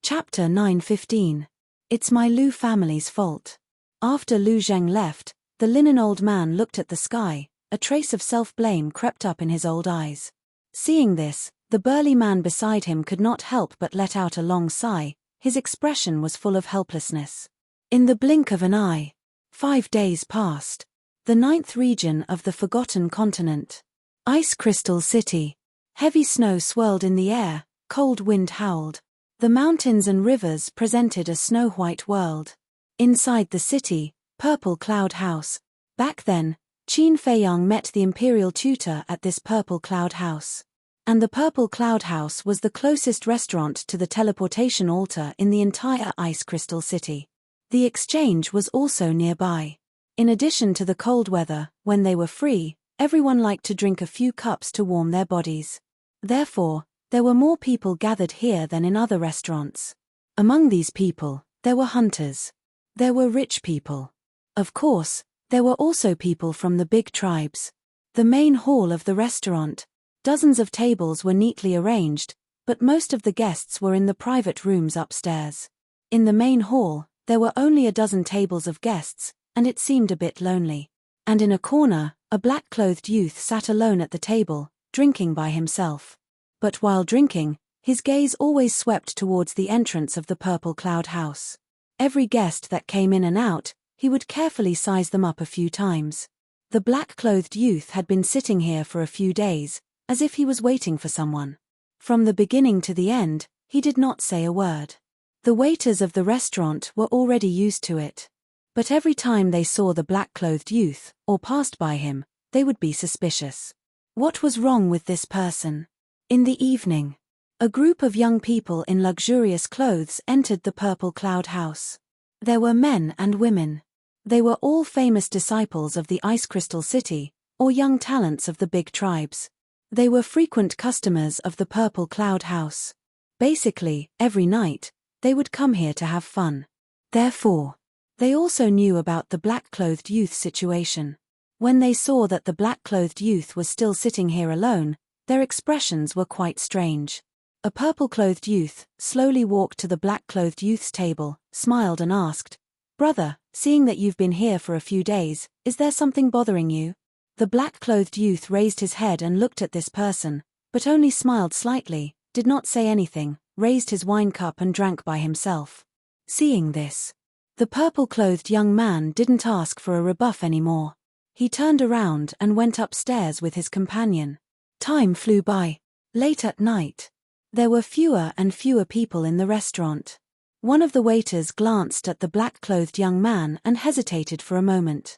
Chapter 9:15. It's my Lu family's fault. After Lu Zheng left, the linen old man looked at the sky. A trace of self-blame crept up in his old eyes. Seeing this, the burly man beside him could not help but let out a long sigh. His expression was full of helplessness. In the blink of an eye, 5 days passed. The 9th region of the Forgotten Continent. Ice Crystal City. Heavy snow swirled in the air, cold wind howled. The mountains and rivers presented a snow-white world. Inside the city, Purple Cloud House. Back then, Qin Feiyang met the imperial tutor at this Purple Cloud House. And the Purple Cloud House was the closest restaurant to the teleportation altar in the entire Ice Crystal City. The exchange was also nearby. In addition to the cold weather, when they were free, everyone liked to drink a few cups to warm their bodies. Therefore, there were more people gathered here than in other restaurants. Among these people, there were hunters. There were rich people. Of course, there were also people from the big tribes. The main hall of the restaurant. Dozens of tables were neatly arranged, but most of the guests were in the private rooms upstairs. In the main hall, there were only a dozen tables of guests, and it seemed a bit lonely. And in a corner, a black-clothed youth sat alone at the table, drinking by himself. But while drinking, his gaze always swept towards the entrance of the Purple Cloud House. Every guest that came in and out, he would carefully size them up a few times. The black-clothed youth had been sitting here for a few days, as if he was waiting for someone. From the beginning to the end, he did not say a word. The waiters of the restaurant were already used to it. But every time they saw the black-clothed youth, or passed by him, they would be suspicious. What was wrong with this person? In the evening, a group of young people in luxurious clothes entered the Purple Cloud House. There were men and women. They were all famous disciples of the Ice Crystal City, or young talents of the big tribes. They were frequent customers of the Purple Cloud House. Basically, every night, they would come here to have fun. Therefore, they also knew about the black-clothed youth situation. When they saw that the black-clothed youth was still sitting here alone, their expressions were quite strange. A purple-clothed youth slowly walked to the black-clothed youth's table, smiled and asked, "Brother, seeing that you've been here for a few days, is there something bothering you?" The black-clothed youth raised his head and looked at this person, but only smiled slightly, did not say anything, raised his wine cup and drank by himself. Seeing this, the purple-clothed young man didn't ask for a rebuff anymore. He turned around and went upstairs with his companion. Time flew by. Late at night, there were fewer and fewer people in the restaurant. One of the waiters glanced at the black-clothed young man and hesitated for a moment.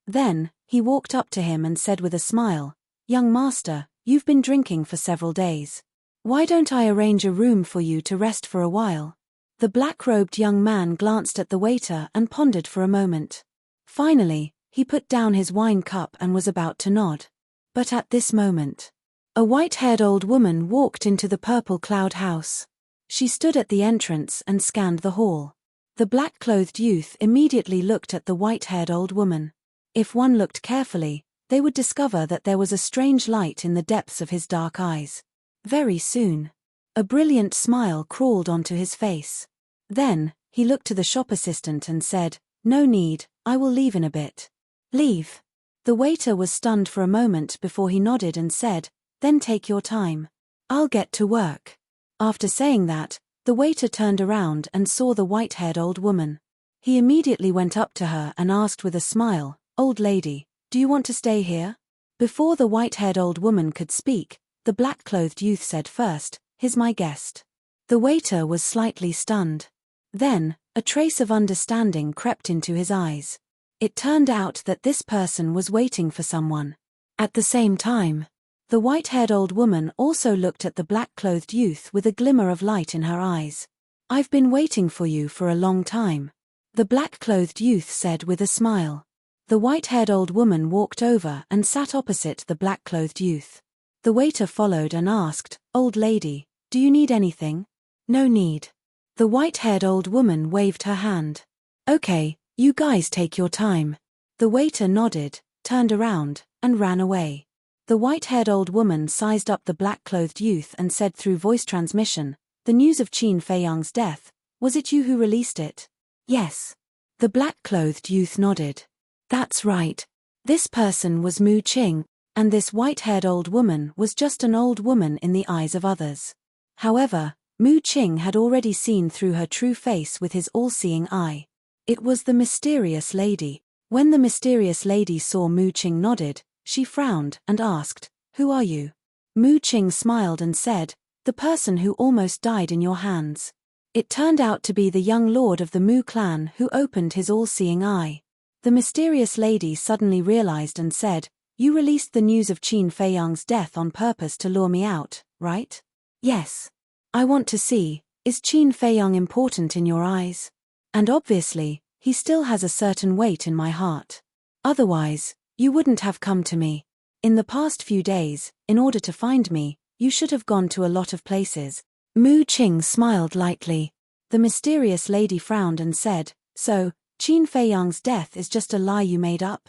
Then, he walked up to him and said with a smile, "Young master, you've been drinking for several days. Why don't I arrange a room for you to rest for a while?" The black-robed young man glanced at the waiter and pondered for a moment. Finally, he put down his wine cup and was about to nod. But at this moment, a white-haired old woman walked into the Purple Cloud House. She stood at the entrance and scanned the hall. The black-clothed youth immediately looked at the white-haired old woman. If one looked carefully, they would discover that there was a strange light in the depths of his dark eyes. Very soon, a brilliant smile crawled onto his face. Then, he looked to the shop assistant and said, "No need, I will leave in a bit." "Leave?" The waiter was stunned for a moment before he nodded and said, "Then take your time. I'll get to work." After saying that, the waiter turned around and saw the white-haired old woman. He immediately went up to her and asked with a smile, "Old lady, do you want to stay here?" Before the white-haired old woman could speak, the black-clothed youth said first, "He's my guest." The waiter was slightly stunned. Then, a trace of understanding crept into his eyes. It turned out that this person was waiting for someone. At the same time, the white-haired old woman also looked at the black-clothed youth with a glimmer of light in her eyes. "I've been waiting for you for a long time," the black-clothed youth said with a smile. The white-haired old woman walked over and sat opposite the black-clothed youth. The waiter followed and asked, "Old lady, do you need anything?" "No need." The white-haired old woman waved her hand. "Okay, you guys take your time." The waiter nodded, turned around, and ran away. The white-haired old woman sized up the black-clothed youth and said through voice transmission, "The news of Qin Feiyang's death, Was it you who released it? Yes. The black-clothed youth nodded. That's right. This person was Mu Qing, and this white-haired old woman was just an old woman in the eyes of others. However, Mu Qing had already seen through her true face with his all-seeing eye. It was the mysterious lady. When the mysterious lady saw Mu Qing nodded, she frowned and asked, "Who are you?" Mu Qing smiled and said, "The person who almost died in your hands." It turned out to be the young lord of the Mu clan who opened his all-seeing eye. The mysterious lady suddenly realized and said, "You released the news of Qin Feiyang's death on purpose to lure me out, right?" "Yes. I want to see, is Qin Feiyang important in your eyes? And obviously, he still has a certain weight in my heart. Otherwise, you wouldn't have come to me. In the past few days, in order to find me, you should have gone to a lot of places." Mu Qing smiled lightly. The mysterious lady frowned and said, "So, Qin Feiyang's death is just a lie you made up?"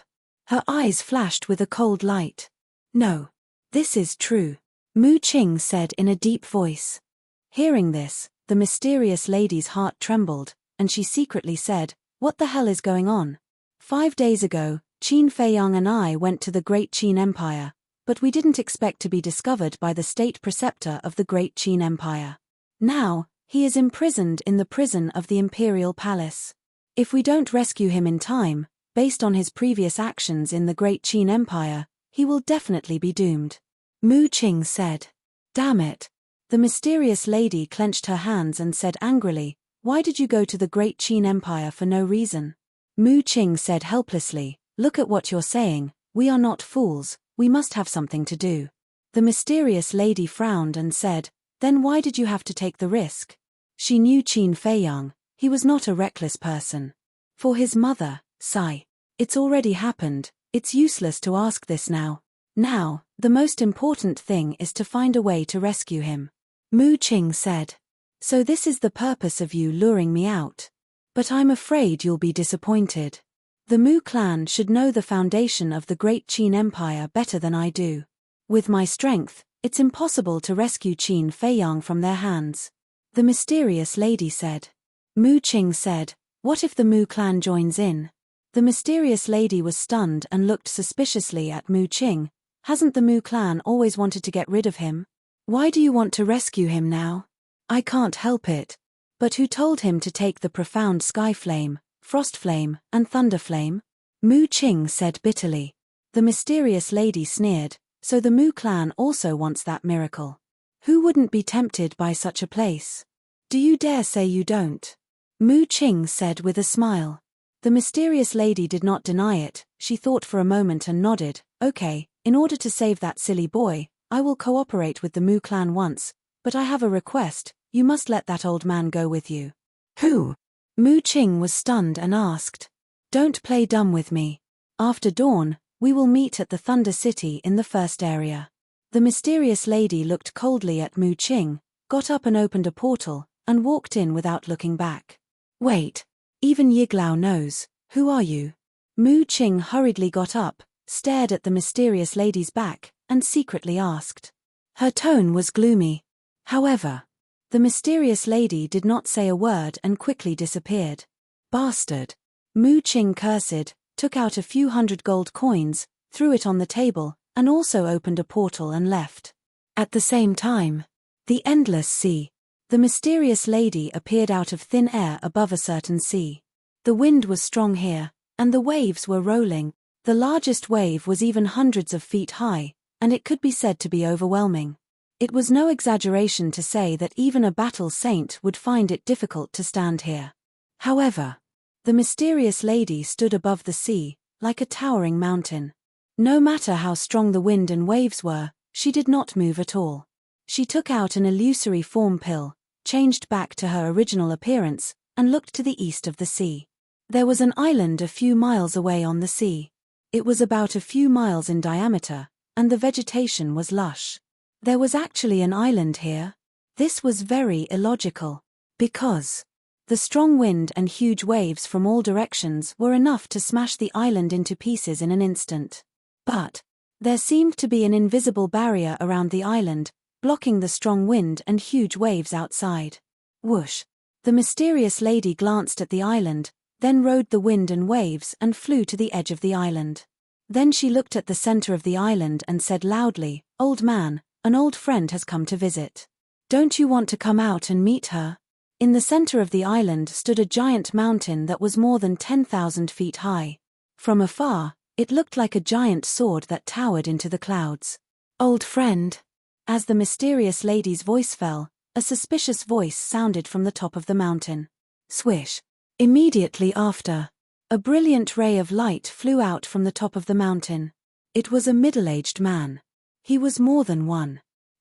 Her eyes flashed with a cold light. "No. This is true," Mu Qing said in a deep voice. Hearing this, the mysterious lady's heart trembled, and she secretly said, "What the hell is going on? 5 days ago, Qin Feiyang and I went to the Great Qin Empire, but we didn't expect to be discovered by the state preceptor of the Great Qin Empire. Now, he is imprisoned in the prison of the Imperial Palace. If we don't rescue him in time, based on his previous actions in the Great Qin Empire, he will definitely be doomed," Mu Qing said. "Damn it." The mysterious lady clenched her hands and said angrily, "Why did you go to the Great Qin Empire for no reason?" Mu Qing said helplessly, "Look at what you're saying, we are not fools. We must have something to do." The mysterious lady frowned and said, "Then why did you have to take the risk?" She knew Qin Feiyang. He was not a reckless person. For his mother, sigh. It's already happened, it's useless to ask this now. Now, the most important thing is to find a way to rescue him. Mu Qing said. "So this is the purpose of you luring me out. But I'm afraid you'll be disappointed. The Mu clan should know the foundation of the Great Qin Empire better than I do. With my strength, it's impossible to rescue Qin Feiyang from their hands," the mysterious lady said. Mu Qing said, "What if the Mu clan joins in?" The mysterious lady was stunned and looked suspiciously at Mu Qing. "Hasn't the Mu clan always wanted to get rid of him? Why do you want to rescue him now?" "I can't help it. But who told him to take the profound sky flame, frost flame, and thunder flame?" Mu Qing said bitterly. The mysterious lady sneered, "So the Mu clan also wants that miracle. Who wouldn't be tempted by such a place? Do you dare say you don't?" Mu Qing said with a smile. The mysterious lady did not deny it. She thought for a moment and nodded. "Okay, in order to save that silly boy, I will cooperate with the Mu clan once, but I have a request, you must let that old man go with you." "Who?" Mu Qing was stunned and asked. "Don't play dumb with me. After dawn, we will meet at the Thunder City in the first area." The mysterious lady looked coldly at Mu Qing, got up and opened a portal, and walked in without looking back. "Wait, even Yiglao knows. Who are you?" Mu Qing hurriedly got up, stared at the mysterious lady's back, and secretly asked. Her tone was gloomy. However, the mysterious lady did not say a word and quickly disappeared. "Bastard!" Mu Qing cursed, took out a few hundred gold coins, threw it on the table, and also opened a portal and left. At the same time, the endless sea. The mysterious lady appeared out of thin air above a certain sea. The wind was strong here, and the waves were rolling. The largest wave was even hundreds of feet high, and it could be said to be overwhelming. It was no exaggeration to say that even a battle saint would find it difficult to stand here. However, the mysterious lady stood above the sea, like a towering mountain. No matter how strong the wind and waves were, she did not move at all. She took out an illusory form pill, changed back to her original appearance, and looked to the east of the sea. There was an island a few miles away on the sea. It was about a few miles in diameter, and the vegetation was lush. There was actually an island here. This was very illogical, because the strong wind and huge waves from all directions were enough to smash the island into pieces in an instant. But there seemed to be an invisible barrier around the island, blocking the strong wind and huge waves outside. Whoosh! The mysterious lady glanced at the island, then rode the wind and waves and flew to the edge of the island. Then she looked at the center of the island and said loudly, "Old man, an old friend has come to visit. Don't you want to come out and meet her?" In the center of the island stood a giant mountain that was more than 10,000 feet high. From afar, it looked like a giant sword that towered into the clouds. "Old friend." As the mysterious lady's voice fell, a suspicious voice sounded from the top of the mountain. Swish. Immediately after, a brilliant ray of light flew out from the top of the mountain. It was a middle-aged man. He was more than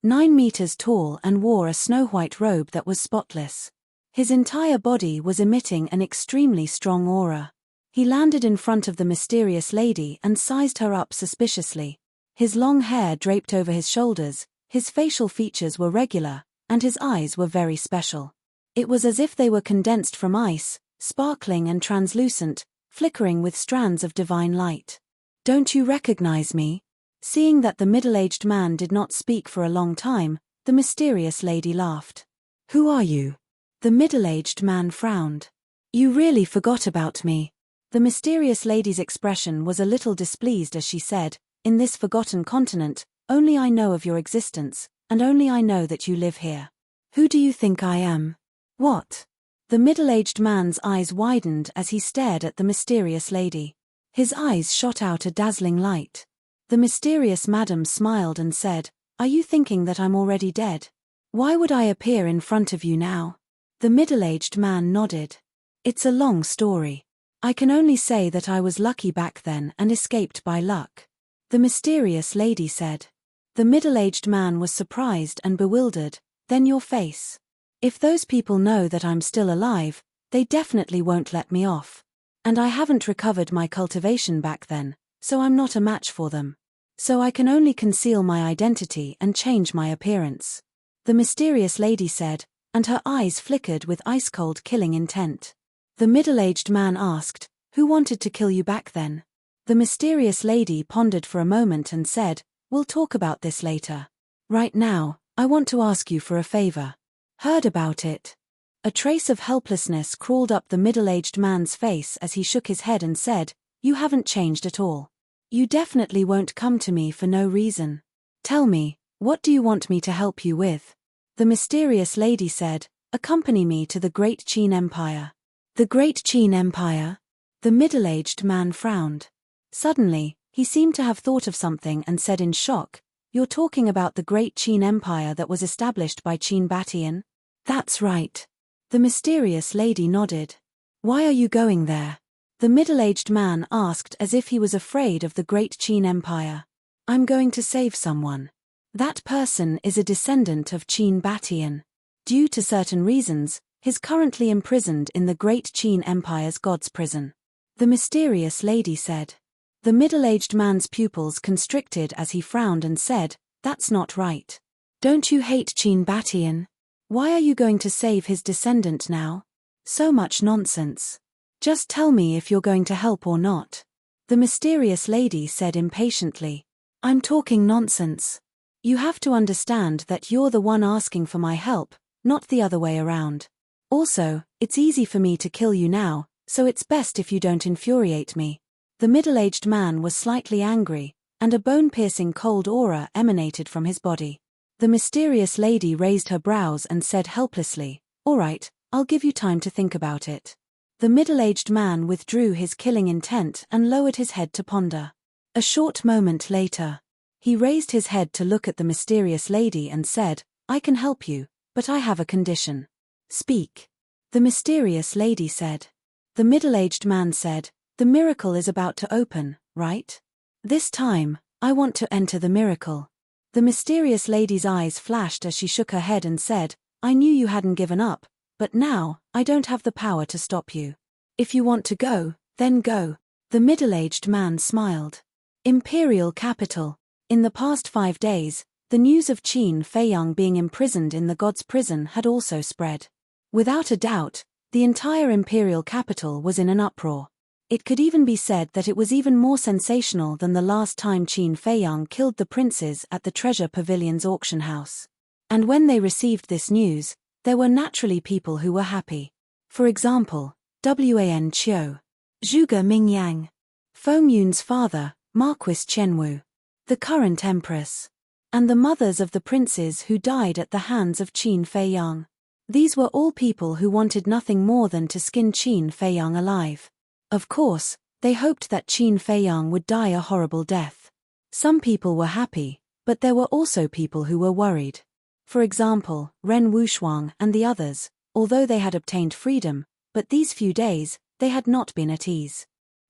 9 meters tall and wore a snow-white robe that was spotless. His entire body was emitting an extremely strong aura. He landed in front of the mysterious lady and sized her up suspiciously. His long hair draped over his shoulders, his facial features were regular, and his eyes were very special. It was as if they were condensed from ice, sparkling and translucent, flickering with strands of divine light. "Don't you recognize me?" Seeing that the middle-aged man did not speak for a long time, the mysterious lady laughed. "Who are you?" The middle-aged man frowned. "You really forgot about me." The mysterious lady's expression was a little displeased as she said, "In this forgotten continent, only I know of your existence, and only I know that you live here. Who do you think I am?" "What?" The middle-aged man's eyes widened as he stared at the mysterious lady. His eyes shot out a dazzling light. The mysterious madam smiled and said, "Are you thinking that I'm already dead? Why would I appear in front of you now?" The middle-aged man nodded. "It's a long story. I can only say that I was lucky back then and escaped by luck," the mysterious lady said. The middle-aged man was surprised and bewildered. "Then your face. If those people know that I'm still alive, they definitely won't let me off. And I haven't recovered my cultivation back then, so I'm not a match for them. So I can only conceal my identity and change my appearance," the mysterious lady said, and her eyes flickered with ice-cold killing intent. The middle-aged man asked, "Who wanted to kill you back then?" The mysterious lady pondered for a moment and said, "We'll talk about this later. Right now, I want to ask you for a favor." "Heard about it." A trace of helplessness crawled up the middle-aged man's face as he shook his head and said, "You haven't changed at all. You definitely won't come to me for no reason. Tell me, what do you want me to help you with?" The mysterious lady said, "Accompany me to the Great Qin Empire." "The Great Qin Empire?" The middle-aged man frowned. Suddenly, he seemed to have thought of something and said in shock, "You're talking about the Great Qin Empire that was established by Qin Batian?" "That's right." The mysterious lady nodded. "Why are you going there?" the middle-aged man asked as if he was afraid of the Great Qin Empire. "I'm going to save someone. That person is a descendant of Qin Batian. Due to certain reasons, he's currently imprisoned in the Great Qin Empire's God's prison," the mysterious lady said. The middle-aged man's pupils constricted as he frowned and said, "That's not right. Don't you hate Qin Batian? Why are you going to save his descendant now? So much nonsense. Just tell me if you're going to help or not," the mysterious lady said impatiently. "I'm talking nonsense. You have to understand that you're the one asking for my help, not the other way around. Also, it's easy for me to kill you now, so it's best if you don't infuriate me." The middle-aged man was slightly angry, and a bone-piercing cold aura emanated from his body. The mysterious lady raised her brows and said helplessly, "All right, I'll give you time to think about it." The middle-aged man withdrew his killing intent and lowered his head to ponder. A short moment later, he raised his head to look at the mysterious lady and said, "I can help you, but I have a condition." "Speak," the mysterious lady said. The middle-aged man said, "The miracle is about to open, right? This time, I want to enter the miracle." The mysterious lady's eyes flashed as she shook her head and said, "I knew you hadn't given up, but now, I don't have the power to stop you. If you want to go, then go." The middle-aged man smiled. Imperial capital. In the past 5 days, the news of Qin Feiyang being imprisoned in the God's prison had also spread. Without a doubt, the entire imperial capital was in an uproar. It could even be said that it was even more sensational than the last time Qin Feiyang killed the princes at the Treasure Pavilion's auction house. And when they received this news, there were naturally people who were happy. For example, Wan Qiu, Zhuge Mingyang, Feng Yun's father, Marquis Qianwu, the current empress, and the mothers of the princes who died at the hands of Qin Feiyang. These were all people who wanted nothing more than to skin Qin Feiyang alive. Of course, they hoped that Qin Feiyang would die a horrible death. Some people were happy, but there were also people who were worried. For example, Ren Wushuang and the others, although they had obtained freedom, but these few days, they had not been at ease.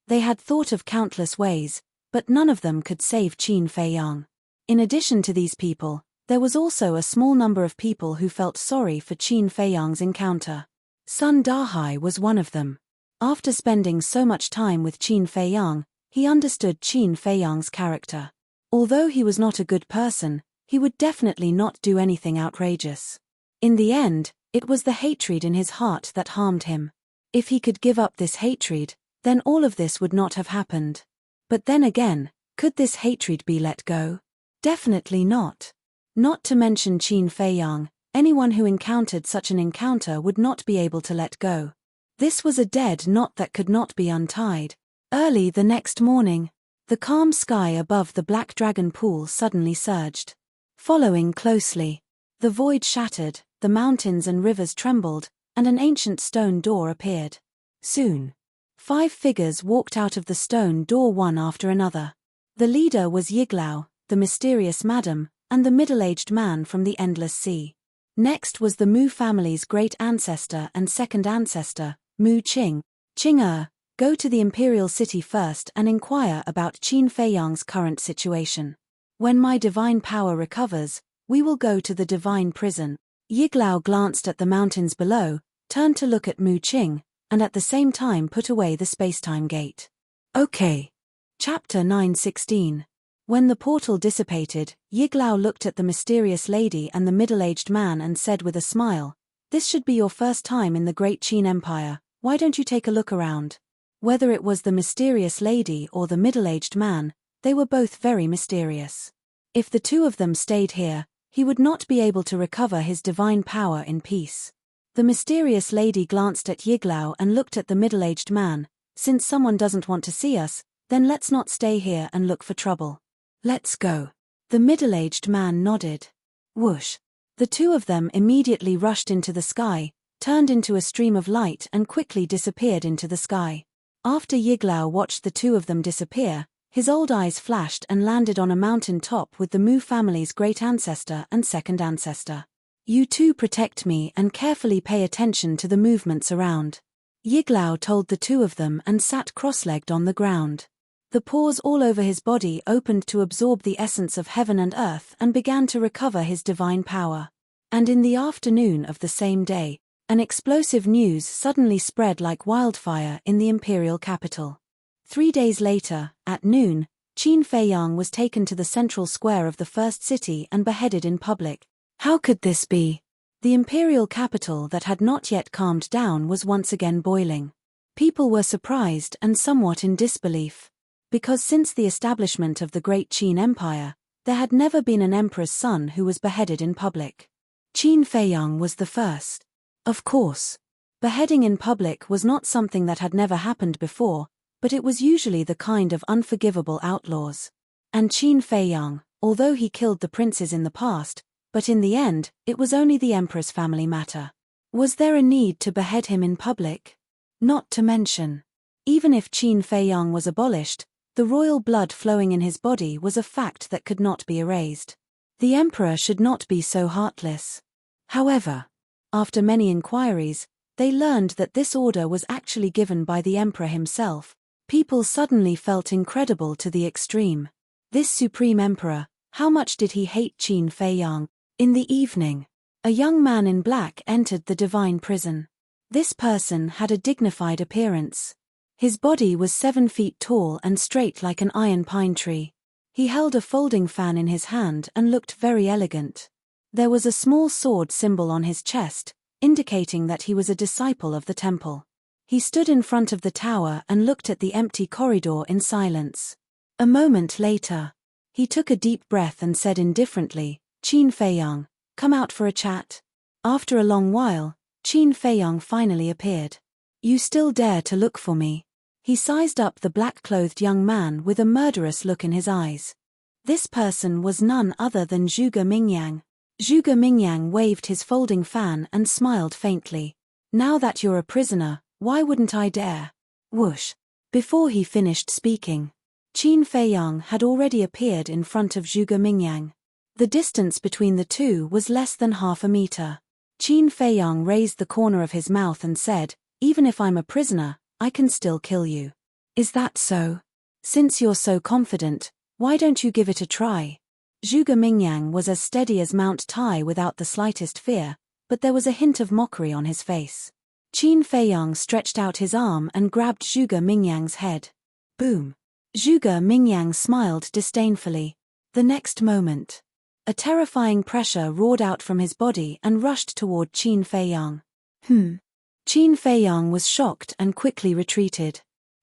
They had thought of countless ways, but none of them could save Qin Feiyang. In addition to these people, there was also a small number of people who felt sorry for Qin Feiyang's encounter. Sun Dahai was one of them. After spending so much time with Qin Feiyang, he understood Qin Feiyang's character. Although he was not a good person, he would definitely not do anything outrageous. In the end, it was the hatred in his heart that harmed him. If he could give up this hatred, then all of this would not have happened. But then again, could this hatred be let go? Definitely not. Not to mention Qin Feiyang, anyone who encountered such an encounter would not be able to let go. This was a dead knot that could not be untied. Early the next morning, the calm sky above the Black Dragon Pool suddenly surged. Following closely, the void shattered, the mountains and rivers trembled, and an ancient stone door appeared. Soon, 5 figures walked out of the stone door one after another. The leader was Yiglao, the mysterious madam, and the middle-aged man from the Endless Sea. Next was the Mu family's great ancestor and second ancestor, Mu Qing. Qing go to the imperial city first and inquire about Qin Feiyang's current situation. When my divine power recovers, we will go to the divine prison. Yiglao glanced at the mountains below, turned to look at Mu Qing, and at the same time put away the spacetime gate. Okay. Chapter 916. When the portal dissipated, Yiglao looked at the mysterious lady and the middle-aged man and said with a smile, "This should be your first time in the great Qin Empire, why don't you take a look around?" Whether it was the mysterious lady or the middle-aged man, they were both very mysterious. If the two of them stayed here, he would not be able to recover his divine power in peace. The mysterious lady glanced at Yiglao and looked at the middle-aged man. "Since someone doesn't want to see us, then let's not stay here and look for trouble. Let's go." The middle-aged man nodded. Whoosh! The two of them immediately rushed into the sky, turned into a stream of light and quickly disappeared into the sky. After Yiglao watched the two of them disappear, his old eyes flashed and landed on a mountain top with the Mu family's great ancestor and second ancestor. "You two protect me and carefully pay attention to the movements around," Yiglao told the two of them and sat cross-legged on the ground. The pores all over his body opened to absorb the essence of heaven and earth and began to recover his divine power. And in the afternoon of the same day, an explosive news suddenly spread like wildfire in the imperial capital. 3 days later, at noon, Qin Feiyang was taken to the central square of the first city and beheaded in public. How could this be? The imperial capital that had not yet calmed down was once again boiling. People were surprised and somewhat in disbelief. Because since the establishment of the Great Qin Empire, there had never been an emperor's son who was beheaded in public. Qin Feiyang was the first. Of course, beheading in public was not something that had never happened before, but it was usually the kind of unforgivable outlaws. And Qin Feiyang, although he killed the princes in the past, but in the end, it was only the emperor's family matter. Was there a need to behead him in public? Not to mention, even if Qin Feiyang was abolished, the royal blood flowing in his body was a fact that could not be erased. The emperor should not be so heartless. However, after many inquiries, they learned that this order was actually given by the emperor himself. People suddenly felt incredible to the extreme. This supreme emperor, how much did he hate Qin Feiyang? In the evening, a young man in black entered the divine prison. This person had a dignified appearance. His body was 7 feet tall and straight like an iron pine tree. He held a folding fan in his hand and looked very elegant. There was a small sword symbol on his chest, indicating that he was a disciple of the temple. He stood in front of the tower and looked at the empty corridor in silence. A moment later, he took a deep breath and said indifferently, "Qin Feiyang, come out for a chat." After a long while, Qin Feiyong finally appeared. You still dare to look for me? He sized up the black-clothed young man with a murderous look in his eyes. This person was none other than Zhuge Mingyang. Zhuge Mingyang waved his folding fan and smiled faintly. Now that you're a prisoner, why wouldn't I dare? Whoosh. Before he finished speaking, Qin Feiyong had already appeared in front of Zhuge Mingyang. The distance between the two was less than half a meter. Qin Feiyong raised the corner of his mouth and said, "Even if I'm a prisoner, I can still kill you. Is that so? Since you're so confident, why don't you give it a try?" Zhuge Mingyang was as steady as Mount Tai without the slightest fear, but there was a hint of mockery on his face. Qin Feiyong stretched out his arm and grabbed Zhuge Mingyang's head. Boom! Zhuge Mingyang smiled disdainfully. The next moment, a terrifying pressure roared out from his body and rushed toward Qin Feiyong. Qin Feiyong was shocked and quickly retreated.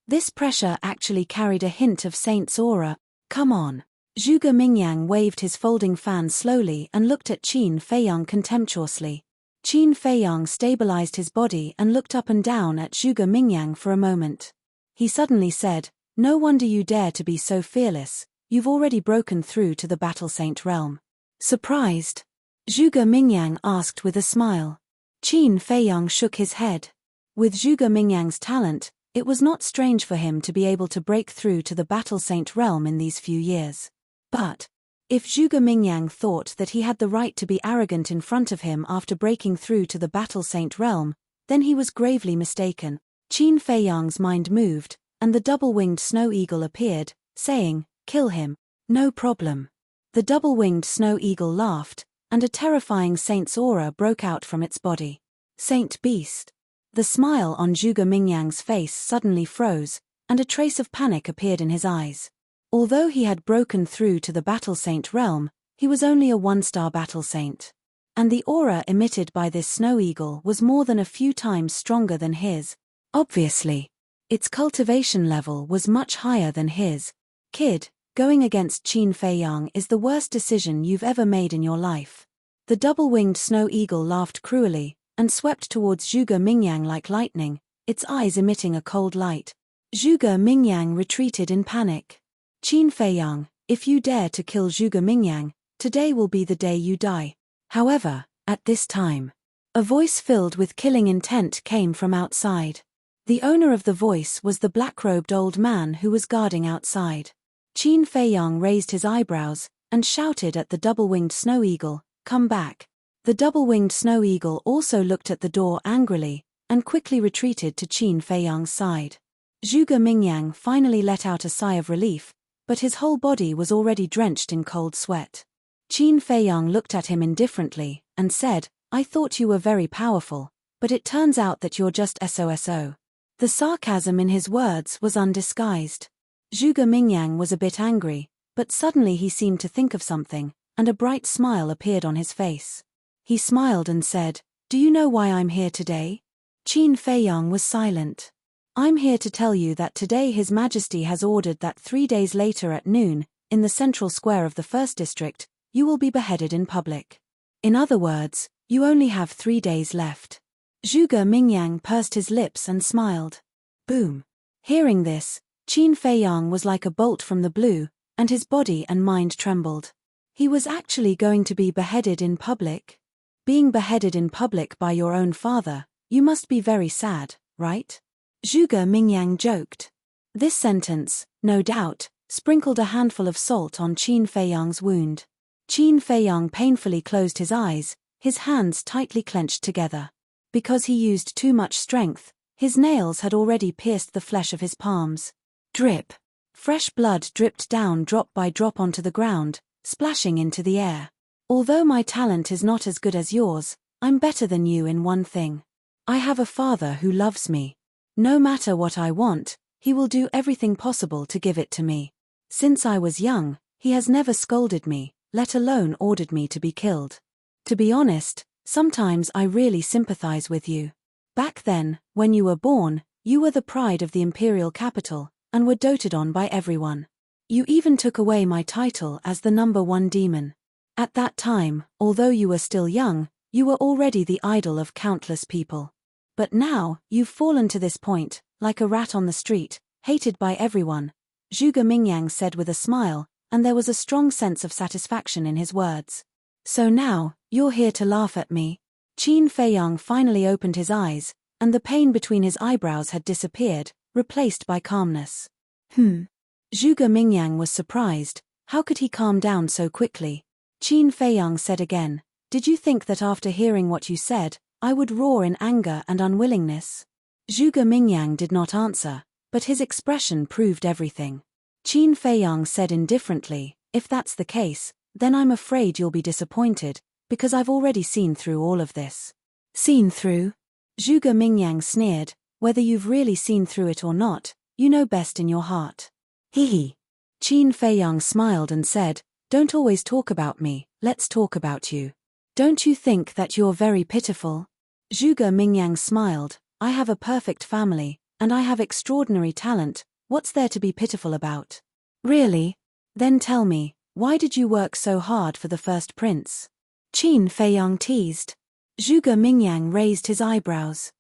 This pressure actually carried a hint of Saint's aura. Come on. Zhuge Mingyang waved his folding fan slowly and looked at Qin Feiyong contemptuously. Qin Feiyong stabilized his body and looked up and down at Zhuge Mingyang for a moment. He suddenly said, "No wonder you dare to be so fearless, you've already broken through to the Battle Saint realm." Surprised? Zhuge Mingyang asked with a smile. Qin Feiyong shook his head. With Zhuge Mingyang's talent, it was not strange for him to be able to break through to the Battle Saint realm in these few years. But if Zhuge Mingyang thought that he had the right to be arrogant in front of him after breaking through to the Battle Saint realm, then he was gravely mistaken. Qin Feiyong's mind moved, and the double-winged snow eagle appeared, saying, "Kill him. No problem." The double-winged snow eagle laughed, and a terrifying saint's aura broke out from its body. Saint Beast. The smile on Zhuge Mingyang's face suddenly froze, and a trace of panic appeared in his eyes. Although he had broken through to the Battle Saint realm, he was only a one-star Battle Saint. And the aura emitted by this snow eagle was more than a few times stronger than his. Obviously, its cultivation level was much higher than his. Kid, going against Qin Feiyong is the worst decision you've ever made in your life. The double-winged snow eagle laughed cruelly, and swept towards Zhuge Mingyang like lightning, its eyes emitting a cold light. Zhuge Mingyang retreated in panic. Qin Feiyong, if you dare to kill Zhuge Mingyang, today will be the day you die. However, at this time, a voice filled with killing intent came from outside. The owner of the voice was the black-robed old man who was guarding outside. Qin Feiyong raised his eyebrows, and shouted at the double-winged snow eagle, "Come back." The double-winged snow eagle also looked at the door angrily, and quickly retreated to Qin Feiyong's side. Zhuge Mingyang finally let out a sigh of relief, but his whole body was already drenched in cold sweat. Qin Feiyong looked at him indifferently, and said, "I thought you were very powerful, but it turns out that you're just SOSO. The sarcasm in his words was undisguised. Zhuge Mingyang was a bit angry, but suddenly he seemed to think of something, and a bright smile appeared on his face. He smiled and said, "Do you know why I'm here today?" Qin Feiyong was silent. "I'm here to tell you that today His Majesty has ordered that 3 days later at noon, in the central square of the First District, you will be beheaded in public. In other words, you only have 3 days left." Zhuge Mingyang pursed his lips and smiled. Boom. Hearing this, Qin Feiyong was like a bolt from the blue, and his body and mind trembled. He was actually going to be beheaded in public? Being beheaded in public by your own father, you must be very sad, right? Zhuge Mingyang joked. This sentence, no doubt, sprinkled a handful of salt on Qin Feiyong's wound. Qin Feiyong painfully closed his eyes, his hands tightly clenched together. Because he used too much strength, his nails had already pierced the flesh of his palms. Drip. Fresh blood dripped down drop by drop onto the ground, splashing into the air. Although my talent is not as good as yours, I'm better than you in one thing. I have a father who loves me. No matter what I want, he will do everything possible to give it to me. Since I was young, he has never scolded me, let alone ordered me to be killed. To be honest, sometimes I really sympathize with you. Back then, when you were born, you were the pride of the imperial capital, and were doted on by everyone. You even took away my title as the #1 demon. At that time, although you were still young, You were already the idol of countless people. But now, you've fallen to this point, like a rat on the street, hated by everyone, Zhuge Mingyang said with a smile, and there was a strong sense of satisfaction in his words. So now, you're here to laugh at me? Qin Feiyang finally opened his eyes, and the pain between his eyebrows had disappeared, replaced by calmness. Zhuge Mingyang was surprised. How could he calm down so quickly? Qin Feiyang said again, "Did you think that after hearing what you said, I would roar in anger and unwillingness?" Zhuge Mingyang did not answer, but his expression proved everything. Qin Feiyang said indifferently, "If that's the case, then I'm afraid you'll be disappointed, because I've already seen through all of this." "Seen through?" Zhuge Mingyang sneered, "Whether you've really seen through it or not, you know best in your heart." "Hee." Qin Feiyang smiled and said, "Don't always talk about me, let's talk about you. Don't you think that you're very pitiful?" Zhuge Mingyang smiled, "I have a perfect family, and I have extraordinary talent, what's there to be pitiful about?" "Really? Then tell me, why did you work so hard for the first prince?" Qin Feiyang teased. Zhuge Mingyang raised his eyebrows.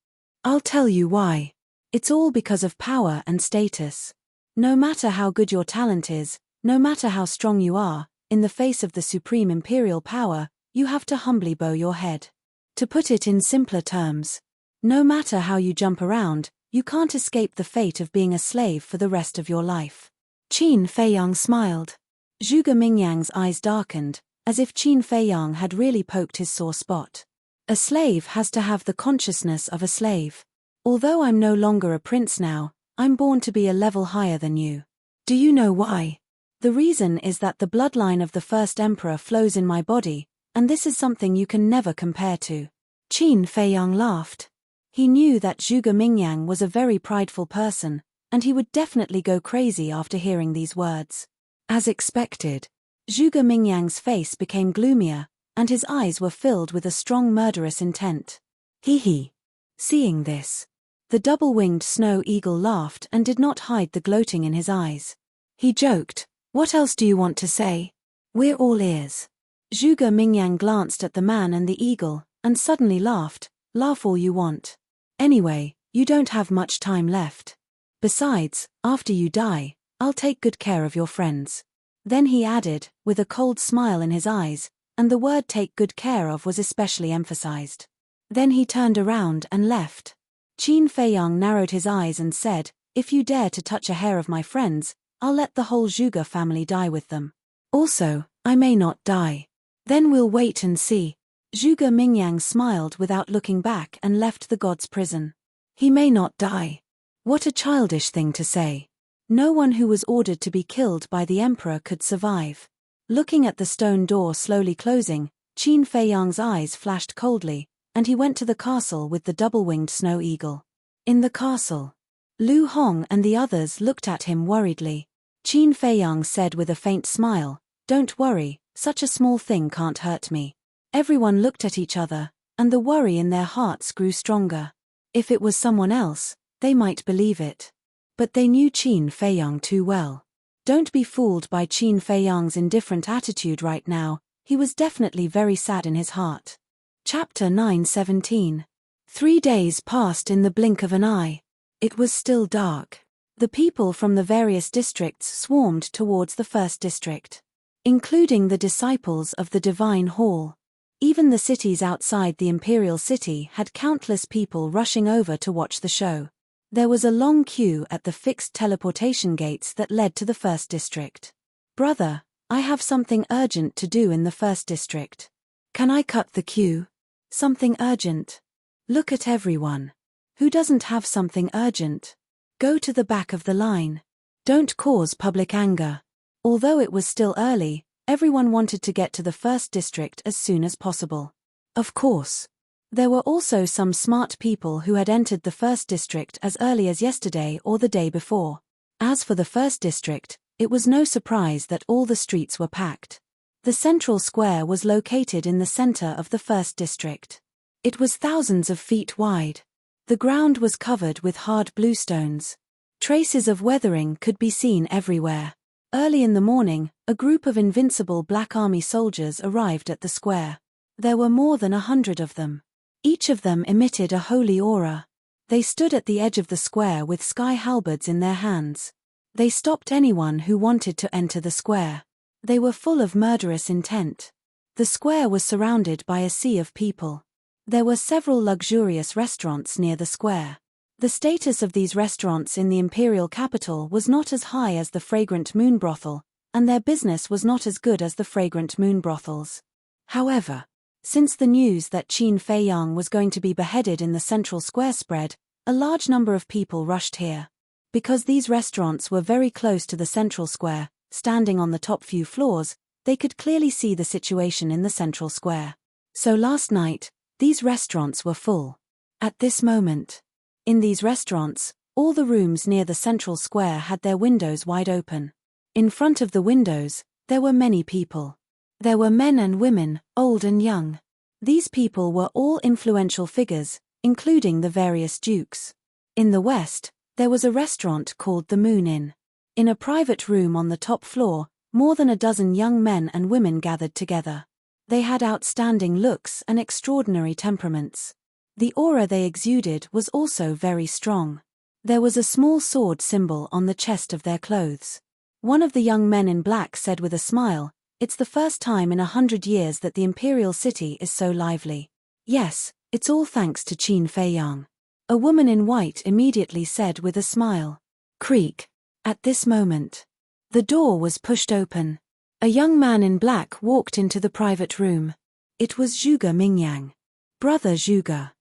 "I'll tell you why. It's all because of power and status. No matter how good your talent is, no matter how strong you are, in the face of the supreme imperial power, you have to humbly bow your head. To put it in simpler terms, no matter how you jump around, you can't escape the fate of being a slave for the rest of your life." Qin Feiyang smiled. Zhuge Mingyang's eyes darkened, as if Qin Feiyang had really poked his sore spot. "A slave has to have the consciousness of a slave. Although I'm no longer a prince now, I'm born to be a level higher than you. Do you know why? The reason is that the bloodline of the first emperor flows in my body, and this is something you can never compare to." Qin Feiyang laughed. He knew that Zhuge Mingyang was a very prideful person, and he would definitely go crazy after hearing these words. As expected, Zhuge Mingyang's face became gloomier, and his eyes were filled with a strong murderous intent. Hee. Seeing this, the double-winged snow eagle laughed and did not hide the gloating in his eyes. He joked, "What else do you want to say? We're all ears." Zhuge Mingyang glanced at the man and the eagle, and suddenly laughed, "Laugh all you want. Anyway, you don't have much time left. Besides, after you die, I'll take good care of your friends." Then he added, with a cold smile in his eyes, and the word "take good care of" was especially emphasized. Then he turned around and left. Qin Feiyang narrowed his eyes and said, "If you dare to touch a hair of my friends, I'll let the whole Zhuge family die with them. Also, I may not die. Then we'll wait and see." Zhuge Mingyang smiled without looking back and left the god's prison. He may not die. What a childish thing to say. No one who was ordered to be killed by the emperor could survive. Looking at the stone door slowly closing, Qin Feiyang's eyes flashed coldly, and he went to the castle with the double-winged snow eagle. In the castle, Lu Hong and the others looked at him worriedly. Qin Feiyang said with a faint smile, "Don't worry, such a small thing can't hurt me." Everyone looked at each other, and the worry in their hearts grew stronger. If it was someone else, they might believe it. But they knew Qin Feiyang too well. Don't be fooled by Qin Feiyang's indifferent attitude right now, he was definitely very sad in his heart. Chapter 9:17. 3 days passed in the blink of an eye. It was still dark. The people from the various districts swarmed towards the first district, including the disciples of the Divine Hall. Even the cities outside the imperial city had countless people rushing over to watch the show. There was a long queue at the fixed teleportation gates that led to the first district. "Brother, I have something urgent to do in the first district. Can I cut the queue?" "Something urgent? Look at everyone. Who doesn't have something urgent? Go to the back of the line. Don't cause public anger." Although it was still early, everyone wanted to get to the first district as soon as possible. Of course, there were also some smart people who had entered the first district as early as yesterday or the day before. As for the first district, it was no surprise that all the streets were packed. The central square was located in the center of the first district. It was thousands of feet wide. The ground was covered with hard bluestones. Traces of weathering could be seen everywhere. Early in the morning, a group of invincible Black Army soldiers arrived at the square. There were more than 100 of them. Each of them emitted a holy aura. They stood at the edge of the square with sky halberds in their hands. They stopped anyone who wanted to enter the square. They were full of murderous intent. The square was surrounded by a sea of people. There were several luxurious restaurants near the square. The status of these restaurants in the imperial capital was not as high as the fragrant moon brothel, and their business was not as good as the fragrant moon brothels. However, since the news that Qin Feiyang was going to be beheaded in the central square spread, a large number of people rushed here. Because these restaurants were very close to the central square, standing on the top few floors, they could clearly see the situation in the central square. So last night, these restaurants were full. At this moment, in these restaurants, all the rooms near the central square had their windows wide open. In front of the windows, there were many people. There were men and women, old and young. These people were all influential figures, including the various dukes. In the west, there was a restaurant called the Moon Inn. In a private room on the top floor, more than a dozen young men and women gathered together. They had outstanding looks and extraordinary temperaments. The aura they exuded was also very strong. There was a small sword symbol on the chest of their clothes. One of the young men in black said with a smile, "It's the first time in 100 years that the imperial city is so lively." "Yes, it's all thanks to Qin Feiyang." A woman in white immediately said with a smile. Creak. At this moment, the door was pushed open. A young man in black walked into the private room. It was Zhuge Mingyang. Brother Zhuge.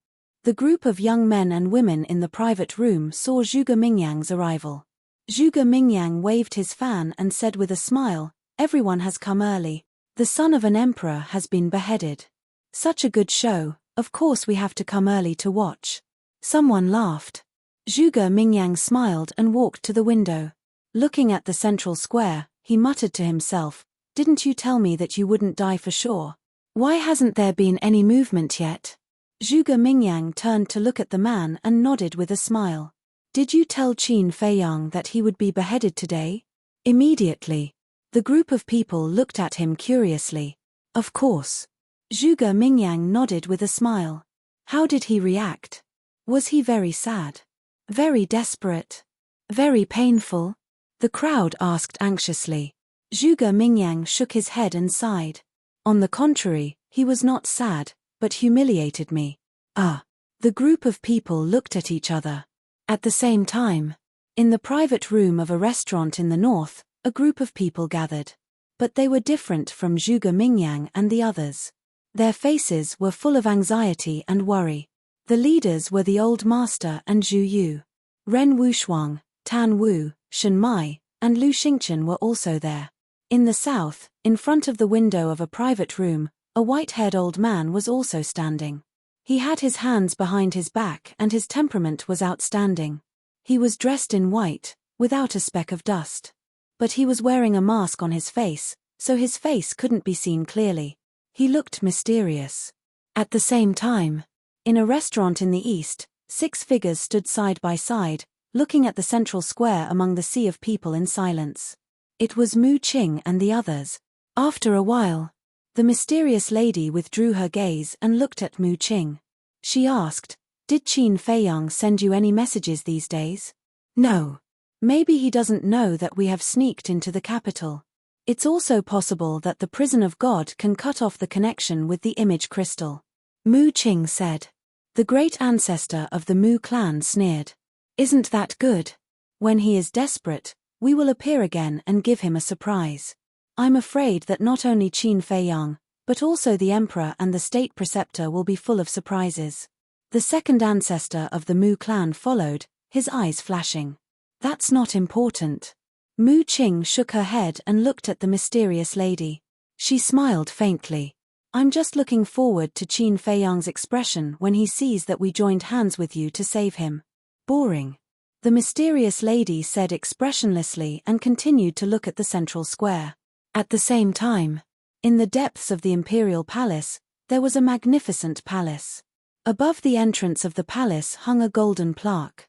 The group of young men and women in the private room saw Zhuge Mingyang's arrival. Zhuge Mingyang waved his fan and said with a smile, "Everyone has come early. The son of an emperor has been beheaded. Such a good show, of course we have to come early to watch." Someone laughed. Zhuge Mingyang smiled and walked to the window. Looking at the central square, he muttered to himself, "Didn't you tell me that you wouldn't die for sure? Why hasn't there been any movement yet?" Zhuge Mingyang turned to look at the man and nodded with a smile. "Did you tell Qin Feiyang that he would be beheaded today?" Immediately, the group of people looked at him curiously. "Of course." Zhuge Mingyang nodded with a smile. How did he react? Was he very sad? Very desperate? Very painful? The crowd asked anxiously. Zhuge Mingyang shook his head and sighed. "On the contrary, he was not sad, but humiliated me." Ah. The group of people looked at each other. At the same time, in the private room of a restaurant in the north, a group of people gathered. But they were different from Zhuge Mingyang and the others. Their faces were full of anxiety and worry. The leaders were the Old Master and Zhu Yu. Ren Wushuang, Tan Wu, Shen Mai, and Lu Xingchen were also there. In the south, in front of the window of a private room, a white-haired old man was also standing. He had his hands behind his back and his temperament was outstanding. He was dressed in white, without a speck of dust. But he was wearing a mask on his face, so his face couldn't be seen clearly. He looked mysterious. At the same time, in a restaurant in the east, 6 figures stood side by side, looking at the central square among the sea of people in silence. It was Mu Qing and the others. After a while, the mysterious lady withdrew her gaze and looked at Mu Qing. She asked, "Did Qin Feiyang send you any messages these days?" "No. Maybe he doesn't know that we have sneaked into the capital. It's also possible that the prison of God can cut off the connection with the image crystal." Mu Qing said. The great ancestor of the Mu clan sneered. "Isn't that good? When he is desperate, we will appear again and give him a surprise. I'm afraid that not only Qin Feiyang, but also the emperor and the state preceptor will be full of surprises." The second ancestor of the Mu clan followed, his eyes flashing. "That's not important." Mu Qing shook her head and looked at the mysterious lady. She smiled faintly. "I'm just looking forward to Qin Feiyang's expression when he sees that we joined hands with you to save him." "Boring." The mysterious lady said expressionlessly and continued to look at the central square. At the same time, in the depths of the imperial palace, there was a magnificent palace. Above the entrance of the palace hung a golden plaque.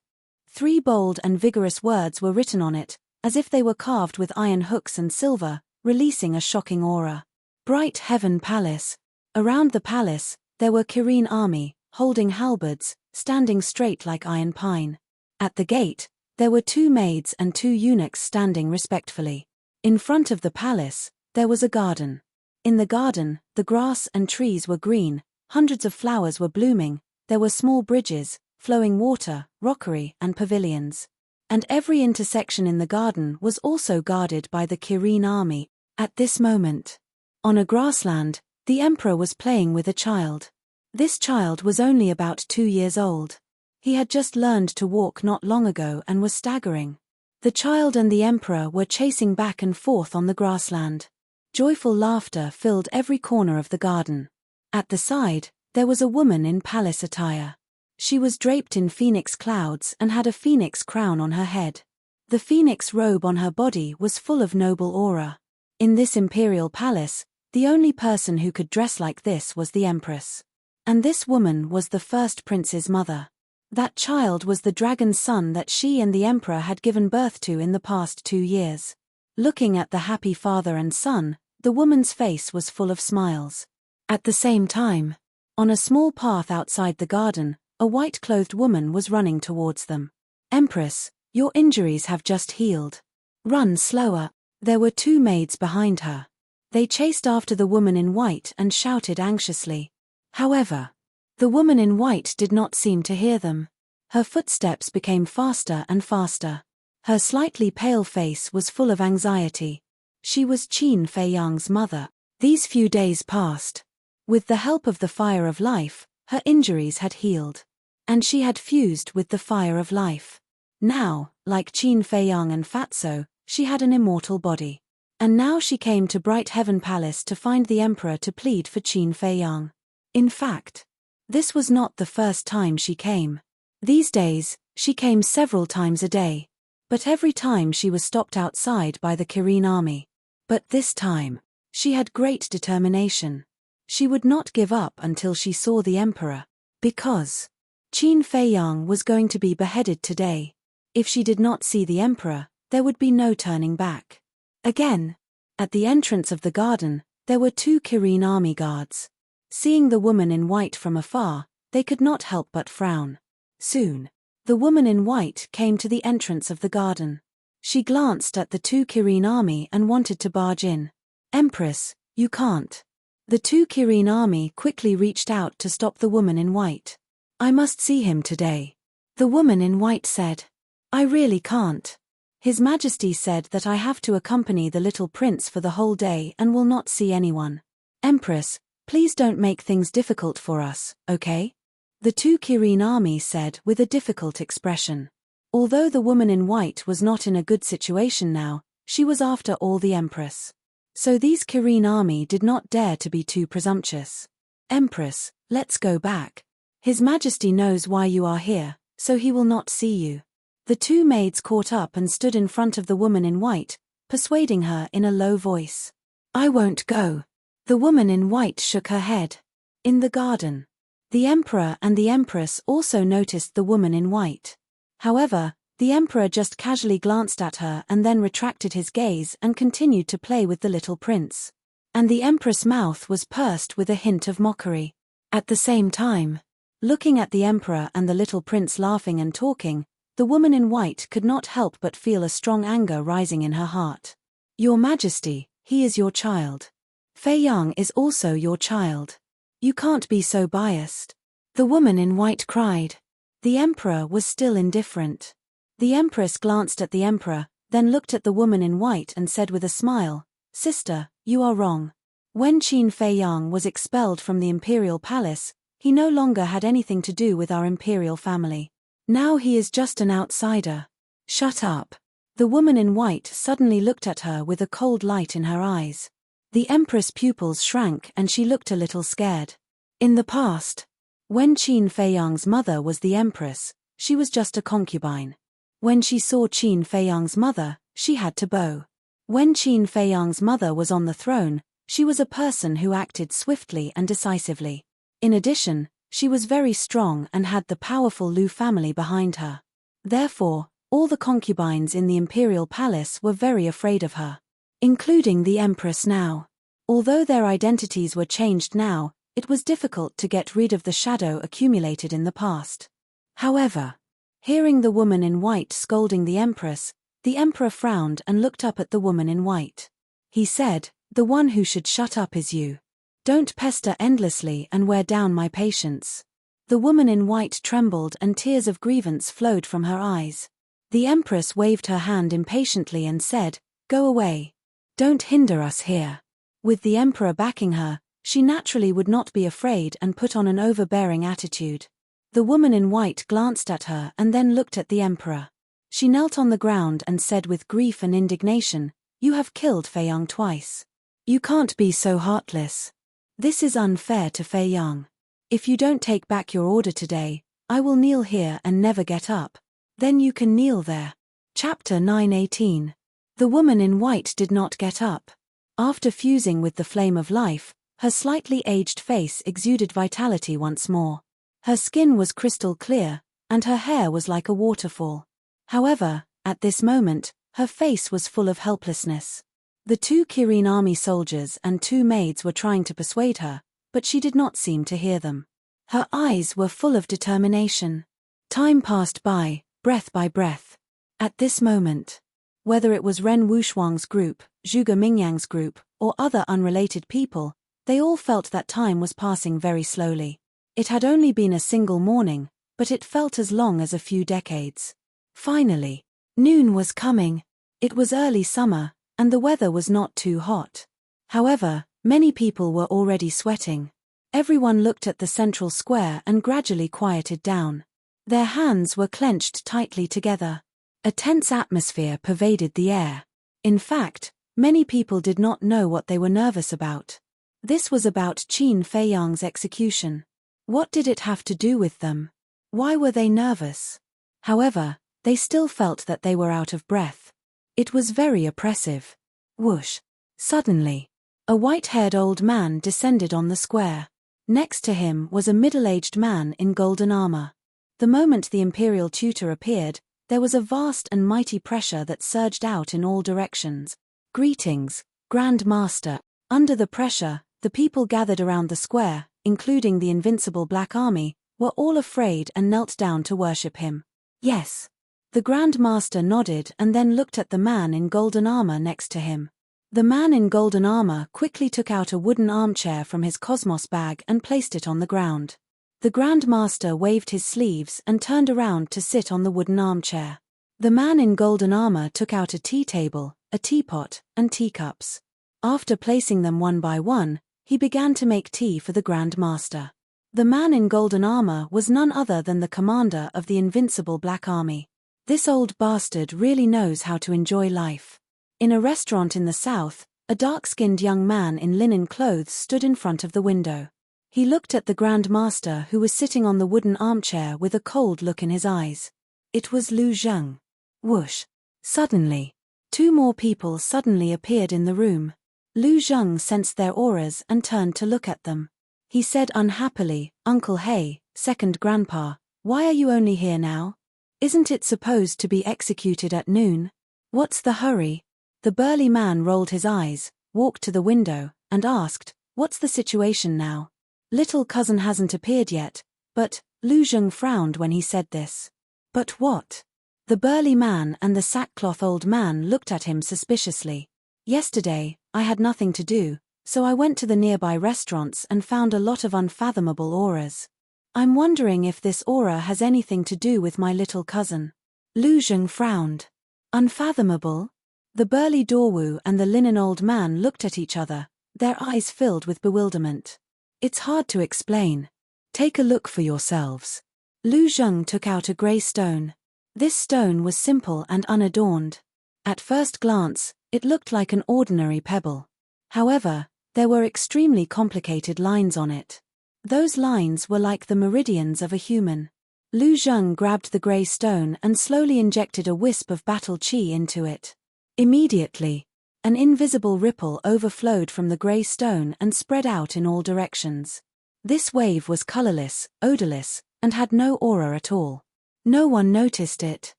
3 bold and vigorous words were written on it, as if they were carved with iron hooks and silver, releasing a shocking aura. "Bright Heaven Palace, Around the palace, there were Kirene army, holding halberds, standing straight like iron pine. At the gate, there were 2 maids and 2 eunuchs standing respectfully. In front of the palace, there was a garden. In the garden, the grass and trees were green, hundreds of flowers were blooming, there were small bridges, flowing water, rockery, and pavilions. And every intersection in the garden was also guarded by the Kirene army. At this moment, on a grassland, the emperor was playing with a child. This child was only about 2 years old. He had just learned to walk not long ago and was staggering. The child and the emperor were chasing back and forth on the grassland. Joyful laughter filled every corner of the garden. At the side, there was a woman in palace attire. She was draped in phoenix clouds and had a phoenix crown on her head. The phoenix robe on her body was full of noble aura. In this imperial palace, the only person who could dress like this was the empress. And this woman was the first prince's mother. That child was the dragon's son that she and the emperor had given birth to in the past 2 years. Looking at the happy father and son, the woman's face was full of smiles. At the same time, on a small path outside the garden, a white-clothed woman was running towards them. "Empress, your injuries have just healed. Run slower." There were 2 maids behind her. They chased after the woman in white and shouted anxiously. However, the woman in white did not seem to hear them. Her footsteps became faster and faster. Her slightly pale face was full of anxiety. She was Qin Feiyang's mother. These few days passed. With the help of the fire of life, her injuries had healed. And she had fused with the fire of life. Now, like Qin Feiyang and Fatso, she had an immortal body. And now she came to Bright Heaven Palace to find the emperor to plead for Qin Feiyang. In fact, this was not the first time she came. These days, she came several times a day. But every time she was stopped outside by the Kirene army. But this time, she had great determination. She would not give up until she saw the emperor. Because Qin Feiyang was going to be beheaded today. If she did not see the emperor, there would be no turning back. Again, at the entrance of the garden, there were 2 Kirene army guards. Seeing the woman in white from afar, they could not help but frown. Soon, the woman in white came to the entrance of the garden. She glanced at the 2 Kirene army and wanted to barge in. "Empress, you can't." The 2 Kirene army quickly reached out to stop the woman in white. "I must see him today." The woman in white said. "I really can't. His Majesty said that I have to accompany the little prince for the whole day and will not see anyone. Empress, please don't make things difficult for us, okay?" The 2 Kirene army said with a difficult expression. Although the woman in white was not in a good situation now, she was after all the empress. So these Kirene army did not dare to be too presumptuous. "Empress, let's go back. His Majesty knows why you are here, so he will not see you." The 2 maids caught up and stood in front of the woman in white, persuading her in a low voice. "I won't go." The woman in white shook her head. In the garden, the emperor and the empress also noticed the woman in white. However, the emperor just casually glanced at her and then retracted his gaze and continued to play with the little prince. And the empress' mouth was pursed with a hint of mockery. At the same time, looking at the emperor and the little prince laughing and talking, the woman in white could not help but feel a strong anger rising in her heart. "Your Majesty, he is your child. Feiyang is also your child. You can't be so biased." The woman in white cried. The emperor was still indifferent. The empress glanced at the emperor, then looked at the woman in white and said with a smile, "Sister, you are wrong. When Qin Feiyang was expelled from the imperial palace, he no longer had anything to do with our imperial family. Now he is just an outsider." "Shut up." The woman in white suddenly looked at her with a cold light in her eyes. The empress' pupils shrank and she looked a little scared. In the past, when Qin Feiyang's mother was the empress, she was just a concubine. When she saw Qin Feiyang's mother, she had to bow. When Qin Feiyang's mother was on the throne, she was a person who acted swiftly and decisively. In addition, she was very strong and had the powerful Lu family behind her. Therefore, all the concubines in the imperial palace were very afraid of her. Including the empress now. Although their identities were changed now, It was difficult to get rid of the shadow accumulated in the past. However, hearing the woman in white scolding the emperor frowned and looked up at the woman in white. He said, "The one who should shut up is you. Don't pester endlessly and wear down my patience." The woman in white trembled and tears of grievance flowed from her eyes. The empress waved her hand impatiently and said, "Go away. Don't hinder us here." With the emperor backing her, she naturally would not be afraid and put on an overbearing attitude. The woman in white glanced at her and then looked at the emperor. She knelt on the ground and said with grief and indignation, "You have killed Fei Yang twice. You can't be so heartless. This is unfair to Fei Yang. If you don't take back your order today, I will kneel here and never get up. Then you can kneel there." Chapter 9:18. The woman in white did not get up. After fusing with the flame of life, her slightly aged face exuded vitality once more. Her skin was crystal clear, and her hair was like a waterfall. However, at this moment, her face was full of helplessness. The 2 Kirin army soldiers and 2 maids were trying to persuade her, but she did not seem to hear them. Her eyes were full of determination. Time passed by, breath by breath. At this moment, whether it was Ren Wushuang's group, Zhuge Mingyang's group, or other unrelated people, they all felt that time was passing very slowly. It had only been a single morning, but it felt as long as a few decades. Finally, noon was coming. It was early summer, and the weather was not too hot. However, many people were already sweating. Everyone looked at the central square and gradually quieted down. Their hands were clenched tightly together. A tense atmosphere pervaded the air. In fact, many people did not know what they were nervous about. This was about Qin Fei Yang's execution. What did it have to do with them? Why were they nervous? However, they still felt that they were out of breath. It was very oppressive. Whoosh! Suddenly, a white-haired old man descended on the square. Next to him was a middle-aged man in golden armor. The moment the imperial tutor appeared, there was a vast and mighty pressure that surged out in all directions. "Greetings, Grand Master." Under the pressure, the people gathered around the square, including the invincible Black Army, were all afraid and knelt down to worship him. "Yes." The Grand Master nodded and then looked at the man in golden armor next to him. The man in golden armor quickly took out a wooden armchair from his cosmos bag and placed it on the ground. The Grand Master waved his sleeves and turned around to sit on the wooden armchair. The man in golden armor took out a tea table, a teapot, and teacups. After placing them one by one, he began to make tea for the Grand Master. The man in golden armor was none other than the commander of the invincible Black Army. This old bastard really knows how to enjoy life. In a restaurant in the south, a dark-skinned young man in linen clothes stood in front of the window. He looked at the Grand Master who was sitting on the wooden armchair with a cold look in his eyes. It was Lu Zheng. Whoosh! Suddenly, 2 more people suddenly appeared in the room. Lu Zheng sensed their auras and turned to look at them. He said unhappily, "Uncle Hey, second grandpa, why are you only here now? Isn't it supposed to be executed at noon? What's the hurry?" The burly man rolled his eyes, walked to the window, and asked, "What's the situation now? Little cousin hasn't appeared yet," but Lu Zheng frowned when he said this. "But what?" The burly man and the sackcloth old man looked at him suspiciously. "Yesterday, I had nothing to do, so I went to the nearby restaurants and found a lot of unfathomable auras. I'm wondering if this aura has anything to do with my little cousin." Lu Zheng frowned. "Unfathomable?" The burly Dorwu and the linen old man looked at each other, their eyes filled with bewilderment. "It's hard to explain. Take a look for yourselves." Lu Zheng took out a grey stone. This stone was simple and unadorned. At first glance, it looked like an ordinary pebble. However, there were extremely complicated lines on it. Those lines were like the meridians of a human. Lu Zheng grabbed the grey stone and slowly injected a wisp of battle qi into it. Immediately, an invisible ripple overflowed from the grey stone and spread out in all directions. This wave was colorless, odorless, and had no aura at all. No one noticed it.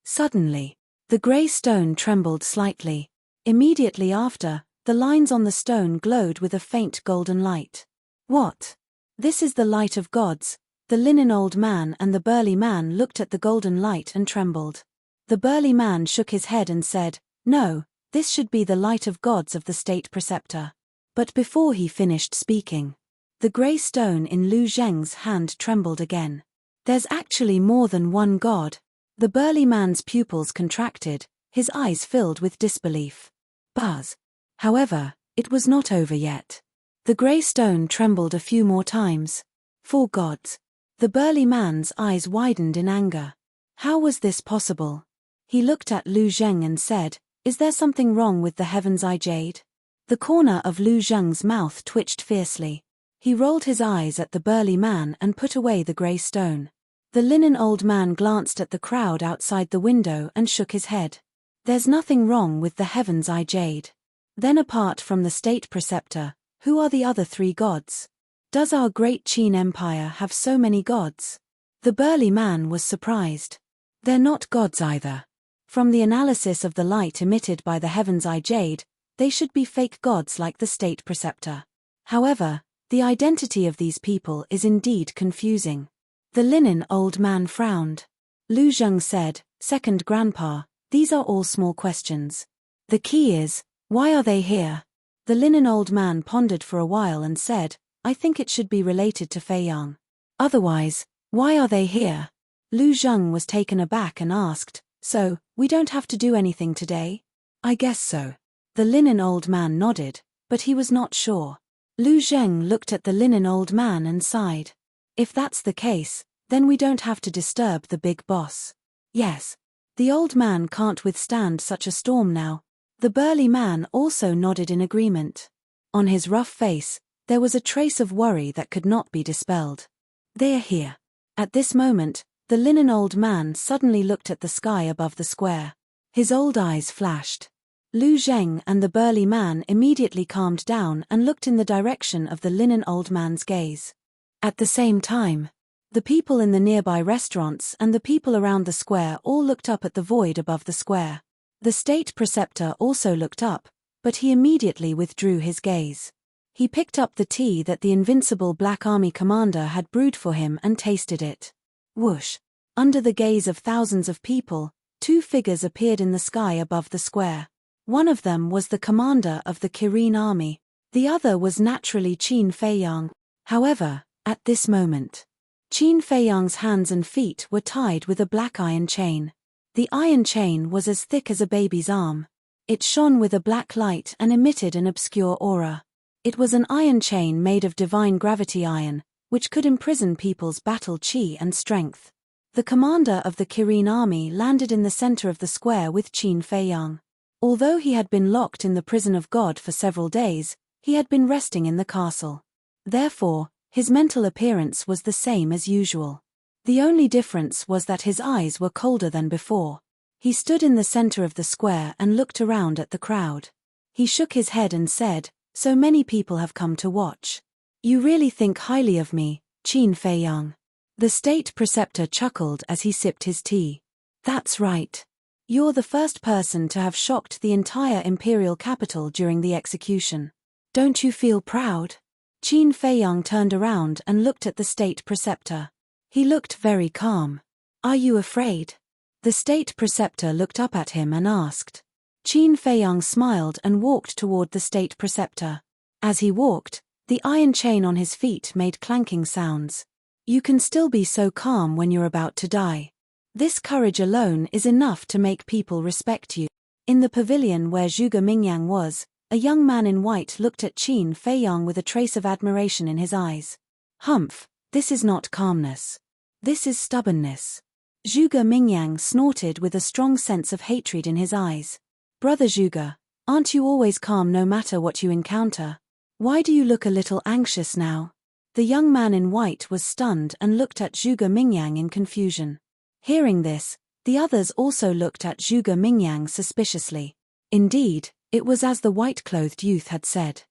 Suddenly, the grey stone trembled slightly. Immediately after, the lines on the stone glowed with a faint golden light. "What?" This is the light of gods. The linen old man and the burly man looked at the golden light and trembled. The burly man shook his head and said, "No, this should be the light of gods of the state preceptor." But before he finished speaking, the grey stone in Lu Zheng's hand trembled again. "There's actually more than one god." The burly man's pupils contracted, his eyes filled with disbelief. Buzz. However, it was not over yet. The grey stone trembled a few more times. 4 gods. The burly man's eyes widened in anger. How was this possible? He looked at Lu Zheng and said, "Is there something wrong with the heaven's eye jade?" The corner of Lu Zheng's mouth twitched fiercely. He rolled his eyes at the burly man and put away the grey stone. The linen old man glanced at the crowd outside the window and shook his head. "There's nothing wrong with the heaven's eye jade. Then apart from the state preceptor, who are the other 3 gods? Does our great Qin Empire have so many gods?" The burly man was surprised. "They're not gods either. From the analysis of the light emitted by the heaven's eye jade, they should be fake gods like the state preceptor. However, the identity of these people is indeed confusing." The linen old man frowned. Lu Zheng said, "Second grandpa, these are all small questions. The key is, why are they here?" The linen old man pondered for a while and said, "I think it should be related to Fei Yang. Otherwise, why are they here?" Lu Zheng was taken aback and asked, "So, we don't have to do anything today?" "I guess so." The linen old man nodded, but he was not sure. Lu Zheng looked at the linen old man and sighed. "If that's the case, then we don't have to disturb the big boss." "Yes. The old man can't withstand such a storm now." The burly man also nodded in agreement. On his rough face, there was a trace of worry that could not be dispelled. "They are here." At this moment, the linen old man suddenly looked at the sky above the square. His old eyes flashed. Lu Zheng and the burly man immediately calmed down and looked in the direction of the linen old man's gaze. At the same time, the people in the nearby restaurants and the people around the square all looked up at the void above the square. The state preceptor also looked up, but he immediately withdrew his gaze. He picked up the tea that the invincible Black Army commander had brewed for him and tasted it. Whoosh! Under the gaze of thousands of people, 2 figures appeared in the sky above the square. One of them was the commander of the Kirin army. The other was naturally Qin Fei Yang. However, at this moment, Qin Fei Yang's hands and feet were tied with a black iron chain. The iron chain was as thick as a baby's arm. It shone with a black light and emitted an obscure aura. It was an iron chain made of divine gravity iron, which could imprison people's battle chi and strength. The commander of the Kirin army landed in the center of the square with Qin Fei Yang. Although he had been locked in the prison of God for several days, he had been resting in the castle. Therefore, his mental appearance was the same as usual. The only difference was that his eyes were colder than before. He stood in the center of the square and looked around at the crowd. He shook his head and said, "So many people have come to watch. You really think highly of me, Qin Fei Yang." The state preceptor chuckled as he sipped his tea. "That's right. You're the first person to have shocked the entire imperial capital during the execution. Don't you feel proud?" Qin Fei Yang turned around and looked at the state preceptor. He looked very calm. "Are you afraid?" The state preceptor looked up at him and asked. Qin Fei Yang smiled and walked toward the state preceptor. As he walked, the iron chain on his feet made clanking sounds. "You can still be so calm when you're about to die. This courage alone is enough to make people respect you." In the pavilion where Zhuge Mingyang was, a young man in white looked at Qin Fei Yang with a trace of admiration in his eyes. "Humph, this is not calmness. This is stubbornness." Zhuge Mingyang snorted with a strong sense of hatred in his eyes. "Brother Zhuge, aren't you always calm no matter what you encounter? Why do you look a little anxious now?" The young man in white was stunned and looked at Zhuge Mingyang in confusion. Hearing this, the others also looked at Zhuge Mingyang suspiciously. Indeed, it was as the white-clothed youth had said.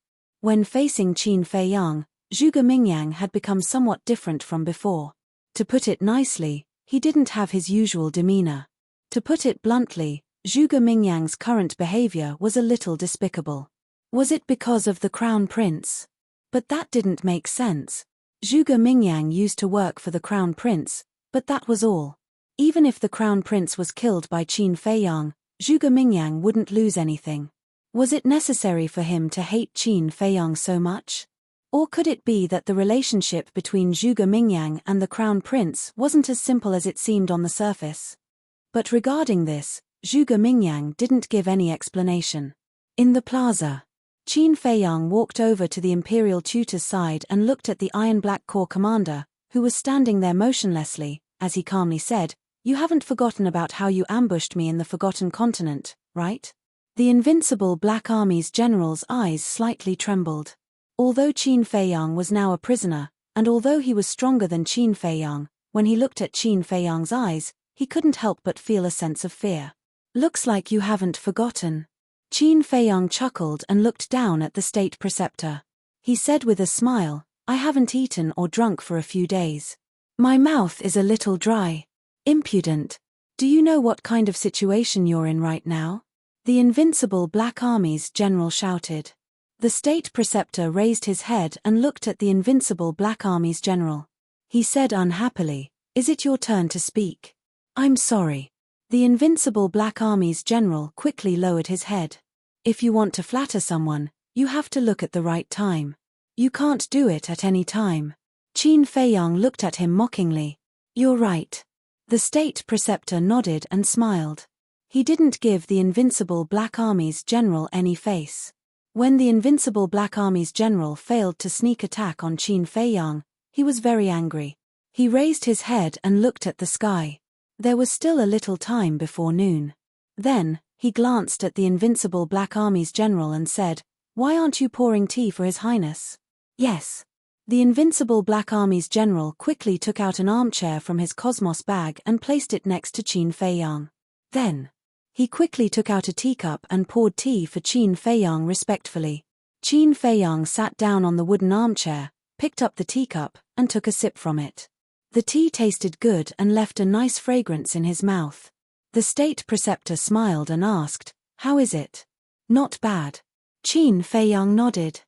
When facing Qin Fei Yang, Zhuge Mingyang had become somewhat different from before. To put it nicely, he didn't have his usual demeanor. To put it bluntly, Zhuge Mingyang's current behavior was a little despicable. Was it because of the crown prince? But that didn't make sense. Zhuge Mingyang used to work for the crown prince, but that was all. Even if the crown prince was killed by Qin Feiyang, Zhuge Mingyang wouldn't lose anything. Was it necessary for him to hate Qin Feiyang so much? Or could it be that the relationship between Zhuge Mingyang and the crown prince wasn't as simple as it seemed on the surface? But regarding this, Zhuge Mingyang didn't give any explanation. In the plaza, Qin Feiyang walked over to the imperial tutor's side and looked at the Iron Black Corps commander, who was standing there motionlessly, as he calmly said, "You haven't forgotten about how you ambushed me in the Forgotten Continent, right?" The Invincible Black Army's general's eyes slightly trembled. Although Qin Feiyang was now a prisoner, and although he was stronger than Qin Feiyang, when he looked at Qin Feiyang's eyes, he couldn't help but feel a sense of fear. "Looks like you haven't forgotten." Qin Feiyang chuckled and looked down at the state preceptor. He said with a smile, "I haven't eaten or drunk for a few days. My mouth is a little dry." "Impudent. Do you know what kind of situation you're in right now?" The Invincible Black Army's general shouted. The state preceptor raised his head and looked at the Invincible Black Army's general. He said unhappily, "Is it your turn to speak?" "I'm sorry." The Invincible Black Army's general quickly lowered his head. "If you want to flatter someone, you have to look at the right time. You can't do it at any time." Qin Feiyang looked at him mockingly. "You're right." The state preceptor nodded and smiled. He didn't give the Invincible Black Army's general any face. When the Invincible Black Army's general failed to sneak attack on Qin Feiyang, he was very angry. He raised his head and looked at the sky. There was still a little time before noon. Then, he glanced at the Invincible Black Army's general and said, "Why aren't you pouring tea for His Highness?" "Yes." The Invincible Black Army's general quickly took out an armchair from his cosmos bag and placed it next to Qin Feiyang. Then, he quickly took out a teacup and poured tea for Qin Feiyang respectfully. Qin Feiyang sat down on the wooden armchair, picked up the teacup, and took a sip from it. The tea tasted good and left a nice fragrance in his mouth. The state preceptor smiled and asked, "How is it?" "Not bad." Qin Feiyang nodded.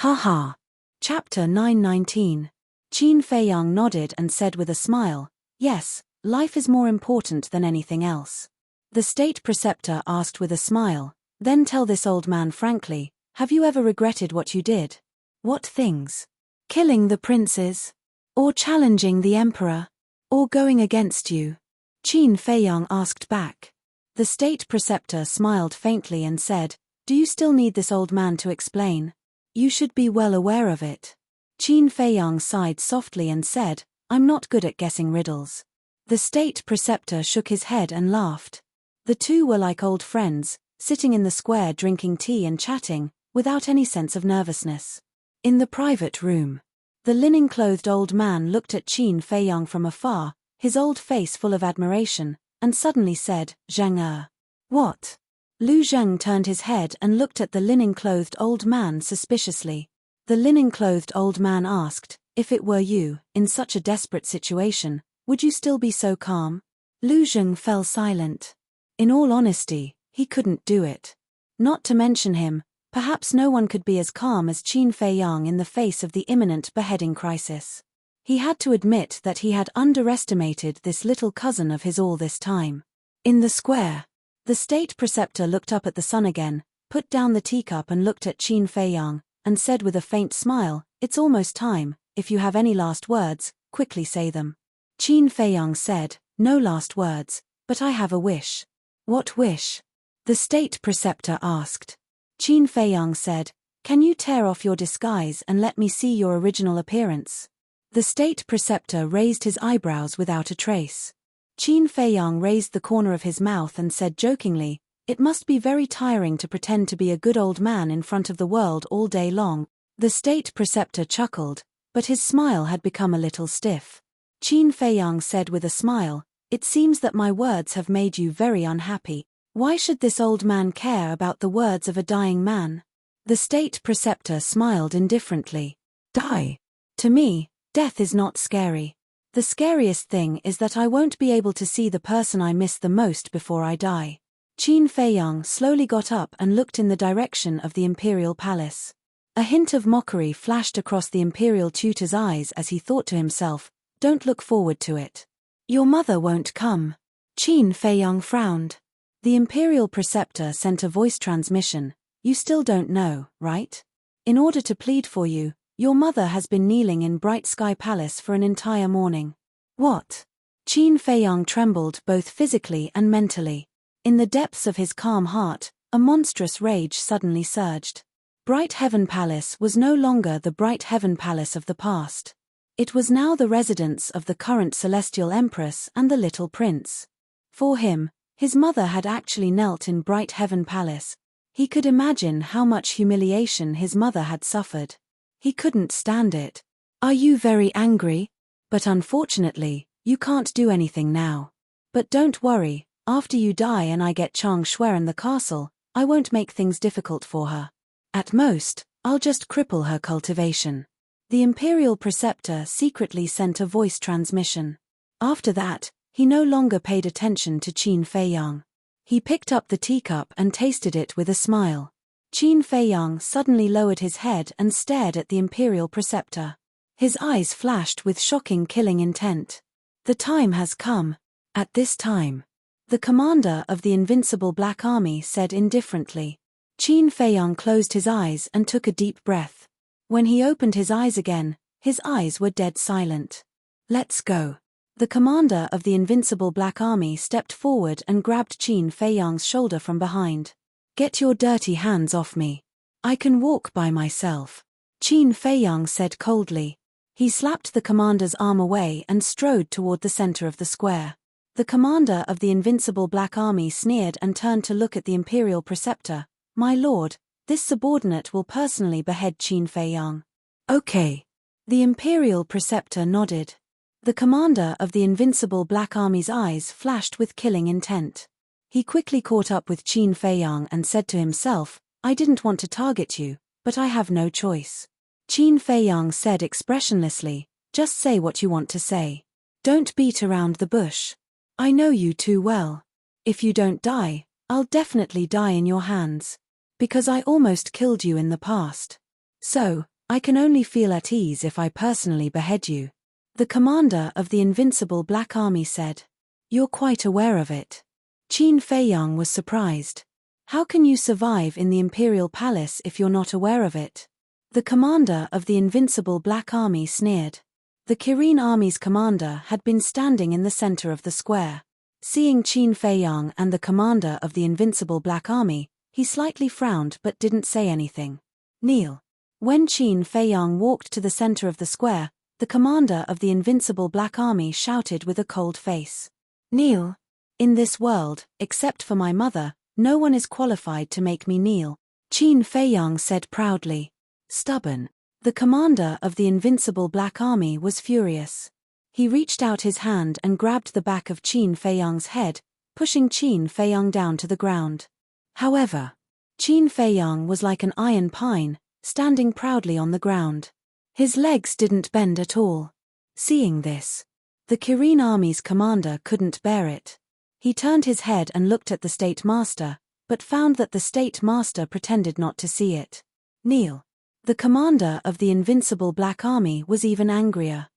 "Ha ha." Chapter 919. Qin Feiyang nodded and said with a smile, "Yes, life is more important than anything else." The state preceptor asked with a smile, "Then tell this old man frankly, have you ever regretted what you did?" "What things?" "Killing the princes? Or challenging the emperor? Or going against you?" Qin Feiyang asked back. The state preceptor smiled faintly and said, "Do you still need this old man to explain? You should be well aware of it." Qin Feiyang sighed softly and said, "I'm not good at guessing riddles." The state preceptor shook his head and laughed. The two were like old friends, sitting in the square drinking tea and chatting, without any sense of nervousness. In the private room, the linen-clothed old man looked at Qin Feiyang from afar, his old face full of admiration, and suddenly said, "Zheng." "What?" Lu Zheng turned his head and looked at the linen-clothed old man suspiciously. The linen-clothed old man asked, "If it were you, in such a desperate situation, would you still be so calm?" Lu Zheng fell silent. In all honesty, he couldn't do it. Not to mention him, perhaps no one could be as calm as Qin Feiyang in the face of the imminent beheading crisis. He had to admit that he had underestimated this little cousin of his all this time. In the square, the state preceptor looked up at the sun again, put down the teacup and looked at Qin Feiyang, and said with a faint smile, "It's almost time, if you have any last words, quickly say them." Qin Feiyang said, "No last words, but I have a wish." "What wish?" the state preceptor asked. Qin Feiyang said, "Can you tear off your disguise and let me see your original appearance?" The state preceptor raised his eyebrows without a trace. Qin Feiyang raised the corner of his mouth and said jokingly, "It must be very tiring to pretend to be a good old man in front of the world all day long." The state preceptor chuckled, but his smile had become a little stiff. Qin Feiyang said with a smile, "It seems that my words have made you very unhappy. Why should this old man care about the words of a dying man?" The state preceptor smiled indifferently. "Die? To me, death is not scary. The scariest thing is that I won't be able to see the person I miss the most before I die." Qin Feiyang slowly got up and looked in the direction of the imperial palace. A hint of mockery flashed across the imperial tutor's eyes as he thought to himself, don't look forward to it. Your mother won't come. Qin Feiyang frowned. The imperial preceptor sent a voice transmission. You still don't know, right? In order to plead for you, your mother has been kneeling in Bright Sky Palace for an entire morning. What? Qin Feiyang trembled both physically and mentally. In the depths of his calm heart, a monstrous rage suddenly surged. Bright Heaven Palace was no longer the Bright Heaven Palace of the past. It was now the residence of the current Celestial Empress and the little prince. For him, his mother had actually knelt in Bright Heaven Palace. He could imagine how much humiliation his mother had suffered. He couldn't stand it. Are you very angry? But unfortunately, you can't do anything now. But don't worry, after you die and I get Chang Xueren the castle, I won't make things difficult for her. At most, I'll just cripple her cultivation. The imperial preceptor secretly sent a voice transmission. After that, he no longer paid attention to Qin Feiyang. He picked up the teacup and tasted it with a smile. Qin Feiyang suddenly lowered his head and stared at the imperial preceptor. His eyes flashed with shocking killing intent. The time has come. At this time, the commander of the invincible Black Army said indifferently. Qin Feiyang closed his eyes and took a deep breath. When he opened his eyes again, his eyes were dead silent. Let's go. The commander of the invincible Black Army stepped forward and grabbed Qin Feiyang's shoulder from behind. Get your dirty hands off me. I can walk by myself. Qin Feiyang said coldly. He slapped the commander's arm away and strode toward the center of the square. The commander of the invincible Black Army sneered and turned to look at the imperial preceptor. My lord, this subordinate will personally behead Qin Feiyang. Okay. The imperial preceptor nodded. The commander of the invincible Black Army's eyes flashed with killing intent. He quickly caught up with Qin Feiyang and said to himself, I didn't want to target you, but I have no choice. Qin Feiyang said expressionlessly, just say what you want to say. Don't beat around the bush. I know you too well. If you don't die, I'll definitely die in your hands. Because I almost killed you in the past. So, I can only feel at ease if I personally behead you. The commander of the invincible Black Army said. You're quite aware of it. Qin Feiyang was surprised. How can you survive in the Imperial Palace if you're not aware of it? The commander of the invincible Black Army sneered. The Kirin Army's commander had been standing in the center of the square. Seeing Qin Feiyang and the commander of the invincible Black Army, he slightly frowned but didn't say anything. Kneel. When Qin Feiyang walked to the center of the square, the commander of the invincible Black Army shouted with a cold face. Kneel. In this world, except for my mother, no one is qualified to make me kneel, Qin Feiyang said proudly. Stubborn. The commander of the invincible Black Army was furious. He reached out his hand and grabbed the back of Qin Feiyang's head, pushing Qin Feiyang down to the ground. However, Qin Feiyang was like an iron pine, standing proudly on the ground. His legs didn't bend at all. Seeing this, the Kirin Army's commander couldn't bear it. He turned his head and looked at the State Master, but found that the State Master pretended not to see it. Kneel. The commander of the invincible Black Army was even angrier.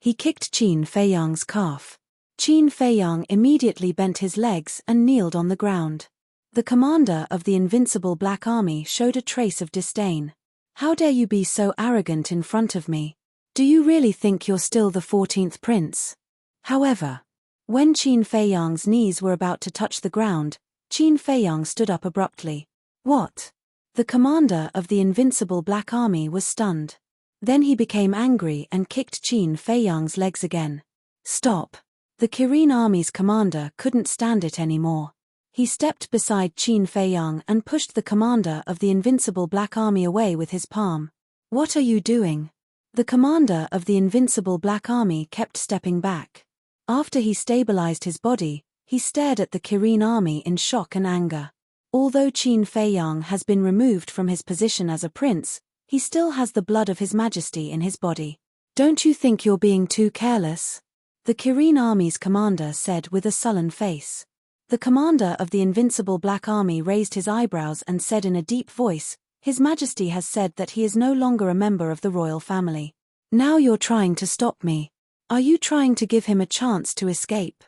He kicked Qin Feiyang's calf. Qin Feiyang immediately bent his legs and kneeled on the ground. The commander of the invincible Black Army showed a trace of disdain. How dare you be so arrogant in front of me? Do you really think you're still the 14th prince? However, when Qin Feiyang's knees were about to touch the ground, Qin Feiyang stood up abruptly. What? The commander of the invincible Black Army was stunned. Then he became angry and kicked Qin Feiyang's legs again. Stop. The Kirin Army's commander couldn't stand it anymore. He stepped beside Qin Feiyang and pushed the commander of the invincible Black Army away with his palm. What are you doing? The commander of the invincible Black Army kept stepping back. After he stabilized his body, he stared at the Kirin Army in shock and anger. Although Qin Feiyang has been removed from his position as a prince, he still has the blood of His Majesty in his body. Don't you think you're being too careless? The Kirin Army's commander said with a sullen face. The commander of the invincible Black Army raised his eyebrows and said in a deep voice, His Majesty has said that he is no longer a member of the royal family. Now you're trying to stop me. Are you trying to give him a chance to escape?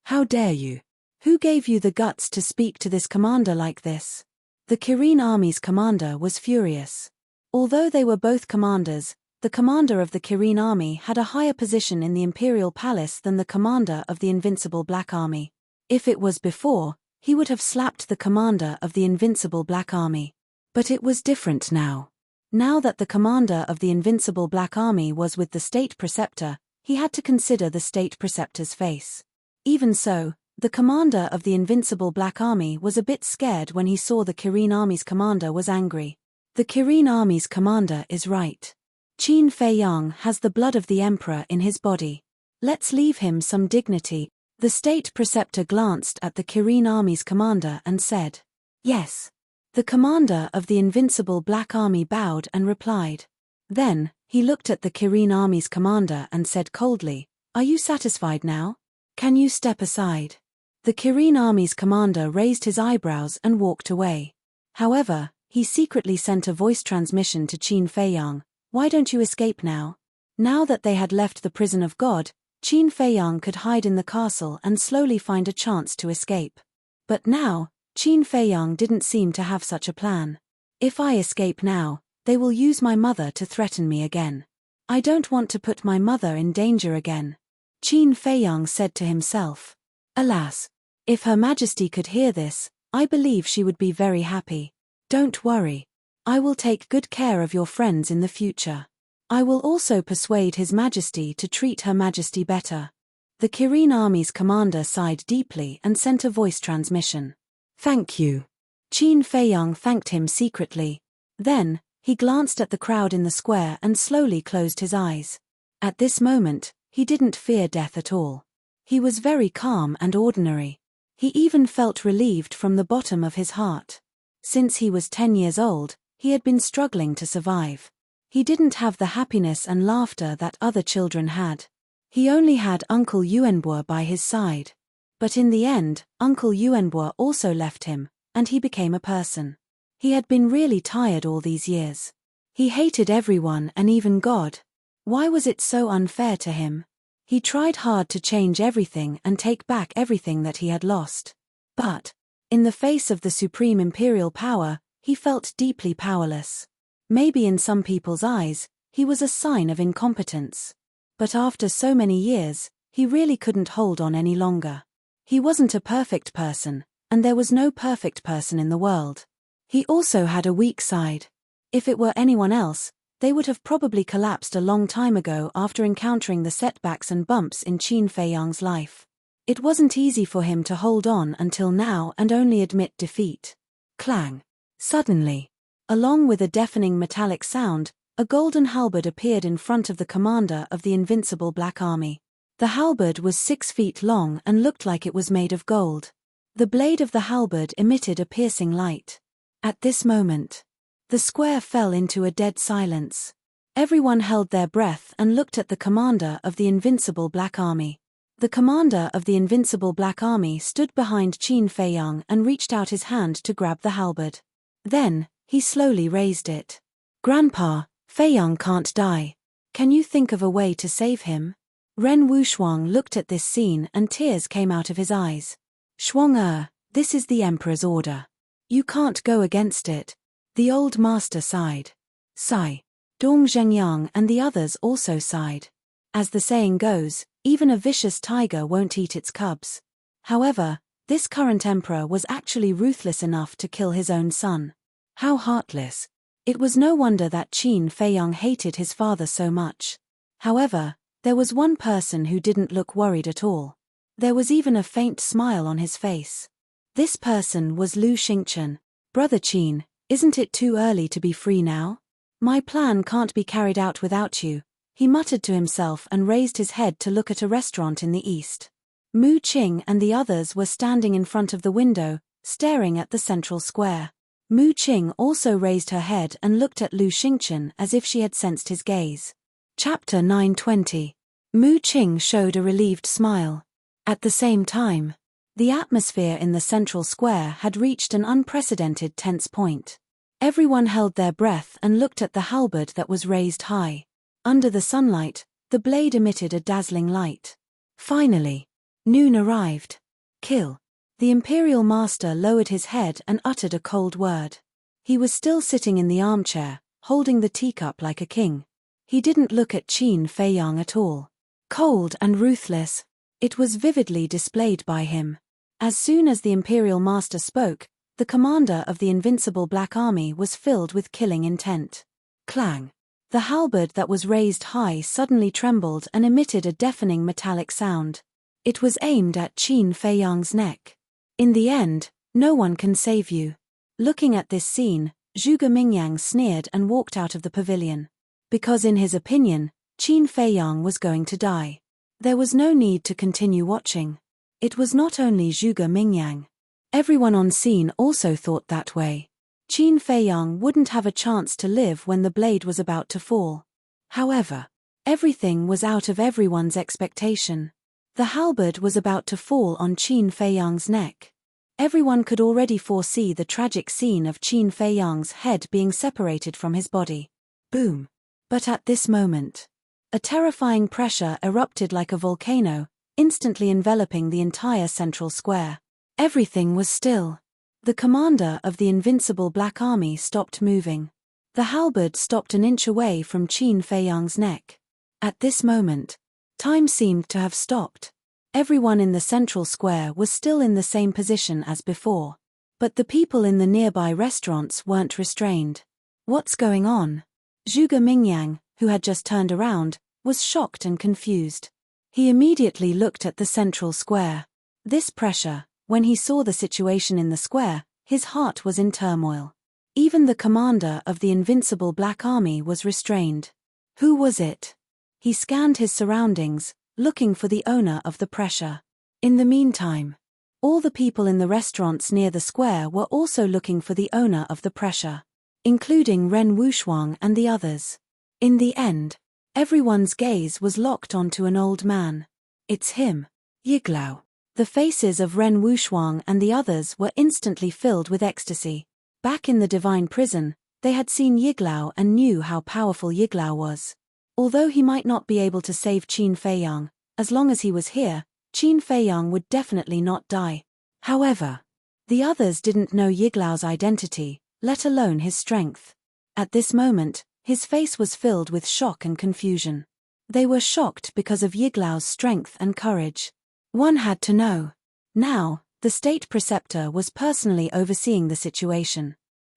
How dare you? Who gave you the guts to speak to this commander like this? The Kirin army's commander was furious. Although they were both commanders, the commander of the Kirin army had a higher position in the imperial palace than the commander of the invincible Black Army. If it was before, he would have slapped the commander of the invincible Black Army. But it was different now. Now that the commander of the invincible Black Army was with the state preceptor, he had to consider the state preceptor's face. Even so, the commander of the invincible Black Army was a bit scared when he saw the Kirin army's commander was angry. The Kirin army's commander is right. Qin Feiyang has the blood of the emperor in his body. Let's leave him some dignity. The state preceptor glanced at the Kirin army's commander and said, "Yes." The commander of the invincible Black Army bowed and replied. Then, he looked at the Kirin army's commander and said coldly, "Are you satisfied now? Can you step aside?" The Kirin army's commander raised his eyebrows and walked away. However, he secretly sent a voice transmission to Qin Feiyang. "Why don't you escape now?" Now that they had left the prison of God, Qin Feiyang could hide in the castle and slowly find a chance to escape. But now, Qin Feiyang didn't seem to have such a plan. "If I escape now, they will use my mother to threaten me again. I don't want to put my mother in danger again," Qin Feiyang said to himself. Alas! If Her Majesty could hear this, I believe she would be very happy. "Don't worry. I will take good care of your friends in the future. I will also persuade His Majesty to treat Her Majesty better." The Kirin army's commander sighed deeply and sent a voice transmission. "Thank you." Qin Feiyang thanked him secretly. Then, he glanced at the crowd in the square and slowly closed his eyes. At this moment, he didn't fear death at all. He was very calm and ordinary. He even felt relieved from the bottom of his heart. Since he was 10 years old, he had been struggling to survive. He didn't have the happiness and laughter that other children had. He only had Uncle Yuanbo by his side. But in the end, Uncle Yuanbo also left him, and he became a person. He had been really tired all these years. He hated everyone and even God. Why was it so unfair to him? He tried hard to change everything and take back everything that he had lost. But, in the face of the supreme imperial power, he felt deeply powerless. Maybe in some people's eyes, he was a sign of incompetence. But after so many years, he really couldn't hold on any longer. He wasn't a perfect person, and there was no perfect person in the world. He also had a weak side. If it were anyone else, they would have probably collapsed a long time ago after encountering the setbacks and bumps in Qin Feiyang's life. It wasn't easy for him to hold on until now and only admit defeat. Clang! Suddenly, along with a deafening metallic sound, a golden halberd appeared in front of the commander of the invincible Black Army. The halberd was 6 feet long and looked like it was made of gold. The blade of the halberd emitted a piercing light. At this moment, the square fell into a dead silence. Everyone held their breath and looked at the commander of the invincible Black Army. The commander of the invincible Black Army stood behind Qin Feiyang and reached out his hand to grab the halberd. Then, he slowly raised it. "Grandpa, Feiyang can't die. Can you think of a way to save him?" Ren Wuxuang looked at this scene and tears came out of his eyes. "Xuang this is the emperor's order. You can't go against it." The old master sighed. Sigh. Dong Zhengyang and the others also sighed. As the saying goes, even a vicious tiger won't eat its cubs. However, this current emperor was actually ruthless enough to kill his own son. How heartless. It was no wonder that Qin Feiyang hated his father so much. However, there was one person who didn't look worried at all. There was even a faint smile on his face. This person was Lu Xingchen. "Brother Qin, isn't it too early to be free now? My plan can't be carried out without you," he muttered to himself and raised his head to look at a restaurant in the east. Mu Qing and the others were standing in front of the window, staring at the central square. Mu Qing also raised her head and looked at Lu Xingchen as if she had sensed his gaze. Chapter 920. Mu Qing showed a relieved smile. At the same time, the atmosphere in the central square had reached an unprecedented tense point. Everyone held their breath and looked at the halberd that was raised high. Under the sunlight, the blade emitted a dazzling light. Finally, noon arrived. Kill. The Imperial Master lowered his head and uttered a cold word. He was still sitting in the armchair, holding the teacup like a king. He didn't look at Qin Feiyang at all. Cold and ruthless. It was vividly displayed by him. As soon as the Imperial Master spoke, the commander of the invincible Black Army was filled with killing intent. Clang. The halberd that was raised high suddenly trembled and emitted a deafening metallic sound. It was aimed at Qin Feiyang's neck. In the end, no one can save you. Looking at this scene, Zhuge Mingyang sneered and walked out of the pavilion. Because in his opinion, Qin Feiyang was going to die. There was no need to continue watching. It was not only Zhuge Mingyang. Everyone on scene also thought that way. Qin Feiyang wouldn't have a chance to live when the blade was about to fall. However, everything was out of everyone's expectation. The halberd was about to fall on Qin Feiyang's neck. Everyone could already foresee the tragic scene of Qin Feiyang's head being separated from his body. Boom. But at this moment, a terrifying pressure erupted like a volcano, instantly enveloping the entire central square. Everything was still. The commander of the invincible Black Army stopped moving. The halberd stopped an inch away from Qin Feiyang's neck. At this moment, time seemed to have stopped. Everyone in the central square was still in the same position as before. But the people in the nearby restaurants weren't restrained. What's going on? Zhuge Mingyang, who had just turned around, was shocked and confused. He immediately looked at the central square. This pressure, when he saw the situation in the square, his heart was in turmoil. Even the commander of the invincible Black Army was restrained. Who was it? He scanned his surroundings, looking for the owner of the pressure. In the meantime, all the people in the restaurants near the square were also looking for the owner of the pressure, including Ren Wushuang and the others. In the end, everyone's gaze was locked onto an old man. It's him, Yiglao. The faces of Ren Wushuang and the others were instantly filled with ecstasy. Back in the divine prison, they had seen Yiglao and knew how powerful Yiglao was. Although he might not be able to save Qin Feiyang, as long as he was here, Qin Feiyang would definitely not die. However, the others didn't know Yiglao's identity, let alone his strength. At this moment, his face was filled with shock and confusion. They were shocked because of Yiglao's strength and courage. One had to know. Now, the state preceptor was personally overseeing the situation.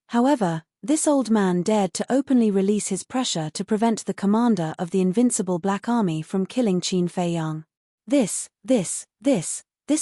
However, this old man dared to openly release his pressure to prevent the commander of the invincible Black Army from killing Qin Feiyang. This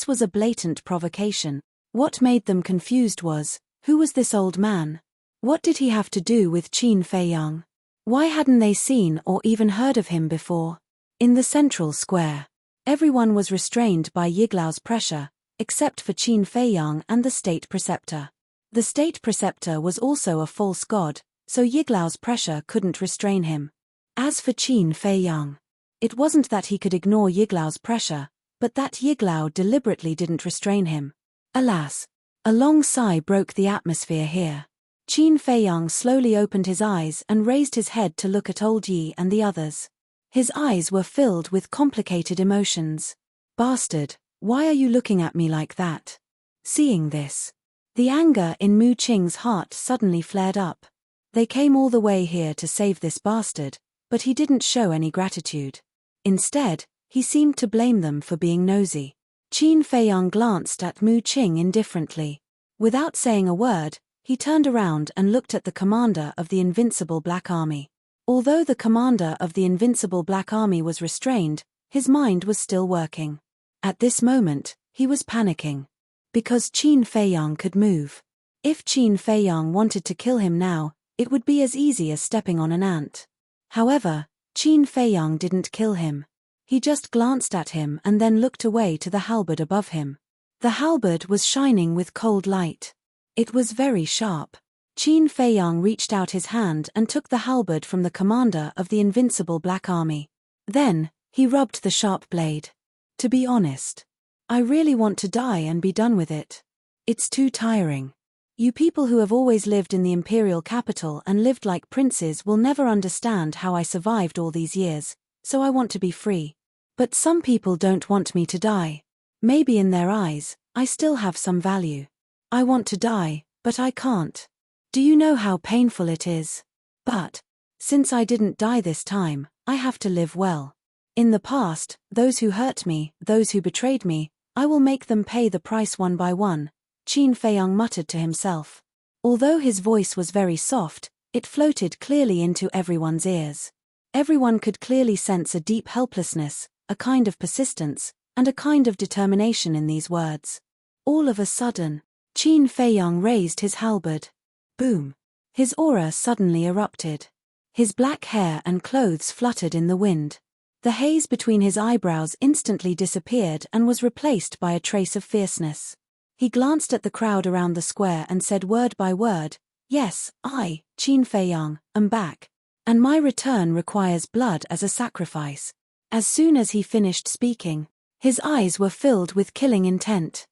was a blatant provocation. What made them confused was, who was this old man? What did he have to do with Qin Feiyang? Why hadn't they seen or even heard of him before? In the central square, everyone was restrained by Yiglao's pressure, except for Qin Feiyang and the state preceptor. The state preceptor was also a false god, so Yiglao's pressure couldn't restrain him. As for Qin Feiyang, it wasn't that he could ignore Yiglao's pressure, but that Yiglao deliberately didn't restrain him. Alas! A long sigh broke the atmosphere here. Qin Feiyang slowly opened his eyes and raised his head to look at old Yi and the others. His eyes were filled with complicated emotions. Bastard, why are you looking at me like that? Seeing this, the anger in Mu Qing's heart suddenly flared up. They came all the way here to save this bastard, but he didn't show any gratitude. Instead, he seemed to blame them for being nosy. Qin Feiyang glanced at Mu Qing indifferently. Without saying a word, he turned around and looked at the commander of the invincible Black Army. Although the commander of the invincible Black Army was restrained, his mind was still working. At this moment, he was panicking. Because Qin Feiyang could move. If Qin Feiyang wanted to kill him now, it would be as easy as stepping on an ant. However, Qin Feiyang didn't kill him. He just glanced at him and then looked away to the halberd above him. The halberd was shining with cold light. It was very sharp. Qin Feiyang reached out his hand and took the halberd from the commander of the invincible Black Army. Then, he rubbed the sharp blade. To be honest, I really want to die and be done with it. It's too tiring. You people who have always lived in the imperial capital and lived like princes will never understand how I survived all these years, so I want to be free. But some people don't want me to die. Maybe in their eyes, I still have some value. I want to die, but I can't. Do you know how painful it is? But, since I didn't die this time, I have to live well. In the past, those who hurt me, those who betrayed me, I will make them pay the price one by one, Qin Feiyang muttered to himself. Although his voice was very soft, it floated clearly into everyone's ears. Everyone could clearly sense a deep helplessness, a kind of persistence, and a kind of determination in these words. All of a sudden, Qin Feiyang raised his halberd. Boom! His aura suddenly erupted. His black hair and clothes fluttered in the wind. The haze between his eyebrows instantly disappeared and was replaced by a trace of fierceness. He glanced at the crowd around the square and said word by word, "Yes, I, Qin Feiyang, am back. And my return requires blood as a sacrifice." As soon as he finished speaking, his eyes were filled with killing intent.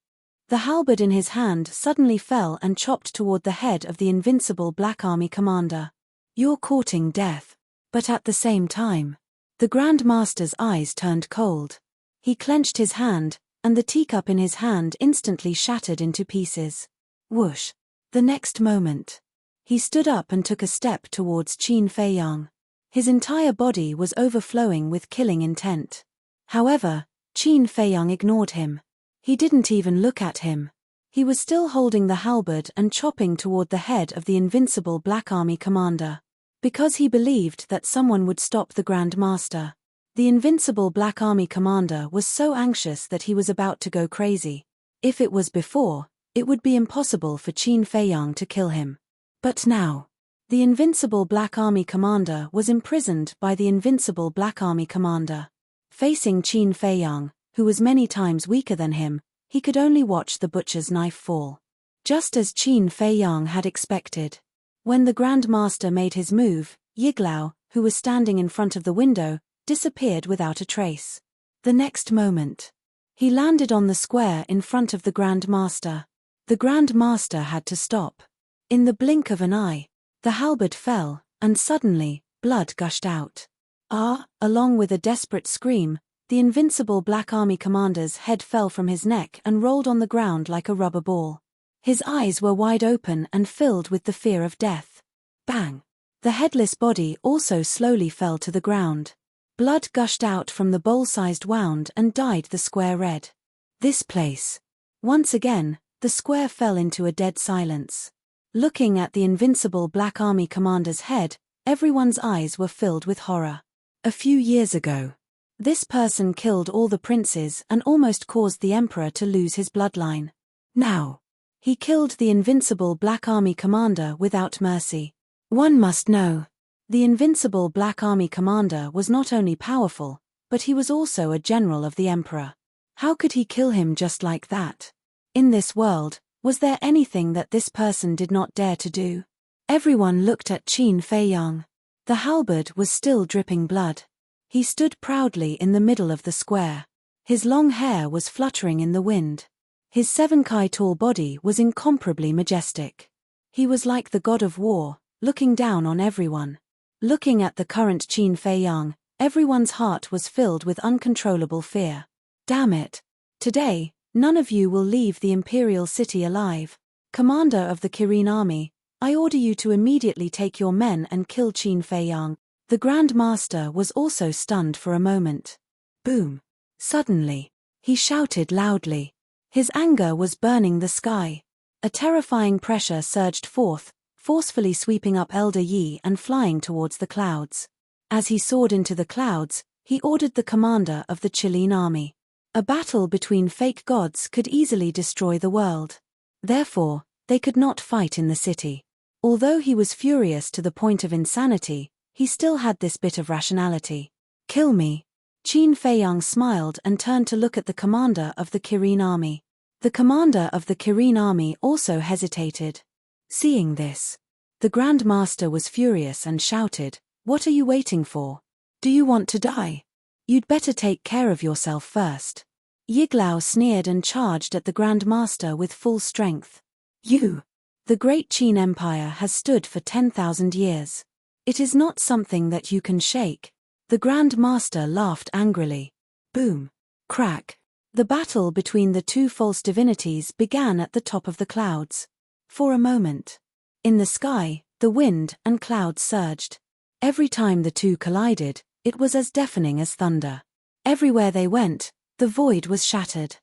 The halberd in his hand suddenly fell and chopped toward the head of the invincible Black Army commander. "You're courting death." But at the same time, the Grand Master's eyes turned cold. He clenched his hand, and the teacup in his hand instantly shattered into pieces. Whoosh! The next moment, he stood up and took a step towards Qin Feiyang. His entire body was overflowing with killing intent. However, Qin Feiyang ignored him. He didn't even look at him. He was still holding the halberd and chopping toward the head of the invincible Black Army commander. Because he believed that someone would stop the Grand Master. The invincible Black Army commander was so anxious that he was about to go crazy. If it was before, it would be impossible for Qin Feiyang to kill him. But now, the invincible Black Army commander was imprisoned by the invincible Black Army commander. Facing Qin Feiyang, who was many times weaker than him, he could only watch the butcher's knife fall. Just as Qin Feiyang had expected. When the Grand Master made his move, Yiglao, who was standing in front of the window, disappeared without a trace. The next moment, he landed on the square in front of the Grand Master. The Grand Master had to stop. In the blink of an eye, the halberd fell, and suddenly, blood gushed out. Along with a desperate scream, the invincible Black Army commander's head fell from his neck and rolled on the ground like a rubber ball. His eyes were wide open and filled with the fear of death. Bang! The headless body also slowly fell to the ground. Blood gushed out from the bowl-sized wound and dyed the square red. This place. Once again, the square fell into a dead silence. Looking at the invincible Black Army commander's head, everyone's eyes were filled with horror. A few years ago, this person killed all the princes and almost caused the emperor to lose his bloodline. Now, he killed the invincible Black Army commander without mercy. One must know. The invincible Black Army commander was not only powerful, but he was also a general of the emperor. How could he kill him just like that? In this world, was there anything that this person did not dare to do? Everyone looked at Qin Feiyang. The halberd was still dripping blood. He stood proudly in the middle of the square. His long hair was fluttering in the wind. His 7-kai-tall body was incomparably majestic. He was like the god of war, looking down on everyone. Looking at the current Qin Feiyang, everyone's heart was filled with uncontrollable fear. Damn it! Today, none of you will leave the imperial city alive. Commander of the Kirin army, I order you to immediately take your men and kill Qin Feiyang. The Grand Master was also stunned for a moment. Boom! Suddenly, he shouted loudly. His anger was burning the sky. A terrifying pressure surged forth, forcefully sweeping up Elder Yi and flying towards the clouds. As he soared into the clouds, he ordered the commander of the Chilean army. A battle between fake gods could easily destroy the world. Therefore, they could not fight in the city. Although he was furious to the point of insanity, he still had this bit of rationality. Kill me. Qin Feiyang smiled and turned to look at the commander of the Kirin army. The commander of the Kirin army also hesitated. Seeing this, the Grand Master was furious and shouted, "What are you waiting for? Do you want to die? You'd better take care of yourself first." Yiglao sneered and charged at the Grand Master with full strength. "You! The great Qin Empire has stood for 10,000 years. It is not something that you can shake. The Grand Master laughed angrily. Boom. Crack. The battle between the two false divinities began at the top of the clouds. For a moment. In the sky, the wind and clouds surged. Every time the two collided, it was as deafening as thunder. Everywhere they went, the void was shattered.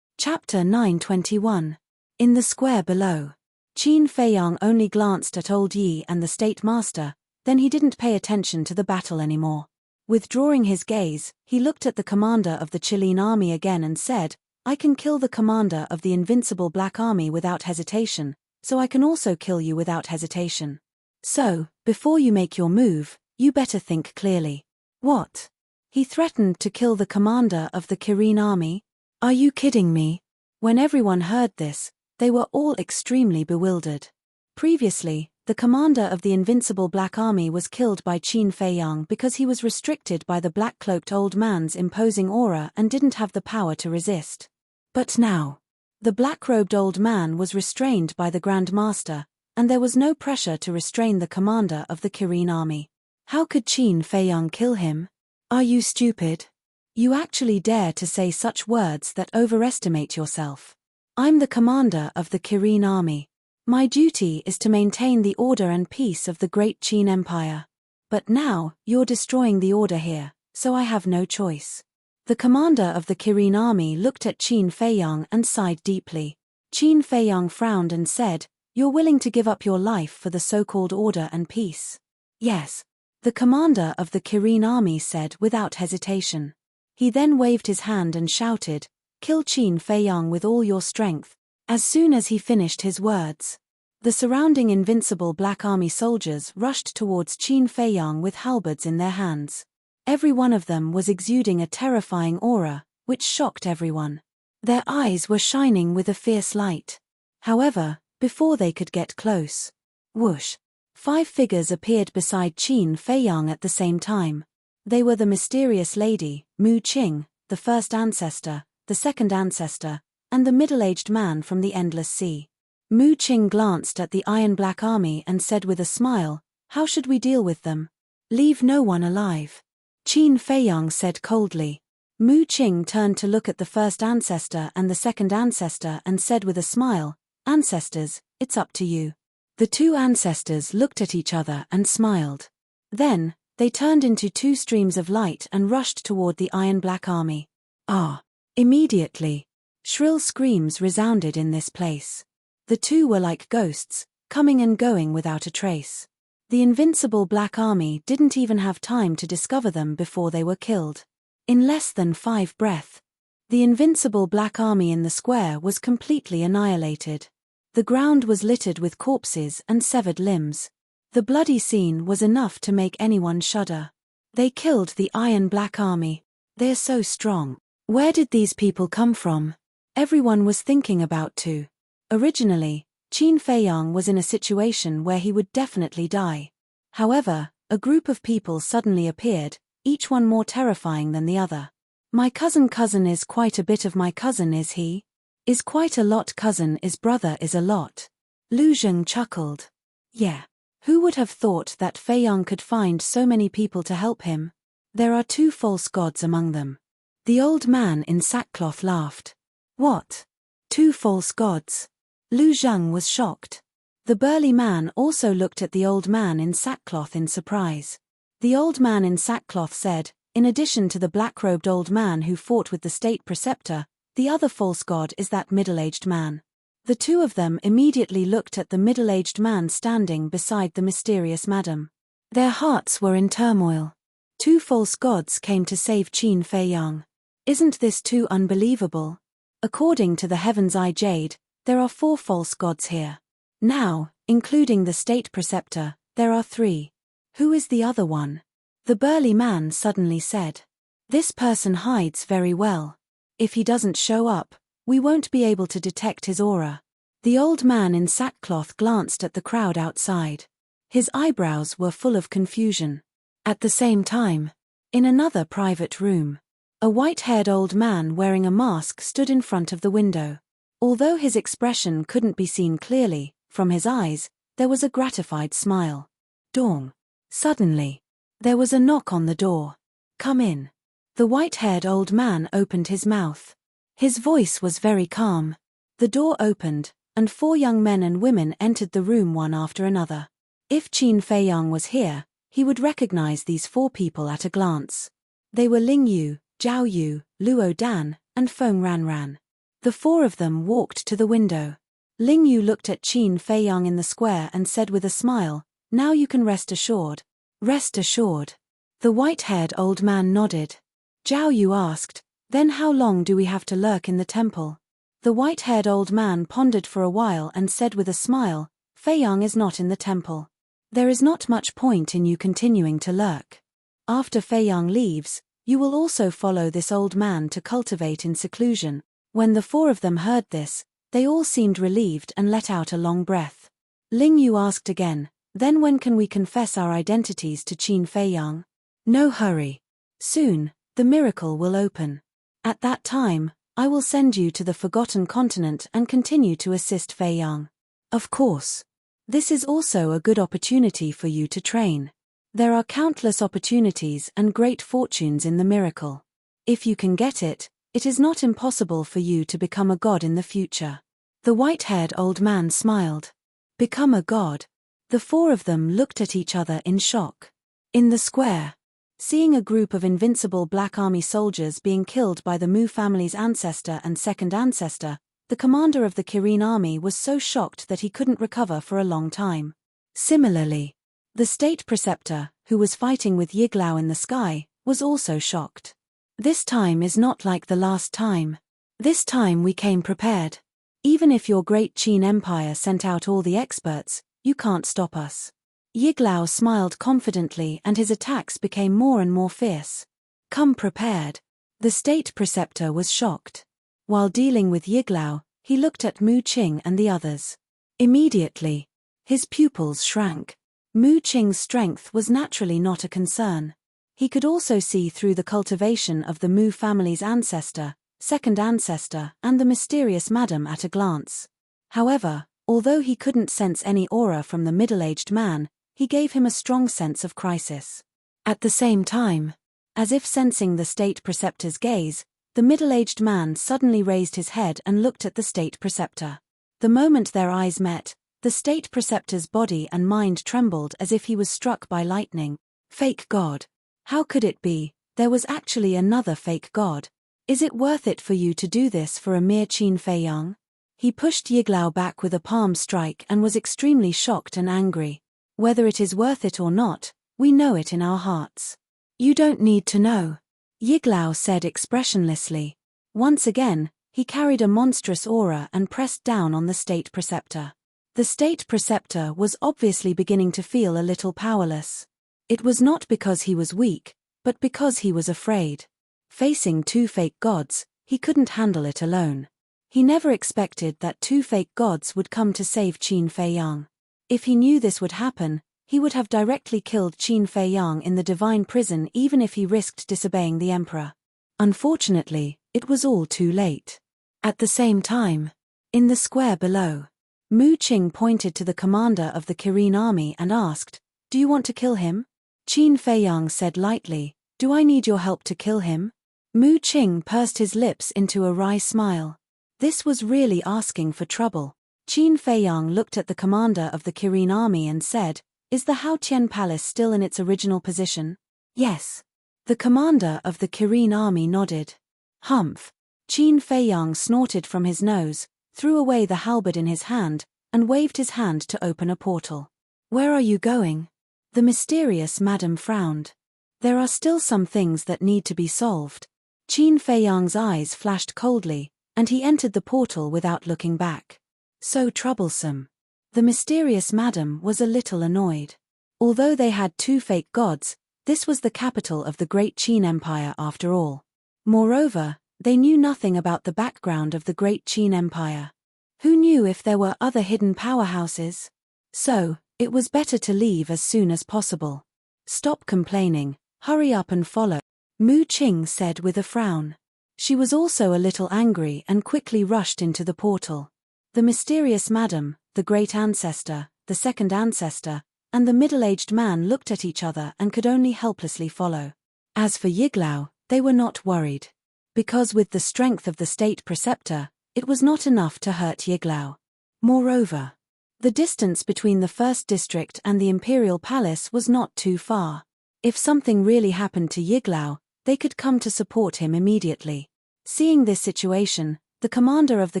Chapter 921. In the square below. Qin Feiyang only glanced at old Yi and the State Master, then he didn't pay attention to the battle anymore. Withdrawing his gaze, he looked at the commander of the Chilean army again and said, I can kill the commander of the invincible Black Army without hesitation, so I can also kill you without hesitation. So, before you make your move, you better think clearly. What? He threatened to kill the commander of the Kirin army? Are you kidding me? When everyone heard this, they were all extremely bewildered. Previously, the commander of the invincible Black Army was killed by Qin Feiyang because he was restricted by the black-cloaked old man's imposing aura and didn't have the power to resist. But now, the black-robed old man was restrained by the Grand Master, and there was no pressure to restrain the commander of the Kirin army. How could Qin Feiyang kill him? Are you stupid? You actually dare to say such words that overestimate yourself. I'm the commander of the Kirin army. My duty is to maintain the order and peace of the great Qin Empire. But now, you're destroying the order here, so I have no choice. The commander of the Kirin army looked at Qin Feiyang and sighed deeply. Qin Feiyang frowned and said, You're willing to give up your life for the so-called order and peace? Yes. The commander of the Kirin army said without hesitation. He then waved his hand and shouted, Kill Qin Feiyang with all your strength. As soon as he finished his words, the surrounding invincible Black Army soldiers rushed towards Qin Feiyang with halberds in their hands. Every one of them was exuding a terrifying aura, which shocked everyone. Their eyes were shining with a fierce light. However, before they could get close, whoosh! 5 figures appeared beside Qin Feiyang at the same time. They were the mysterious lady, Mu Qing, the first ancestor, the second ancestor, and the middle-aged man from the Endless Sea. Mu Qing glanced at the Iron Black Army and said with a smile, How should we deal with them? Leave no one alive. Qin Feiyang said coldly. Mu Qing turned to look at the first ancestor and the second ancestor and said with a smile, Ancestors, it's up to you. The 2 ancestors looked at each other and smiled. Then, they turned into 2 streams of light and rushed toward the Iron Black Army. Ah! Immediately, shrill screams resounded in this place. The 2 were like ghosts, coming and going without a trace. The invincible Black Army didn't even have time to discover them before they were killed. In less than 5 breaths, the invincible Black Army in the square was completely annihilated. The ground was littered with corpses and severed limbs. The bloody scene was enough to make anyone shudder. They killed the Iron Black Army. They're so strong. Where did these people come from? Everyone was thinking about too. Originally, Qin Feiyang was in a situation where he would definitely die. However, a group of people suddenly appeared, each one more terrifying than the other. My cousin is quite a bit of my cousin, is he? Is quite a lot cousin is brother is a lot. Lu Zheng chuckled. Yeah. Who would have thought that Feiyang could find so many people to help him? There are 2 false gods among them. The old man in sackcloth laughed. What? 2 false gods? Lu Zheng was shocked. The burly man also looked at the old man in sackcloth in surprise. The old man in sackcloth said, in addition to the black-robed old man who fought with the state preceptor, the other false god is that middle-aged man. The 2 of them immediately looked at the middle-aged man standing beside the mysterious madam. Their hearts were in turmoil. 2 false gods came to save Qin Feiyang. Isn't this too unbelievable? According to the Heaven's Eye Jade, there are 4 false gods here. Now, including the state preceptor, there are 3. Who is the other one? The burly man suddenly said. This person hides very well. If he doesn't show up, we won't be able to detect his aura. The old man in sackcloth glanced at the crowd outside. His eyebrows were full of confusion. At the same time, in another private room, a white-haired old man wearing a mask stood in front of the window. Although his expression couldn't be seen clearly, From his eyes, there was a gratified smile. Dong. Suddenly, there was a knock on the door. Come in. The white-haired old man opened his mouth. His voice was very calm. The door opened, and 4 young men and women entered the room one after another. If Qin Feiyang was here, he would recognize these 4 people at a glance. They were Ling Yu, Zhao Yu, Luo Dan, and Feng Ranran. The 4 of them walked to the window. Ling Yu looked at Qin Feiyang in the square and said with a smile, "Now you can rest assured." Rest assured. The white-haired old man nodded. Zhao Yu asked, "Then how long do we have to lurk in the temple?" The white-haired old man pondered for a while and said with a smile, "Feiyang is not in the temple. There is not much point in you continuing to lurk. After Feiyang leaves, you will also follow this old man to cultivate in seclusion." When the 4 of them heard this, they all seemed relieved and let out a long breath. Ling Yu asked again, "Then when can we confess our identities to Qin Feiyang?" "No hurry. Soon, the miracle will open. At that time, I will send you to the Forgotten Continent and continue to assist Feiyang. Of course. This is also a good opportunity for you to train. There are countless opportunities and great fortunes in the miracle. If you can get it, it is not impossible for you to become a god in the future." The white-haired old man smiled. Become a god? The 4 of them looked at each other in shock. In the square, seeing a group of invincible Black Army soldiers being killed by the Mu family's ancestor and second ancestor, the commander of the Kirin army was so shocked that he couldn't recover for a long time. Similarly, the state preceptor, who was fighting with Yiglao in the sky, was also shocked. "This time is not like the last time. This time we came prepared. Even if your great Qin Empire sent out all the experts, you can't stop us." Yiglao smiled confidently and his attacks became more and more fierce. "Come prepared." The state preceptor was shocked. While dealing with Yiglao, he looked at Mu Qing and the others. Immediately, his pupils shrank. Mu Qing's strength was naturally not a concern. He could also see through the cultivation of the Mu family's ancestor, second ancestor, and the mysterious madam at a glance. However, although he couldn't sense any aura from the middle-aged man, he gave him a strong sense of crisis. At the same time, as if sensing the state preceptor's gaze, the middle-aged man suddenly raised his head and looked at the state preceptor. The moment their eyes met, the state preceptor's body and mind trembled as if he was struck by lightning. Fake god. How could it be? There was actually another fake god. Is it worth it for you to do this for a mere Qin Feiyang? He pushed Yiglao back with a palm strike and was extremely shocked and angry. Whether it is worth it or not, we know it in our hearts. You don't need to know, Yiglao said expressionlessly. Once again, he carried a monstrous aura and pressed down on the state preceptor. The state preceptor was obviously beginning to feel a little powerless. It was not because he was weak, but because he was afraid. Facing 2 fake gods, he couldn't handle it alone. He never expected that 2 fake gods would come to save Qin Feiyang. If he knew this would happen, he would have directly killed Qin Feiyang in the divine prison even if he risked disobeying the emperor. Unfortunately, it was all too late. At the same time, in the square below, Mu Qing pointed to the commander of the Kirin army and asked, "Do you want to kill him?" Qin Feiyang said lightly, "Do I need your help to kill him?" Mu Qing pursed his lips into a wry smile. This was really asking for trouble. Qin Feiyang looked at the commander of the Kirin army and said, "Is the Haotian palace still in its original position?" "Yes." The commander of the Kirin army nodded. "Humph." Qin Feiyang snorted from his nose, threw away the halberd in his hand, and waved his hand to open a portal. "Where are you going?" The mysterious madam frowned. "There are still some things that need to be solved." Qin Feiyang's eyes flashed coldly, and he entered the portal without looking back. So troublesome. The mysterious madam was a little annoyed. Although they had 2 fake gods, this was the capital of the great Qin Empire after all. Moreover, they knew nothing about the background of the great Qin Empire. Who knew if there were other hidden powerhouses? So, it was better to leave as soon as possible. "Stop complaining, hurry up and follow," Mu Qing said with a frown. She was also a little angry and quickly rushed into the portal. The mysterious madam, the great ancestor, the second ancestor, and the middle-aged man looked at each other and could only helplessly follow. As for Yiglao, they were not worried. Because with the strength of the state preceptor, it was not enough to hurt Yiglao. Moreover, the distance between the first district and the imperial palace was not too far. If something really happened to Yiglao, they could come to support him immediately. Seeing this situation, the commander of the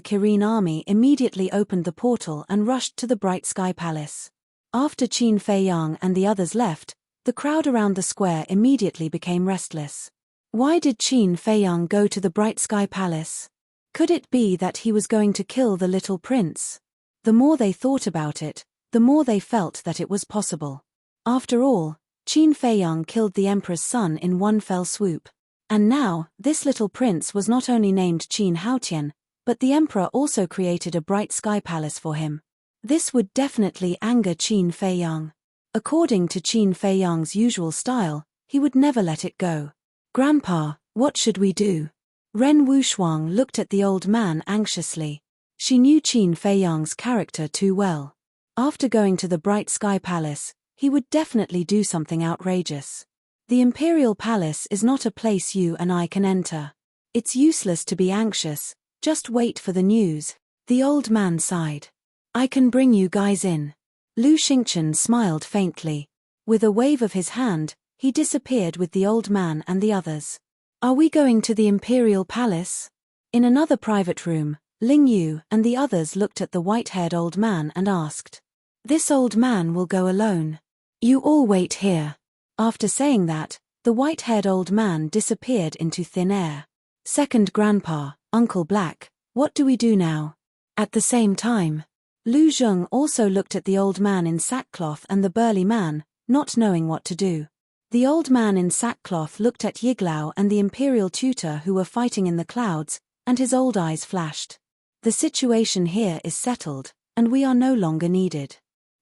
Kirin army immediately opened the portal and rushed to the Bright Sky Palace. After Qin Feiyang and the others left, the crowd around the square immediately became restless. Why did Qin Feiyang go to the Bright Sky Palace? Could it be that he was going to kill the little prince? The more they thought about it, the more they felt that it was possible. After all, Qin Feiyang killed the emperor's son in one fell swoop. And now, this little prince was not only named Qin Haotian, but the emperor also created a Bright Sky Palace for him. This would definitely anger Qin Feiyang. According to Qin Feiyang's usual style, he would never let it go. "Grandpa, what should we do?" Ren Wushuang looked at the old man anxiously. She knew Qin Feiyang's character too well. After going to the Bright Sky Palace, he would definitely do something outrageous. The Imperial Palace is not a place you and I can enter. It's useless to be anxious, just wait for the news. The old man sighed. "I can bring you guys in." Lu Xingchen smiled faintly. With a wave of his hand, he disappeared with the old man and the others. "Are we going to the Imperial Palace?" In another private room, Ling Yu and the others looked at the white-haired old man and asked. "This old man will go alone. You all wait here." After saying that, the white-haired old man disappeared into thin air. "Second Grandpa, Uncle Black, what do we do now?" At the same time, Lu Zheng also looked at the old man in sackcloth and the burly man, not knowing what to do. The old man in sackcloth looked at Yiglao and the imperial tutor who were fighting in the clouds, and his old eyes flashed. "The situation here is settled, and we are no longer needed.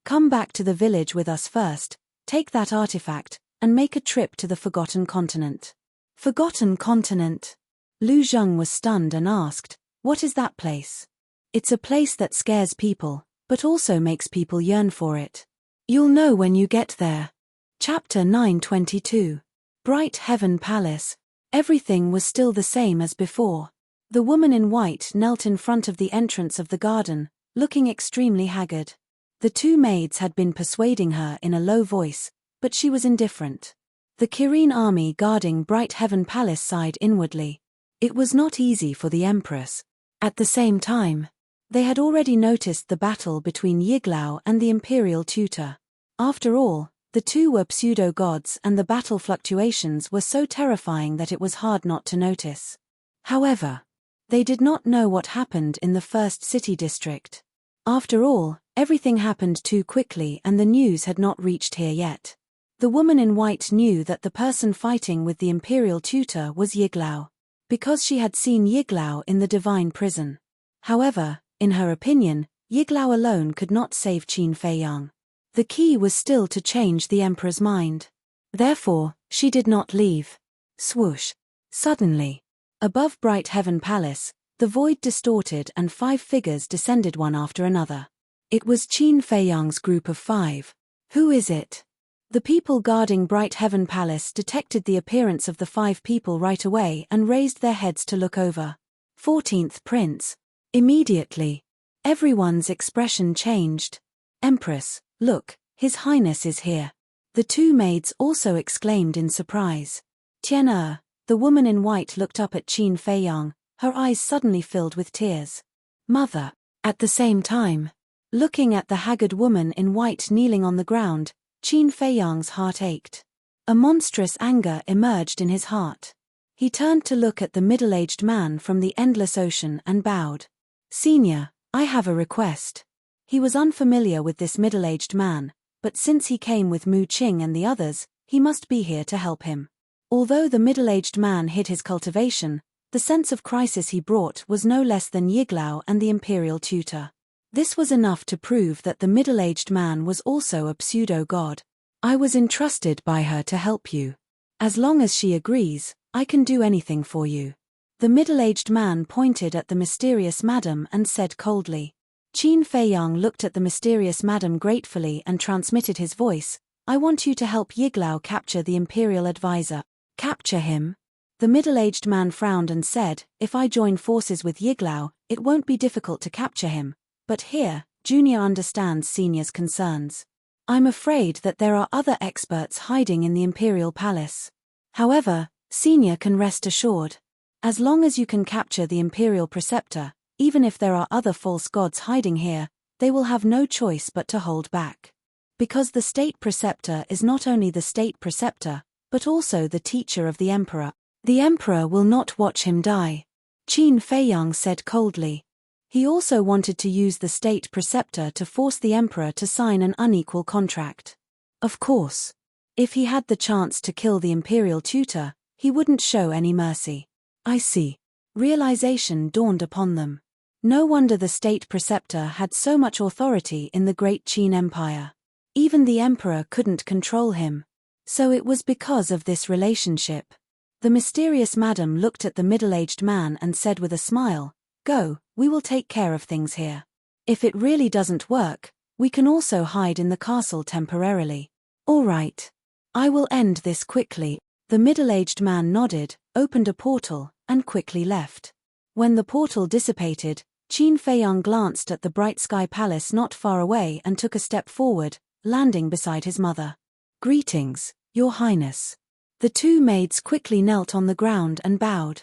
Come back to the village with us first, take that artifact, and make a trip to the Forgotten Continent." Forgotten Continent? Lu Zheng was stunned and asked, "What is that place?" "It's a place that scares people, but also makes people yearn for it. You'll know when you get there." Chapter 922. Bright Heaven Palace. Everything was still the same as before. The woman in white knelt in front of the entrance of the garden, looking extremely haggard. The two maids had been persuading her in a low voice, but she was indifferent. The Kirin army guarding Bright Heaven Palace sighed inwardly. It was not easy for the empress. At the same time, they had already noticed the battle between Yiglao and the imperial tutor. After all, the two were pseudo-gods and the battle fluctuations were so terrifying that it was hard not to notice. However, they did not know what happened in the first city district. After all, everything happened too quickly and the news had not reached here yet. The woman in white knew that the person fighting with the imperial tutor was Yiglao, because she had seen Yiglao in the divine prison. However, in her opinion, Yiglao alone could not save Qin Feiyang. The key was still to change the emperor's mind. Therefore, she did not leave. Swoosh. Suddenly, above Bright Heaven Palace, the void distorted and 5 figures descended one after another. It was Qin Feiyang's group of 5. Who is it? The people guarding Bright Heaven Palace detected the appearance of the 5 people right away and raised their heads to look over. 14th Prince. Immediately, everyone's expression changed. "Empress, look, His Highness is here." The two maids also exclaimed in surprise. Tian the woman in white looked up at Qin Feiyang, her eyes suddenly filled with tears. "Mother." At the same time, looking at the haggard woman in white kneeling on the ground, Qin Feiyang's heart ached. A monstrous anger emerged in his heart. He turned to look at the middle-aged man from the endless ocean and bowed. "Senior, I have a request." He was unfamiliar with this middle-aged man, but since he came with Mu Qing and the others, he must be here to help him. Although the middle-aged man hid his cultivation, the sense of crisis he brought was no less than Yiglao and the imperial tutor. This was enough to prove that the middle-aged man was also a pseudo-god. "I was entrusted by her to help you. As long as she agrees, I can do anything for you." The middle-aged man pointed at the mysterious madam and said coldly. Qin Feiyang looked at the mysterious madam gratefully and transmitted his voice. I want you to help Yiglao capture the imperial advisor. Capture him? The middle-aged man frowned and said, if I join forces with Yiglao, it won't be difficult to capture him. But here, Junior understands Senior's concerns. I'm afraid that there are other experts hiding in the imperial palace. However, Senior can rest assured. As long as you can capture the imperial preceptor, even if there are other false gods hiding here, they will have no choice but to hold back. Because the state preceptor is not only the state preceptor, but also the teacher of the emperor. The emperor will not watch him die. Qin Feiyang said coldly. He also wanted to use the state preceptor to force the emperor to sign an unequal contract. Of course. If he had the chance to kill the imperial tutor, he wouldn't show any mercy. I see. Realization dawned upon them. No wonder the state preceptor had so much authority in the great Qin Empire. Even the emperor couldn't control him. So it was because of this relationship. The mysterious madam looked at the middle-aged man and said with a smile, Go, we will take care of things here. If it really doesn't work, we can also hide in the castle temporarily. All right. I will end this quickly. The middle-aged man nodded, opened a portal, and quickly left. When the portal dissipated, Qin Feiyang glanced at the bright sky palace not far away and took a step forward, landing beside his mother. Greetings, Your Highness. The two maids quickly knelt on the ground and bowed.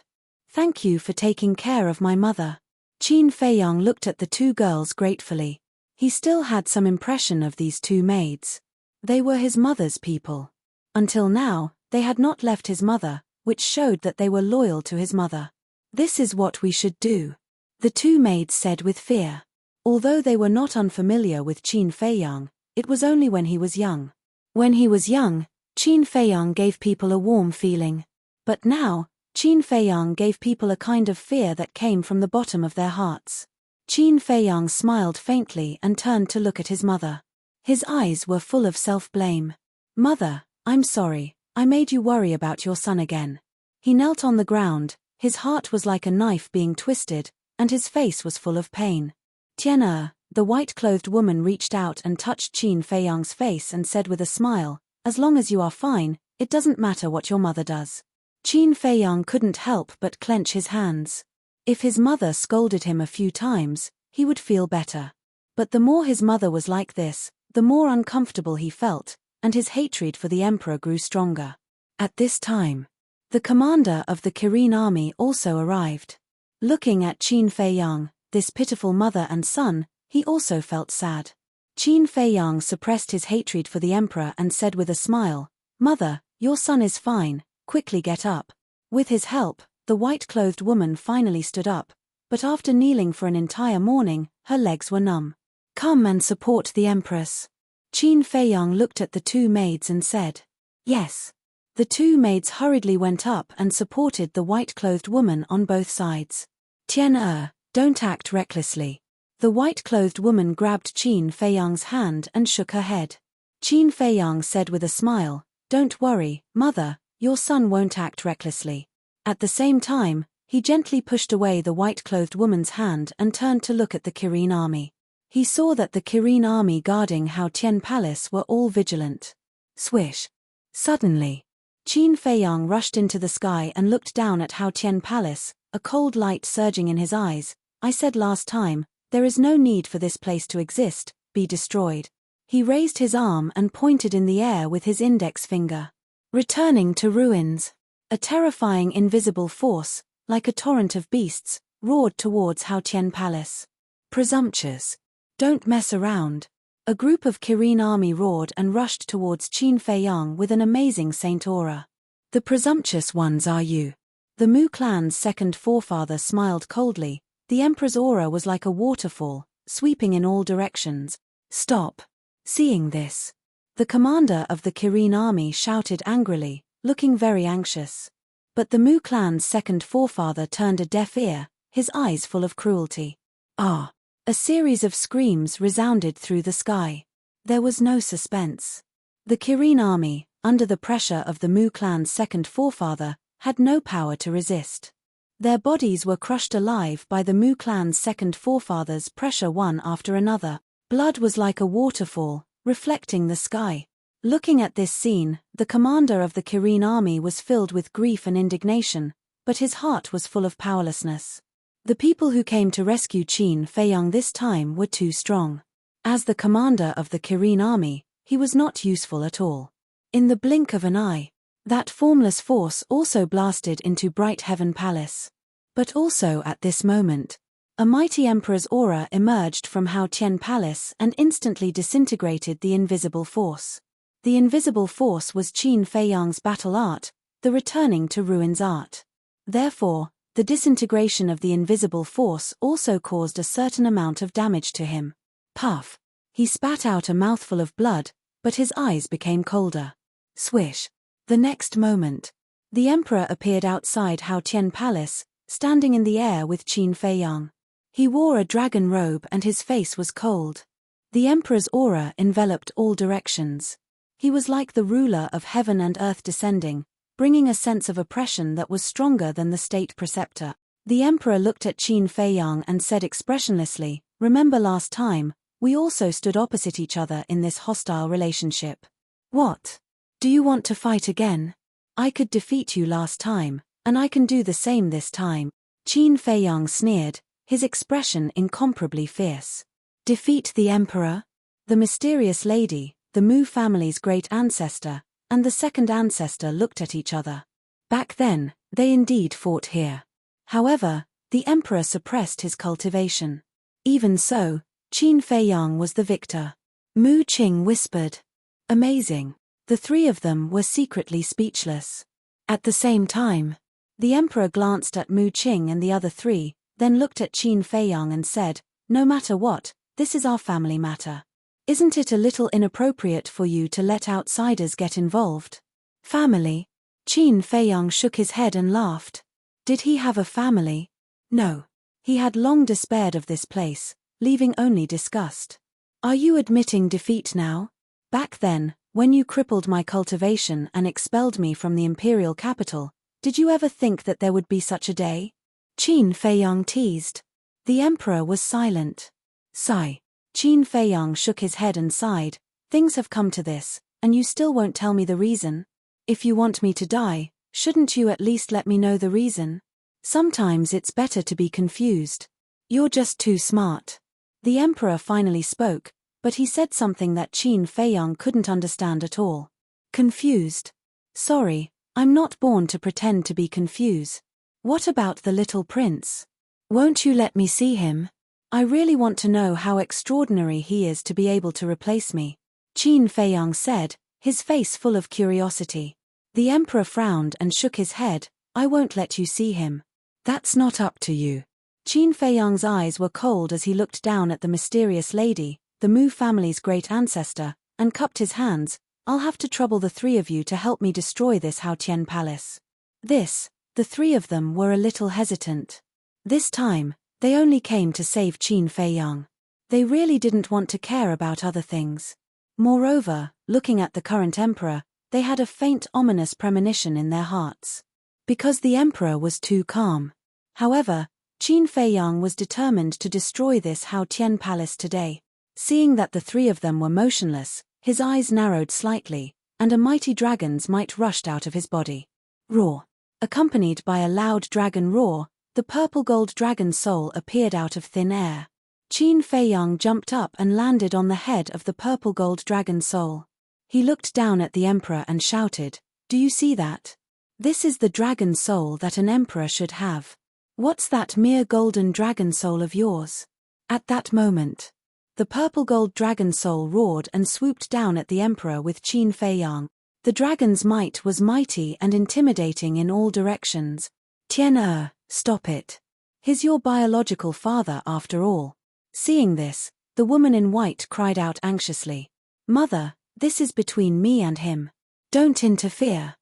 Thank you for taking care of my mother. Qin Feiyang looked at the two girls gratefully. He still had some impression of these two maids. They were his mother's people. Until now, they had not left his mother, which showed that they were loyal to his mother. This is what we should do, the two maids said with fear. Although they were not unfamiliar with Qin Feiyang, it was only when he was young. When he was young, Qin Feiyang gave people a warm feeling. But now, Qin Feiyang gave people a kind of fear that came from the bottom of their hearts. Qin Feiyang smiled faintly and turned to look at his mother. His eyes were full of self-blame. Mother, I'm sorry, I made you worry about your son again. He knelt on the ground, his heart was like a knife being twisted, and his face was full of pain. Tian'er, the white-clothed woman reached out and touched Qin Feiyang's face and said with a smile, as long as you are fine, it doesn't matter what your mother does. Qin Feiyang couldn't help but clench his hands. If his mother scolded him a few times, he would feel better. But the more his mother was like this, the more uncomfortable he felt, and his hatred for the emperor grew stronger. At this time, the commander of the Kirin army also arrived. Looking at Qin Feiyang, this pitiful mother and son, he also felt sad. Qin Feiyang suppressed his hatred for the emperor and said with a smile, Mother, your son is fine, quickly get up. With his help, the white-clothed woman finally stood up, but after kneeling for an entire morning, her legs were numb. Come and support the empress. Qin Feiyang looked at the two maids and said, Yes. The two maids hurriedly went up and supported the white-clothed woman on both sides. Tian'er, don't act recklessly. The white-clothed woman grabbed Qin Feiyang's hand and shook her head. Qin Feiyang said with a smile, Don't worry, mother, your son won't act recklessly. At the same time, he gently pushed away the white-clothed woman's hand and turned to look at the Kirin army. He saw that the Kirin army guarding Hao Tian Palace were all vigilant. Swish. Suddenly, Qin Feiyang rushed into the sky and looked down at Hao Tian Palace, a cold light surging in his eyes. I said last time, there is no need for this place to exist, be destroyed. He raised his arm and pointed in the air with his index finger. Returning to ruins. A terrifying invisible force, like a torrent of beasts, roared towards Hao Tian Palace. Presumptuous. Don't mess around. A group of Kirin army roared and rushed towards Qin Feiyang with an amazing saint aura. The presumptuous ones are you. The Mu clan's second forefather smiled coldly. The emperor's aura was like a waterfall, sweeping in all directions. Stop. Seeing this, the commander of the Kirin army shouted angrily, looking very anxious. But the Mu clan's second forefather turned a deaf ear, his eyes full of cruelty. Ah! A series of screams resounded through the sky. There was no suspense. The Kirin army, under the pressure of the Mu clan's second forefather, had no power to resist. Their bodies were crushed alive by the Mu clan's second forefathers' pressure one after another. Blood was like a waterfall, reflecting the sky. Looking at this scene, the commander of the Kirin army was filled with grief and indignation, but his heart was full of powerlessness. The people who came to rescue Qin Feiyang this time were too strong. As the commander of the Kirin army, he was not useful at all. In the blink of an eye, that formless force also blasted into Bright Heaven Palace. But also at this moment, a mighty emperor's aura emerged from Hao Tian Palace and instantly disintegrated the invisible force. The invisible force was Qin Feiyang's battle art, the returning to ruins art. Therefore, the disintegration of the invisible force also caused a certain amount of damage to him. Puff! He spat out a mouthful of blood, but his eyes became colder. Swish! The next moment, the emperor appeared outside Hao Tian Palace, standing in the air with Qin Feiyang. He wore a dragon robe and his face was cold. The emperor's aura enveloped all directions. He was like the ruler of heaven and earth descending, bringing a sense of oppression that was stronger than the state preceptor. The emperor looked at Qin Feiyang and said expressionlessly, "Remember last time, we also stood opposite each other in this hostile relationship. What? Do you want to fight again? I could defeat you last time, and I can do the same this time." Qin Feiyang sneered, his expression incomparably fierce. Defeat the emperor? The mysterious lady, the Mu family's great ancestor, and the second ancestor looked at each other. Back then, they indeed fought here. However, the emperor suppressed his cultivation. Even so, Qin Feiyang was the victor. Mu Qing whispered. Amazing. The three of them were secretly speechless. At the same time, the emperor glanced at Mu Qing and the other three, then looked at Qin Feiyang and said, "No matter what, this is our family matter. Isn't it a little inappropriate for you to let outsiders get involved?" Family? Qin Feiyang shook his head and laughed. Did he have a family? No. He had long despaired of this place, leaving only disgust. Are you admitting defeat now? Back then, when you crippled my cultivation and expelled me from the imperial capital, did you ever think that there would be such a day? Qin Feiyang teased. The emperor was silent. Sigh. Qin Feiyang shook his head and sighed. Things have come to this, and you still won't tell me the reason? If you want me to die, shouldn't you at least let me know the reason? Sometimes it's better to be confused. You're just too smart. The emperor finally spoke, but he said something that Qin Feiyang couldn't understand at all. Confused? Sorry, I'm not born to pretend to be confused. What about the little prince? Won't you let me see him? I really want to know how extraordinary he is to be able to replace me. Qin Feiyang said, his face full of curiosity. The emperor frowned and shook his head. I won't let you see him. That's not up to you. Qin Feiyang's eyes were cold as he looked down at the mysterious lady, the Mu family's great ancestor, and cupped his hands. I'll have to trouble the three of you to help me destroy this Hao Tian Palace. The three of them were a little hesitant. This time, they only came to save Qin Feiyang. They really didn't want to care about other things. Moreover, looking at the current emperor, they had a faint ominous premonition in their hearts. Because the emperor was too calm. However, Qin Feiyang was determined to destroy this Hao Tian Palace today. Seeing that the three of them were motionless, his eyes narrowed slightly, and a mighty dragon's might rushed out of his body. Roar. Accompanied by a loud dragon roar, the purple-gold dragon soul appeared out of thin air. Qin Feiyang jumped up and landed on the head of the purple-gold dragon soul. He looked down at the emperor and shouted, "Do you see that? This is the dragon soul that an emperor should have. What's that mere golden dragon soul of yours?" At that moment, the purple-gold dragon soul roared and swooped down at the emperor with Qin Feiyang. The dragon's might was mighty and intimidating in all directions. "Tian, stop it. He's your biological father after all." Seeing this, the woman in white cried out anxiously, "Mother, this is between me and him. Don't interfere."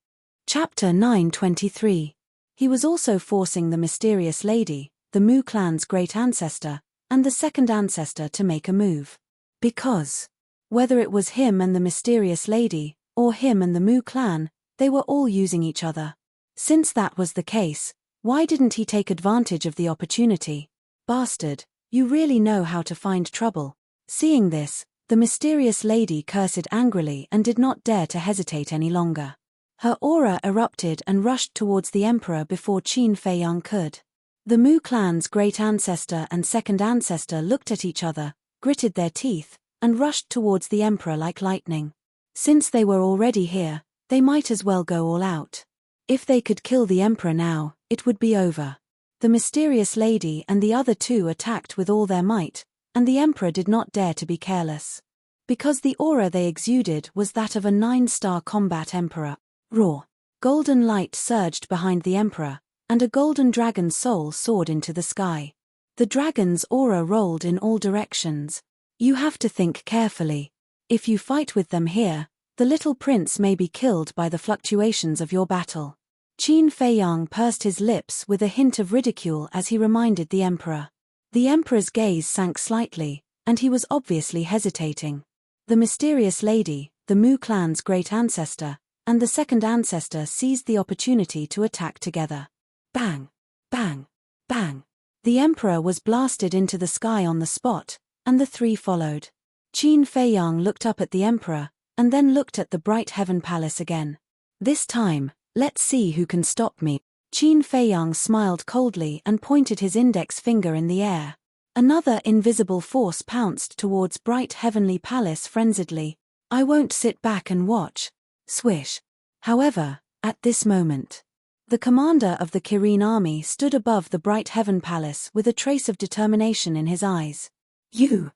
Chapter 923. He was also forcing the mysterious lady, the Mu clan's great ancestor, and the second ancestor to make a move. Because, whether it was him and the mysterious lady, or him and the Mu clan, they were all using each other. Since that was the case, Why didn't he take advantage of the opportunity? Bastard, you really know how to find trouble. Seeing this, the mysterious lady cursed angrily and did not dare to hesitate any longer. Her aura erupted and rushed towards the emperor before Qin Feiyang could. The Mu clan's great ancestor and second ancestor looked at each other, gritted their teeth, and rushed towards the emperor like lightning. Since they were already here, they might as well go all out. If they could kill the emperor now, it would be over. The mysterious lady and the other two attacked with all their might, and the emperor did not dare to be careless. Because the aura they exuded was that of a 9-star combat emperor. Raw. Golden light surged behind the emperor, and a golden dragon's soul soared into the sky. The dragon's aura rolled in all directions. You have to think carefully. If you fight with them here, the little prince may be killed by the fluctuations of your battle. Qin Feiyang pursed his lips with a hint of ridicule as he reminded the emperor. The emperor's gaze sank slightly, and he was obviously hesitating. The mysterious lady, the Mu clan's great ancestor, and the second ancestor seized the opportunity to attack together. Bang! Bang! Bang! The emperor was blasted into the sky on the spot, and the three followed. Qin Feiyang looked up at the emperor, and then looked at the bright heaven palace again. This time, let's see who can stop me. Qin Feiyang smiled coldly and pointed his index finger in the air. Another invisible force pounced towards bright heavenly palace frenziedly. I won't sit back and watch. Swish. However, at this moment, the commander of the Kirin army stood above the bright heaven palace with a trace of determination in his eyes. You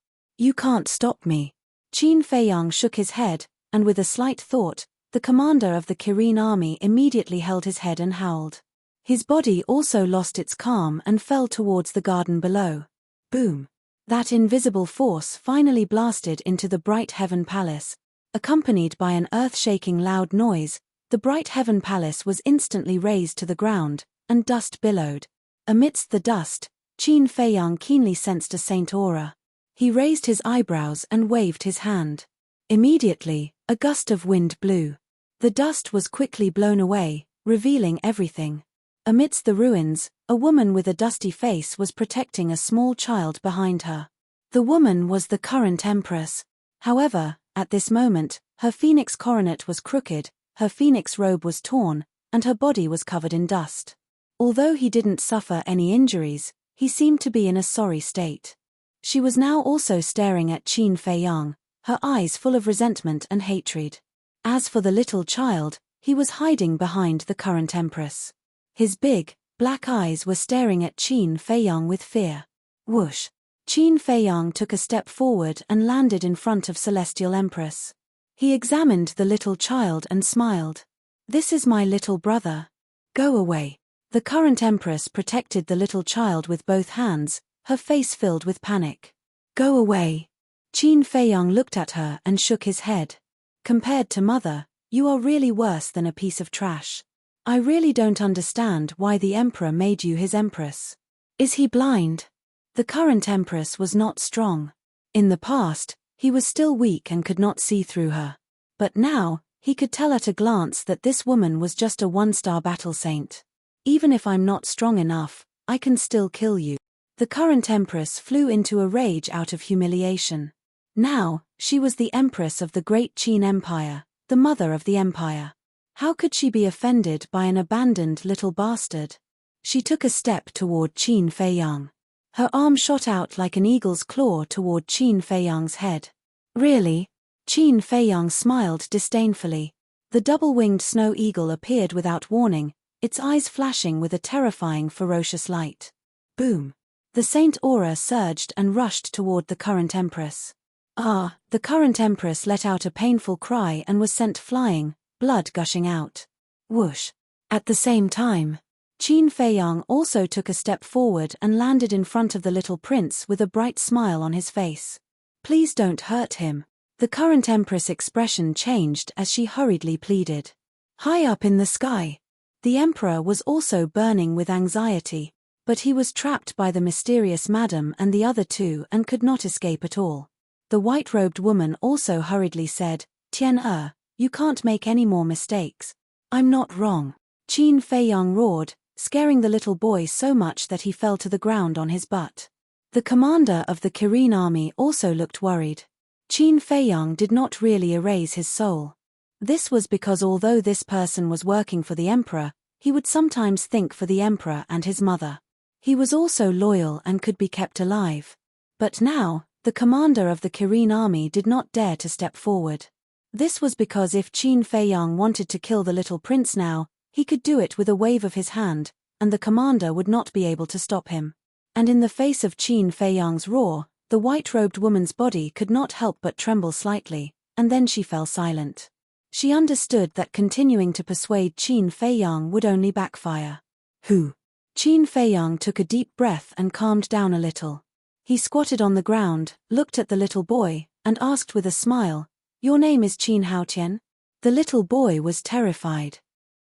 can't stop me. Qin Feiyang shook his head, and with a slight thought, the commander of the Kirin army immediately held his head and howled. His body also lost its calm and fell towards the garden below. Boom! That invisible force finally blasted into the bright heaven palace. Accompanied by an earth-shaking loud noise, the bright heaven palace was instantly razed to the ground, and dust billowed. Amidst the dust, Qin Feiyang keenly sensed a saint aura. He raised his eyebrows and waved his hand. Immediately, a gust of wind blew. The dust was quickly blown away, revealing everything. Amidst the ruins, a woman with a dusty face was protecting a small child behind her. The woman was the current empress. However, at this moment, her phoenix coronet was crooked, her phoenix robe was torn, and her body was covered in dust. Although he didn't suffer any injuries, he seemed to be in a sorry state. She was now also staring at Qin Feiyang, her eyes full of resentment and hatred. As for the little child, he was hiding behind the current empress. His big, black eyes were staring at Qin Feiyang with fear. Whoosh! Qin Feiyang took a step forward and landed in front of Celestial Empress. He examined the little child and smiled. This is my little brother. Go away. The current empress protected the little child with both hands, her face filled with panic. Go away. Qin Feiyang looked at her and shook his head. Compared to mother, you are really worse than a piece of trash. I really don't understand why the emperor made you his empress. Is he blind? The current empress was not strong. In the past, he was still weak and could not see through her. But now, he could tell at a glance that this woman was just a 1-star battle saint. Even if I'm not strong enough, I can still kill you. The current empress flew into a rage out of humiliation. Now, she was the empress of the great Qin Empire, the mother of the empire. How could she be offended by an abandoned little bastard? She took a step toward Qin Feiyang. Her arm shot out like an eagle's claw toward Qin Feiyang's head. Really? Qin Feiyang smiled disdainfully. The double-winged snow eagle appeared without warning, its eyes flashing with a terrifying ferocious light. Boom! The saint aura surged and rushed toward the current empress. The current empress let out a painful cry and was sent flying, blood gushing out. Whoosh! At the same time, Qin Feiyang also took a step forward and landed in front of the little prince with a bright smile on his face. Please don't hurt him. The current empress' expression changed as she hurriedly pleaded. High up in the sky, the emperor was also burning with anxiety, but he was trapped by the mysterious madam and the other two and could not escape at all. The white-robed woman also hurriedly said, Tian, you can't make any more mistakes. I'm not wrong. Qin Feiyang roared, scaring the little boy so much that he fell to the ground on his butt. The commander of the Kirin army also looked worried. Qin Feiyang did not really erase his soul. This was because although this person was working for the emperor, he would sometimes think for the emperor and his mother. He was also loyal and could be kept alive. But now, the commander of the Kirin army did not dare to step forward. This was because if Qin Feiyang wanted to kill the little prince now, he could do it with a wave of his hand, and the commander would not be able to stop him. And in the face of Qin Feiyang's roar, the white-robed woman's body could not help but tremble slightly, and then she fell silent. She understood that continuing to persuade Qin Feiyang would only backfire. Who? Qin Feiyang took a deep breath and calmed down a little. He squatted on the ground, looked at the little boy, and asked with a smile, "Your name is Qin Haotian?" The little boy was terrified.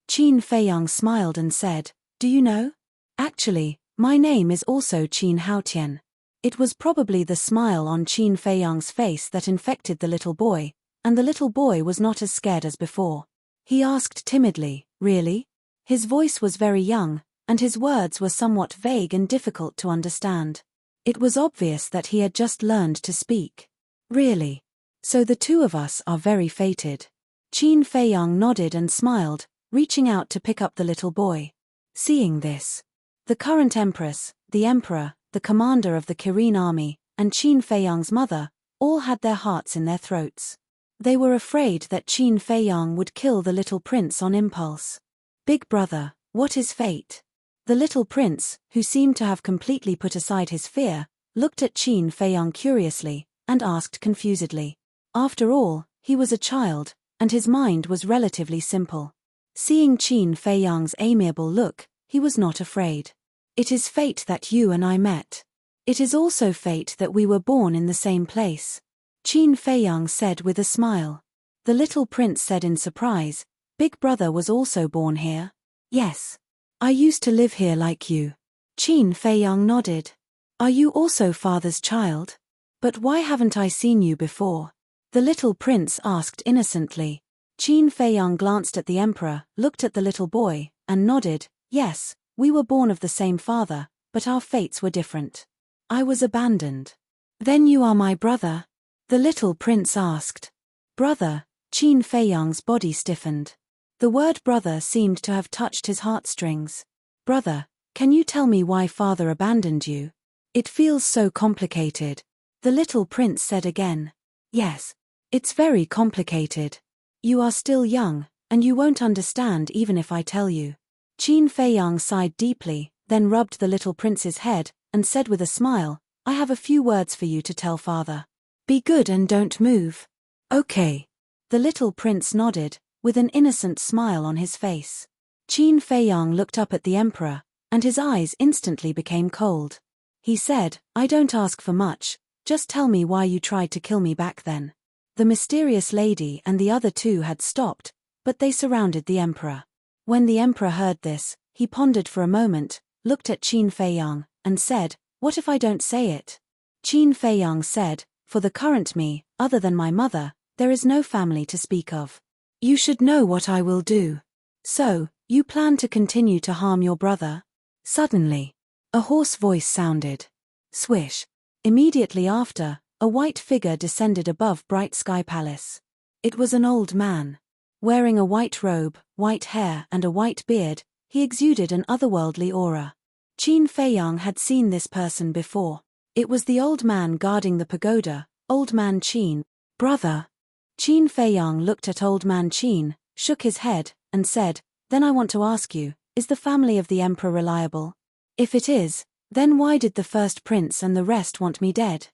Qin Feiyang smiled and said, "Do you know? Actually, my name is also Qin Haotian." It was probably the smile on Qin Feiyang's face that infected the little boy, and the little boy was not as scared as before. He asked timidly, "Really?" His voice was very young, and his words were somewhat vague and difficult to understand. It was obvious that he had just learned to speak. "Really? So the two of us are very fated." Qin Feiyang nodded and smiled, reaching out to pick up the little boy. Seeing this, the current empress, the emperor, the commander of the Kirin army, and Qin Feiyang's mother, all had their hearts in their throats. They were afraid that Qin Feiyang would kill the little prince on impulse. "Big brother, what is fate?" The little prince, who seemed to have completely put aside his fear, looked at Qin Feiyang curiously, and asked confusedly. After all, he was a child, and his mind was relatively simple. Seeing Qin Feiyang's amiable look, he was not afraid. "It is fate that you and I met. It is also fate that we were born in the same place," Qin Feiyang said with a smile. The little prince said in surprise, "Big brother was also born here?" "Yes. I used to live here like you." Qin Feiyang nodded. "Are you also father's child? But why haven't I seen you before?" The little prince asked innocently. Qin Feiyang glanced at the emperor, looked at the little boy, and nodded, "Yes, we were born of the same father, but our fates were different. I was abandoned." "Then you are my brother?" the little prince asked. "Brother?" Qin Feiyang's body stiffened. The word brother seemed to have touched his heartstrings. "Brother, can you tell me why father abandoned you? It feels so complicated," the little prince said again. "Yes. It's very complicated. You are still young, and you won't understand even if I tell you." Qin Feiyang sighed deeply, then rubbed the little prince's head, and said with a smile, "I have a few words for you to tell father. Be good and don't move." "Okay." The little prince nodded, with an innocent smile on his face. Qin Feiyang looked up at the emperor, and his eyes instantly became cold. He said, "I don't ask for much, just tell me why you tried to kill me back then." The mysterious lady and the other two had stopped, but they surrounded the emperor. When the emperor heard this, he pondered for a moment, looked at Qin Feiyang, and said, "What if I don't say it?" Qin Feiyang said, "For the current me, other than my mother, there is no family to speak of. You should know what I will do. So, you plan to continue to harm your brother?" Suddenly, a hoarse voice sounded. Swish. Immediately after, a white figure descended above Bright Sky Palace. It was an old man. Wearing a white robe, white hair and a white beard, he exuded an otherworldly aura. Qin Feiyang had seen this person before. It was the old man guarding the pagoda, Old Man Qin. "Brother." Qin Feiyang looked at Old Man Qin, shook his head, and said, "Then I want to ask you, is the family of the emperor reliable? If it is, then why did the first prince and the rest want me dead?"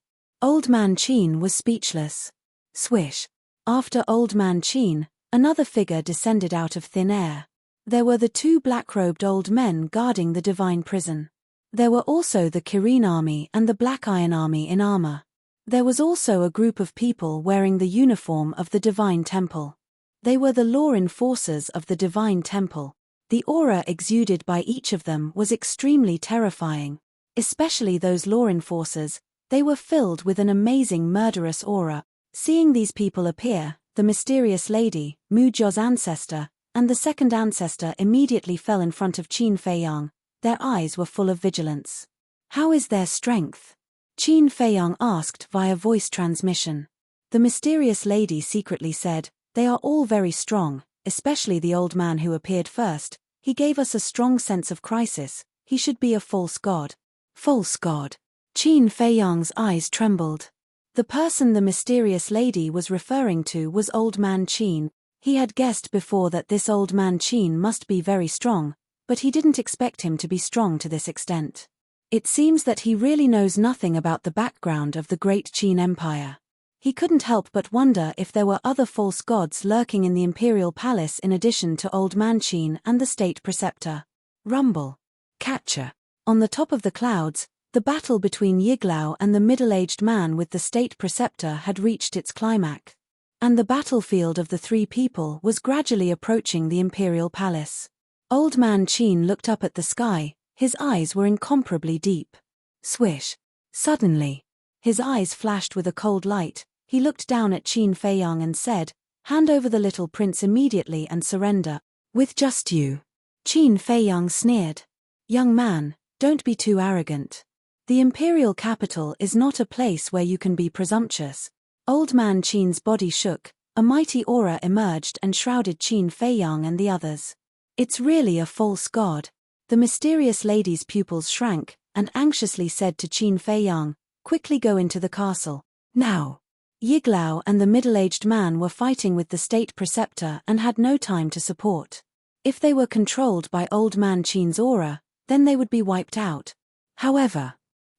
Old Man Qin was speechless. Swish. After Old Man Qin, another figure descended out of thin air. There were the two black-robed old men guarding the divine prison. There were also the Kirin army and the Black Iron army in armor. There was also a group of people wearing the uniform of the divine temple. They were the law enforcers of the divine temple. The aura exuded by each of them was extremely terrifying. Especially those law enforcers, they were filled with an amazing murderous aura. Seeing these people appear, the mysterious lady, Mu Zhao's ancestor, and the second ancestor immediately fell in front of Qin Feiyang. Their eyes were full of vigilance. "How is their strength?" Qin Feiyang asked via voice transmission. The mysterious lady secretly said, "They are all very strong, especially the old man who appeared first. He gave us a strong sense of crisis. He should be a false god." False god. Qin Feiyang's eyes trembled. The person the mysterious lady was referring to was Old Man Qin. He had guessed before that this Old Man Qin must be very strong, but he didn't expect him to be strong to this extent. It seems that he really knows nothing about the background of the great Qin Empire. He couldn't help but wonder if there were other false gods lurking in the imperial palace in addition to Old Man Qin and the state preceptor. Rumble. Catcher. On the top of the clouds, the battle between Yiglao and the middle-aged man with the state preceptor had reached its climax. And the battlefield of the three people was gradually approaching the imperial palace. Old Man Qin looked up at the sky, his eyes were incomparably deep. Swish. Suddenly, his eyes flashed with a cold light. He looked down at Qin Feiyang and said, "Hand over the little prince immediately and surrender. With just you." Qin Feiyang sneered. "Young man, don't be too arrogant. The imperial capital is not a place where you can be presumptuous." Old Man Qin's body shook, a mighty aura emerged and shrouded Qin Feiyang and the others. "It's really a false god." The mysterious lady's pupils shrank, and anxiously said to Qin Feiyang, "Quickly go into the castle. Now." Yiglao and the middle-aged man were fighting with the state preceptor and had no time to support. If they were controlled by Old Man Qin's aura, then they would be wiped out. However,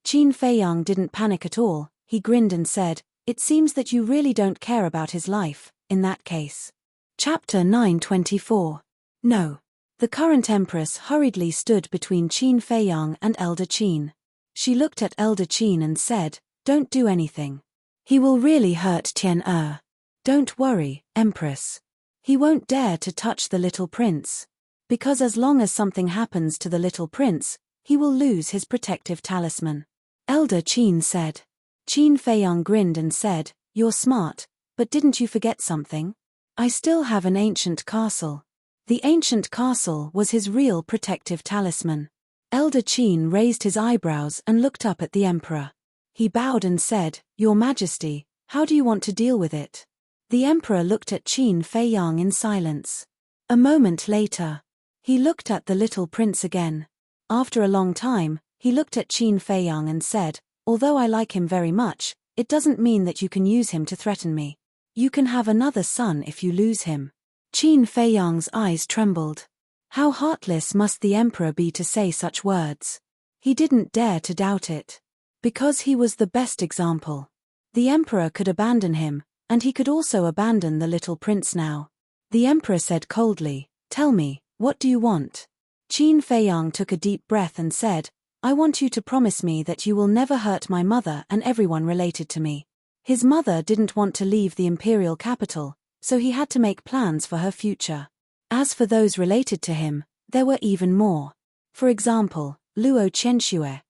Qin Feiyang didn't panic at all. He grinned and said, "It seems that you really don't care about his life, in that case." Chapter 924. No. The current empress hurriedly stood between Qin Feiyang and Elder Qin. She looked at Elder Qin and said, "Don't do anything. He will really hurt Tian-Er. Don't worry, Empress. He won't dare to touch the little prince. Because as long as something happens to the little prince, he will lose his protective talisman." Elder Qin said. Qin Feiyang grinned and said, "You're smart, but didn't you forget something? I still have an ancient castle." The ancient castle was his real protective talisman. Elder Qin raised his eyebrows and looked up at the emperor. He bowed and said, "Your Majesty, how do you want to deal with it?" The emperor looked at Qin Feiyang in silence. A moment later, he looked at the little prince again. After a long time, he looked at Qin Feiyang and said, "Although I like him very much, it doesn't mean that you can use him to threaten me. You can have another son if you lose him." Qin Feiyang's eyes trembled. How heartless must the emperor be to say such words? He didn't dare to doubt it. Because he was the best example. The emperor could abandon him, and he could also abandon the little prince now. The emperor said coldly, "Tell me, what do you want?" Qin Feiyang took a deep breath and said, "I want you to promise me that you will never hurt my mother and everyone related to me." His mother didn't want to leave the imperial capital, so he had to make plans for her future. As for those related to him, there were even more. For example, Luo Qianxue,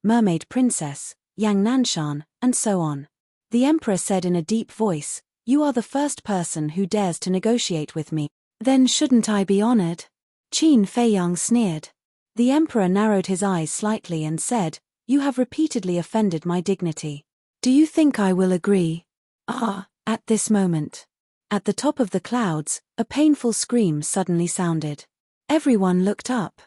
Mermaid Princess, Yang Nanshan, and so on. The emperor said in a deep voice, "You are the first person who dares to negotiate with me. Then shouldn't I be honored?" Qin Feiyang sneered. The emperor narrowed his eyes slightly and said, "You have repeatedly offended my dignity. Do you think I will agree?" At this moment, at the top of the clouds, a painful scream suddenly sounded. Everyone looked up.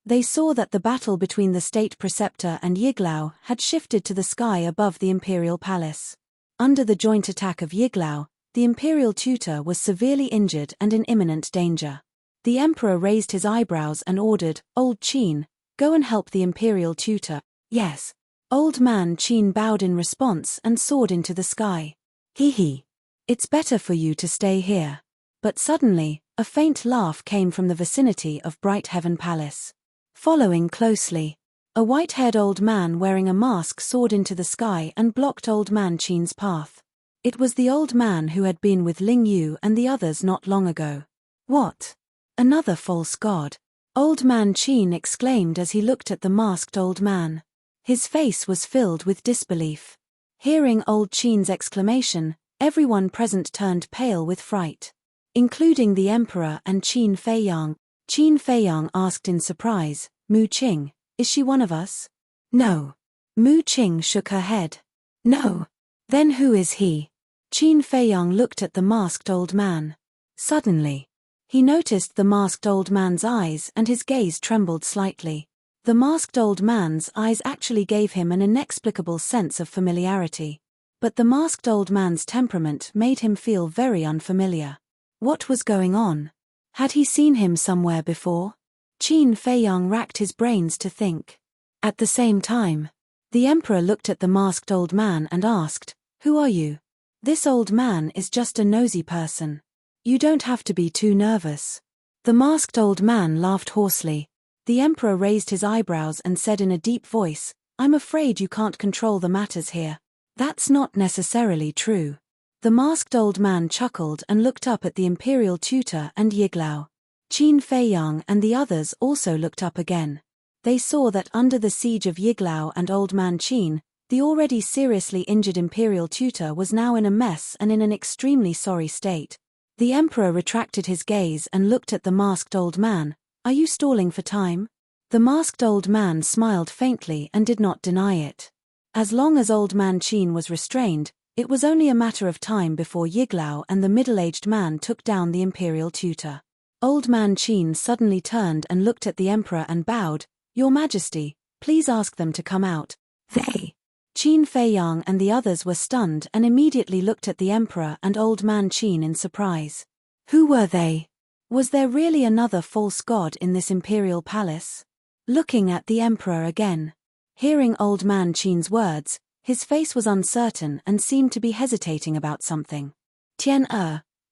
They saw that the battle between the state preceptor and Yiglao had shifted to the sky above the imperial palace. Under the joint attack of Yiglao, the imperial tutor was severely injured and in imminent danger. The emperor raised his eyebrows and ordered, "Old Qin, go and help the imperial tutor." "Yes." Old Man Qin bowed in response and soared into the sky. "Hee. It's better for you to stay here." But suddenly, a faint laugh came from the vicinity of Bright Heaven Palace. Following closely, a white-haired old man wearing a mask soared into the sky and blocked Old Man Qin's path. It was the old man who had been with Ling Yu and the others not long ago. "What? Another false god?" Old Man Qin exclaimed as he looked at the masked old man. His face was filled with disbelief. Hearing Old Qin's exclamation, everyone present turned pale with fright. including the emperor and Qin Feiyang. Qin Feiyang asked in surprise, Mu Qing, is she one of us? No. Mu Qing shook her head. No. Then who is he? Qin Feiyang looked at the masked old man. Suddenly, he noticed the masked old man's eyes and his gaze trembled slightly. The masked old man's eyes actually gave him an inexplicable sense of familiarity. But the masked old man's temperament made him feel very unfamiliar. What was going on? Had he seen him somewhere before? Qin Feiyang racked his brains to think. At the same time, the emperor looked at the masked old man and asked, Who are you? This old man is just a nosy person. You don't have to be too nervous. The masked old man laughed hoarsely. The emperor raised his eyebrows and said in a deep voice, I'm afraid you can't control the matters here. That's not necessarily true. The masked old man chuckled and looked up at the imperial tutor and Yiglao. Qin Feiyang and the others also looked up again. They saw that under the siege of Yiglao and old man Qin, the already seriously injured imperial tutor was now in a mess and in an extremely sorry state. The emperor retracted his gaze and looked at the masked old man. Are you stalling for time? The masked old man smiled faintly and did not deny it. As long as old man Qin was restrained, it was only a matter of time before Yiglao and the middle-aged man took down the imperial tutor. Old man Qin suddenly turned and looked at the emperor and bowed, Your Majesty, please ask them to come out. They. Qin Feiyang and the others were stunned and immediately looked at the emperor and old man Qin in surprise. Who were they? Was there really another false god in this imperial palace? Looking at the emperor again. Hearing old man Qin's words, his face was uncertain and seemed to be hesitating about something. Tian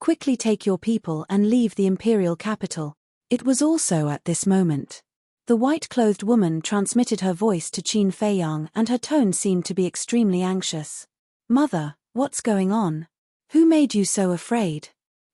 quickly take your people and leave the imperial capital. It was also at this moment. The white-clothed woman transmitted her voice to Qin Feiyang and her tone seemed to be extremely anxious. Mother, what's going on? Who made you so afraid?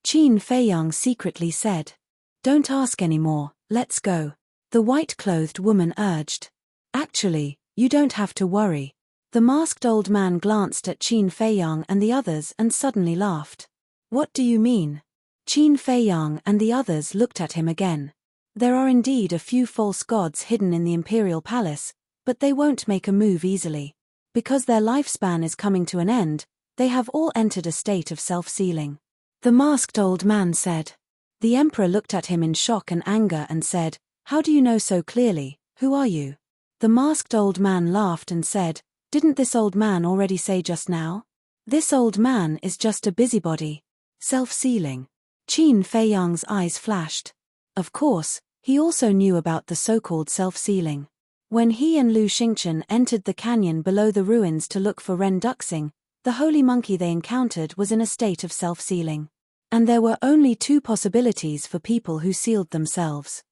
Qin Feiyang secretly said. Don't ask anymore, let's go. The white-clothed woman urged. Actually, you don't have to worry. The masked old man glanced at Qin Feiyang and the others and suddenly laughed. What do you mean? Qin Feiyang and the others looked at him again. There are indeed a few false gods hidden in the imperial palace, but they won't make a move easily. Because their lifespan is coming to an end, they have all entered a state of self-sealing. The masked old man said. The emperor looked at him in shock and anger and said, How do you know so clearly? Who are you? The masked old man laughed and said, Didn't this old man already say just now? This old man is just a busybody. Self-sealing. Qin Feiyang's eyes flashed. Of course, he also knew about the so-called self-sealing. When he and Lu Xingchen entered the canyon below the ruins to look for Ren Duxing, the holy monkey they encountered was in a state of self-sealing. And there were only two possibilities for people who sealed themselves.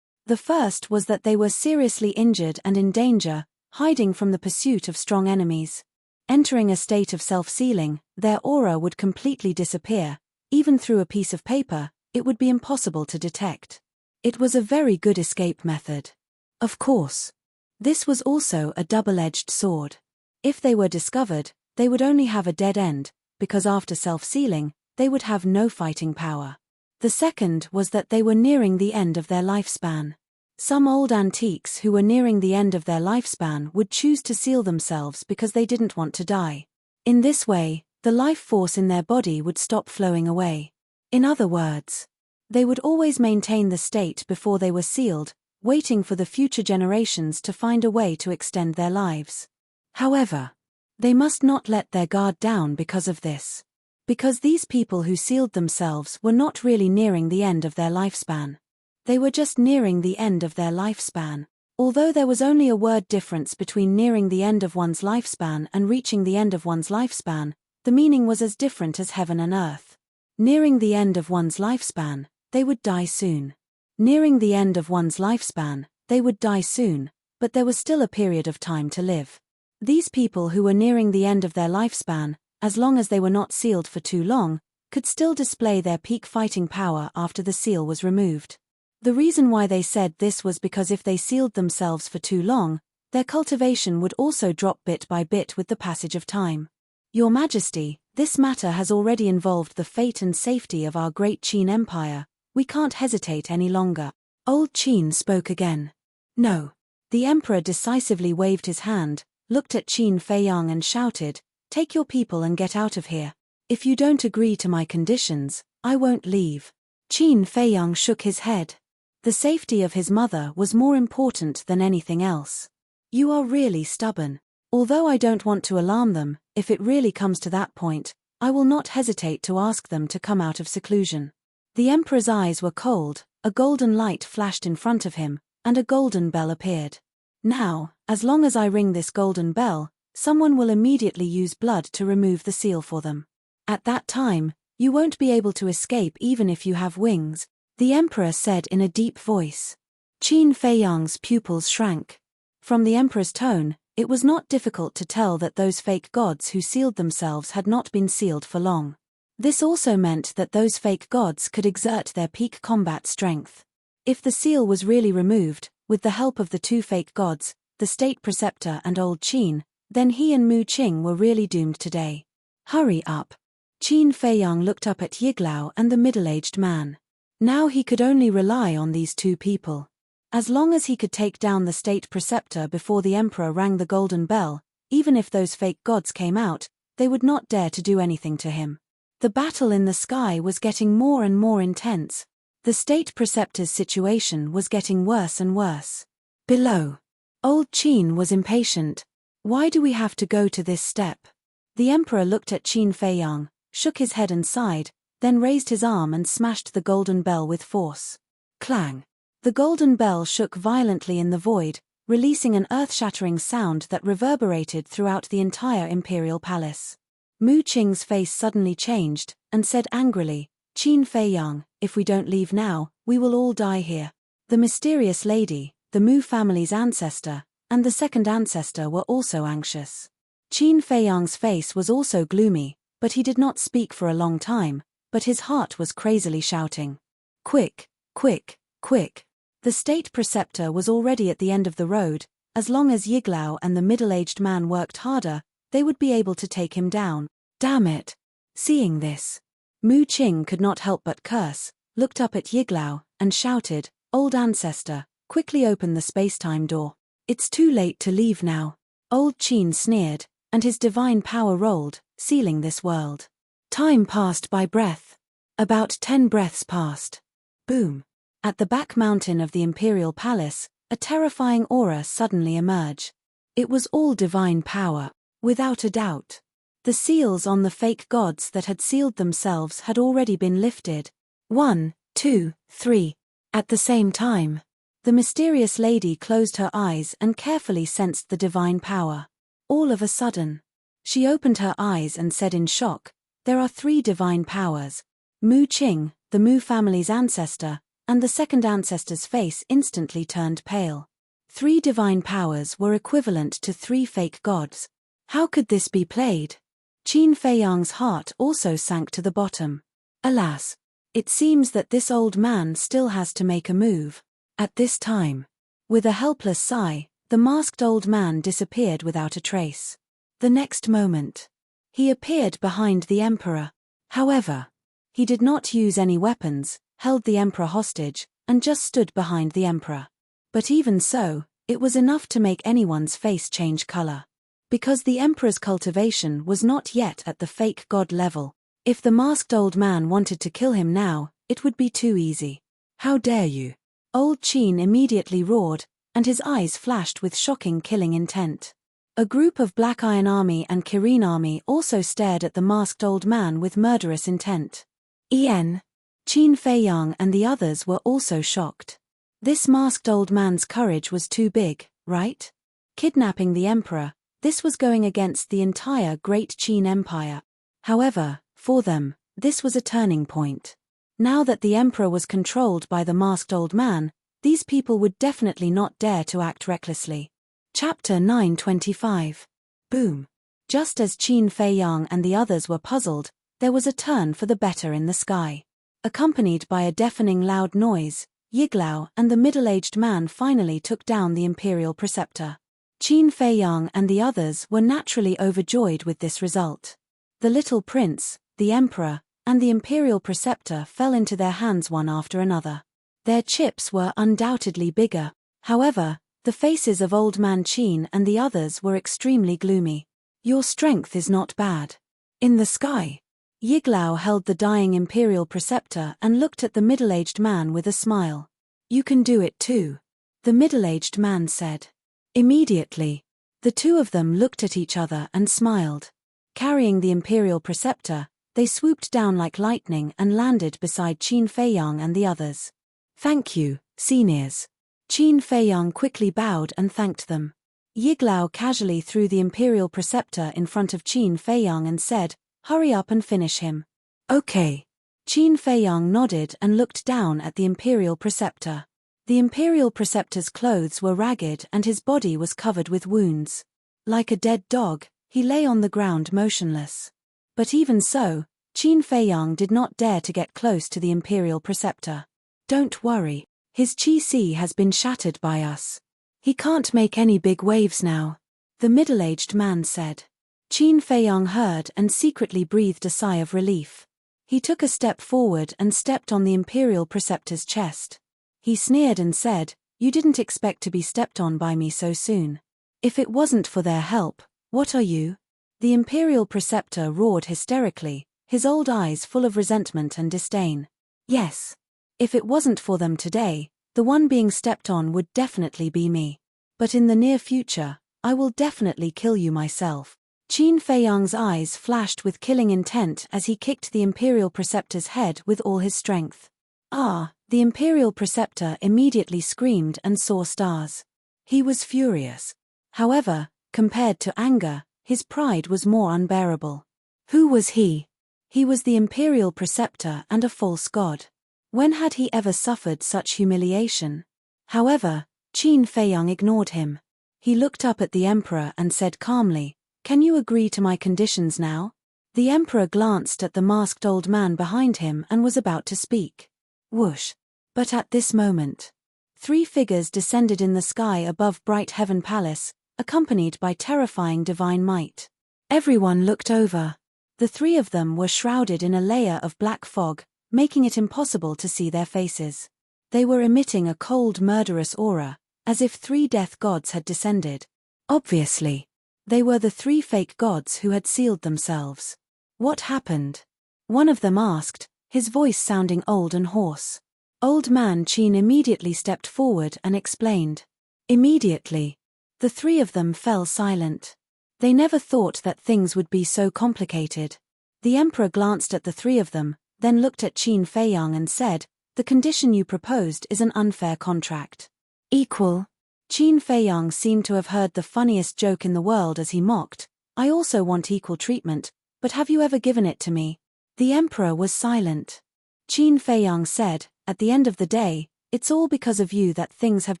The first was that they were seriously injured and in danger, hiding from the pursuit of strong enemies. Entering a state of self-sealing, their aura would completely disappear. Even through a piece of paper, it would be impossible to detect. It was a very good escape method. Of course. This was also a double-edged sword. If they were discovered, they would only have a dead end, because after self-sealing, they would have no fighting power. The second was that they were nearing the end of their lifespan. Some old antiques who were nearing the end of their lifespan would choose to seal themselves because they didn't want to die. In this way, the life force in their body would stop flowing away. In other words, they would always maintain the state before they were sealed, waiting for the future generations to find a way to extend their lives. However, they must not let their guard down because of this. Because these people who sealed themselves were not really nearing the end of their lifespan. They were just nearing the end of their lifespan. Although there was only a word difference between nearing the end of one's lifespan and reaching the end of one's lifespan, the meaning was as different as heaven and earth. Nearing the end of one's lifespan, they would die soon. Nearing the end of one's lifespan, they would die soon, but there was still a period of time to live. These people who were nearing the end of their lifespan, as long as they were not sealed for too long, could still display their peak fighting power after the seal was removed. The reason why they said this was because if they sealed themselves for too long, their cultivation would also drop bit by bit with the passage of time. Your Majesty, This matter has already involved the fate and safety of our great Qin Empire. We can't hesitate any longer. Old Qin spoke again. No. The emperor decisively waved his hand, looked at Qin Feiyang and shouted, "Take your people and get out of here. If you don't agree to my conditions, I won't leave." Qin Feiyang shook his head. The safety of his mother was more important than anything else. "You are really stubborn. Although I don't want to alarm them, if it really comes to that point, I will not hesitate to ask them to come out of seclusion." The emperor's eyes were cold, a golden light flashed in front of him, and a golden bell appeared. "Now, as long as I ring this golden bell, someone will immediately use blood to remove the seal for them. At that time, you won't be able to escape even if you have wings," the emperor said in a deep voice. Qin Feiyang's pupils shrank. From the emperor's tone, it was not difficult to tell that those fake gods who sealed themselves had not been sealed for long. This also meant that those fake gods could exert their peak combat strength. If the seal was really removed, with the help of the two fake gods, the state preceptor and old Qin, then he and Mu Qing were really doomed today. "Hurry up." Qin Feiyang looked up at Yiglao and the middle-aged man. Now he could only rely on these two people. As long as he could take down the state preceptor before the emperor rang the golden bell, even if those fake gods came out, they would not dare to do anything to him. The battle in the sky was getting more and more intense. The state preceptor's situation was getting worse and worse. Below. Old Qin was impatient. "Why do we have to go to this step?" The emperor looked at Qin Feiyang, shook his head and sighed, then raised his arm and smashed the golden bell with force. Clang. The golden bell shook violently in the void, releasing an earth-shattering sound that reverberated throughout the entire imperial palace. Mu Qing's face suddenly changed, and said angrily, "Qin Feiyang, if we don't leave now, we will all die here." The mysterious lady, the Mu family's ancestor, and the second ancestor were also anxious. Qin Feiyang's face was also gloomy, but he did not speak for a long time, but his heart was crazily shouting. Quick, quick, quick. The state preceptor was already at the end of the road. As long as Yiglao and the middle-aged man worked harder, they would be able to take him down. Damn it. Seeing this, Mu Qing could not help but curse, looked up at Yiglao, and shouted, "Old ancestor, quickly open the space-time door. It's too late to leave now." Old Qin sneered, and his divine power rolled, sealing this world. Time passed by breath. About 10 breaths passed. Boom. At the back mountain of the imperial palace, a terrifying aura suddenly emerged. It was all divine power, without a doubt. The seals on the fake gods that had sealed themselves had already been lifted. 1, 2, 3. At the same time, the mysterious lady closed her eyes and carefully sensed the divine power. All of a sudden, she opened her eyes and said in shock, "There are 3 divine powers." Mu Qing, the Mu family's ancestor, and the second ancestor's face instantly turned pale. 3 divine powers were equivalent to 3 fake gods. How could this be played? Qin Feiyang's heart also sank to the bottom. Alas, it seems that this old man still has to make a move. At this time, with a helpless sigh, the masked old man disappeared without a trace. The next moment, he appeared behind the emperor. However, he did not use any weapons, held the emperor hostage, and just stood behind the emperor. But even so, it was enough to make anyone's face change color. Because the emperor's cultivation was not yet at the fake god level. If the masked old man wanted to kill him now, it would be too easy. "How dare you?" Old Qin immediately roared, and his eyes flashed with shocking killing intent. A group of Black Iron Army and Kirin Army also stared at the masked old man with murderous intent. Qin Feiyang and the others were also shocked. This masked old man's courage was too big, right? Kidnapping the emperor, this was going against the entire Great Qin Empire. However, for them, this was a turning point. Now that the emperor was controlled by the masked old man, these people would definitely not dare to act recklessly. Chapter 925. Boom. Just as Qin Feiyang and the others were puzzled, there was a turn for the better in the sky. Accompanied by a deafening loud noise, Yiglao and the middle-aged man finally took down the imperial preceptor. Qin Feiyang and the others were naturally overjoyed with this result. The little prince, the emperor, and the imperial preceptor fell into their hands one after another. Their chips were undoubtedly bigger. However, the faces of Old Man Qin and the others were extremely gloomy. Your strength is not bad. In the sky, Yiglao held the dying imperial preceptor and looked at the middle-aged man with a smile. You can do it too, the middle-aged man said. Immediately, the two of them looked at each other and smiled. Carrying the imperial preceptor, they swooped down like lightning and landed beside Qin Feiyang and the others. Thank you, seniors. Qin Feiyang quickly bowed and thanked them. Yiglao casually threw the imperial preceptor in front of Qin Feiyang and said, hurry up and finish him. Okay. Qin Feiyang nodded and looked down at the imperial preceptor. The imperial preceptor's clothes were ragged and his body was covered with wounds. Like a dead dog, he lay on the ground motionless. But even so, Qin Feiyang did not dare to get close to the imperial preceptor. Don't worry, his chi has been shattered by us. He can't make any big waves now, the middle-aged man said. Qin Feiyang heard and secretly breathed a sigh of relief. He took a step forward and stepped on the imperial preceptor's chest. He sneered and said, you didn't expect to be stepped on by me so soon. If it wasn't for their help, what are you? The imperial preceptor roared hysterically, his old eyes full of resentment and disdain. Yes. If it wasn't for them today, the one being stepped on would definitely be me. But in the near future, I will definitely kill you myself. Qin Feiyang's eyes flashed with killing intent as he kicked the imperial preceptor's head with all his strength. Ah, the imperial preceptor immediately screamed and saw stars. He was furious. However, compared to anger, his pride was more unbearable. Who was he? He was the imperial preceptor and a false god. When had he ever suffered such humiliation? However, Qin Feiyang ignored him. He looked up at the emperor and said calmly, can you agree to my conditions now? The emperor glanced at the masked old man behind him and was about to speak. Whoosh. But at this moment, 3 figures descended in the sky above Bright Heaven Palace, accompanied by terrifying divine might. Everyone looked over. The 3 of them were shrouded in a layer of black fog, making it impossible to see their faces. They were emitting a cold, murderous aura, as if 3 death gods had descended. Obviously, they were the 3 fake gods who had sealed themselves. What happened? One of them asked, his voice sounding old and hoarse. Old Man Qin immediately stepped forward and explained. Immediately, the 3 of them fell silent. They never thought that things would be so complicated. The emperor glanced at the 3 of them, then looked at Qin Feiyang and said, the condition you proposed is an unfair contract. Equal? Qin Feiyang seemed to have heard the funniest joke in the world as he mocked, I also want equal treatment, but have you ever given it to me? The emperor was silent. Qin Feiyang said, at the end of the day, it's all because of you that things have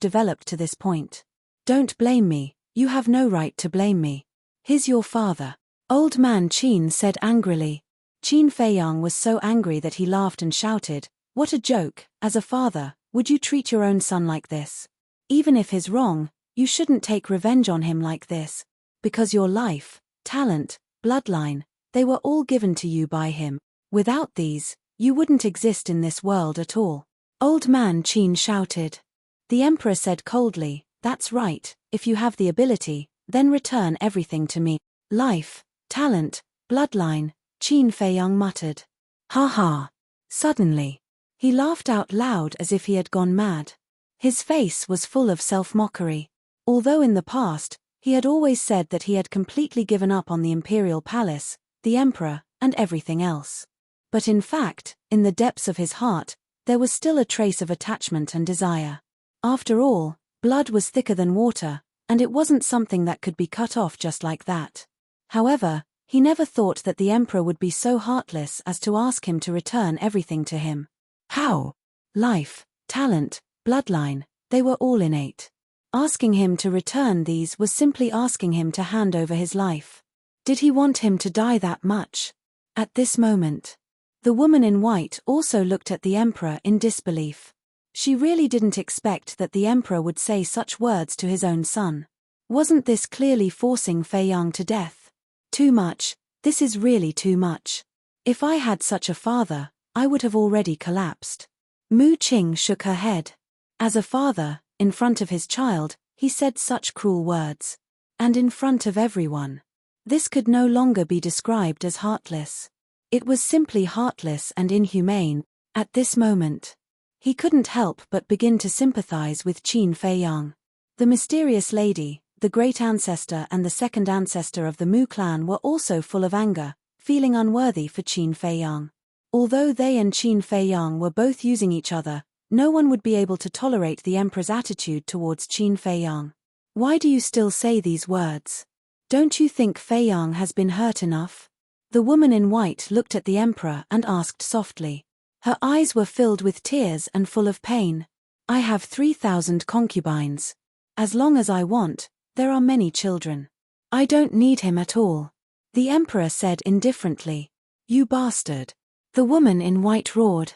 developed to this point. Don't blame me, you have no right to blame me. He's your father. Old Man Qin said angrily. Qin Feiyang was so angry that he laughed and shouted, what a joke, as a father, would you treat your own son like this? Even if he's wrong, you shouldn't take revenge on him like this. Because your life, talent, bloodline, they were all given to you by him. Without these, you wouldn't exist in this world at all. Old Man Qin shouted. The emperor said coldly, that's right, if you have the ability, then return everything to me. Life, talent, bloodline, Qin Feiyang muttered. Ha ha. Suddenly, he laughed out loud as if he had gone mad. His face was full of self-mockery. Although in the past, he had always said that he had completely given up on the imperial palace, the emperor, and everything else. But in fact, in the depths of his heart, there was still a trace of attachment and desire. After all, blood was thicker than water, and it wasn't something that could be cut off just like that. However, he never thought that the emperor would be so heartless as to ask him to return everything to him. How? Life, talent, bloodline, they were all innate. Asking him to return these was simply asking him to hand over his life. Did he want him to die that much? At this moment, the woman in white also looked at the emperor in disbelief. She really didn't expect that the emperor would say such words to his own son. Wasn't this clearly forcing Feiyang to death? Too much, This is really too much. If I had such a father, I would have already collapsed. Mu Qing shook her head. As a father, in front of his child, he said such cruel words. And in front of everyone. This could no longer be described as heartless. It was simply heartless and inhumane. At this moment, he couldn't help but begin to sympathize with Qin Feiyang. The mysterious lady, the great ancestor and the second ancestor of the Mu clan were also full of anger, feeling unworthy for Qin Feiyang. Although they and Qin Feiyang were both using each other, no one would be able to tolerate the emperor's attitude towards Qin Feiyang. Why do you still say these words? Don't you think Feiyang has been hurt enough? The woman in white looked at the emperor and asked softly. Her eyes were filled with tears and full of pain. I have 3,000 concubines. As long as I want, there are many children. I don't need him at all. The emperor said indifferently. You bastard. The woman in white roared.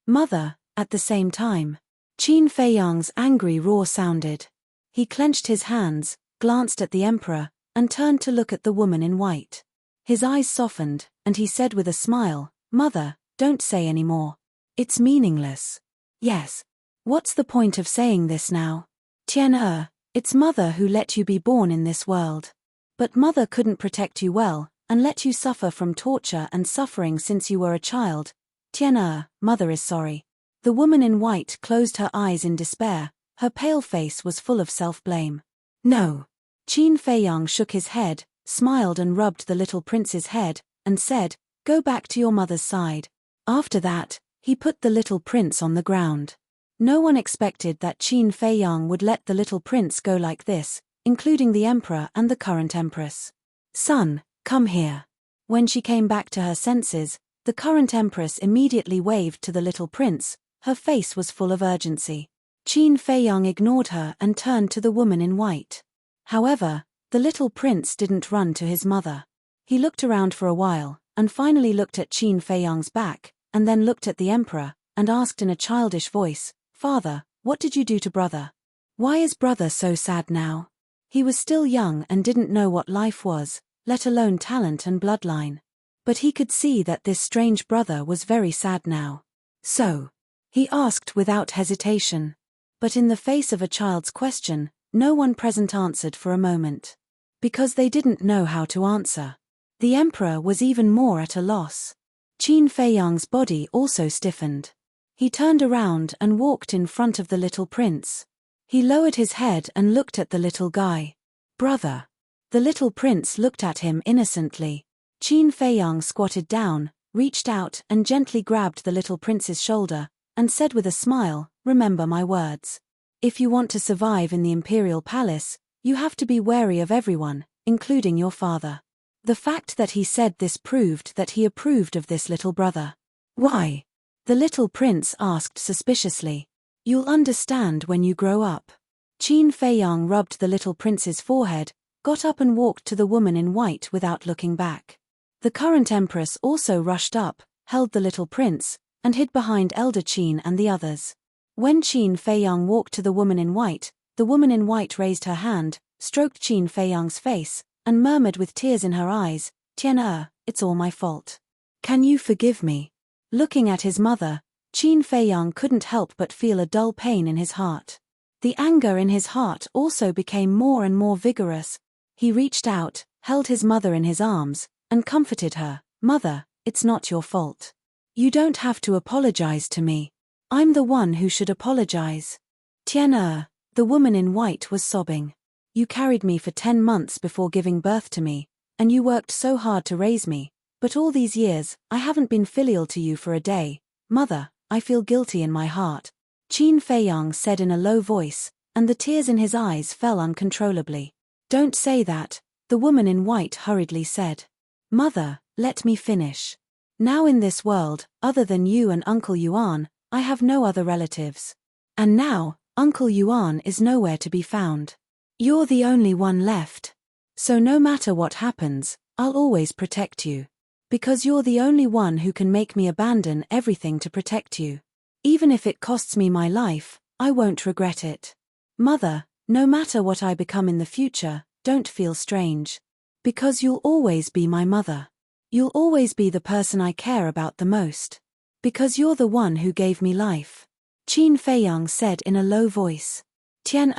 Mother, at the same time. Qin Feiyang's angry roar sounded. He clenched his hands, glanced at the emperor, and turned to look at the woman in white. His eyes softened, and he said with a smile, Mother, don't say any more. It's meaningless. Yes. What's the point of saying this now? Tian it's Mother who let you be born in this world. But Mother couldn't protect you well, and let you suffer from torture and suffering since you were a child. Tian Mother is sorry. The woman in white closed her eyes in despair, her pale face was full of self-blame. No. Qin Feiyang shook his head, smiled and rubbed the little prince's head, and said, Go back to your mother's side. After that, he put the little prince on the ground. No one expected that Qin Feiyang would let the little prince go like this, including the emperor and the current empress. Son, come here. When she came back to her senses, the current empress immediately waved to the little prince, her face was full of urgency. Qin Feiyang ignored her and turned to the woman in white. However, the little prince didn't run to his mother. He looked around for a while, and finally looked at Qin Feiyang's back, and then looked at the emperor, and asked in a childish voice, Father, what did you do to brother? Why is brother so sad now? He was still young and didn't know what life was, let alone talent and bloodline. But he could see that this strange brother was very sad now. So, he asked without hesitation. But in the face of a child's question, no one present answered for a moment. Because they didn't know how to answer. The emperor was even more at a loss. Qin Feiyang's body also stiffened. He turned around and walked in front of the little prince. He lowered his head and looked at the little guy. Brother. The little prince looked at him innocently. Qin Feiyang squatted down, reached out and gently grabbed the little prince's shoulder, and said with a smile, Remember my words. If you want to survive in the imperial palace, you have to be wary of everyone, including your father. The fact that he said this proved that he approved of this little brother. Why? The little prince asked suspiciously. You'll understand when you grow up. Qin Feiyang rubbed the little prince's forehead, got up and walked to the woman in white without looking back. The current empress also rushed up, held the little prince, and hid behind Elder Qin and the others. When Qin Feiyang walked to the woman in white raised her hand, stroked Qin Feiyang's face, and murmured with tears in her eyes, Tian it's all my fault. Can you forgive me? Looking at his mother, Qin Feiyang couldn't help but feel a dull pain in his heart. The anger in his heart also became more and more vigorous. He reached out, held his mother in his arms, and comforted her. Mother, it's not your fault. You don't have to apologize to me. I'm the one who should apologize. Tian the woman in white was sobbing. You carried me for 10 months before giving birth to me, and you worked so hard to raise me, but all these years, I haven't been filial to you for a day. Mother, I feel guilty in my heart. Qin Feiyang said in a low voice, and the tears in his eyes fell uncontrollably. Don't say that, the woman in white hurriedly said. Mother, let me finish. Now in this world, other than you and Uncle Yuan, I have no other relatives. And now, Uncle Yuan is nowhere to be found. You're the only one left. So no matter what happens, I'll always protect you. Because you're the only one who can make me abandon everything to protect you. Even if it costs me my life, I won't regret it. Mother, no matter what I become in the future, don't feel strange. Because you'll always be my mother. You'll always be the person I care about the most. Because you're the one who gave me life. Qin Feiyang said in a low voice. Tian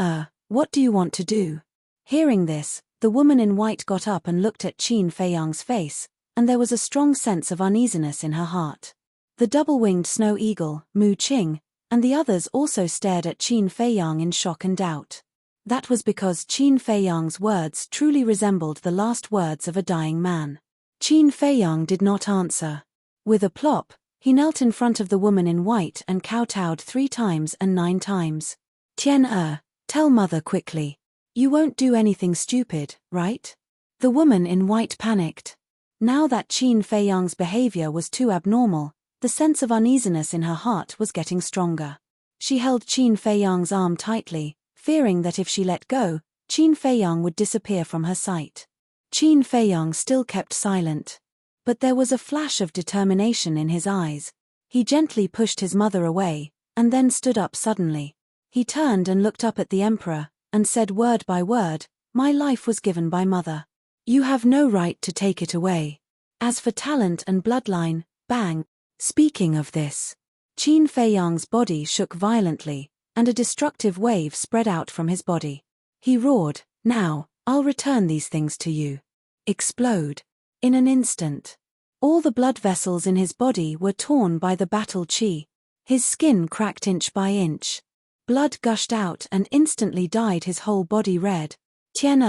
what do you want to do? Hearing this, the woman in white got up and looked at Qin Feiyang's face, and there was a strong sense of uneasiness in her heart. The double-winged snow eagle, Mu Qing, and the others also stared at Qin Feiyang in shock and doubt. That was because Qin Feiyang's words truly resembled the last words of a dying man. Qin Feiyang did not answer. With a plop, he knelt in front of the woman in white and kowtowed 3 times and 9 times. Tian tell mother quickly. You won't do anything stupid, right? The woman in white panicked. Now that Qin Feiyang's behavior was too abnormal, the sense of uneasiness in her heart was getting stronger. She held Qin Feiyang's arm tightly, fearing that if she let go, Qin Feiyang would disappear from her sight. Qin Feiyang still kept silent. But there was a flash of determination in his eyes. He gently pushed his mother away, and then stood up suddenly. He turned and looked up at the emperor, and said word by word, "My life was given by mother. You have no right to take it away. As for talent and bloodline, bang." Speaking of this, Qin Feiyang's body shook violently, and a destructive wave spread out from his body. He roared, "Now, I'll return these things to you." Explode. In an instant. All the blood vessels in his body were torn by the battle chi. His skin cracked inch by inch. Blood gushed out and instantly dyed his whole body red. Tian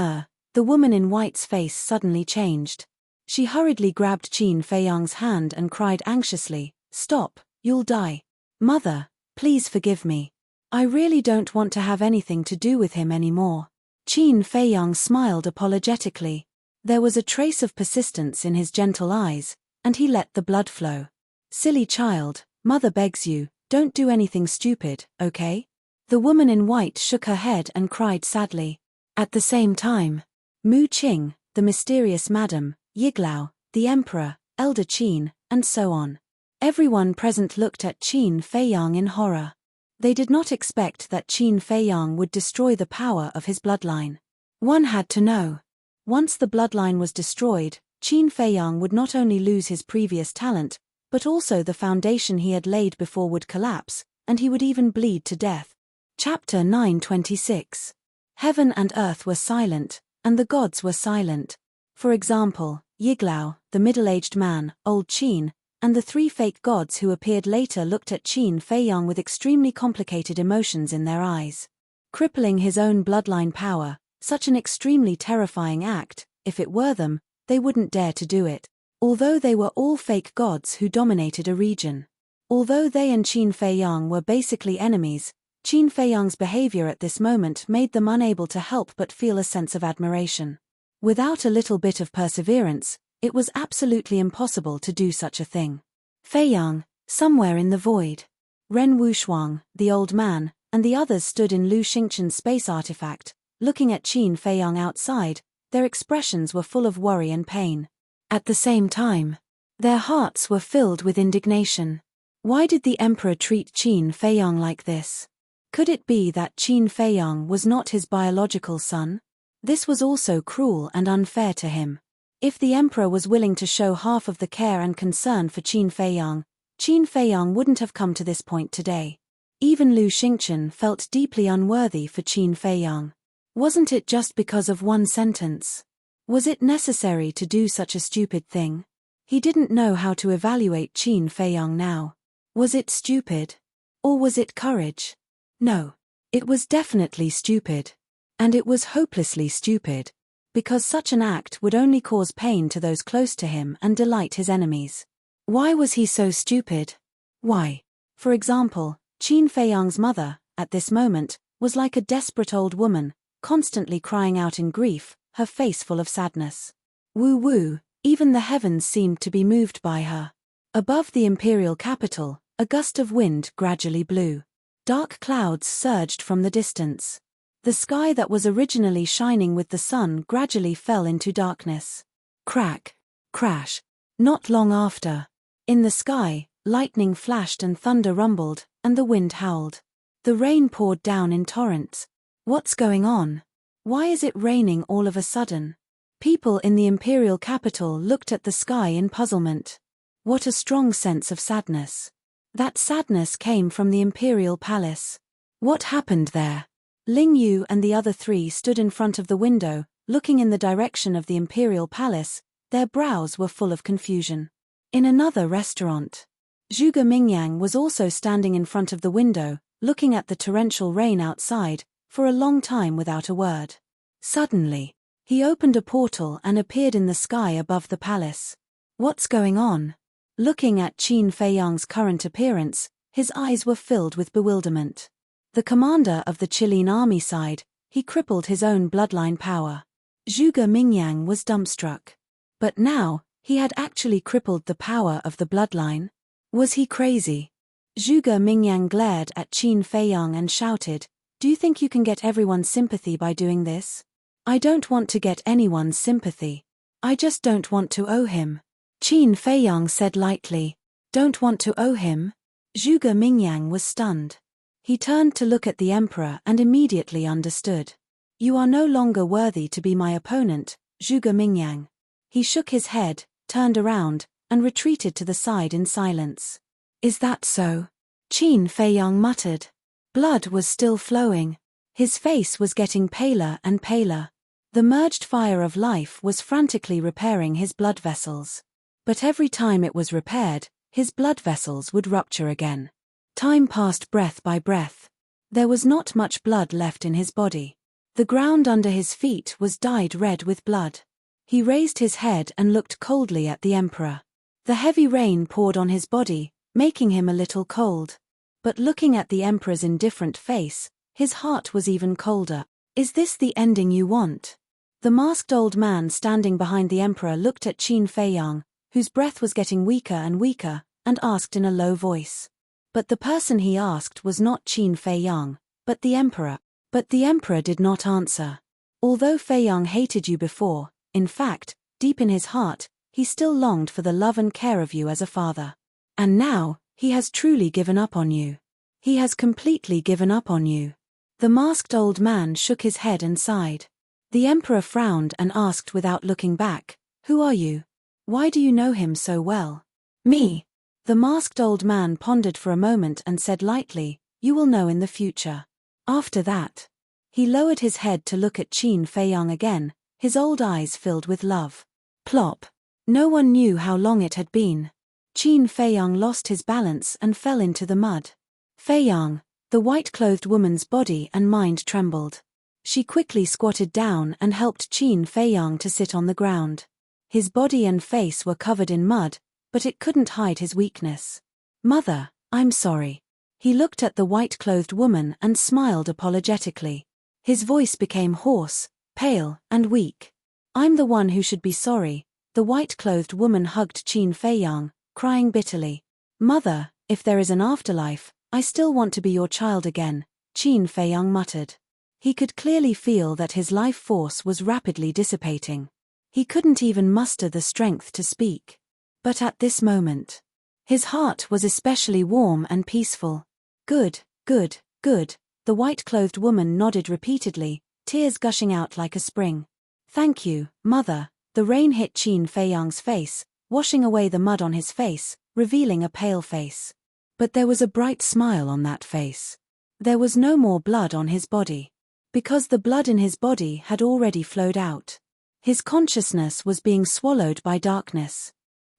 the woman in white's face suddenly changed. She hurriedly grabbed Qin Feiyang's hand and cried anxiously, "Stop, you'll die. Mother, please forgive me. I really don't want to have anything to do with him anymore." Qin Feiyang smiled apologetically. There was a trace of persistence in his gentle eyes, and he let the blood flow. "Silly child, mother begs you, don't do anything stupid, okay?" The woman in white shook her head and cried sadly. At the same time, Mu Qing, the mysterious madam, Yiglao, the emperor, Elder Qin, and so on. Everyone present looked at Qin Feiyang in horror. They did not expect that Qin Feiyang would destroy the power of his bloodline. One had to know. Once the bloodline was destroyed, Qin Feiyang would not only lose his previous talent, but also the foundation he had laid before would collapse, and he would even bleed to death. Chapter 926. Heaven and earth were silent, and the gods were silent. For example, Yiglao, the middle-aged man, Old Qin, and the 3 fake gods who appeared later looked at Qin Feiyang with extremely complicated emotions in their eyes. Crippling his own bloodline power, such an extremely terrifying act, if it were them, they wouldn't dare to do it. Although they were all fake gods who dominated a region. Although they and Qin Feiyang were basically enemies, Qin Feiyang's behavior at this moment made them unable to help but feel a sense of admiration. Without a little bit of perseverance, it was absolutely impossible to do such a thing. Feiyang, somewhere in the void. Ren Wushuang, the old man, and the others stood in Lu Xingchen's space artifact, looking at Qin Feiyang outside. Their expressions were full of worry and pain. At the same time, their hearts were filled with indignation. Why did the emperor treat Qin Feiyang like this? Could it be that Qin Feiyang was not his biological son? This was also cruel and unfair to him. If the emperor was willing to show half of the care and concern for Qin Feiyang wouldn't have come to this point today. Even Lu Xingchen felt deeply unworthy for Qin Feiyang. Wasn't it just because of one sentence? Was it necessary to do such a stupid thing? He didn't know how to evaluate Qin Feiyang now. Was it stupid? Or was it courage? No. It was definitely stupid. And it was hopelessly stupid. Because such an act would only cause pain to those close to him and delight his enemies. Why was he so stupid? Why? For example, Qin Feiyang's mother, at this moment, was like a desperate old woman, constantly crying out in grief, her face full of sadness. Woo, even the heavens seemed to be moved by her. Above the imperial capital, a gust of wind gradually blew. Dark clouds surged from the distance. The sky that was originally shining with the sun gradually fell into darkness. Crack, crash. Not long after. In the sky, lightning flashed and thunder rumbled, and the wind howled. The rain poured down in torrents. What's going on? Why is it raining all of a sudden? People in the imperial capital looked at the sky in puzzlement. What a strong sense of sadness. That sadness came from the imperial palace. What happened there? Ling Yu and the other three stood in front of the window, looking in the direction of the imperial palace. Their brows were full of confusion. In another restaurant, Zhuge Mingyang was also standing in front of the window, looking at the torrential rain outside, for a long time without a word. Suddenly, he opened a portal and appeared in the sky above the palace. What's going on? Looking at Qin Feiyang's current appearance, his eyes were filled with bewilderment. The commander of the Qilin army sighed. He crippled his own bloodline power. Zhuge Mingyang was dumbstruck. But now, he had actually crippled the power of the bloodline? Was he crazy? Zhuge Mingyang glared at Qin Feiyang and shouted, "Do you think you can get everyone's sympathy by doing this?" "I don't want to get anyone's sympathy. I just don't want to owe him," Qin Feiyang said lightly. "Don't want to owe him?" Zhuge Mingyang was stunned. He turned to look at the emperor and immediately understood. "You are no longer worthy to be my opponent, Zhuge Mingyang." He shook his head, turned around, and retreated to the side in silence. "Is that so?" Qin Feiyang muttered. Blood was still flowing. His face was getting paler and paler. The merged fire of life was frantically repairing his blood vessels. But every time it was repaired, his blood vessels would rupture again. Time passed breath by breath. There was not much blood left in his body. The ground under his feet was dyed red with blood. He raised his head and looked coldly at the emperor. The heavy rain poured on his body, making him a little cold. But looking at the emperor's indifferent face, his heart was even colder. "Is this the ending you want?" The masked old man standing behind the emperor looked at Qin Feiyang, whose breath was getting weaker and weaker, and asked in a low voice. But the person he asked was not Qin Feiyang, but the emperor. But the emperor did not answer. Although Feiyang hated you before, in fact, deep in his heart, he still longed for the love and care of you as a father. And now, he has truly given up on you. He has completely given up on you. The masked old man shook his head and sighed. The emperor frowned and asked without looking back, "Who are you? Why do you know him so well?" "Me." The masked old man pondered for a moment and said lightly, "You will know in the future." After that, he lowered his head to look at Qin Feiyang again, his old eyes filled with love. Plop. No one knew how long it had been. Qin Feiyang lost his balance and fell into the mud. Feiyang, the white-clothed woman's body and mind trembled. She quickly squatted down and helped Qin Feiyang to sit on the ground. His body and face were covered in mud, but it couldn't hide his weakness. "Mother, I'm sorry." He looked at the white-clothed woman and smiled apologetically. His voice became hoarse, pale, and weak. "I'm the one who should be sorry." The white-clothed woman hugged Qin Feiyang, crying bitterly. "Mother, if there is an afterlife, I still want to be your child again," Qin Feiyang muttered. He could clearly feel that his life force was rapidly dissipating. He couldn't even muster the strength to speak. But at this moment, his heart was especially warm and peaceful. "Good, good, good," the white-clothed woman nodded repeatedly, tears gushing out like a spring. "Thank you, mother." The rain hit Qin Feiyang's face, washing away the mud on his face, revealing a pale face. But there was a bright smile on that face. There was no more blood on his body. Because the blood in his body had already flowed out. His consciousness was being swallowed by darkness.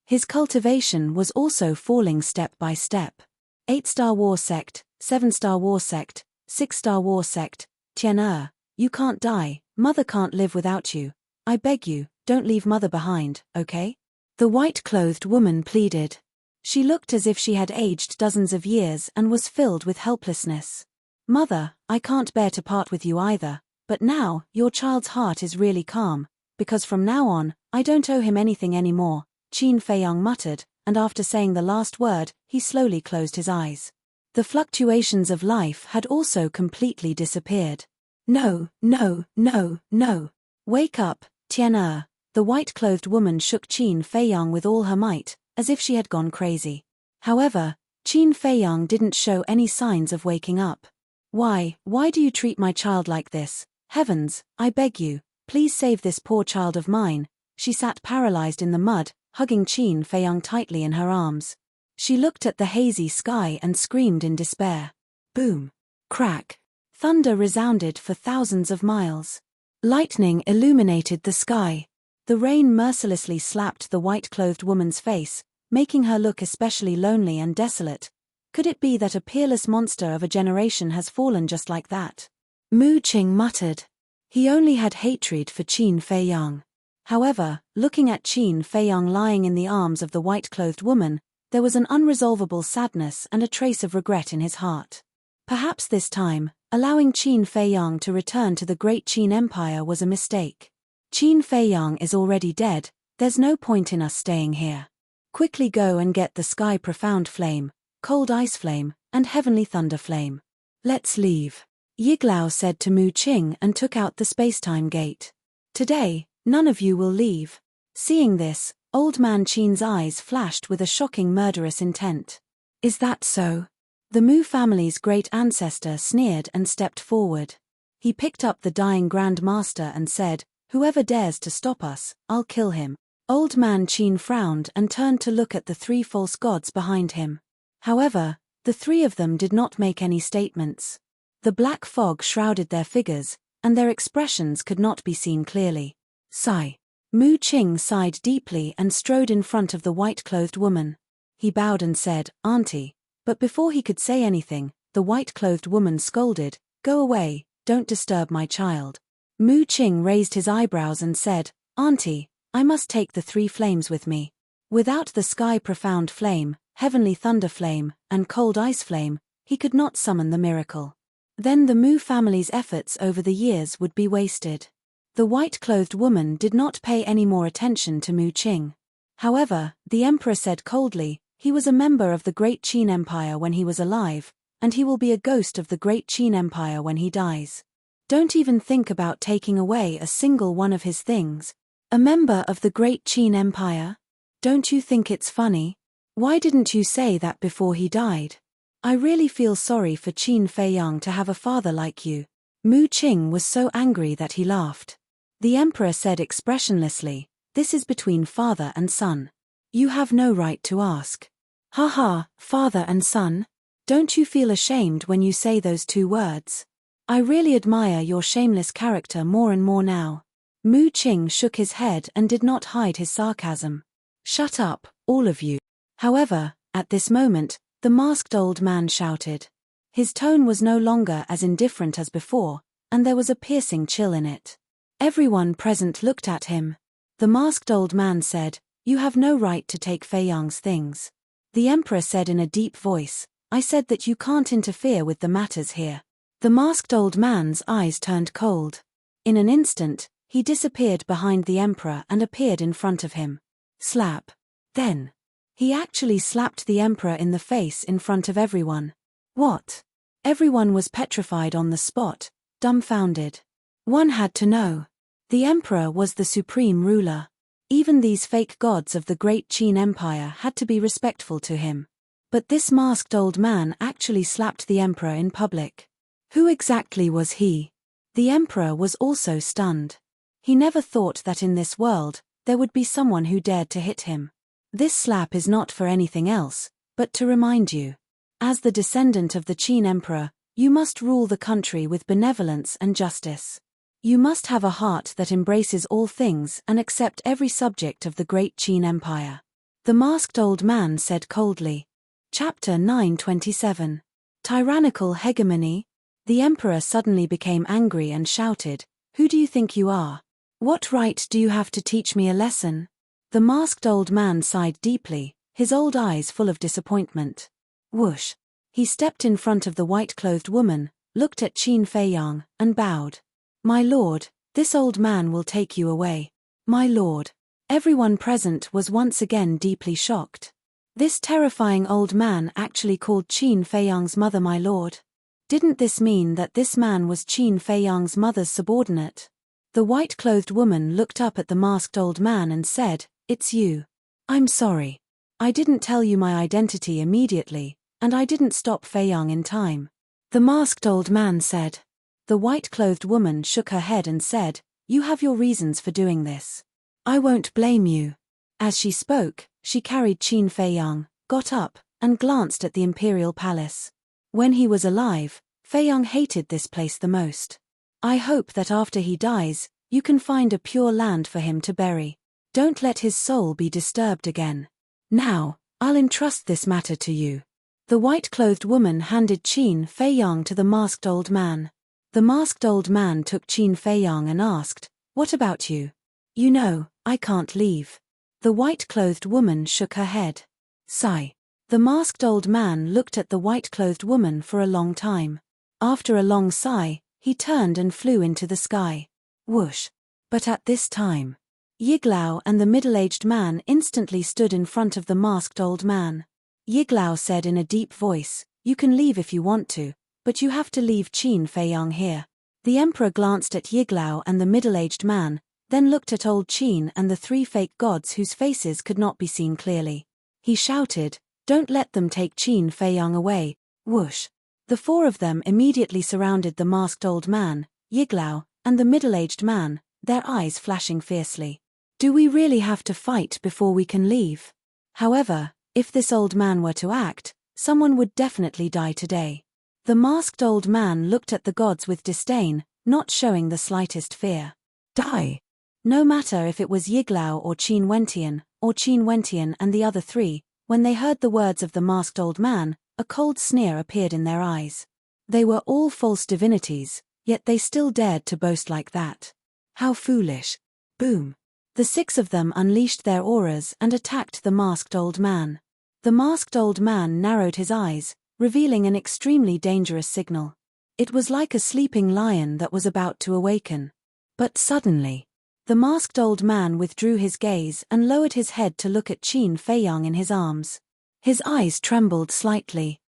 His cultivation was also falling step by step. 8-star war sect, 7-star war sect, 6-star war sect, Tian you can't die, mother can't live without you. I beg you, don't leave mother behind, okay? The white-clothed woman pleaded. She looked as if she had aged dozens of years and was filled with helplessness. "Mother, I can't bear to part with you either, but now, your child's heart is really calm, because from now on, I don't owe him anything anymore," Qin Feiyang muttered, and after saying the last word, he slowly closed his eyes. The fluctuations of life had also completely disappeared. "No, no, no, no. Wake up, Tian." The white-clothed woman shook Qin Feiyang with all her might, as if she had gone crazy. However, Qin Feiyang didn't show any signs of waking up. Why do you treat my child like this? Heavens, I beg you, Please save this poor child of mine." She sat paralyzed in the mud, hugging Qin Feiyang tightly in her arms. She looked at the hazy sky and screamed in despair. Boom! Crack! Thunder resounded for thousands of miles. Lightning illuminated the sky. The rain mercilessly slapped the white-clothed woman's face, making her look especially lonely and desolate. Could it be that a peerless monster of a generation has fallen just like that? Mu Qing muttered. He only had hatred for Qin Feiyang. However, looking at Qin Feiyang lying in the arms of the white-clothed woman, there was an unresolvable sadness and a trace of regret in his heart. Perhaps this time, allowing Qin Feiyang to return to the great Qin Empire was a mistake. Qin Feiyang is already dead, there's no point in us staying here. Quickly go and get the sky profound flame, cold ice flame, and heavenly thunder flame. Let's leave. Yiglao said to Mu Qing and took out the spacetime gate. Today, none of you will leave. Seeing this, old man Qin's eyes flashed with a shocking murderous intent. Is that so? The Mu family's great ancestor sneered and stepped forward. He picked up the dying Grand Master and said, "Whoever dares to stop us, I'll kill him." Old man Qin frowned and turned to look at the three false gods behind him. However, the three of them did not make any statements. The black fog shrouded their figures, and their expressions could not be seen clearly. Sigh. Mu Qing sighed deeply and strode in front of the white-clothed woman. He bowed and said, "Auntie." But before he could say anything, the white-clothed woman scolded, "Go away, don't disturb my child." Mu Qing raised his eyebrows and said, "Auntie, I must take the three flames with me. Without the sky profound flame, heavenly thunder flame, and cold ice flame, he could not summon the miracle. Then the Mu family's efforts over the years would be wasted." The white-clothed woman did not pay any more attention to Mu Qing. However, the emperor said coldly, "He was a member of the great Qin Empire when he was alive, and he will be a ghost of the great Qin Empire when he dies. Don't even think about taking away a single one of his things. A member of the great Qin Empire? Don't you think it's funny? Why didn't you say that before he died? I really feel sorry for Qin Feiyang to have a father like you." Mu Qing was so angry that he laughed. The emperor said expressionlessly, "This is between father and son. You have no right to ask." "Ha ha, father and son? Don't you feel ashamed when you say those two words? I really admire your shameless character more and more now." Mu Qing shook his head and did not hide his sarcasm. "Shut up, all of you." However, at this moment, the masked old man shouted. His tone was no longer as indifferent as before, and there was a piercing chill in it. Everyone present looked at him. The masked old man said, "You have no right to take Feiyang's things." The emperor said in a deep voice, "I said that you can't interfere with the matters here." The masked old man's eyes turned cold. In an instant, he disappeared behind the emperor and appeared in front of him. Slap. Then, he actually slapped the emperor in the face in front of everyone. What? Everyone was petrified on the spot, dumbfounded. One had to know. The emperor was the supreme ruler. Even these fake gods of the great Qin Empire had to be respectful to him. But this masked old man actually slapped the emperor in public. Who exactly was he? The emperor was also stunned. He never thought that in this world, there would be someone who dared to hit him. This slap is not for anything else, but to remind you. As the descendant of the Qin Emperor, you must rule the country with benevolence and justice. You must have a heart that embraces all things and accept every subject of the great Qin Empire. The masked old man said coldly. Chapter 927. Tyrannical Hegemony. The emperor suddenly became angry and shouted, "Who do you think you are? What right do you have to teach me a lesson?" The masked old man sighed deeply, his old eyes full of disappointment. Whoosh. He stepped in front of the white-clothed woman, looked at Qin Feiyang, and bowed. "My lord, this old man will take you away." "My lord." Everyone present was once again deeply shocked. This terrifying old man actually called Qin Feiyang's mother my lord. Didn't this mean that this man was Qin Feiyang's mother's subordinate? The white-clothed woman looked up at the masked old man and said, "It's you. I'm sorry. I didn't tell you my identity immediately, and I didn't stop Feiyang in time." The masked old man said. The white-clothed woman shook her head and said, You have your reasons for doing this. I won't blame you. As she spoke, she carried Qin Feiyang, got up, and glanced at the imperial palace. When he was alive, Feiyang hated this place the most. I hope that after he dies, you can find a pure land for him to bury. Don't let his soul be disturbed again. Now, I'll entrust this matter to you. The white-clothed woman handed Qin Feiyang to the masked old man. The masked old man took Qin Feiyang and asked, "What about you?" "You know, I can't leave." The white-clothed woman shook her head. Sigh. The masked old man looked at the white-clothed woman for a long time. After a long sigh, he turned and flew into the sky. Whoosh. But at this time, Yiglao and the middle-aged man instantly stood in front of the masked old man. Yiglao said in a deep voice, "You can leave if you want to, but you have to leave Qin Feiyang here." The emperor glanced at Yiglao and the middle-aged man, then looked at old Qin and the three fake gods whose faces could not be seen clearly. He shouted, "Don't let them take Qin Feiyang away." Whoosh. The four of them immediately surrounded the masked old man, Yiglao, and the middle-aged man, their eyes flashing fiercely. Do we really have to fight before we can leave? However, if this old man were to act, someone would definitely die today. The masked old man looked at the gods with disdain, not showing the slightest fear. Die! No matter if it was Yiglao or Qin Wentian and the other three, when they heard the words of the masked old man, a cold sneer appeared in their eyes. They were all false divinities, yet they still dared to boast like that. How foolish. Boom. The six of them unleashed their auras and attacked the masked old man. The masked old man narrowed his eyes, revealing an extremely dangerous signal. It was like a sleeping lion that was about to awaken. But suddenly, the masked old man withdrew his gaze and lowered his head to look at Qin Feiyang in his arms. His eyes trembled slightly.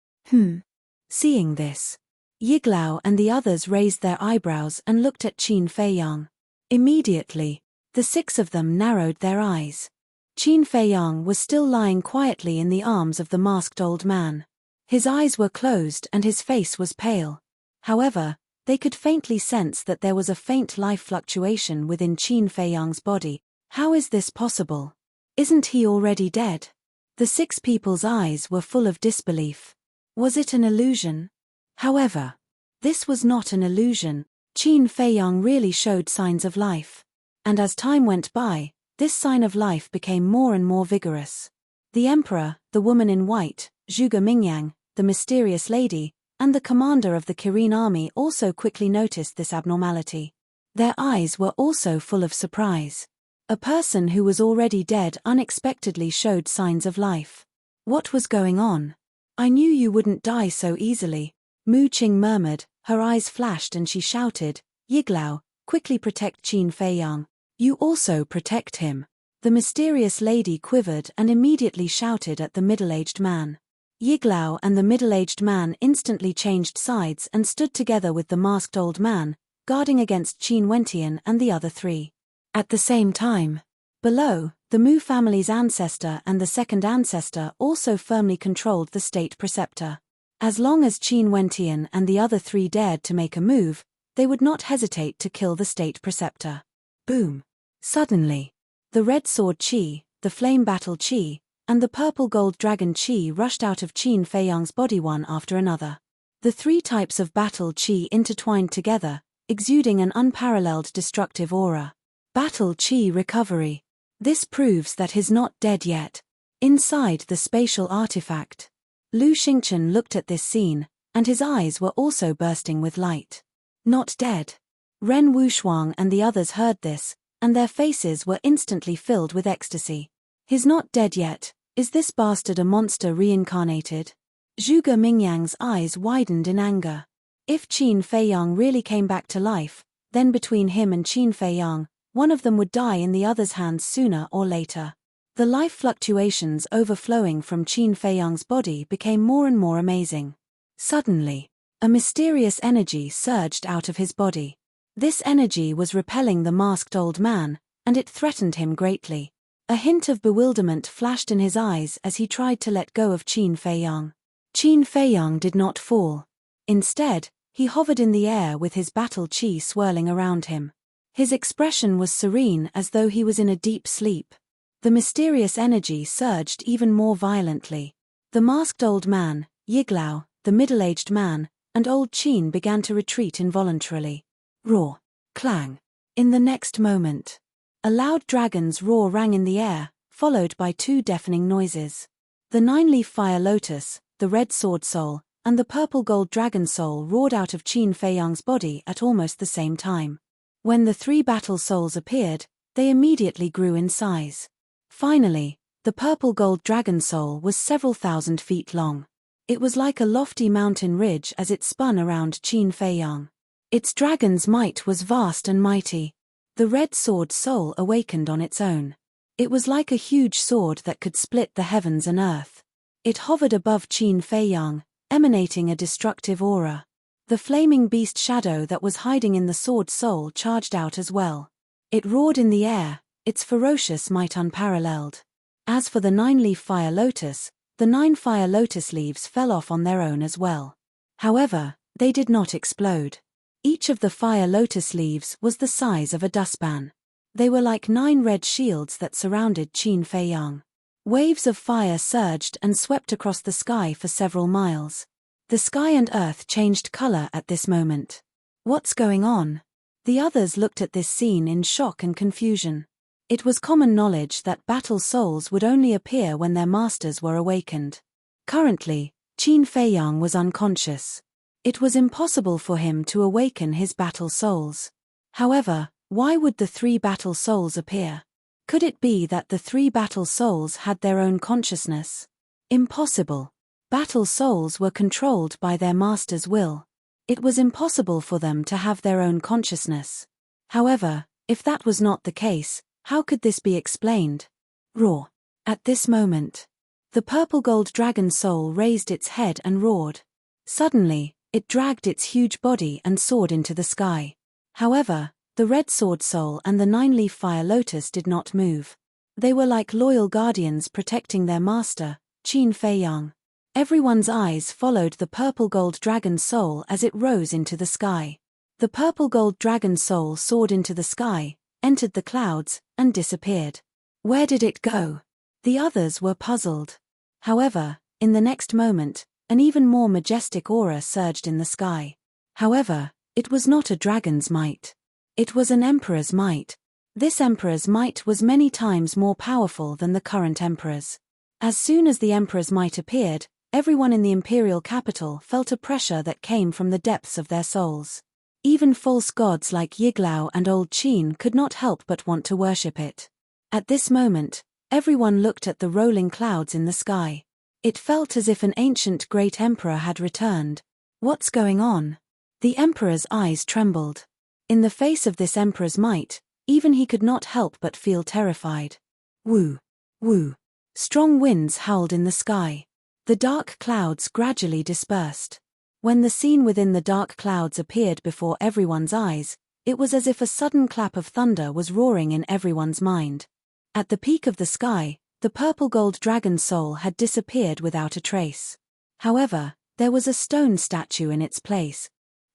Seeing this, Yiglao and the others raised their eyebrows and looked at Qin Feiyang. Immediately, the six of them narrowed their eyes. Qin Feiyang was still lying quietly in the arms of the masked old man. His eyes were closed and his face was pale. However, they could faintly sense that there was a faint life fluctuation within Qin Feiyang's body. How is this possible? Isn't he already dead? The six people's eyes were full of disbelief. Was it an illusion? However, this was not an illusion. Qin Feiyang really showed signs of life. And as time went by, this sign of life became more and more vigorous. The emperor, the woman in white, Zhuge Mingyang, the mysterious lady, and the commander of the Kirin army also quickly noticed this abnormality. Their eyes were also full of surprise. A person who was already dead unexpectedly showed signs of life. What was going on? I knew you wouldn't die so easily, Mu Qing murmured, her eyes flashed and she shouted, "Yiglao, quickly protect Qin Feiyang. You also protect him." The mysterious lady quivered and immediately shouted at the middle-aged man. Yiglao and the middle-aged man instantly changed sides and stood together with the masked old man, guarding against Qin Wentian and the other three. At the same time, below, the Mu family's ancestor and the second ancestor also firmly controlled the state preceptor. As long as Qin Wentian and the other three dared to make a move, they would not hesitate to kill the state preceptor. Boom. Suddenly, the red sword Qi, the flame battle Qi, and the purple gold dragon Qi rushed out of Qin Feiyang's body one after another. The three types of battle Qi intertwined together, exuding an unparalleled destructive aura. Battle Qi recovery. This proves that he's not dead yet. Inside the spatial artifact, Lu Xingchen looked at this scene, and his eyes were also bursting with light. Not dead. Ren Wushuang and the others heard this, and their faces were instantly filled with ecstasy. He's not dead yet. Is this bastard a monster reincarnated? Zhuge Mingyang's eyes widened in anger. If Qin Feiyang really came back to life, then between him and Qin Feiyang, one of them would die in the other's hands sooner or later. The life fluctuations overflowing from Qin Feiyang's body became more and more amazing. Suddenly, a mysterious energy surged out of his body. This energy was repelling the masked old man, and it threatened him greatly. A hint of bewilderment flashed in his eyes as he tried to let go of Qin Feiyang. Qin Feiyang did not fall. Instead, he hovered in the air with his battle Qi swirling around him. His expression was serene as though he was in a deep sleep. The mysterious energy surged even more violently. The masked old man, Yiglao, the middle-aged man, and old Qin began to retreat involuntarily. Roar. Clang. In the next moment, a loud dragon's roar rang in the air, followed by two deafening noises. The nine-leaf fire lotus, the red sword soul, and the purple gold dragon soul roared out of Qin Feiyang's body at almost the same time. When the three battle souls appeared, they immediately grew in size. Finally, the purple gold dragon soul was several thousand feet long. It was like a lofty mountain ridge as it spun around Qin Feiyang. Its dragon's might was vast and mighty. The red sword soul awakened on its own. It was like a huge sword that could split the heavens and earth. It hovered above Qin Feiyang, emanating a destructive aura. The flaming beast shadow that was hiding in the sword soul charged out as well. It roared in the air, its ferocious might unparalleled. As for the nine-leaf fire lotus, the 9 fire lotus leaves fell off on their own as well. However, they did not explode. Each of the fire lotus leaves was the size of a dustpan. They were like 9 red shields that surrounded Qin Feiyang. Waves of fire surged and swept across the sky for several miles. The sky and earth changed color at this moment. What's going on? The others looked at this scene in shock and confusion. It was common knowledge that battle souls would only appear when their masters were awakened. Currently, Qin Feiyang was unconscious. It was impossible for him to awaken his battle souls. However, why would the 3 battle souls appear? Could it be that the 3 battle souls had their own consciousness? Impossible. Battle souls were controlled by their master's will. It was impossible for them to have their own consciousness. However, if that was not the case, how could this be explained? Roar. At this moment, the purple gold dragon soul raised its head and roared. Suddenly, it dragged its huge body and soared into the sky. However, the red sword soul and the 9-leaf fire lotus did not move. They were like loyal guardians protecting their master, Qin Feiyang. Everyone's eyes followed the purple gold dragon soul as it rose into the sky. The purple gold dragon soul soared into the sky, entered the clouds, and disappeared. Where did it go? The others were puzzled. However, in the next moment, an even more majestic aura surged in the sky. However, it was not a dragon's might. It was an emperor's might. This emperor's might was many times more powerful than the current emperor's. As soon as the emperor's might appeared, everyone in the imperial capital felt a pressure that came from the depths of their souls. Even false gods like Yiglao and old Qin could not help but want to worship it. At this moment, everyone looked at the rolling clouds in the sky. It felt as if an ancient great emperor had returned. What's going on? The emperor's eyes trembled. In the face of this emperor's might, even he could not help but feel terrified. Woo! Woo! Strong winds howled in the sky. The dark clouds gradually dispersed. When the scene within the dark clouds appeared before everyone's eyes, it was as if a sudden clap of thunder was roaring in everyone's mind. At the peak of the sky, the purple gold dragon soul had disappeared without a trace. However, there was a stone statue in its place.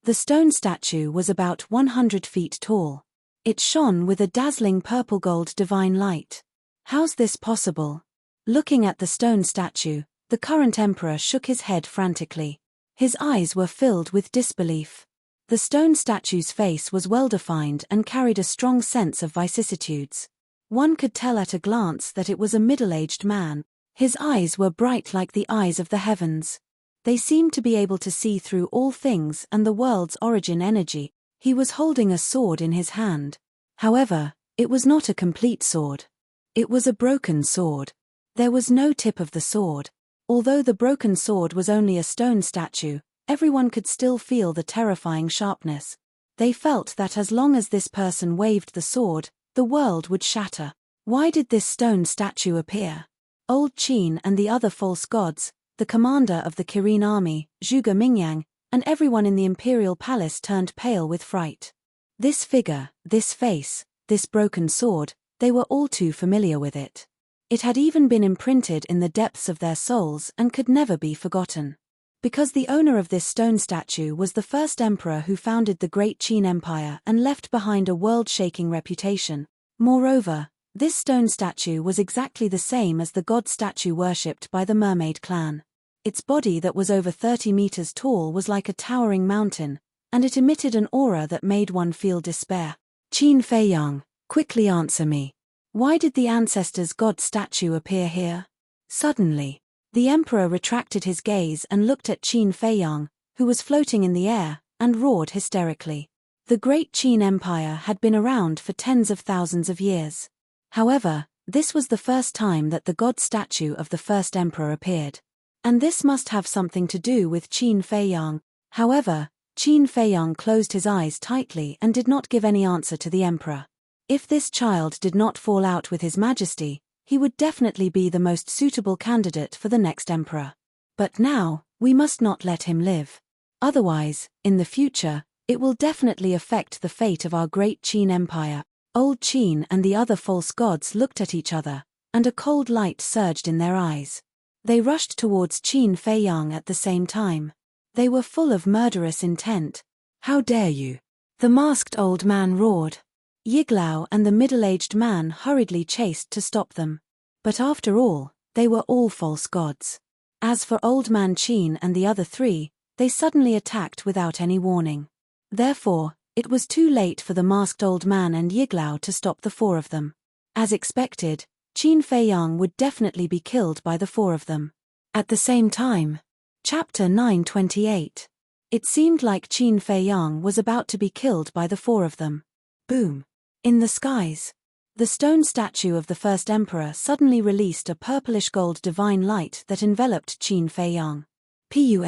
The stone statue was about 100 feet tall. It shone with a dazzling purple gold divine light. How's this possible? Looking at the stone statue, the current emperor shook his head frantically. His eyes were filled with disbelief. The stone statue's face was well-defined and carried a strong sense of vicissitudes. One could tell at a glance that it was a middle-aged man. His eyes were bright like the eyes of the heavens. They seemed to be able to see through all things and the world's origin energy. He was holding a sword in his hand. However, it was not a complete sword. It was a broken sword. There was no tip of the sword. Although the broken sword was only a stone statue, everyone could still feel the terrifying sharpness. They felt that as long as this person waved the sword, the world would shatter. Why did this stone statue appear? Old Qin and the other false gods, the commander of the Kirin army, Zhuge Mingyang, and everyone in the imperial palace turned pale with fright. This figure, this face, this broken sword, they were all too familiar with it. It had even been imprinted in the depths of their souls and could never be forgotten. Because the owner of this stone statue was the first emperor who founded the Great Qin Empire and left behind a world-shaking reputation. Moreover, this stone statue was exactly the same as the god statue worshipped by the mermaid clan. Its body that was over 30 meters tall was like a towering mountain, and it emitted an aura that made one feel despair. Qin Feiyang, quickly answer me. Why did the ancestors' god statue appear here? Suddenly, the emperor retracted his gaze and looked at Qin Feiyang, who was floating in the air, and roared hysterically. The Great Qin Empire had been around for tens of thousands of years. However, this was the first time that the god statue of the first emperor appeared. And this must have something to do with Qin Feiyang. However, Qin Feiyang closed his eyes tightly and did not give any answer to the emperor. If this child did not fall out with his majesty, he would definitely be the most suitable candidate for the next emperor. But now, we must not let him live. Otherwise, in the future, it will definitely affect the fate of our Great Qin Empire. Old Qin and the other false gods looked at each other, and a cold light surged in their eyes. They rushed towards Qin Feiyang at the same time. They were full of murderous intent. How dare you? The masked old man roared. Yiglao and the middle-aged man hurriedly chased to stop them. But after all, they were all false gods. As for Old Man Qin and the other three, they suddenly attacked without any warning. Therefore, it was too late for the masked old man and Yiglao to stop the four of them. As expected, Qin Feiyang would definitely be killed by the four of them. At the same time, Chapter 928. It seemed like Qin Feiyang was about to be killed by the four of them. Boom. In the skies, the stone statue of the first emperor suddenly released a purplish-gold divine light that enveloped Qin Feiyang. Puh!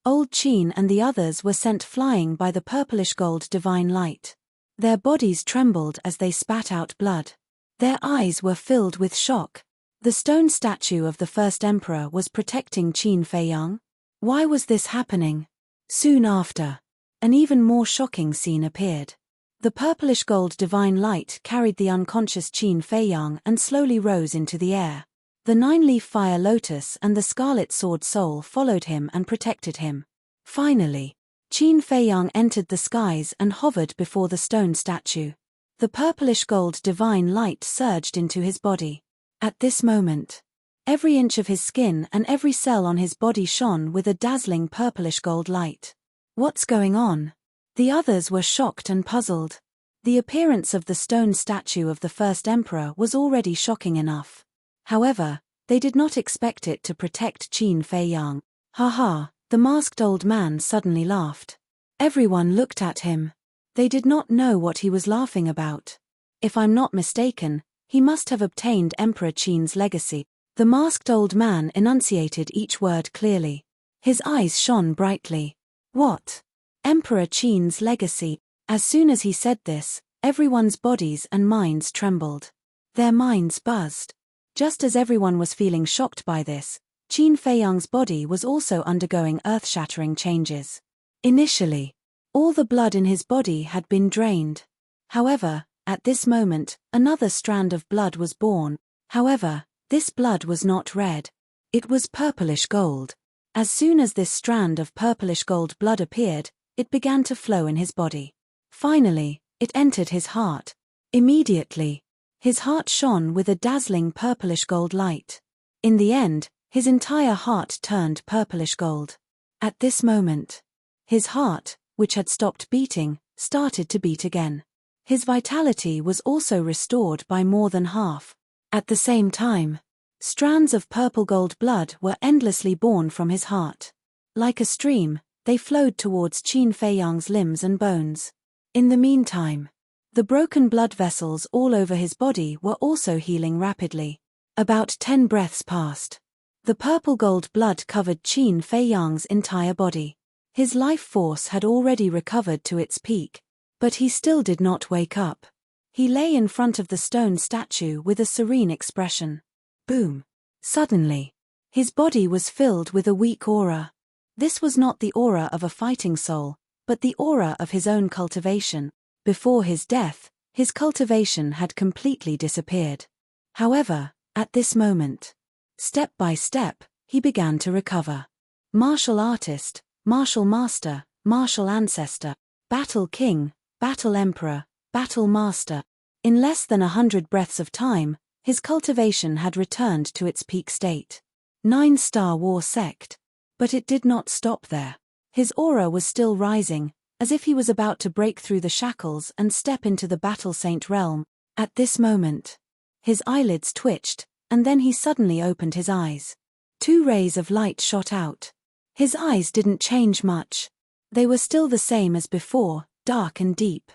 Old Qin and the others were sent flying by the purplish-gold divine light. Their bodies trembled as they spat out blood. Their eyes were filled with shock. The stone statue of the first emperor was protecting Qin Feiyang. Why was this happening? Soon after, an even more shocking scene appeared. The purplish-gold divine light carried the unconscious Qin Feiyang and slowly rose into the air. The nine-leaf fire lotus and the scarlet sword soul followed him and protected him. Finally, Qin Feiyang entered the skies and hovered before the stone statue. The purplish-gold divine light surged into his body. At this moment, every inch of his skin and every cell on his body shone with a dazzling purplish-gold light. What's going on? The others were shocked and puzzled. The appearance of the stone statue of the first emperor was already shocking enough. However, they did not expect it to protect Qin Feiyang. Ha, the masked old man suddenly laughed. Everyone looked at him. They did not know what he was laughing about. If I'm not mistaken, he must have obtained Emperor Qin's legacy. The masked old man enunciated each word clearly. His eyes shone brightly. What? Emperor Qin's legacy. As soon as he said this, everyone's bodies and minds trembled. Their minds buzzed. Just as everyone was feeling shocked by this, Qin Feiyang's body was also undergoing earth-shattering changes. Initially, all the blood in his body had been drained. However, at this moment, another strand of blood was born. However, this blood was not red. It was purplish gold. As soon as this strand of purplish gold blood appeared, it began to flow in his body. Finally, it entered his heart. Immediately, his heart shone with a dazzling purplish gold light. In the end, his entire heart turned purplish gold. At this moment, his heart, which had stopped beating, started to beat again. His vitality was also restored by more than half. At the same time, strands of purple gold blood were endlessly born from his heart. Like a stream, they flowed towards Qin Feiyang's limbs and bones. In the meantime, the broken blood vessels all over his body were also healing rapidly. About 10 breaths passed. The purple gold blood covered Qin Feiyang's entire body. His life force had already recovered to its peak, but he still did not wake up. He lay in front of the stone statue with a serene expression. Boom! Suddenly, his body was filled with a weak aura. This was not the aura of a fighting soul, but the aura of his own cultivation. Before his death, his cultivation had completely disappeared. However, at this moment, step by step, he began to recover. Martial artist, martial master, martial ancestor, battle king, battle emperor, battle master. In less than 100 breaths of time, his cultivation had returned to its peak state. 9-star war sect. But it did not stop there. His aura was still rising, as if he was about to break through the shackles and step into the battle saint realm. At this moment, his eyelids twitched, and then he suddenly opened his eyes. 2 rays of light shot out. His eyes didn't change much. They were still the same as before, dark and deep.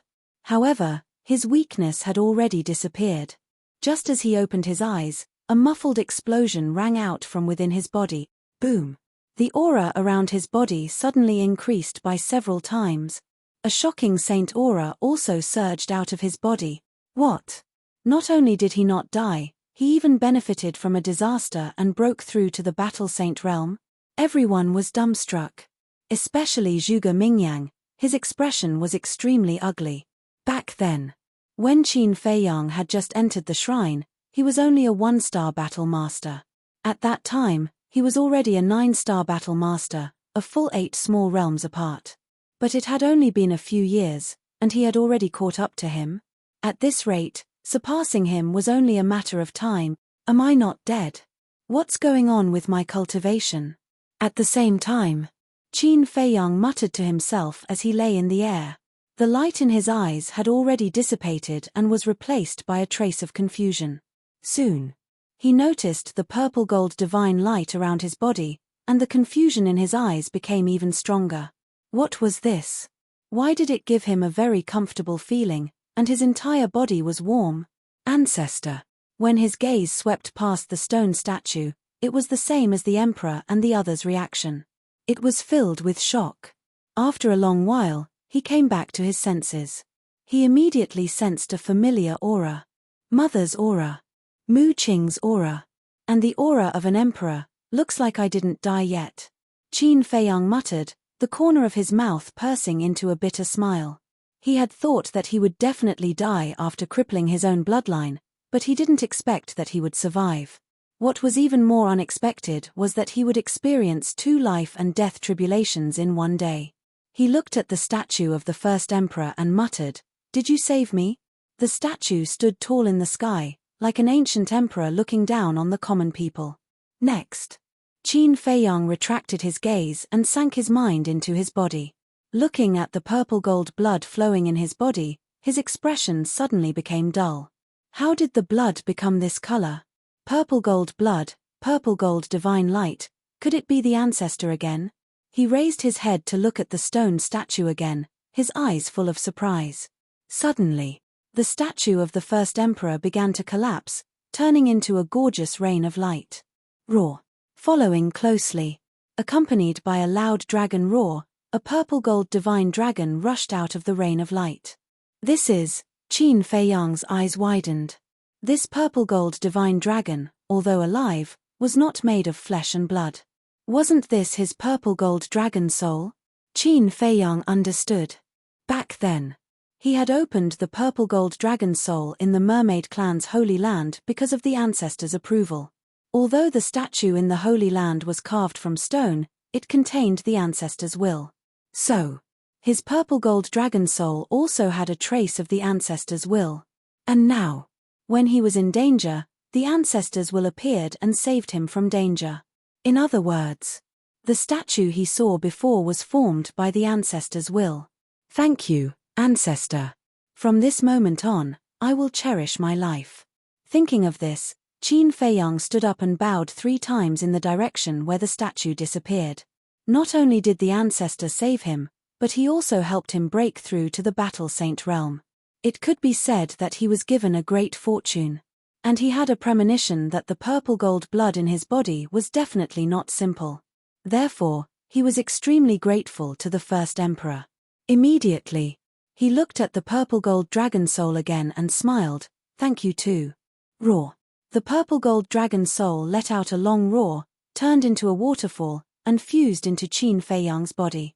However, his weakness had already disappeared. Just as he opened his eyes, a muffled explosion rang out from within his body. Boom! The aura around his body suddenly increased by several times. A shocking saint aura also surged out of his body. What? Not only did he not die, he even benefited from a disaster and broke through to the battle saint realm. Everyone was dumbstruck. Especially Zhuge Mingyang. His expression was extremely ugly. Back then, when Qin Feiyang had just entered the shrine, he was only a 1-star battle master. At that time, he was already a 9-star battle master, a full 8 small realms apart. But it had only been a few years, and he had already caught up to him. At this rate, surpassing him was only a matter of time. Am I not dead? What's going on with my cultivation? At the same time, Qin Feiyang muttered to himself as he lay in the air. The light in his eyes had already dissipated and was replaced by a trace of confusion. Soon, he noticed the purple-gold divine light around his body, and the confusion in his eyes became even stronger. What was this? Why did it give him a very comfortable feeling, and his entire body was warm? Ancestor. When his gaze swept past the stone statue, it was the same as the emperor and the others' reaction. It was filled with shock. After a long while, he came back to his senses. He immediately sensed a familiar aura. Mother's aura. Mu Qing's aura. And the aura of an emperor. Looks like I didn't die yet. Qin Feiyang muttered, the corner of his mouth pursing into a bitter smile. He had thought that he would definitely die after crippling his own bloodline, but he didn't expect that he would survive. What was even more unexpected was that he would experience 2 life and death tribulations in one day. He looked at the statue of the first emperor and muttered, "Did you save me?" The statue stood tall in the sky, like an ancient emperor looking down on the common people. Next, Qin Feiyang retracted his gaze and sank his mind into his body. Looking at the purple-gold blood flowing in his body, his expression suddenly became dull. How did the blood become this color? Purple-gold blood, purple-gold divine light, could it be the ancestor again? He raised his head to look at the stone statue again, his eyes full of surprise. Suddenly, the statue of the first emperor began to collapse, turning into a gorgeous rain of light. Roar. Following closely, accompanied by a loud dragon roar, a purple-gold divine dragon rushed out of the rain of light. This is, Qin Feiyang's eyes widened. This purple-gold divine dragon, although alive, was not made of flesh and blood. Wasn't this his purple-gold dragon soul? Qin Feiyang understood. Back then, he had opened the purple-gold dragon soul in the Mermaid clan's Holy Land because of the ancestors' approval. Although the statue in the Holy Land was carved from stone, it contained the ancestors' will. So, his purple-gold dragon soul also had a trace of the ancestors' will. And now, when he was in danger, the ancestors' will appeared and saved him from danger. In other words, the statue he saw before was formed by the ancestors' will. Thank you, ancestor. From this moment on, I will cherish my life. Thinking of this, Qin Feiyang stood up and bowed 3 times in the direction where the statue disappeared. Not only did the ancestor save him, but he also helped him break through to the battle saint realm. It could be said that he was given a great fortune. And he had a premonition that the purple-gold blood in his body was definitely not simple. Therefore, he was extremely grateful to the first emperor. Immediately, he looked at the purple-gold dragon soul again and smiled, "Thank you too." Roar. The purple-gold dragon soul let out a long roar, turned into a waterfall, and fused into Qin Feiyang's body.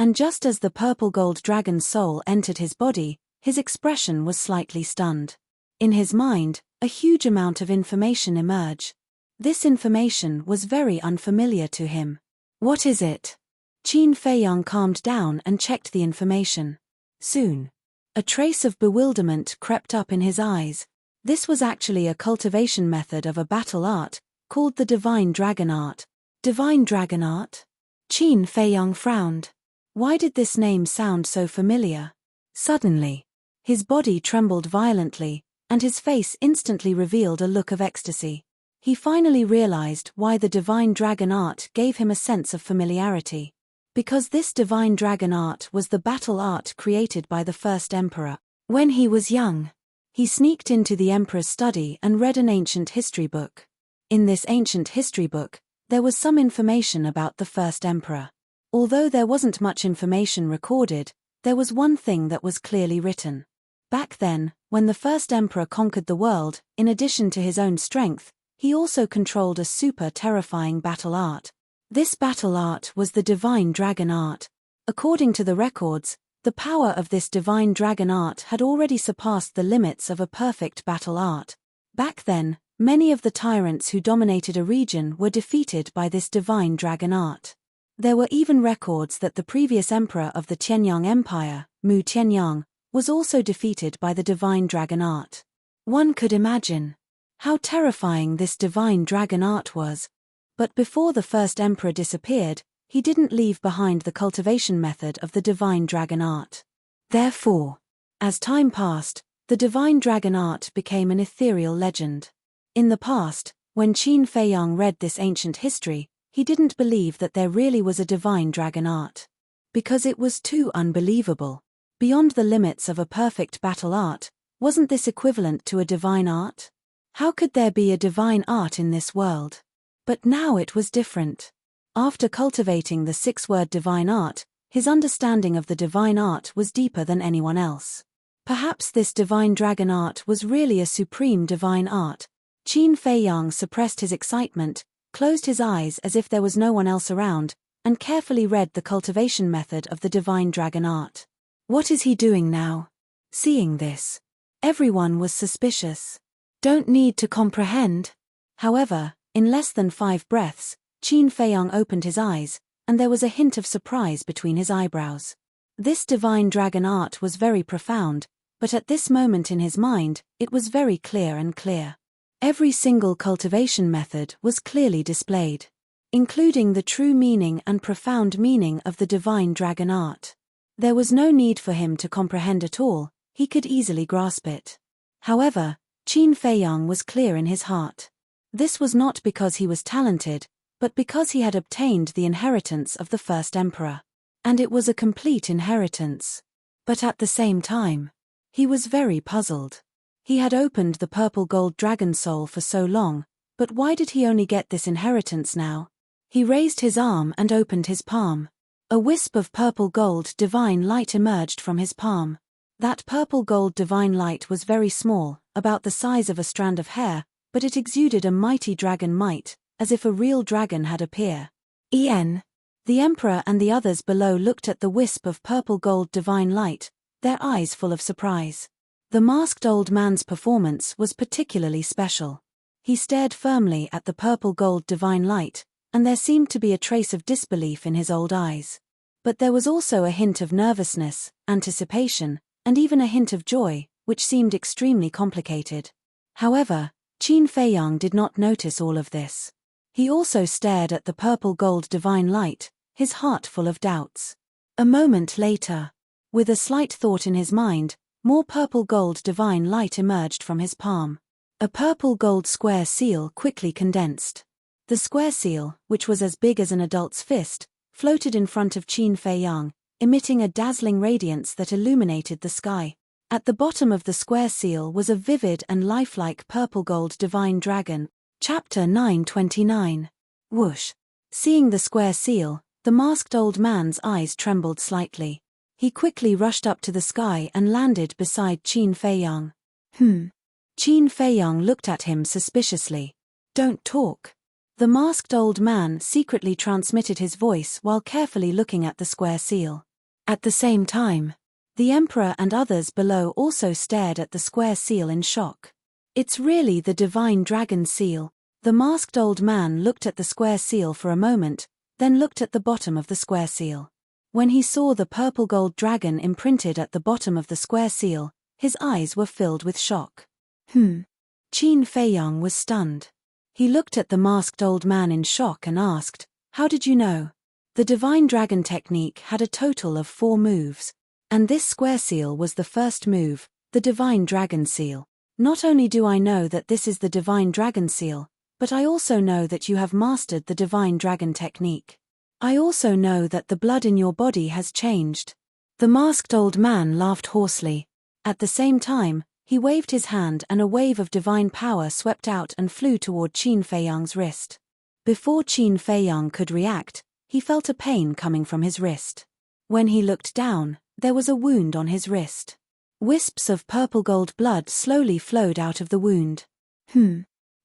And just as the purple-gold dragon soul entered his body, his expression was slightly stunned. In his mind, a huge amount of information emerged. This information was very unfamiliar to him. What is it? Qin Feiyang calmed down and checked the information. Soon, a trace of bewilderment crept up in his eyes. This was actually a cultivation method of a battle art, called the Divine Dragon Art. Divine Dragon Art? Qin Feiyang frowned. Why did this name sound so familiar? Suddenly, his body trembled violently, and his face instantly revealed a look of ecstasy. He finally realized why the Divine Dragon Art gave him a sense of familiarity. Because this Divine Dragon Art was the battle art created by the first emperor. When he was young, he sneaked into the emperor's study and read an ancient history book. In this ancient history book, there was some information about the first emperor. Although there wasn't much information recorded, there was one thing that was clearly written. Back then, when the first emperor conquered the world, in addition to his own strength, he also controlled a super terrifying battle art. This battle art was the Divine Dragon Art. According to the records, the power of this Divine Dragon Art had already surpassed the limits of a perfect battle art. Back then, many of the tyrants who dominated a region were defeated by this Divine Dragon Art. There were even records that the previous emperor of the Tianyang Empire, Mu Tianyang, was also defeated by the Divine Dragon Art. One could imagine how terrifying this Divine Dragon Art was. But before the first emperor disappeared, he didn't leave behind the cultivation method of the Divine Dragon Art. Therefore, as time passed, the Divine Dragon Art became an ethereal legend. In the past, when Qin Feiyang read this ancient history, he didn't believe that there really was a Divine Dragon Art. Because it was too unbelievable. Beyond the limits of a perfect battle art, wasn't this equivalent to a divine art? How could there be a divine art in this world? But now it was different. After cultivating the 6-word divine art, his understanding of the divine art was deeper than anyone else. Perhaps this Divine Dragon Art was really a supreme divine art. Qin Feiyang suppressed his excitement, closed his eyes as if there was no one else around, and carefully read the cultivation method of the Divine Dragon Art. What is he doing now? Seeing this, everyone was suspicious. Don't need to comprehend. However, in less than 5 breaths, Qin Feiyang opened his eyes, and there was a hint of surprise between his eyebrows. This Divine Dragon Art was very profound, but at this moment in his mind, it was very clear and clear. Every single cultivation method was clearly displayed, including the true meaning and profound meaning of the Divine Dragon Art. There was no need for him to comprehend at all, he could easily grasp it. However, Qin Feiyang was clear in his heart. This was not because he was talented, but because he had obtained the inheritance of the first emperor. And it was a complete inheritance. But at the same time, he was very puzzled. He had opened the purple gold dragon soul for so long, but why did he only get this inheritance now? He raised his arm and opened his palm. A wisp of purple gold divine light emerged from his palm. That purple gold divine light was very small, about the size of a strand of hair, but it exuded a mighty dragon might, as if a real dragon had appeared. The emperor and the others below looked at the wisp of purple gold divine light, their eyes full of surprise. The masked old man's performance was particularly special. He stared firmly at the purple gold divine light, and there seemed to be a trace of disbelief in his old eyes. But there was also a hint of nervousness, anticipation, and even a hint of joy, which seemed extremely complicated. However, Qin Feiyang did not notice all of this. He also stared at the purple gold divine light, his heart full of doubts. A moment later, with a slight thought in his mind, more purple gold divine light emerged from his palm. A purple gold square seal quickly condensed. The square seal, which was as big as an adult's fist, floated in front of Qin Feiyang, emitting a dazzling radiance that illuminated the sky. At the bottom of the square seal was a vivid and lifelike purple gold divine dragon. Chapter 929. Whoosh. Seeing the square seal, the masked old man's eyes trembled slightly. He quickly rushed up to the sky and landed beside Qin Feiyang. Qin Feiyang looked at him suspiciously. Don't talk. The masked old man secretly transmitted his voice while carefully looking at the square seal. At the same time, the emperor and others below also stared at the square seal in shock. It's really the divine dragon seal. The The masked old man looked at the square seal for a moment, then looked at the bottom of the square seal. When he saw the purple gold dragon imprinted at the bottom of the square seal, his eyes were filled with shock. Qin Feiyang was stunned. He looked at the masked old man in shock and asked, "How did you know?" The divine dragon technique had a total of 4 moves. And this square seal was the first move, the divine dragon seal. Not only do I know that this is the divine dragon seal, but I also know that you have mastered the divine dragon technique. I also know that the blood in your body has changed. The masked old man laughed hoarsely. At the same time, he waved his hand and a wave of divine power swept out and flew toward Qin Feiyang's wrist. Before Qin Feiyang could react, he felt a pain coming from his wrist. When he looked down, there was a wound on his wrist. Wisps of purple gold blood slowly flowed out of the wound.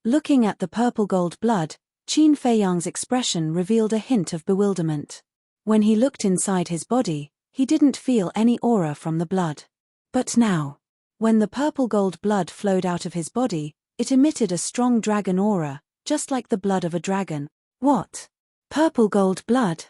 Looking at the purple gold blood, Qin Feiyang's expression revealed a hint of bewilderment. When he looked inside his body, he didn't feel any aura from the blood. But now, when the purple gold blood flowed out of his body, it emitted a strong dragon aura, just like the blood of a dragon. What? Purple gold blood?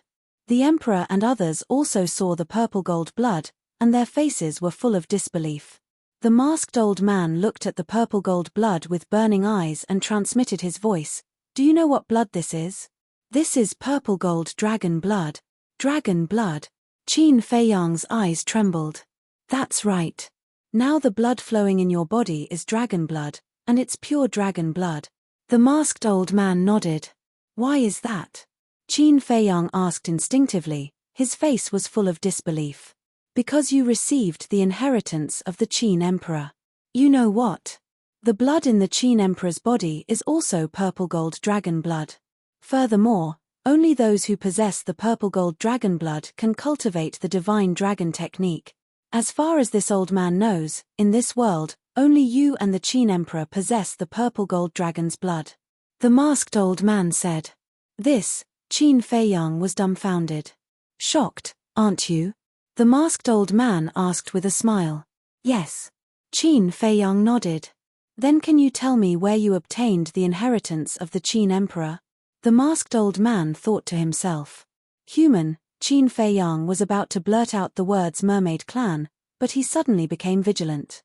The emperor and others also saw the purple gold blood, and their faces were full of disbelief. The masked old man looked at the purple gold blood with burning eyes and transmitted his voice. "Do you know what blood this is?" "This is purple gold dragon blood." Dragon blood? Qin Feiyang's eyes trembled. "That's right. Now the blood flowing in your body is dragon blood, and it's pure dragon blood." The masked old man nodded. "Why is that?" Qin Feiyang asked instinctively. His face was full of disbelief. "Because you received the inheritance of the Qin Emperor. You know what? The blood in the Qin Emperor's body is also purple gold dragon blood. Furthermore, only those who possess the purple gold dragon blood can cultivate the divine dragon technique. As far as this old man knows, in this world, only you and the Qin Emperor possess the purple gold dragon's blood." The masked old man said. This, Qin Feiyang was dumbfounded. "Shocked, aren't you?" The masked old man asked with a smile. "Yes." Qin Feiyang nodded. "Then can you tell me where you obtained the inheritance of the Qin Emperor?" The masked old man thought to himself. Human, Qin Feiyang was about to blurt out the words mermaid clan, but he suddenly became vigilant.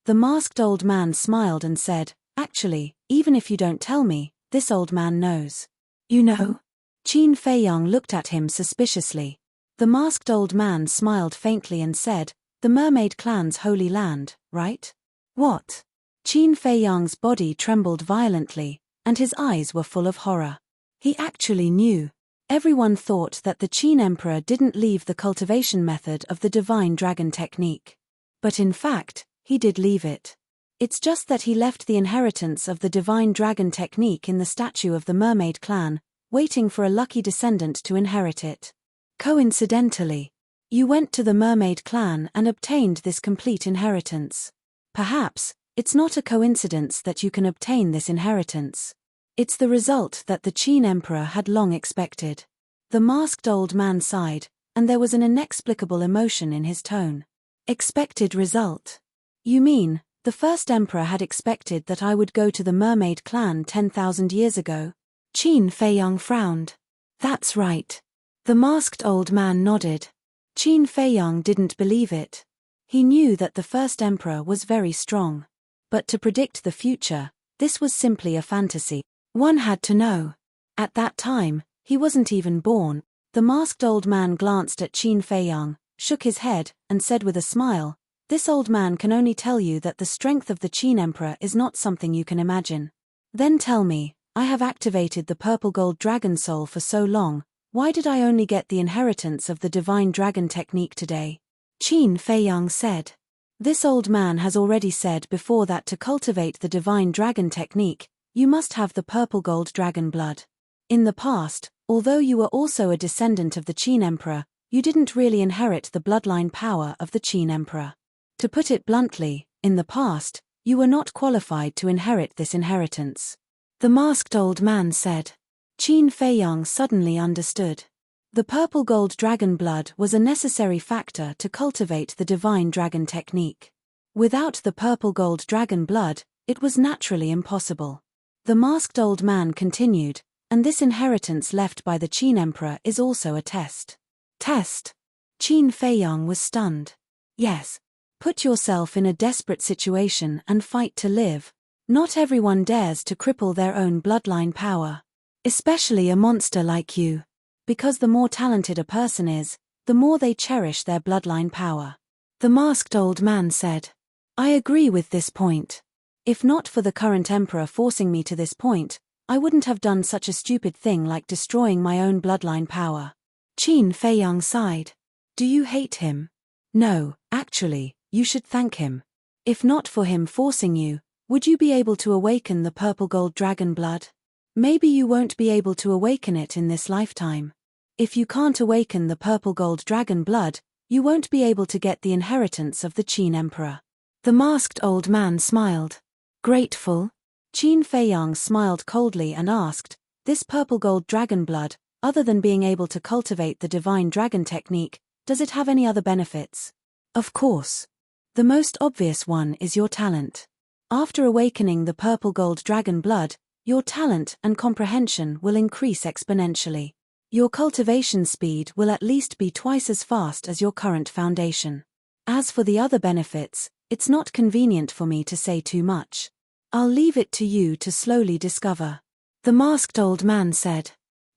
The masked old man smiled and said, "Actually, even if you don't tell me, this old man knows." "You know?" Qin Feiyang looked at him suspiciously. The masked old man smiled faintly and said, "The mermaid clan's holy land, right?" "What?" Qin Feiyang's body trembled violently, and his eyes were full of horror. He actually knew. Everyone thought that the Qin Emperor didn't leave the cultivation method of the divine dragon technique. But in fact, he did leave it. It's just that he left the inheritance of the divine dragon technique in the statue of the mermaid clan, waiting for a lucky descendant to inherit it. Coincidentally, you went to the mermaid clan and obtained this complete inheritance. Perhaps, it's not a coincidence that you can obtain this inheritance. It's the result that the Qin Emperor had long expected. The masked old man sighed, and there was an inexplicable emotion in his tone. Expected result? You mean, the first emperor had expected that I would go to the mermaid clan 10,000 years ago? Qin Feiyang frowned. That's right. The masked old man nodded. Qin Feiyang didn't believe it. He knew that the first emperor was very strong. But to predict the future, this was simply a fantasy. One had to know. At that time, he wasn't even born. The masked old man glanced at Qin Feiyang, shook his head, and said with a smile, "This old man can only tell you that the strength of the Qin Emperor is not something you can imagine." Then tell me, I have activated the purple gold dragon soul for so long, why did I only get the inheritance of the divine dragon technique today? Qin Feiyang said. This old man has already said before that to cultivate the divine dragon technique, you must have the purple gold dragon blood. In the past, although you were also a descendant of the Qin Emperor, you didn't really inherit the bloodline power of the Qin Emperor. To put it bluntly, in the past, you were not qualified to inherit this inheritance. The masked old man said. Qin Feiyang suddenly understood. The purple gold dragon blood was a necessary factor to cultivate the divine dragon technique. Without the purple gold dragon blood, it was naturally impossible. The masked old man continued, and this inheritance left by the Qin emperor is also a test. Test? Qin Feiyang was stunned. Yes. Put yourself in a desperate situation and fight to live. Not everyone dares to cripple their own bloodline power. Especially a monster like you. Because the more talented a person is, the more they cherish their bloodline power. The masked old man said. I agree with this point. If not for the current emperor forcing me to this point, I wouldn't have done such a stupid thing like destroying my own bloodline power. Qin Feiyang sighed. Do you hate him? No, actually, you should thank him. If not for him forcing you, would you be able to awaken the purple gold dragon blood? Maybe you won't be able to awaken it in this lifetime. If you can't awaken the purple gold dragon blood, you won't be able to get the inheritance of the Qin emperor. The masked old man smiled. Grateful? Qin Feiyang smiled coldly and asked, this purple gold dragon blood, other than being able to cultivate the divine dragon technique, does it have any other benefits? Of course. The most obvious one is your talent. After awakening the purple gold dragon blood, your talent and comprehension will increase exponentially. Your cultivation speed will at least be twice as fast as your current foundation. As for the other benefits, it's not convenient for me to say too much. I'll leave it to you to slowly discover. The masked old man said.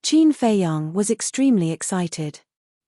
Qin Feiyang was extremely excited.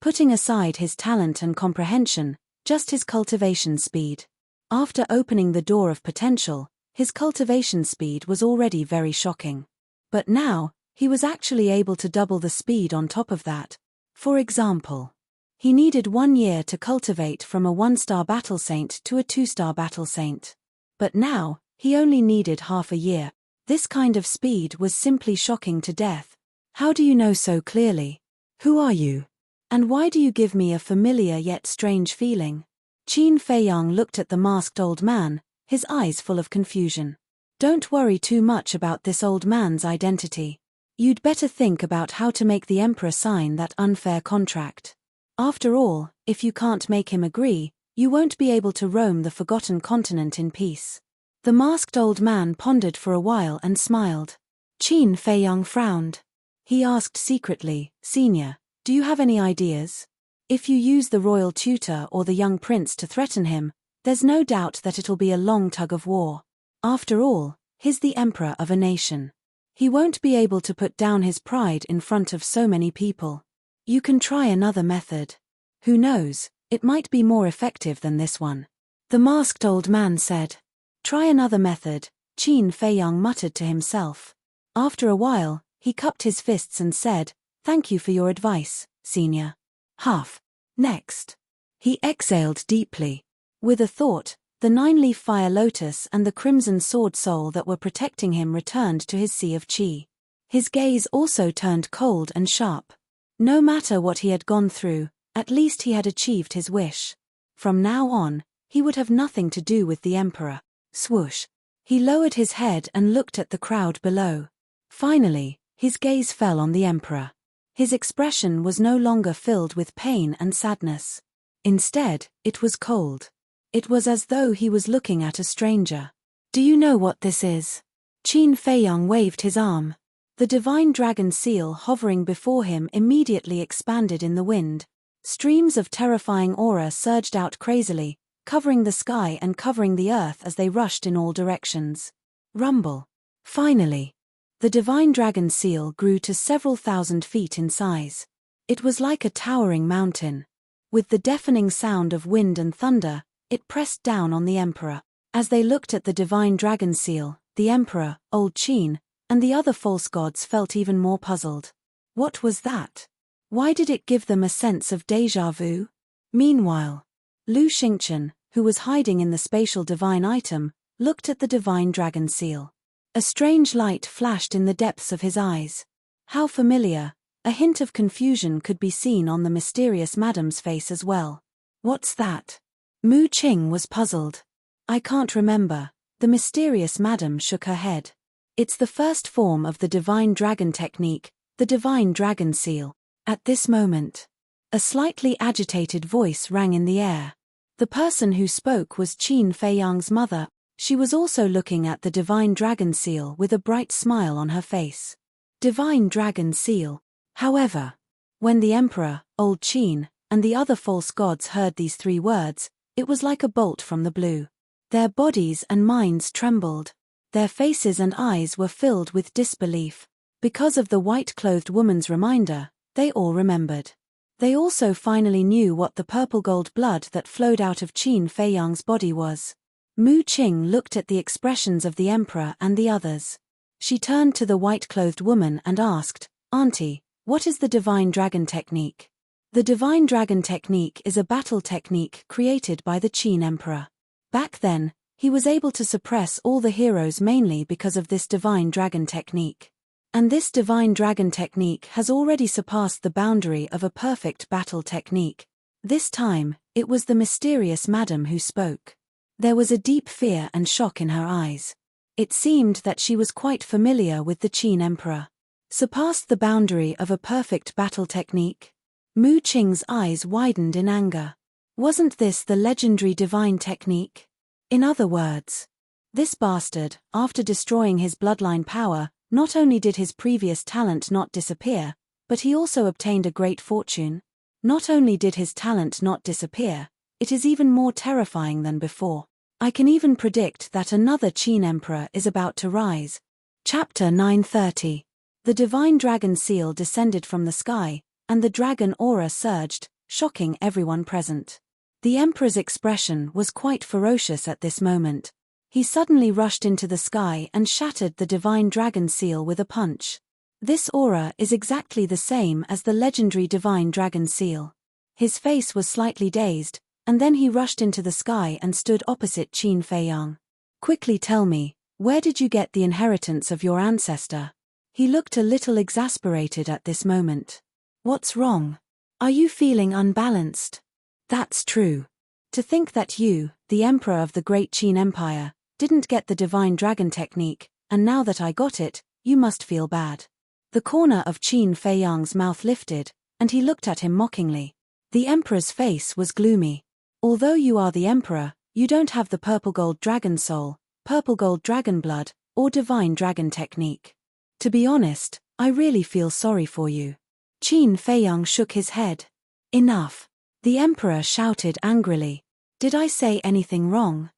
Putting aside his talent and comprehension, just his cultivation speed. After opening the door of potential, his cultivation speed was already very shocking. But now, he was actually able to double the speed on top of that. For example, he needed 1 year to cultivate from a 1-star battle saint to a 2-star battle saint. But now, he only needed half a year. This kind of speed was simply shocking to death. How do you know so clearly? Who are you? And why do you give me a familiar yet strange feeling? Qin Feiyang looked at the masked old man, his eyes full of confusion. Don't worry too much about this old man's identity. You'd better think about how to make the emperor sign that unfair contract. After all, if you can't make him agree, you won't be able to roam the forgotten continent in peace. The masked old man pondered for a while and smiled. Qin Feiyang frowned. He asked secretly, Senior, do you have any ideas? If you use the royal tutor or the young prince to threaten him, there's no doubt that it'll be a long tug of war. After all, he's the emperor of a nation. He won't be able to put down his pride in front of so many people. You can try another method. Who knows, it might be more effective than this one. The masked old man said. Try another method, Qin Feiyang muttered to himself. After a while, he cupped his fists and said, Thank you for your advice, Senior. Huff. Next. He exhaled deeply. With a thought, the 9-leaf fire lotus and the crimson sword soul that were protecting him returned to his sea of qi. His gaze also turned cold and sharp. No matter what he had gone through, at least he had achieved his wish. From now on, he would have nothing to do with the emperor. Swoosh. He lowered his head and looked at the crowd below. Finally, his gaze fell on the emperor. His expression was no longer filled with pain and sadness. Instead, it was cold. It was as though he was looking at a stranger. Do you know what this is? Qin Feiyang waved his arm. The divine dragon seal hovering before him immediately expanded in the wind. Streams of terrifying aura surged out crazily, covering the sky and covering the earth as they rushed in all directions. Rumble. Finally. The divine dragon seal grew to several thousand feet in size. It was like a towering mountain. With the deafening sound of wind and thunder, it pressed down on the emperor. As they looked at the divine dragon seal, the emperor, old Qin, and the other false gods felt even more puzzled. What was that? Why did it give them a sense of déjà vu? Meanwhile, Lu Xingchen, who was hiding in the spatial divine item, looked at the divine dragon seal. A strange light flashed in the depths of his eyes. How familiar! A hint of confusion could be seen on the mysterious madam's face as well. What's that? Mu Qing was puzzled. I can't remember. The mysterious madam shook her head. It's the first form of the divine dragon technique, the divine dragon seal. At this moment, a slightly agitated voice rang in the air. The person who spoke was Qin Feiyang's mother. She was also looking at the divine dragon seal with a bright smile on her face. Divine dragon seal. However, when the emperor, old Qin, and the other false gods heard these 3 words, it was like a bolt from the blue. Their bodies and minds trembled. Their faces and eyes were filled with disbelief. Because of the white-clothed woman's reminder, they all remembered. They also finally knew what the purple-gold blood that flowed out of Qin Feiyang's body was. Mu Qing looked at the expressions of the emperor and the others. She turned to the white-clothed woman and asked, "Auntie, what is the divine dragon technique?" The divine dragon technique is a battle technique created by the Qin emperor. Back then, he was able to suppress all the heroes mainly because of this divine dragon technique. And this divine dragon technique has already surpassed the boundary of a perfect battle technique. This time, it was the mysterious madam who spoke. There was a deep fear and shock in her eyes. It seemed that she was quite familiar with the Qin emperor. Surpassed the boundary of a perfect battle technique? Mu Qing's eyes widened in anger. Wasn't this the legendary divine technique? In other words, this bastard, after destroying his bloodline power, not only did his previous talent not disappear, but he also obtained a great fortune. Not only did his talent not disappear, it is even more terrifying than before. I can even predict that another Qin emperor is about to rise. Chapter 930. The divine dragon seal descended from the sky, and the dragon aura surged, shocking everyone present. The emperor's expression was quite ferocious at this moment. He suddenly rushed into the sky and shattered the divine dragon seal with a punch. This aura is exactly the same as the legendary divine dragon seal. His face was slightly dazed, and then he rushed into the sky and stood opposite Qin Feiyang. "Quickly tell me, where did you get the inheritance of your ancestor?" He looked a little exasperated at this moment. "What's wrong? Are you feeling unbalanced?" "That's true. To think that you, the emperor of the great Qin Empire, didn't get the divine dragon technique, and now that I got it, you must feel bad." The corner of Qin Feiyang's mouth lifted, and he looked at him mockingly. The emperor's face was gloomy. "Although you are the emperor, you don't have the purple gold dragon soul, purple gold dragon blood, or divine dragon technique. To be honest, I really feel sorry for you." Qin Feiyang shook his head. "Enough." The emperor shouted angrily. "Did I say anything wrong?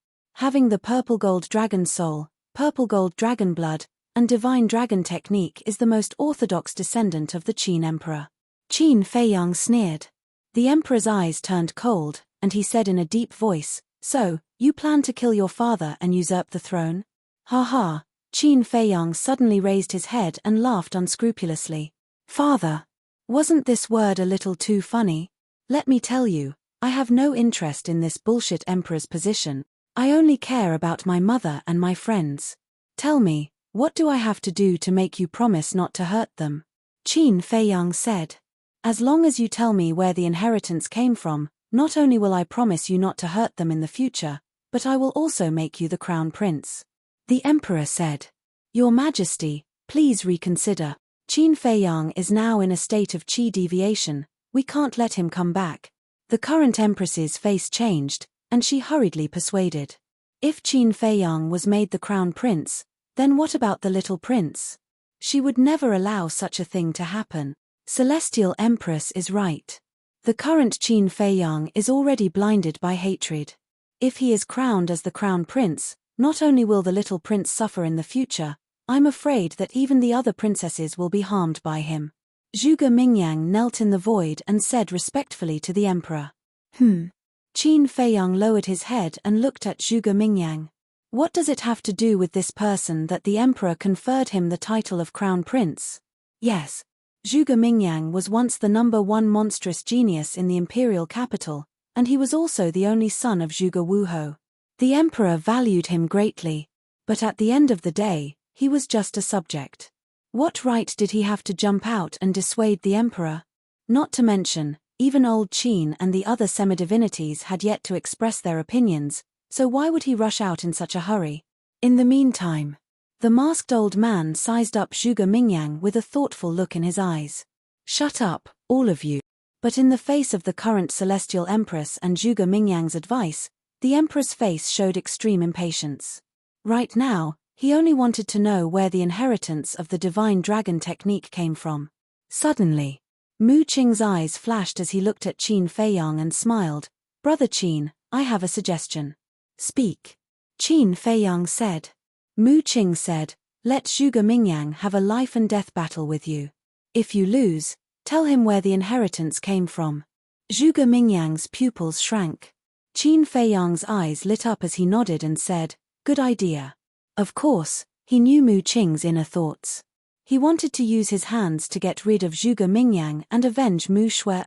Having the purple gold dragon soul, purple gold dragon blood, and divine dragon technique is the most orthodox descendant of the Qin emperor." Qin Feiyang sneered. The emperor's eyes turned cold, and he said in a deep voice, "So, you plan to kill your father and usurp the throne?" "Ha ha." Qin Feiyang suddenly raised his head and laughed unscrupulously. "Father? Wasn't this word a little too funny? Let me tell you, I have no interest in this bullshit emperor's position. I only care about my mother and my friends. Tell me, what do I have to do to make you promise not to hurt them?" Qin Feiyang said. "As long as you tell me where the inheritance came from, not only will I promise you not to hurt them in the future, but I will also make you the crown prince." The emperor said. "Your Majesty, please reconsider. Qin Feiyang is now in a state of qi deviation, we can't let him come back." The current empress's face changed, and she hurriedly persuaded. If Qin Feiyang was made the crown prince, then what about the little prince? She would never allow such a thing to happen. Celestial Empress is right. The current Qin Feiyang is already blinded by hatred. If he is crowned as the crown prince, not only will the little prince suffer in the future, I'm afraid that even the other princesses will be harmed by him. Zhuge Mingyang knelt in the void and said respectfully to the emperor. Qin Feiyang lowered his head and looked at Zhuge Mingyang. What does it have to do with this person that the emperor conferred him the title of crown prince? Yes. Zhuge Mingyang was once the #1 monstrous genius in the imperial capital, and he was also the only son of Zhuge Wuhou. The emperor valued him greatly, but at the end of the day, he was just a subject. What right did he have to jump out and dissuade the emperor? Not to mention, even old Qin and the other semi-divinities had yet to express their opinions, so why would he rush out in such a hurry? In the meantime, the masked old man sized up Zhuge Mingyang with a thoughtful look in his eyes. "Shut up, all of you." But in the face of the current celestial empress and Zhuge Mingyang's advice, the emperor's face showed extreme impatience. Right now, he only wanted to know where the inheritance of the divine dragon technique came from. Suddenly, Mu Qing's eyes flashed as he looked at Qin Feiyang and smiled. "Brother Qin, I have a suggestion." "Speak," Qin Feiyang said. Mu Qing said, "Let Zhuge Mingyang have a life and death battle with you. If you lose, tell him where the inheritance came from." Zhuge Mingyang's pupils shrank. Qin Feiyang's eyes lit up as he nodded and said, "Good idea." Of course, he knew Mu Qing's inner thoughts. He wanted to use his hands to get rid of Zhuge Mingyang and avenge Mu Shui.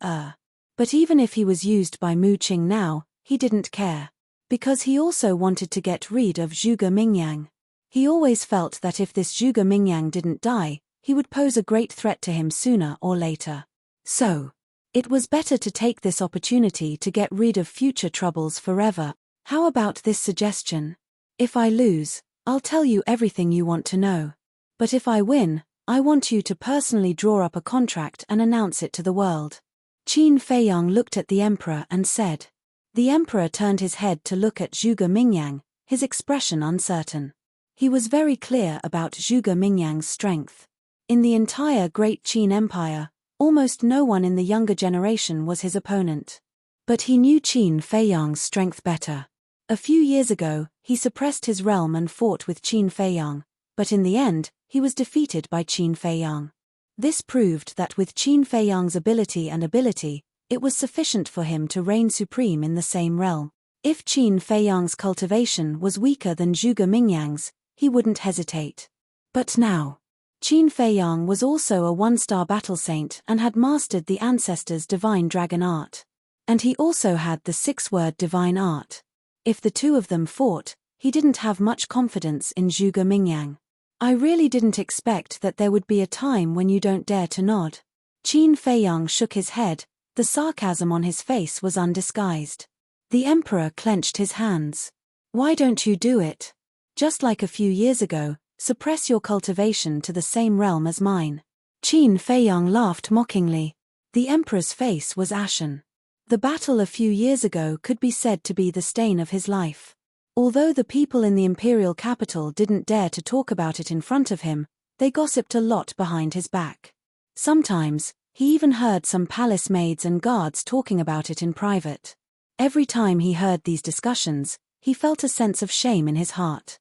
But even if he was used by Mu Qing now, he didn't care. Because he also wanted to get rid of Zhuge Mingyang. He always felt that if this Zhuge Mingyang didn't die, he would pose a great threat to him sooner or later. So, it was better to take this opportunity to get rid of future troubles forever. How about this suggestion? If I lose, I'll tell you everything you want to know. But if I win, I want you to personally draw up a contract and announce it to the world. Qin Feiyang looked at the emperor and said. The emperor turned his head to look at Zhuge Mingyang, his expression uncertain. He was very clear about Zhuge Mingyang's strength. In the entire Great Qin Empire, almost no one in the younger generation was his opponent. But he knew Qin Feiyang's strength better. A few years ago, he suppressed his realm and fought with Qin Feiyang, but in the end, he was defeated by Qin Feiyang. This proved that with Qin Feiyang's ability, it was sufficient for him to reign supreme in the same realm. If Qin Feiyang's cultivation was weaker than Zhuge Mingyang's, he wouldn't hesitate. But now, Qin Feiyang was also a one-star battle saint and had mastered the ancestors' divine dragon art. And he also had the six-word divine art. If the two of them fought, he didn't have much confidence in Zhuge Mingyang. "I really didn't expect that there would be a time when you don't dare to nod." Qin Feiyang shook his head, the sarcasm on his face was undisguised. The emperor clenched his hands. "Why don't you do it? Just like a few years ago, suppress your cultivation to the same realm as mine." Qin Feiyang laughed mockingly. The emperor's face was ashen. The battle a few years ago could be said to be the stain of his life. Although the people in the imperial capital didn't dare to talk about it in front of him, they gossiped a lot behind his back. Sometimes, he even heard some palace maids and guards talking about it in private. Every time he heard these discussions, he felt a sense of shame in his heart.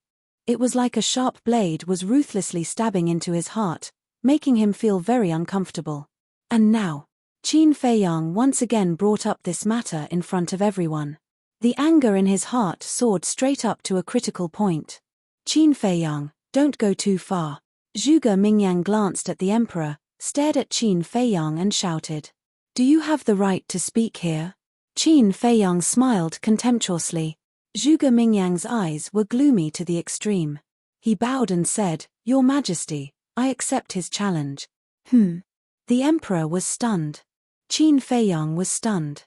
It was like a sharp blade was ruthlessly stabbing into his heart, making him feel very uncomfortable. And now, Qin Feiyang once again brought up this matter in front of everyone. The anger in his heart soared straight up to a critical point. "Qin Feiyang, don't go too far." Zhuge Mingyang glanced at the emperor, stared at Qin Feiyang and shouted. "Do you have the right to speak here?" Qin Feiyang smiled contemptuously. Zhuge Mingyang's eyes were gloomy to the extreme. He bowed and said, "Your Majesty, I accept his challenge." The emperor was stunned. Qin Feiyang was stunned.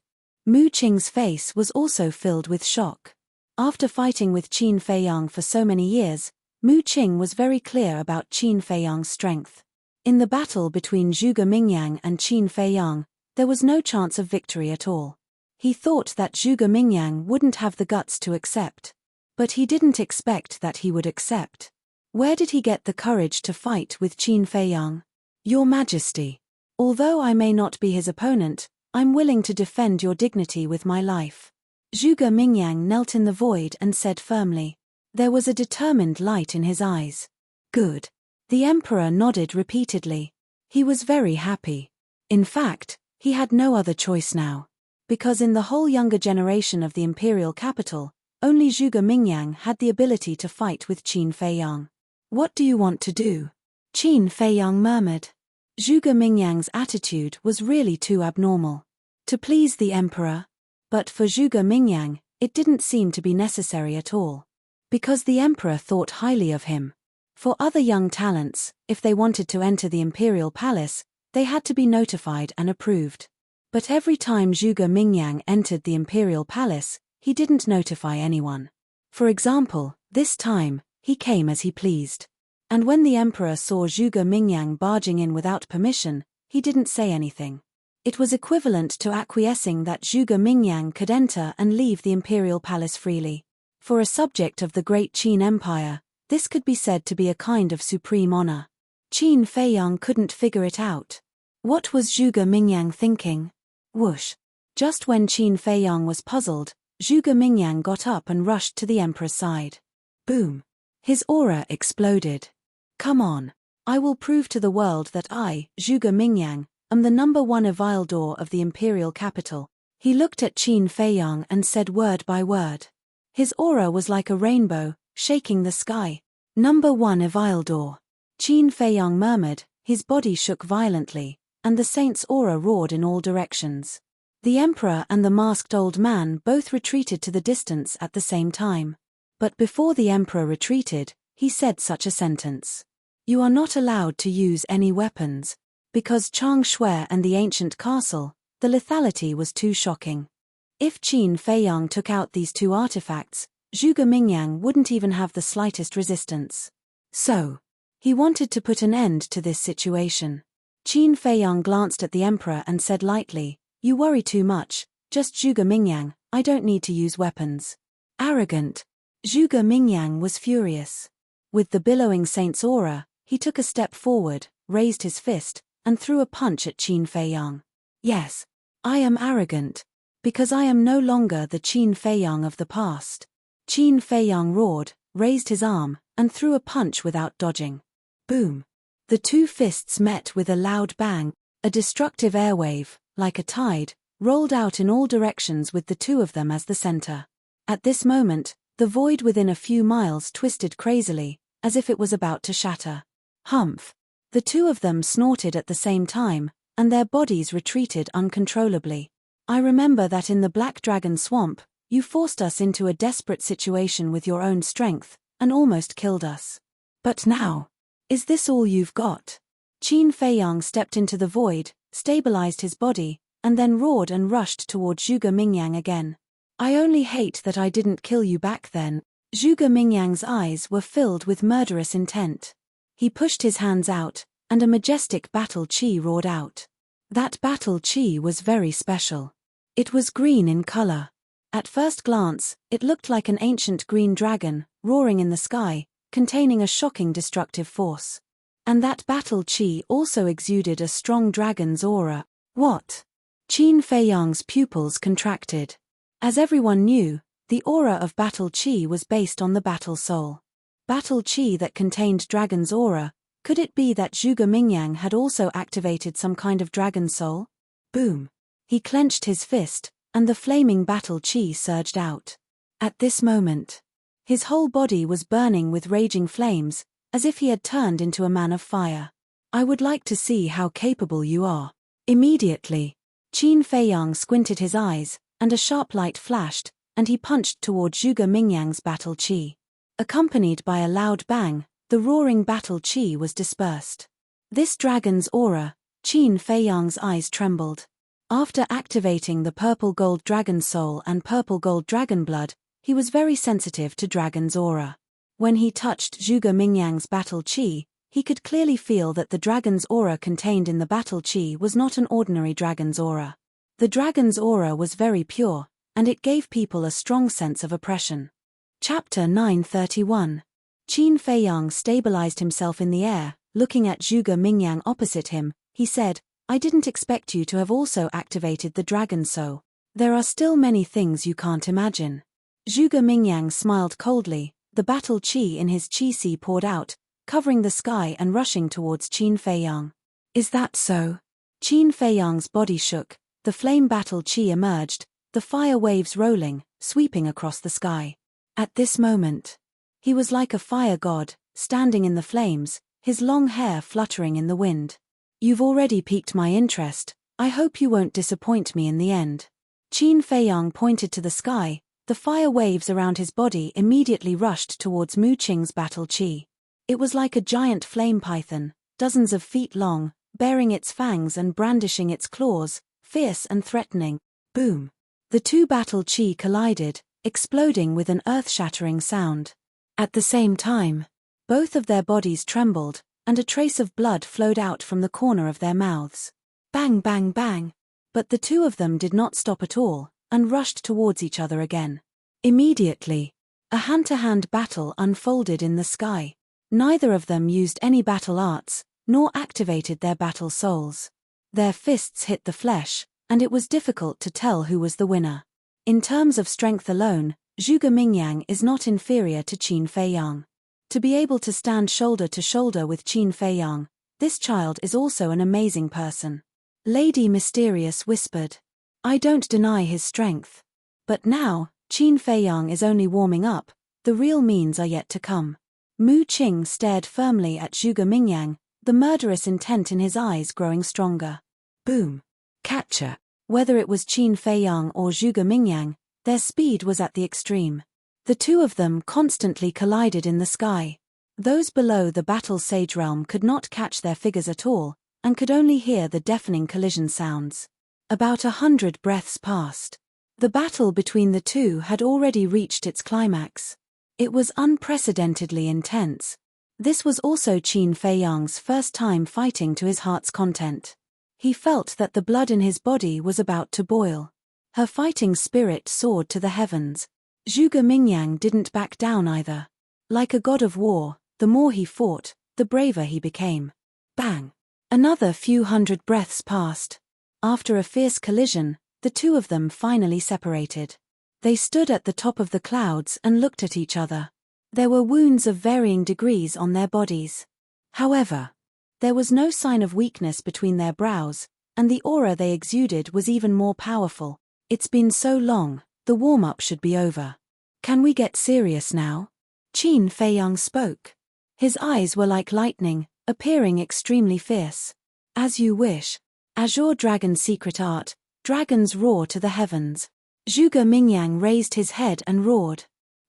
Mu Qing's face was also filled with shock. After fighting with Qin Feiyang for so many years, Mu Qing was very clear about Qin Feiyang's strength. In the battle between Zhuge Mingyang and Qin Feiyang, there was no chance of victory at all. He thought that Zhuge Mingyang wouldn't have the guts to accept. But he didn't expect that he would accept. Where did he get the courage to fight with Qin Feiyang? "Your Majesty, although I may not be his opponent, I'm willing to defend your dignity with my life." Zhuge Mingyang knelt in the void and said firmly. There was a determined light in his eyes. "Good." The emperor nodded repeatedly. He was very happy. In fact, he had no other choice now. Because in the whole younger generation of the imperial capital, only Zhuge Mingyang had the ability to fight with Qin Feiyang. "What do you want to do?" Qin Feiyang murmured. Zhuge Mingyang's attitude was really too abnormal. To please the emperor? But for Zhuge Mingyang, it didn't seem to be necessary at all. Because the emperor thought highly of him. For other young talents, if they wanted to enter the imperial palace, they had to be notified and approved. But every time Zhuge Mingyang entered the imperial palace, he didn't notify anyone. For example, this time, he came as he pleased. And when the emperor saw Zhuge Mingyang barging in without permission, he didn't say anything. It was equivalent to acquiescing that Zhuge Mingyang could enter and leave the imperial palace freely. For a subject of the great Qin Empire, this could be said to be a kind of supreme honor. Qin Feiyang couldn't figure it out. What was Zhuge Mingyang thinking? Whoosh! Just when Qin Feiyang was puzzled, Zhuge Mingyang got up and rushed to the emperor's side. Boom! His aura exploded. Come on! I will prove to the world that I, Zhuge Mingyang, am the #1 Evildor of the imperial capital. He looked at Qin Feiyang and said word by word. His aura was like a rainbow, shaking the sky. #1 Evildor. Qin Feiyang murmured, his body shook violently, and the saint's aura roared in all directions. The emperor and the masked old man both retreated to the distance at the same time. But before the emperor retreated, he said such a sentence. You are not allowed to use any weapons. Because Chang Shui and the ancient castle, the lethality was too shocking. If Qin Feiyang took out these two artifacts, Zhuge Mingyang wouldn't even have the slightest resistance. So, he wanted to put an end to this situation. Qin Feiyang glanced at the emperor and said lightly, You worry too much, just Zhuge Mingyang, I don't need to use weapons. Arrogant. Zhuge Mingyang was furious. With the billowing saint's aura, he took a step forward, raised his fist, and threw a punch at Qin Feiyang. Yes, I am arrogant. Because I am no longer the Qin Feiyang of the past. Qin Feiyang roared, raised his arm, and threw a punch without dodging. Boom! The two fists met with a loud bang. A destructive airwave, like a tide, rolled out in all directions with the two of them as the center. At this moment, the void within a few miles twisted crazily, as if it was about to shatter. Humph! The two of them snorted at the same time, and their bodies retreated uncontrollably. I remember that in the Black Dragon Swamp, you forced us into a desperate situation with your own strength, and almost killed us. But now, is this all you've got? Qin Feiyang stepped into the void, stabilized his body, and then roared and rushed toward Zhuge Mingyang again. I only hate that I didn't kill you back then. Zhuge Mingyang's eyes were filled with murderous intent. He pushed his hands out, and a majestic battle chi roared out. That battle chi was very special. It was green in color. At first glance, it looked like an ancient green dragon, roaring in the sky, containing a shocking destructive force. And that battle chi also exuded a strong dragon's aura. What? Qin Feiyang's pupils contracted. As everyone knew, the aura of battle chi was based on the battle soul. Battle chi that contained dragon's aura, could it be that Zhuge Mingyang had also activated some kind of dragon soul? Boom! He clenched his fist, and the flaming battle chi surged out. At this moment, his whole body was burning with raging flames, as if he had turned into a man of fire. I would like to see how capable you are. Immediately, Qin Feiyang squinted his eyes, and a sharp light flashed, and he punched toward Zhuge Mingyang's battle chi. Accompanied by a loud bang, the roaring battle chi was dispersed. This dragon's aura, Qin Feiyang's eyes trembled. After activating the purple gold dragon soul and purple gold dragon blood, he was very sensitive to dragon's aura. When he touched Zhuge Mingyang's battle chi, he could clearly feel that the dragon's aura contained in the battle chi was not an ordinary dragon's aura. The dragon's aura was very pure, and it gave people a strong sense of oppression. Chapter 931. Qin Feiyang stabilized himself in the air, looking at Zhuge Mingyang opposite him. He said, I didn't expect you to have also activated the dragon soul. There are still many things you can't imagine. Zhuge Mingyang smiled coldly, the battle chi in his chi-si poured out, covering the sky and rushing towards Qin Feiyang. Is that so? Qin Feiyang's body shook, the flame battle chi emerged, the fire waves rolling, sweeping across the sky. At this moment, he was like a fire god, standing in the flames, his long hair fluttering in the wind. You've already piqued my interest, I hope you won't disappoint me in the end. Qin Feiyang pointed to the sky, the fire waves around his body immediately rushed towards Mu Qing's battle chi. It was like a giant flame python, dozens of feet long, baring its fangs and brandishing its claws, fierce and threatening. Boom! The two battle chi collided, exploding with an earth-shattering sound. At the same time, both of their bodies trembled, and a trace of blood flowed out from the corner of their mouths. Bang bang bang! But the two of them did not stop at all, and rushed towards each other again. Immediately, A hand-to-hand battle unfolded in the sky. Neither of them used any battle arts, nor activated their battle souls. Their fists hit the flesh, and it was difficult to tell who was the winner. In terms of strength alone, Zhuge Mingyang is not inferior to Qin Feiyang. To be able to stand shoulder to shoulder with Qin Feiyang, this child is also an amazing person. Lady Mysterious whispered. I don't deny his strength. But now, Qin Feiyang is only warming up, the real means are yet to come. Mu Qing stared firmly at Zhuge Mingyang, the murderous intent in his eyes growing stronger. Boom. Catcher. Whether it was Qin Feiyang or Zhuge Mingyang, their speed was at the extreme. The two of them constantly collided in the sky. Those below the battle sage realm could not catch their figures at all, and could only hear the deafening collision sounds. About 100 breaths passed. The battle between the two had already reached its climax. It was unprecedentedly intense. This was also Qin Feiyang's first time fighting to his heart's content. He felt that the blood in his body was about to boil. Her fighting spirit soared to the heavens. Zhuge Mingyang didn't back down either. Like a god of war, the more he fought, the braver he became. Bang! Another few hundred breaths passed. After a fierce collision, the two of them finally separated. They stood at the top of the clouds and looked at each other. There were wounds of varying degrees on their bodies. However, there was no sign of weakness between their brows, and the aura they exuded was even more powerful. It's been so long, the warm-up should be over. Can we get serious now? Qin Feiyang spoke. His eyes were like lightning, appearing extremely fierce. As you wish. Azure Dragon Secret Art, dragons roar to the heavens. Zhuge Mingyang raised his head and roared.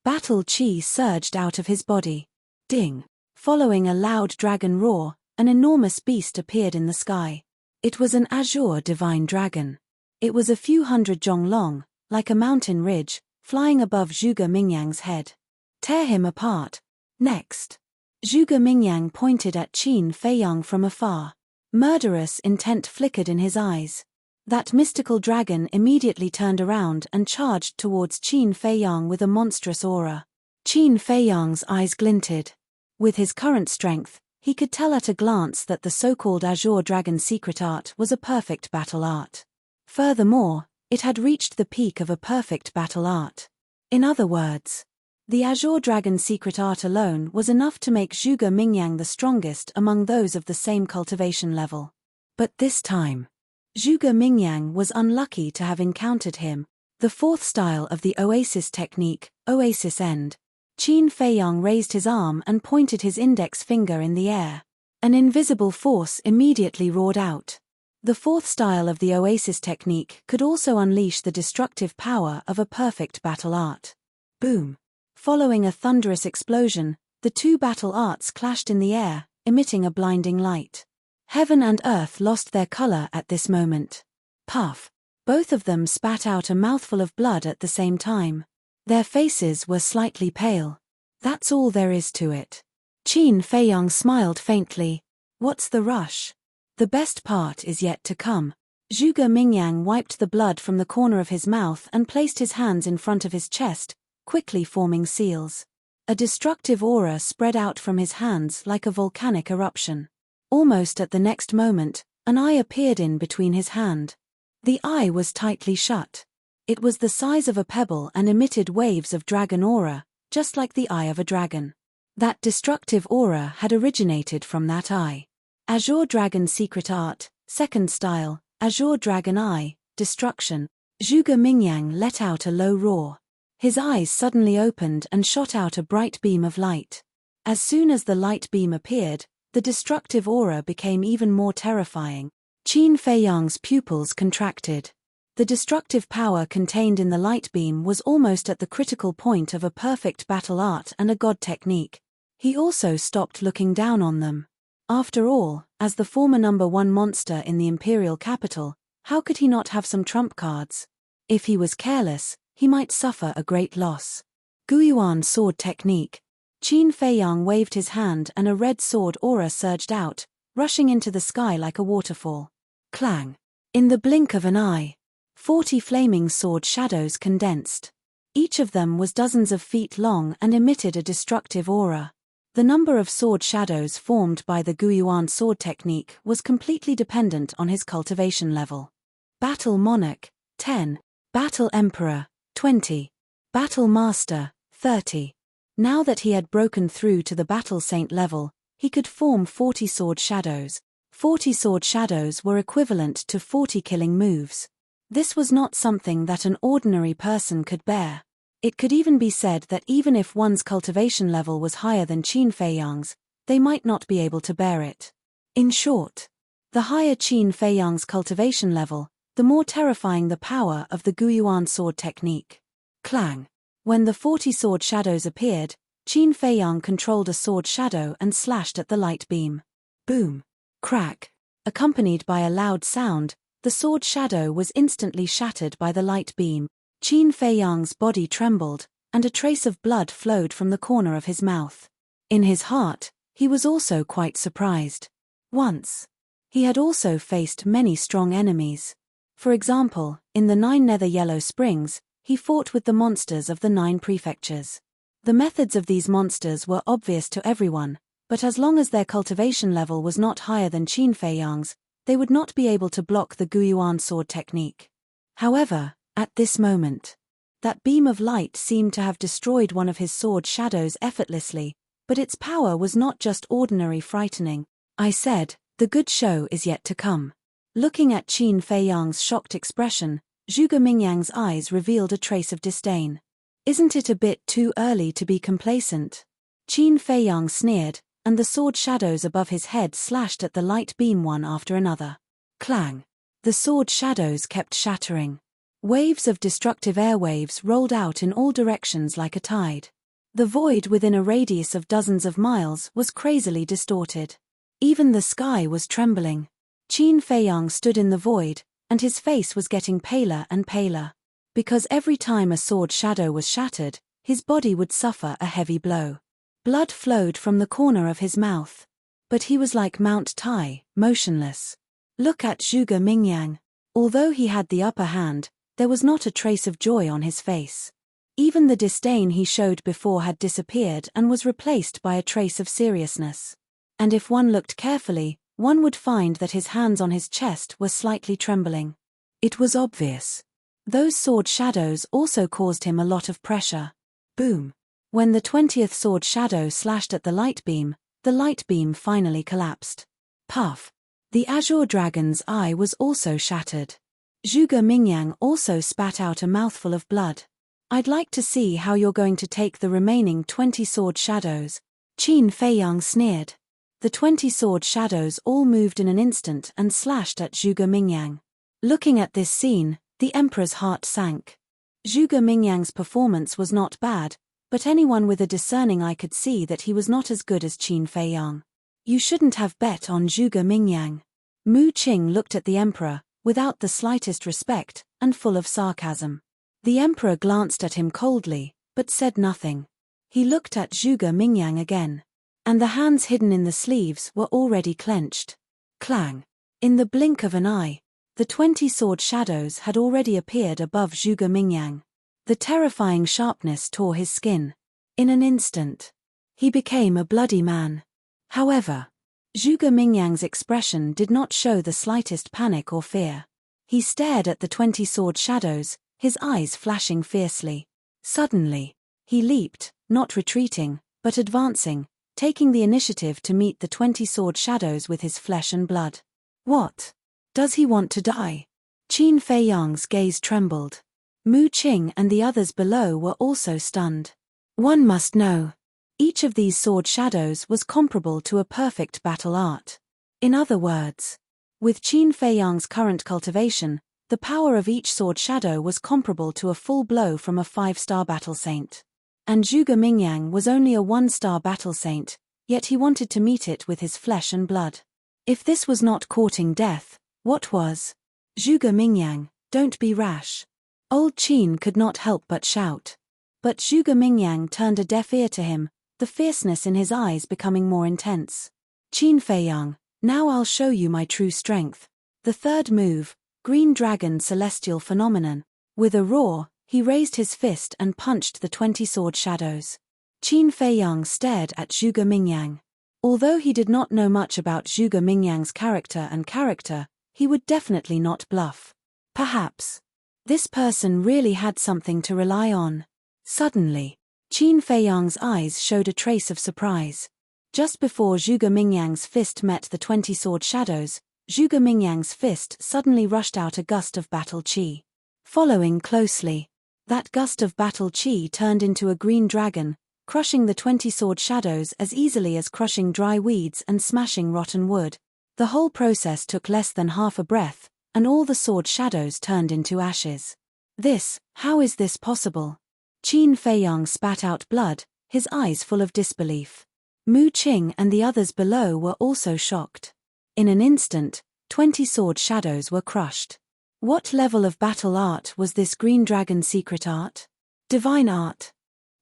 Battle chi surged out of his body. Ding! Following a loud dragon roar, an enormous beast appeared in the sky. It was an azure divine dragon. It was a few hundred zhong long, like a mountain ridge, flying above Zhuge Mingyang's head. Tear him apart. Next. Zhuge Mingyang pointed at Qin Feiyang from afar. Murderous intent flickered in his eyes. That mystical dragon immediately turned around and charged towards Qin Feiyang with a monstrous aura. Qin Feiyang's eyes glinted. With his current strength, he could tell at a glance that the so-called Azure Dragon Secret Art was a perfect battle art. Furthermore, it had reached the peak of a perfect battle art. In other words, the Azure Dragon Secret Art alone was enough to make Zhuge Mingyang the strongest among those of the same cultivation level. But this time, Zhuge Mingyang was unlucky to have encountered him. The fourth style of the Oasis technique, Oasis End. Qin Feiyang raised his arm and pointed his index finger in the air. An invisible force immediately roared out. The fourth style of the Oasis technique could also unleash the destructive power of a perfect battle art. Boom! Following a thunderous explosion, the two battle arts clashed in the air, emitting a blinding light. Heaven and earth lost their color at this moment. Puff! Both of them spat out a mouthful of blood at the same time. Their faces were slightly pale. That's all there is to it. Qin Feiyang smiled faintly. What's the rush? The best part is yet to come. Zhuge Mingyang wiped the blood from the corner of his mouth and placed his hands in front of his chest, quickly forming seals. A destructive aura spread out from his hands like a volcanic eruption. Almost at the next moment, an eye appeared in between his hand. The eye was tightly shut. It was the size of a pebble and emitted waves of dragon aura, just like the eye of a dragon. That destructive aura had originated from that eye. Azure Dragon Secret Art, second style, Azure Dragon Eye, Destruction. Zhuge Mingyang let out a low roar. His eyes suddenly opened and shot out a bright beam of light. As soon as the light beam appeared, the destructive aura became even more terrifying. Qin Feiyang's pupils contracted. The destructive power contained in the light beam was almost at the critical point of a perfect battle art and a god technique. He also stopped looking down on them. After all, as the former number one monster in the imperial capital, how could he not have some trump cards? If he was careless, he might suffer a great loss. Guiyuan Sword Technique. Qin Feiyang waved his hand and a red sword aura surged out, rushing into the sky like a waterfall. Clang! In the blink of an eye, 40 flaming sword shadows condensed. Each of them was dozens of feet long and emitted a destructive aura. The number of sword shadows formed by the Guiyuan sword technique was completely dependent on his cultivation level. Battle Monarch, 10. Battle Emperor, 20. Battle Master, 30. Now that he had broken through to the Battle Saint level, he could form 40 sword shadows. 40 sword shadows were equivalent to 40 killing moves. This was not something that an ordinary person could bear. It could even be said that even if one's cultivation level was higher than Qin Feiyang's, they might not be able to bear it. In short, the higher Qin Feiyang's cultivation level, the more terrifying the power of the Guiyuan sword technique. Clang. When the 40 sword shadows appeared, Qin Feiyang controlled a sword shadow and slashed at the light beam. Boom. Crack. Accompanied by a loud sound, the sword shadow was instantly shattered by the light beam. Qin Feiyang's body trembled, and a trace of blood flowed from the corner of his mouth. In his heart, he was also quite surprised. Once, he had also faced many strong enemies. For example, in the 9 Nether Yellow Springs, he fought with the monsters of the 9 prefectures. The methods of these monsters were obvious to everyone, but as long as their cultivation level was not higher than Qin Feiyang's, they would not be able to block the Guiyuan sword technique. However, at this moment, that beam of light seemed to have destroyed one of his sword shadows effortlessly, but its power was not just ordinary frightening. I said, the good show is yet to come. Looking at Qin Feiyang's shocked expression, Zhuge Mingyang's eyes revealed a trace of disdain. Isn't it a bit too early to be complacent? Qin Feiyang sneered, and the sword shadows above his head slashed at the light beam one after another. Clang. The sword shadows kept shattering. Waves of destructive airwaves rolled out in all directions like a tide. The void within a radius of dozens of miles was crazily distorted. Even the sky was trembling. Qin Feiyang stood in the void, and his face was getting paler and paler. Because every time a sword shadow was shattered, his body would suffer a heavy blow. Blood flowed from the corner of his mouth. But he was like Mount Tai, motionless. Look at Zhuge Mingyang. Although he had the upper hand, there was not a trace of joy on his face. Even the disdain he showed before had disappeared and was replaced by a trace of seriousness. And if one looked carefully, one would find that his hands on his chest were slightly trembling. It was obvious. Those sword shadows also caused him a lot of pressure. Boom. When the 20th sword shadow slashed at the light beam finally collapsed. Puff. The Azure Dragon's eye was also shattered. Zhuge Mingyang also spat out a mouthful of blood. I'd like to see how you're going to take the remaining 20 sword shadows. Qin Feiyang sneered. The 20 sword shadows all moved in an instant and slashed at Zhuge Mingyang. Looking at this scene, the emperor's heart sank. Zhuge Mingyang's performance was not bad, but anyone with a discerning eye could see that he was not as good as Qin Feiyang. You shouldn't have bet on Zhuge Mingyang. Mu Qing looked at the emperor, without the slightest respect, and full of sarcasm. The emperor glanced at him coldly, but said nothing. He looked at Zhuge Mingyang again. And the hands hidden in the sleeves were already clenched. Clang. In the blink of an eye, the 20 sword shadows had already appeared above Zhuge Mingyang. The terrifying sharpness tore his skin. In an instant, he became a bloody man. However, Zhuge Mingyang's expression did not show the slightest panic or fear. He stared at the 20 sword shadows, his eyes flashing fiercely. Suddenly, he leaped, not retreating, but advancing, taking the initiative to meet the 20 sword shadows with his flesh and blood. What? Does he want to die? Qin Feiyang's gaze trembled. Mu Qing and the others below were also stunned. One must know. Each of these sword shadows was comparable to a perfect battle art. In other words, with Qin Feiyang's current cultivation, the power of each sword shadow was comparable to a full blow from a 5-star battle saint. And Zhuge Mingyang was only a 1-star battle saint, yet he wanted to meet it with his flesh and blood. If this was not courting death, what was? Zhuge Mingyang, don't be rash. Old Qin could not help but shout. But Zhuge Mingyang turned a deaf ear to him, the fierceness in his eyes becoming more intense. Qin Feiyang, now I'll show you my true strength. The third move, Green Dragon Celestial Phenomenon. With a roar, He raised his fist and punched the 20-sword shadows. Qin Feiyang stared at Zhuge Mingyang. Although he did not know much about Zhuge Mingyang's character, he would definitely not bluff. Perhaps this person really had something to rely on. Suddenly, Qin Feiyang's eyes showed a trace of surprise. Just before Zhuge Mingyang's fist met the 20-sword shadows, Zhuge Mingyang's fist suddenly rushed out a gust of battle qi. Following closely, that gust of battle qi turned into a green dragon, crushing the 20-sword shadows as easily as crushing dry weeds and smashing rotten wood. The whole process took less than half a breath, and all the sword shadows turned into ashes. How is this possible? Qin Feiyang spat out blood, his eyes full of disbelief. Mu Qing and the others below were also shocked. In an instant, 20 sword shadows were crushed. What level of battle art was this green dragon secret art? Divine art.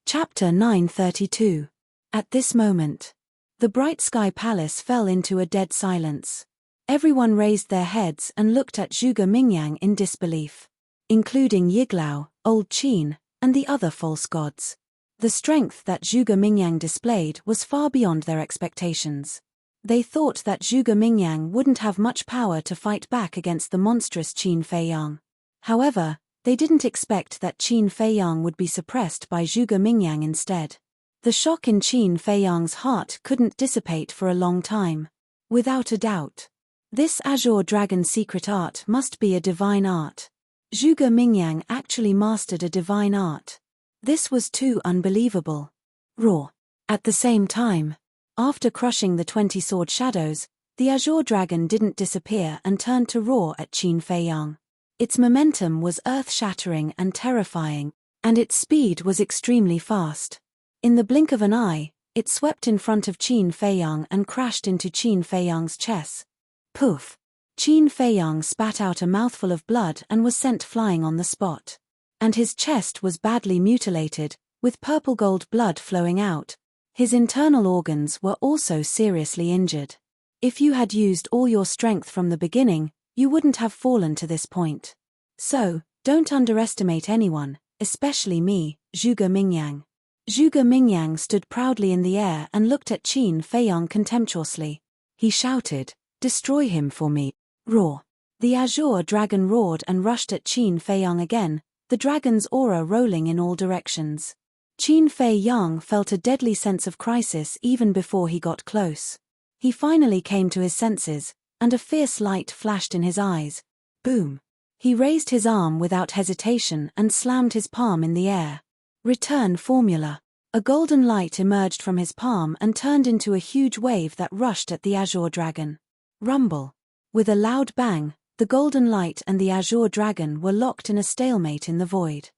Chapter 932. At this moment, the bright sky palace fell into a dead silence. Everyone raised their heads and looked at Zhuge Mingyang in disbelief, including Yiglao, Old Qin, and the other false gods. The strength that Zhuge Mingyang displayed was far beyond their expectations. They thought that Zhuge Mingyang wouldn't have much power to fight back against the monstrous Qin Feiyang. However, they didn't expect that Qin Feiyang would be suppressed by Zhuge Mingyang instead. The shock in Qin Feiyang's heart couldn't dissipate for a long time. Without a doubt, this azure dragon secret art must be a divine art. Zhuge Mingyang actually mastered a divine art. This was too unbelievable. Roar. At the same time, after crushing the 20-sword shadows, the azure dragon didn't disappear and turned to roar at Qin Feiyang. Its momentum was earth-shattering and terrifying, and its speed was extremely fast. In the blink of an eye, it swept in front of Qin Feiyang and crashed into Qin Feiyang's chest. Poof! Qin Feiyang spat out a mouthful of blood and was sent flying on the spot. And his chest was badly mutilated, with purple gold blood flowing out. His internal organs were also seriously injured. If you had used all your strength from the beginning, you wouldn't have fallen to this point. So, don't underestimate anyone, especially me, Zhuge Mingyang. Zhuge Mingyang stood proudly in the air and looked at Qin Feiyang contemptuously. He shouted, "Destroy him for me." Roar. The azure dragon roared and rushed at Qin Feiyang again, the dragon's aura rolling in all directions. Qin Feiyang felt a deadly sense of crisis even before he got close. He finally came to his senses, and a fierce light flashed in his eyes. Boom! He raised his arm without hesitation and slammed his palm in the air. Return formula. A golden light emerged from his palm and turned into a huge wave that rushed at the azure dragon. Rumble. With a loud bang, the golden light and the azure dragon were locked in a stalemate in the void.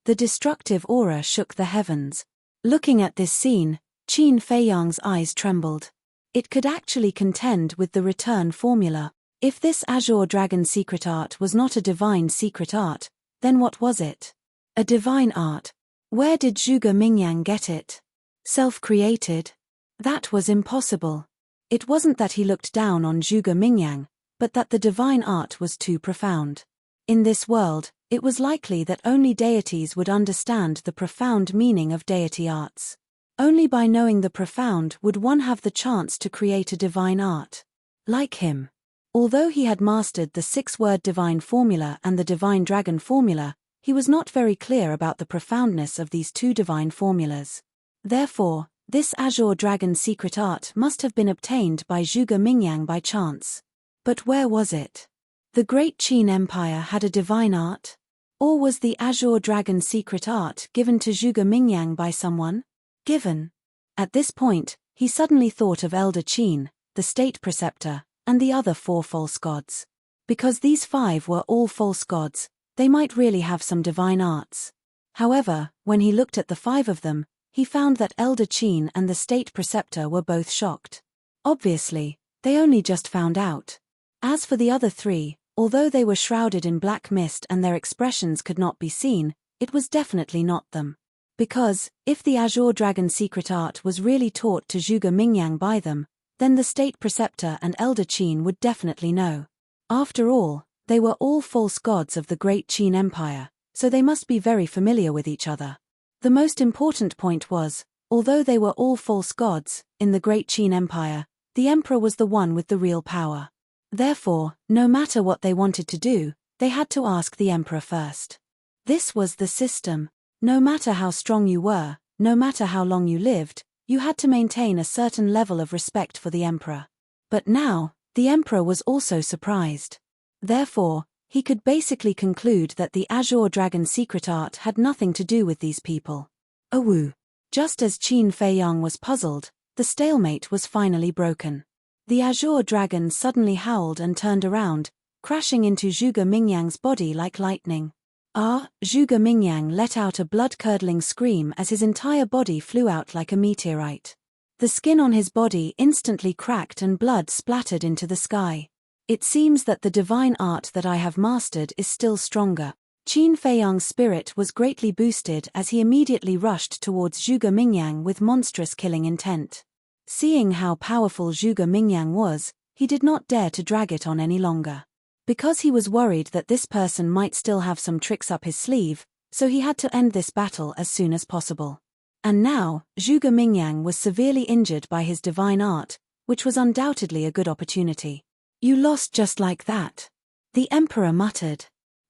The destructive aura shook the heavens. Looking at this scene, Qin Feiyang's eyes trembled. It could actually contend with the return formula. If this azure dragon secret art was not a divine secret art, then what was it? A divine art. Where did Zhuge Mingyang get it? Self-created? That was impossible. It wasn't that he looked down on Zhuge Mingyang, but that the divine art was too profound. In this world, it was likely that only deities would understand the profound meaning of deity arts. Only by knowing the profound would one have the chance to create a divine art. Like him. Although he had mastered the 6-word divine formula and the divine dragon formula, he was not very clear about the profoundness of these two divine formulas. Therefore, this azure dragon secret art must have been obtained by Zhuge Mingyang by chance. But where was it? The great Qin Empire had a divine art? Or was the azure dragon secret art given to Zhuge Mingyang by someone? Given. At this point, he suddenly thought of Elder Qin, the state preceptor, and the other 4 false gods. Because these 5 were all false gods, they might really have some divine arts. However, when he looked at the 5 of them, he found that Elder Qin and the state preceptor were both shocked. Obviously, they only just found out. As for the other 3, although they were shrouded in black mist and their expressions could not be seen, it was definitely not them. Because, if the azure dragon secret art was really taught to Zhuge Mingyang by them, then the state preceptor and Elder Qin would definitely know. After all, they were all false gods of the great Qin Empire, so they must be very familiar with each other. The most important point was, although they were all false gods, in the Great Qin Empire, the emperor was the one with the real power. Therefore, no matter what they wanted to do, they had to ask the emperor first. This was the system. No matter how strong you were, no matter how long you lived, you had to maintain a certain level of respect for the emperor. But now, the emperor was also surprised. Therefore, he could basically conclude that the Azure Dragon secret art had nothing to do with these people. Awoo. Just as Qin Feiyang was puzzled, the stalemate was finally broken. The Azure Dragon suddenly howled and turned around, crashing into Zhuge Mingyang's body like lightning. Zhuge Mingyang let out a blood-curdling scream as his entire body flew out like a meteorite. The skin on his body instantly cracked and blood splattered into the sky. It seems that the divine art that I have mastered is still stronger. Qin Feiyang's spirit was greatly boosted as he immediately rushed towards Zhuge Mingyang with monstrous killing intent. Seeing how powerful Zhuge Mingyang was, he did not dare to drag it on any longer. Because he was worried that this person might still have some tricks up his sleeve, so he had to end this battle as soon as possible. And now, Zhuge Mingyang was severely injured by his divine art, which was undoubtedly a good opportunity. You lost just like that, the emperor muttered.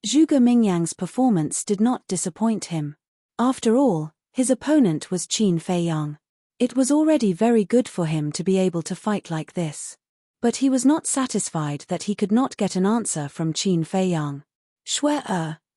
Zhuge Mingyang's performance did not disappoint him. After all, his opponent was Qin Feiyang. It was already very good for him to be able to fight like this. But he was not satisfied that he could not get an answer from Qin Feiyang. Shui,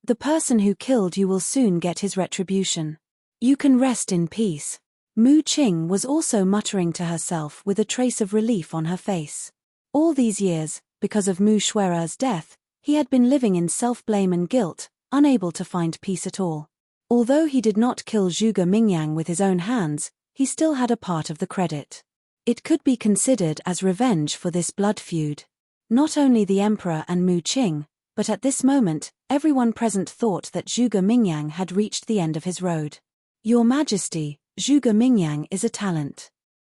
the person who killed you will soon get his retribution. You can rest in peace. Mu Qing was also muttering to herself with a trace of relief on her face. All these years, because of Mu Shui's death, he had been living in self-blame and guilt, unable to find peace at all. Although he did not kill Zhuge Mingyang with his own hands, he still had a part of the credit. It could be considered as revenge for this blood feud. Not only the emperor and Mu Qing, but at this moment, everyone present thought that Zhuge Mingyang had reached the end of his road. Your Majesty, Zhuge Mingyang is a talent.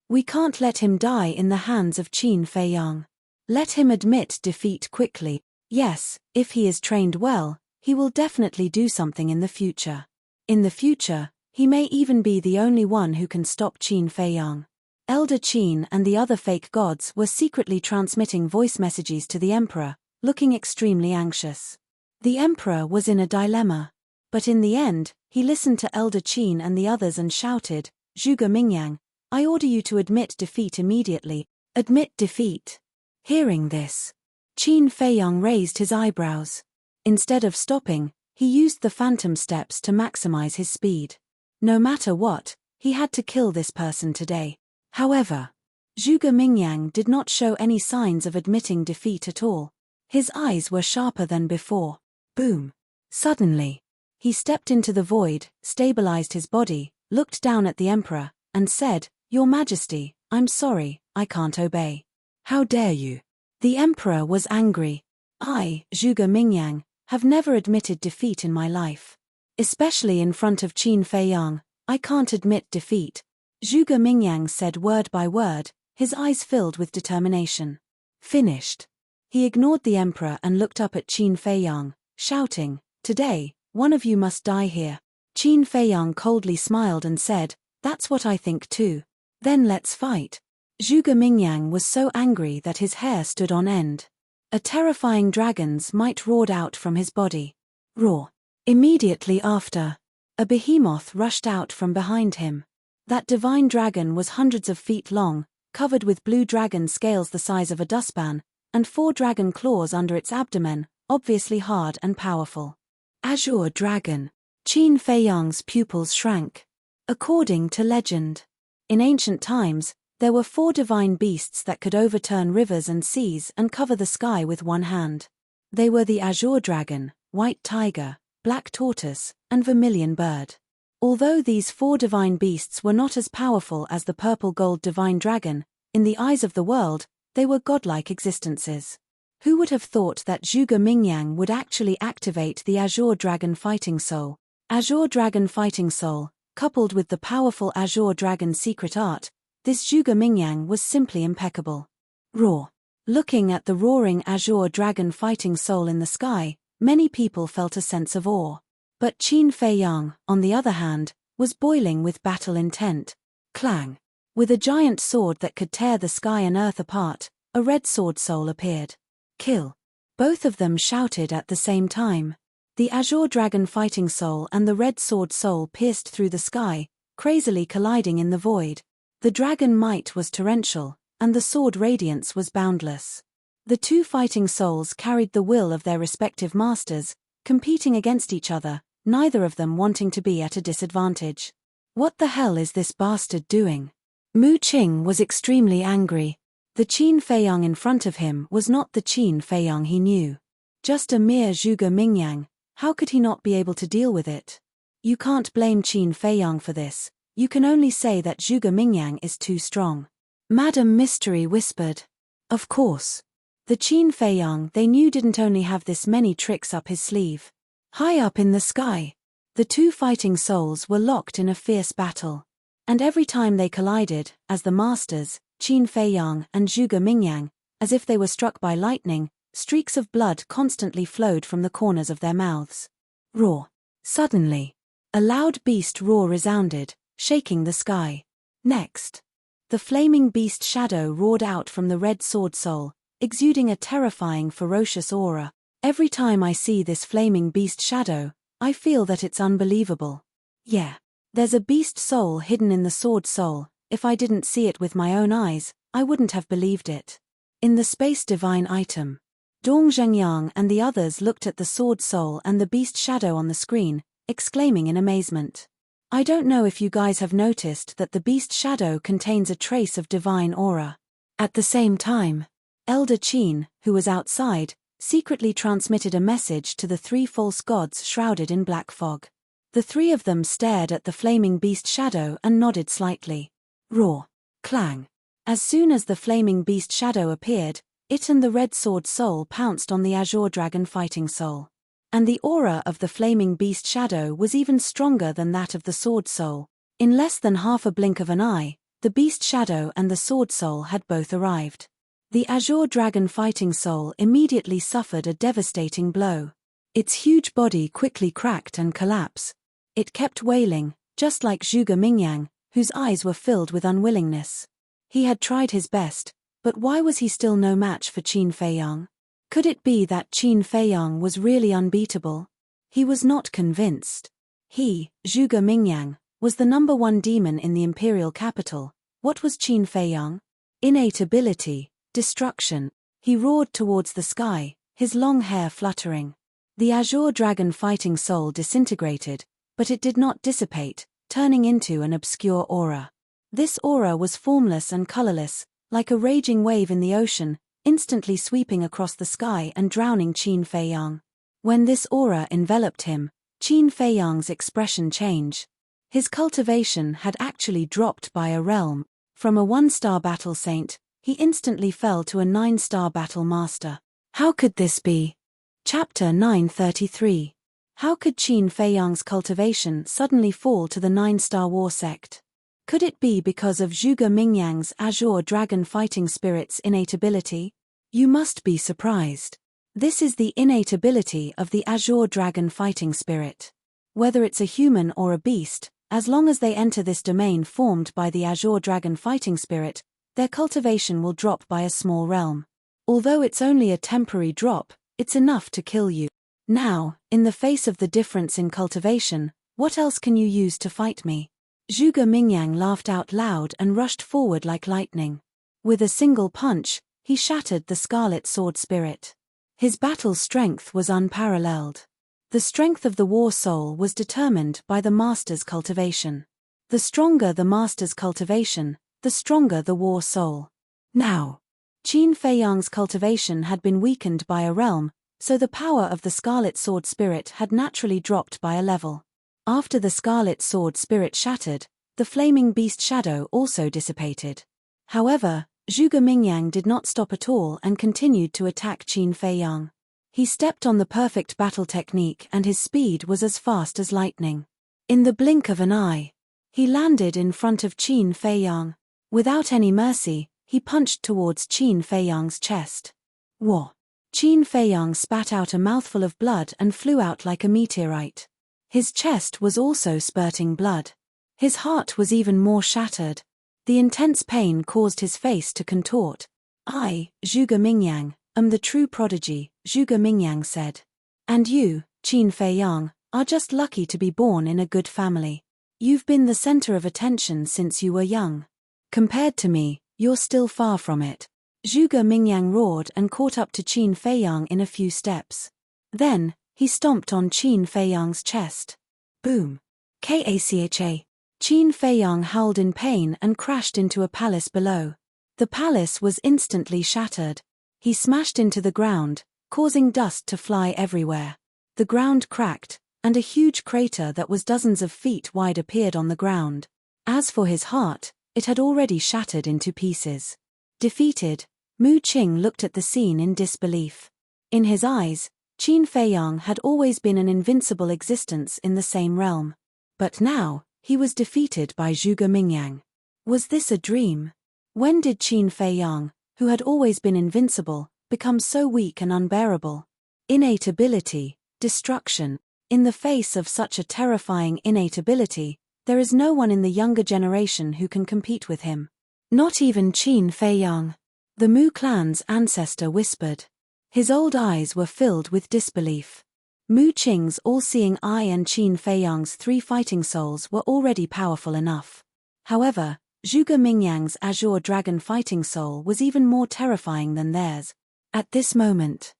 We can't let him die in the hands of Qin Feiyang. Let him admit defeat quickly. Yes, if he is trained well, he will definitely do something in the future. In the future, he may even be the only one who can stop Qin Feiyang. Elder Qin and the other fake gods were secretly transmitting voice messages to the emperor, looking extremely anxious. The emperor was in a dilemma. But in the end, he listened to Elder Qin and the others and shouted, Zhuge Mingyang, I order you to admit defeat immediately. Admit defeat. Hearing this, Qin Feiyang raised his eyebrows. Instead of stopping, he used the phantom steps to maximize his speed. No matter what, he had to kill this person today. However, Zhuge Mingyang did not show any signs of admitting defeat at all. His eyes were sharper than before. Boom. Suddenly, he stepped into the void, stabilized his body, looked down at the emperor, and said, Your Majesty, I'm sorry, I can't obey. How dare you? The emperor was angry. I, Zhuge Mingyang, have never admitted defeat in my life. Especially in front of Qin Feiyang, I can't admit defeat. Zhuge Mingyang said word by word, his eyes filled with determination. Finished. He ignored the emperor and looked up at Qin Feiyang, shouting, Today, one of you must die here. Qin Feiyang coldly smiled and said, That's what I think too. Then let's fight. Zhuge Mingyang was so angry that his hair stood on end. A terrifying dragon's might roared out from his body. Roar. Immediately after, a behemoth rushed out from behind him. That divine dragon was hundreds of feet long, covered with blue dragon scales the size of a dustpan, and 4 dragon claws under its abdomen, obviously hard and powerful. Azure Dragon. Qin Feiyang's pupils shrank. According to legend, in ancient times, there were 4 divine beasts that could overturn rivers and seas and cover the sky with one hand. They were the Azure Dragon, White Tiger, Black Tortoise, and Vermilion Bird. Although these 4 divine beasts were not as powerful as the purple gold divine dragon, in the eyes of the world, they were godlike existences. Who would have thought that Zhuge Mingyang would actually activate the Azure Dragon Fighting Soul? Azure Dragon Fighting Soul, coupled with the powerful Azure Dragon secret art, this Zhuge Mingyang was simply impeccable. Roar. Looking at the roaring Azure Dragon Fighting Soul in the sky, many people felt a sense of awe. But Qin Fei Yang, on the other hand, was boiling with battle intent. Clang! With a giant sword that could tear the sky and earth apart, a red sword soul appeared. Kill! Both of them shouted at the same time. The azure dragon fighting soul and the red sword soul pierced through the sky, crazily colliding in the void. The dragon might was torrential, and the sword radiance was boundless. The two fighting souls carried the will of their respective masters, competing against each other, neither of them wanting to be at a disadvantage. What the hell is this bastard doing? Mu Qing was extremely angry. The Qin Fei Yang in front of him was not the Qin Fei Yang he knew. Just a mere Zhuge Mingyang. How could he not be able to deal with it? You can't blame Qin Fei Yang for this, you can only say that Zhuge Mingyang is too strong. Madam Mystery whispered. Of course. The Qin Fei Yang they knew didn't only have this many tricks up his sleeve. High up in the sky, the two fighting souls were locked in a fierce battle. And every time they collided, as the masters, Qin Fei Yang and Zhuge Mingyang, as if they were struck by lightning, streaks of blood constantly flowed from the corners of their mouths. Roar! Suddenly, a loud beast roar resounded, shaking the sky. Next, the flaming beast shadow roared out from the red sword soul, exuding a terrifying, ferocious aura. Every time I see this flaming beast shadow, I feel that it's unbelievable. Yeah. There's a beast soul hidden in the sword soul. If I didn't see it with my own eyes, I wouldn't have believed it. In the space divine item, Dong Zhengyang and the others looked at the sword soul and the beast shadow on the screen, exclaiming in amazement. I don't know if you guys have noticed that the beast shadow contains a trace of divine aura. At the same time, Elder Qin, who was outside, secretly transmitted a message to the three false gods shrouded in black fog. The three of them stared at the flaming beast shadow and nodded slightly. Roar! Clang! As soon as the flaming beast shadow appeared, it and the red sword soul pounced on the azure dragon fighting soul. And the aura of the flaming beast shadow was even stronger than that of the sword soul. In less than half a blink of an eye, the beast shadow and the sword soul had both arrived. The azure dragon fighting soul immediately suffered a devastating blow. Its huge body quickly cracked and collapsed. It kept wailing, just like Zhuge Mingyang, whose eyes were filled with unwillingness. He had tried his best, but why was he still no match for Qin Fei Yang? Could it be that Qin Fei Yang was really unbeatable? He was not convinced. He, Zhuge Mingyang, was the #1 demon in the imperial capital. What was Qin Fei Yang? Innate ability, destruction. He roared towards the sky, his long hair fluttering. The azure dragon fighting soul disintegrated, but it did not dissipate, turning into an obscure aura. This aura was formless and colorless, like a raging wave in the ocean, instantly sweeping across the sky and drowning Qin Fei Yang. When this aura enveloped him, Qin Fei Yang's expression changed. His cultivation had actually dropped by a realm. From a 1-star battle saint, he instantly fell to a 9-star battle master. How could this be? Chapter 933. How could Qin Fei Yang's cultivation suddenly fall to the 9-star war sect? Could it be because of Zhuge Mingyang's azure dragon fighting spirit's innate ability? You must be surprised. This is the innate ability of the azure dragon fighting spirit. Whether it's a human or a beast, as long as they enter this domain formed by the azure dragon fighting spirit, their cultivation will drop by a small realm. Although it's only a temporary drop, it's enough to kill you. Now, in the face of the difference in cultivation, what else can you use to fight me? Zhuge Mingyang laughed out loud and rushed forward like lightning. With a single punch, he shattered the scarlet sword spirit. His battle strength was unparalleled. The strength of the war soul was determined by the master's cultivation. The stronger the master's cultivation, the stronger the war soul. Now, Qin Fei Yang's cultivation had been weakened by a realm, so the power of the scarlet sword spirit had naturally dropped by a level. After the scarlet sword spirit shattered, the flaming beast shadow also dissipated. However, Zhuge Mingyang did not stop at all and continued to attack Qin Fei Yang. He stepped on the perfect battle technique and his speed was as fast as lightning. In the blink of an eye, he landed in front of Qin Fei Yang. Without any mercy, he punched towards Qin Fei Yang's chest. Wah! Qin Fei Yang spat out a mouthful of blood and flew out like a meteorite. His chest was also spurting blood. His heart was even more shattered. The intense pain caused his face to contort. I, Zhuge Mingyang, am the true prodigy, Zhuge Mingyang said. And you, Qin Feiyang, are just lucky to be born in a good family. You've been the center of attention since you were young. Compared to me, you're still far from it. Zhuge Mingyang roared and caught up to Qin Feiyang in a few steps. Then, he stomped on Qin Feiyang's chest. Boom. Kacha. Qin Feiyang howled in pain and crashed into a palace below. The palace was instantly shattered. He smashed into the ground, causing dust to fly everywhere. The ground cracked, and a huge crater that was dozens of feet wide appeared on the ground. As for his heart, it had already shattered into pieces. Defeated, Mu Qing looked at the scene in disbelief. In his eyes, Qin Feiyang had always been an invincible existence in the same realm. But now, he was defeated by Zhuge Mingyang. Was this a dream? When did Qin Feiyang, who had always been invincible, become so weak and unbearable? Innate ability, destruction. In the face of such a terrifying innate ability, there is no one in the younger generation who can compete with him. Not even Qin Feiyang. The Mu clan's ancestor whispered. His old eyes were filled with disbelief. Mu Qing's all-seeing eye and Qin Feiyang's 3 fighting souls were already powerful enough. However, Zhuge Mingyang's azure dragon fighting soul was even more terrifying than theirs. At this moment,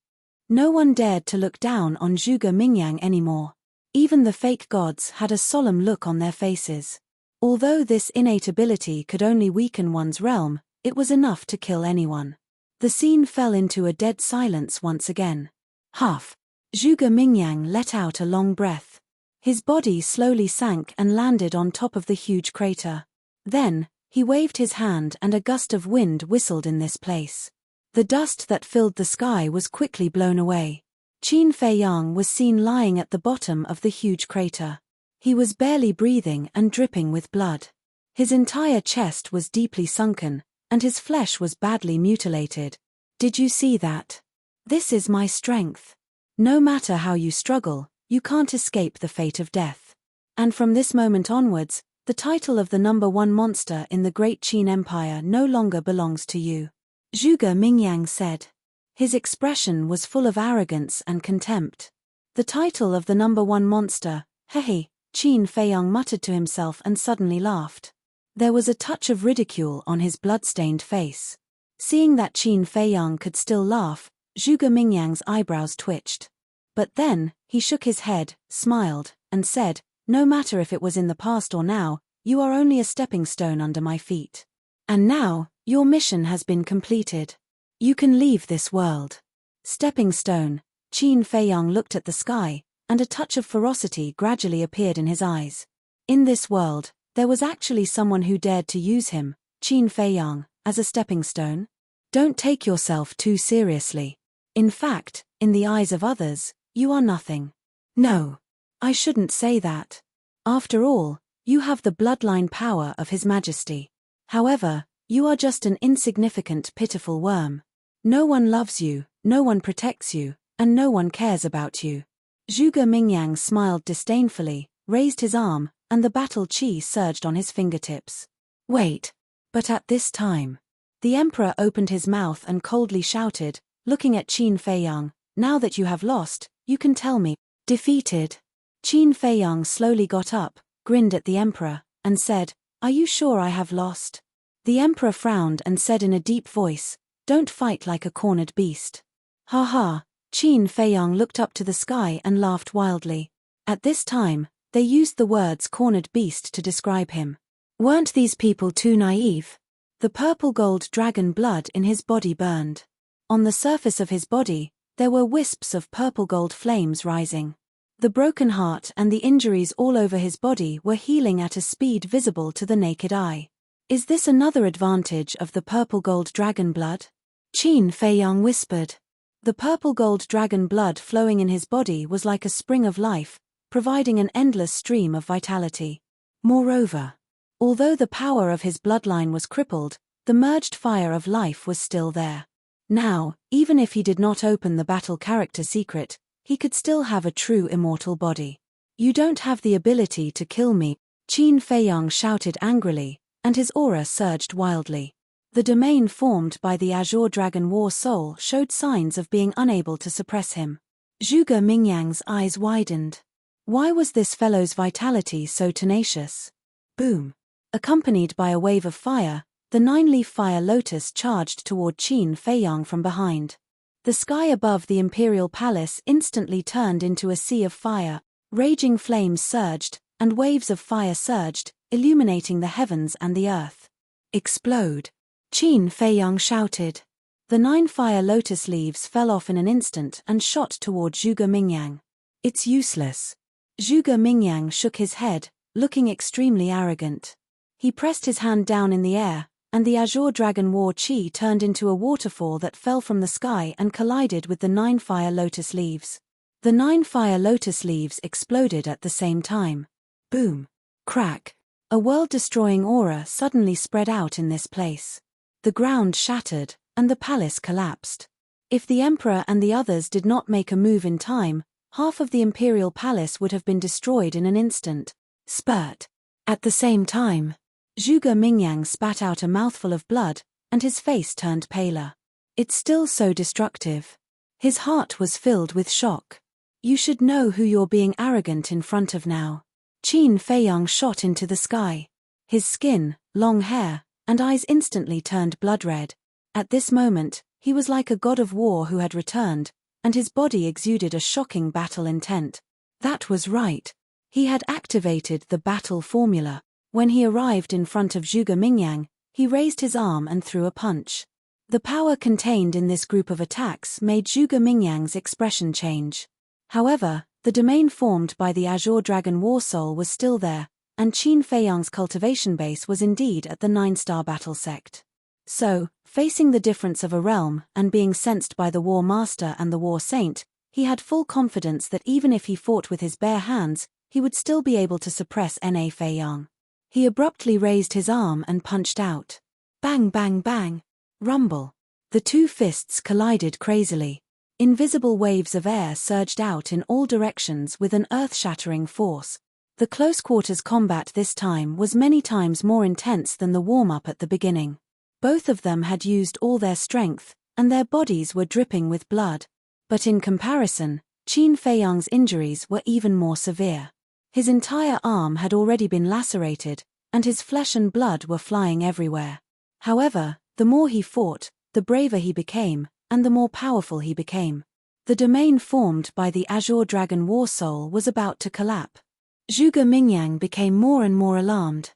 no one dared to look down on Zhuge Mingyang anymore. Even the fake gods had a solemn look on their faces. Although this innate ability could only weaken one's realm, it was enough to kill anyone. The scene fell into a dead silence once again. Huff. Zhuge Mingyang let out a long breath. His body slowly sank and landed on top of the huge crater. Then, he waved his hand and a gust of wind whistled in this place. The dust that filled the sky was quickly blown away. Qin Feiyang was seen lying at the bottom of the huge crater. He was barely breathing and dripping with blood. His entire chest was deeply sunken, and his flesh was badly mutilated. Did you see that? This is my strength. No matter how you struggle, you can't escape the fate of death. And from this moment onwards, the title of the #1 monster in the Great Qin Empire no longer belongs to you. Zhuge Mingyang said. His expression was full of arrogance and contempt. The title of the #1 monster, hehe, Qin Feiyang muttered to himself and suddenly laughed. There was a touch of ridicule on his blood-stained face. Seeing that Qin Feiyang could still laugh, Zhuge Mingyang's eyebrows twitched. But then, he shook his head, smiled, and said, no matter if it was in the past or now, you are only a stepping stone under my feet. And now, your mission has been completed. You can leave this world. Stepping stone, Qin Feiyang looked at the sky, and a touch of ferocity gradually appeared in his eyes. In this world, there was actually someone who dared to use him, Qin Feiyang, as a stepping stone? Don't take yourself too seriously. In fact, in the eyes of others, you are nothing. No. I shouldn't say that. After all, you have the bloodline power of His Majesty. However, you are just an insignificant, pitiful worm. No one loves you, no one protects you, and no one cares about you. Zhuge Mingyang smiled disdainfully, raised his arm, and the battle chi surged on his fingertips. Wait. But at this time, the emperor opened his mouth and coldly shouted, looking at Qin Feiyang, now that you have lost, you can tell me. Defeated. Qin Feiyang slowly got up, grinned at the emperor, and said, are you sure I have lost? The emperor frowned and said in a deep voice, don't fight like a cornered beast. Ha ha. Qin Feiyang looked up to the sky and laughed wildly. At this time, they used the words cornered beast to describe him. Weren't these people too naive? The purple-gold dragon blood in his body burned. On the surface of his body, there were wisps of purple-gold flames rising. The broken heart and the injuries all over his body were healing at a speed visible to the naked eye. Is this another advantage of the purple-gold dragon blood? Qin Feiyang whispered. The purple-gold dragon blood flowing in his body was like a spring of life, providing an endless stream of vitality. Moreover, although the power of his bloodline was crippled, the merged fire of life was still there. Now, even if he did not open the battle character secret, he could still have a true immortal body. You don't have the ability to kill me, Qin Feiyang shouted angrily, and his aura surged wildly. The domain formed by the Azure Dragon War Soul showed signs of being unable to suppress him. Zhuge Mingyang's eyes widened. Why was this fellow's vitality so tenacious? Boom! Accompanied by a wave of fire, the nine-leaf fire lotus charged toward Qin Feiyang from behind. The sky above the imperial palace instantly turned into a sea of fire. Raging flames surged, and waves of fire surged, illuminating the heavens and the earth. Explode! Qin Feiyang shouted. The 9 fire lotus leaves fell off in an instant and shot toward Zhuge Mingyang. It's useless. Zhuge Mingyang shook his head, looking extremely arrogant. He pressed his hand down in the air, and the Azure Dragon War Chi turned into a waterfall that fell from the sky and collided with the 9 fire lotus leaves. The 9 fire lotus leaves exploded at the same time. Boom! Crack! A world-destroying aura suddenly spread out in this place. The ground shattered, and the palace collapsed. If the emperor and the others did not make a move in time, half of the imperial palace would have been destroyed in an instant. Spurt! At the same time, Zhuge Mingyang spat out a mouthful of blood, and his face turned paler. It's still so destructive. His heart was filled with shock. You should know who you're being arrogant in front of now. Qin Feiyang shot into the sky. His skin, long hair, and eyes instantly turned blood red. At this moment, he was like a god of war who had returned, and his body exuded a shocking battle intent. That was right. He had activated the battle formula. When he arrived in front of Zhuge Mingyang, he raised his arm and threw a punch. The power contained in this group of attacks made Zhuge Mingyang's expression change. However, the domain formed by the Azure Dragon War Soul was still there, and Qin Feiyang's cultivation base was indeed at the 9-star battle sect. So, facing the difference of a realm and being sensed by the War Master and the War Saint, he had full confidence that even if he fought with his bare hands, he would still be able to suppress Na Feiyang. He abruptly raised his arm and punched out. Bang bang bang! Rumble! The 2 fists collided crazily. Invisible waves of air surged out in all directions with an earth-shattering force. The close-quarters combat this time was many times more intense than the warm-up at the beginning. Both of them had used all their strength, and their bodies were dripping with blood. But in comparison, Qin Feiyang's injuries were even more severe. His entire arm had already been lacerated, and his flesh and blood were flying everywhere. However, the more he fought, the braver he became, and the more powerful he became. The domain formed by the Azure Dragon War Soul was about to collapse. Zhuge Mingyang became more and more alarmed.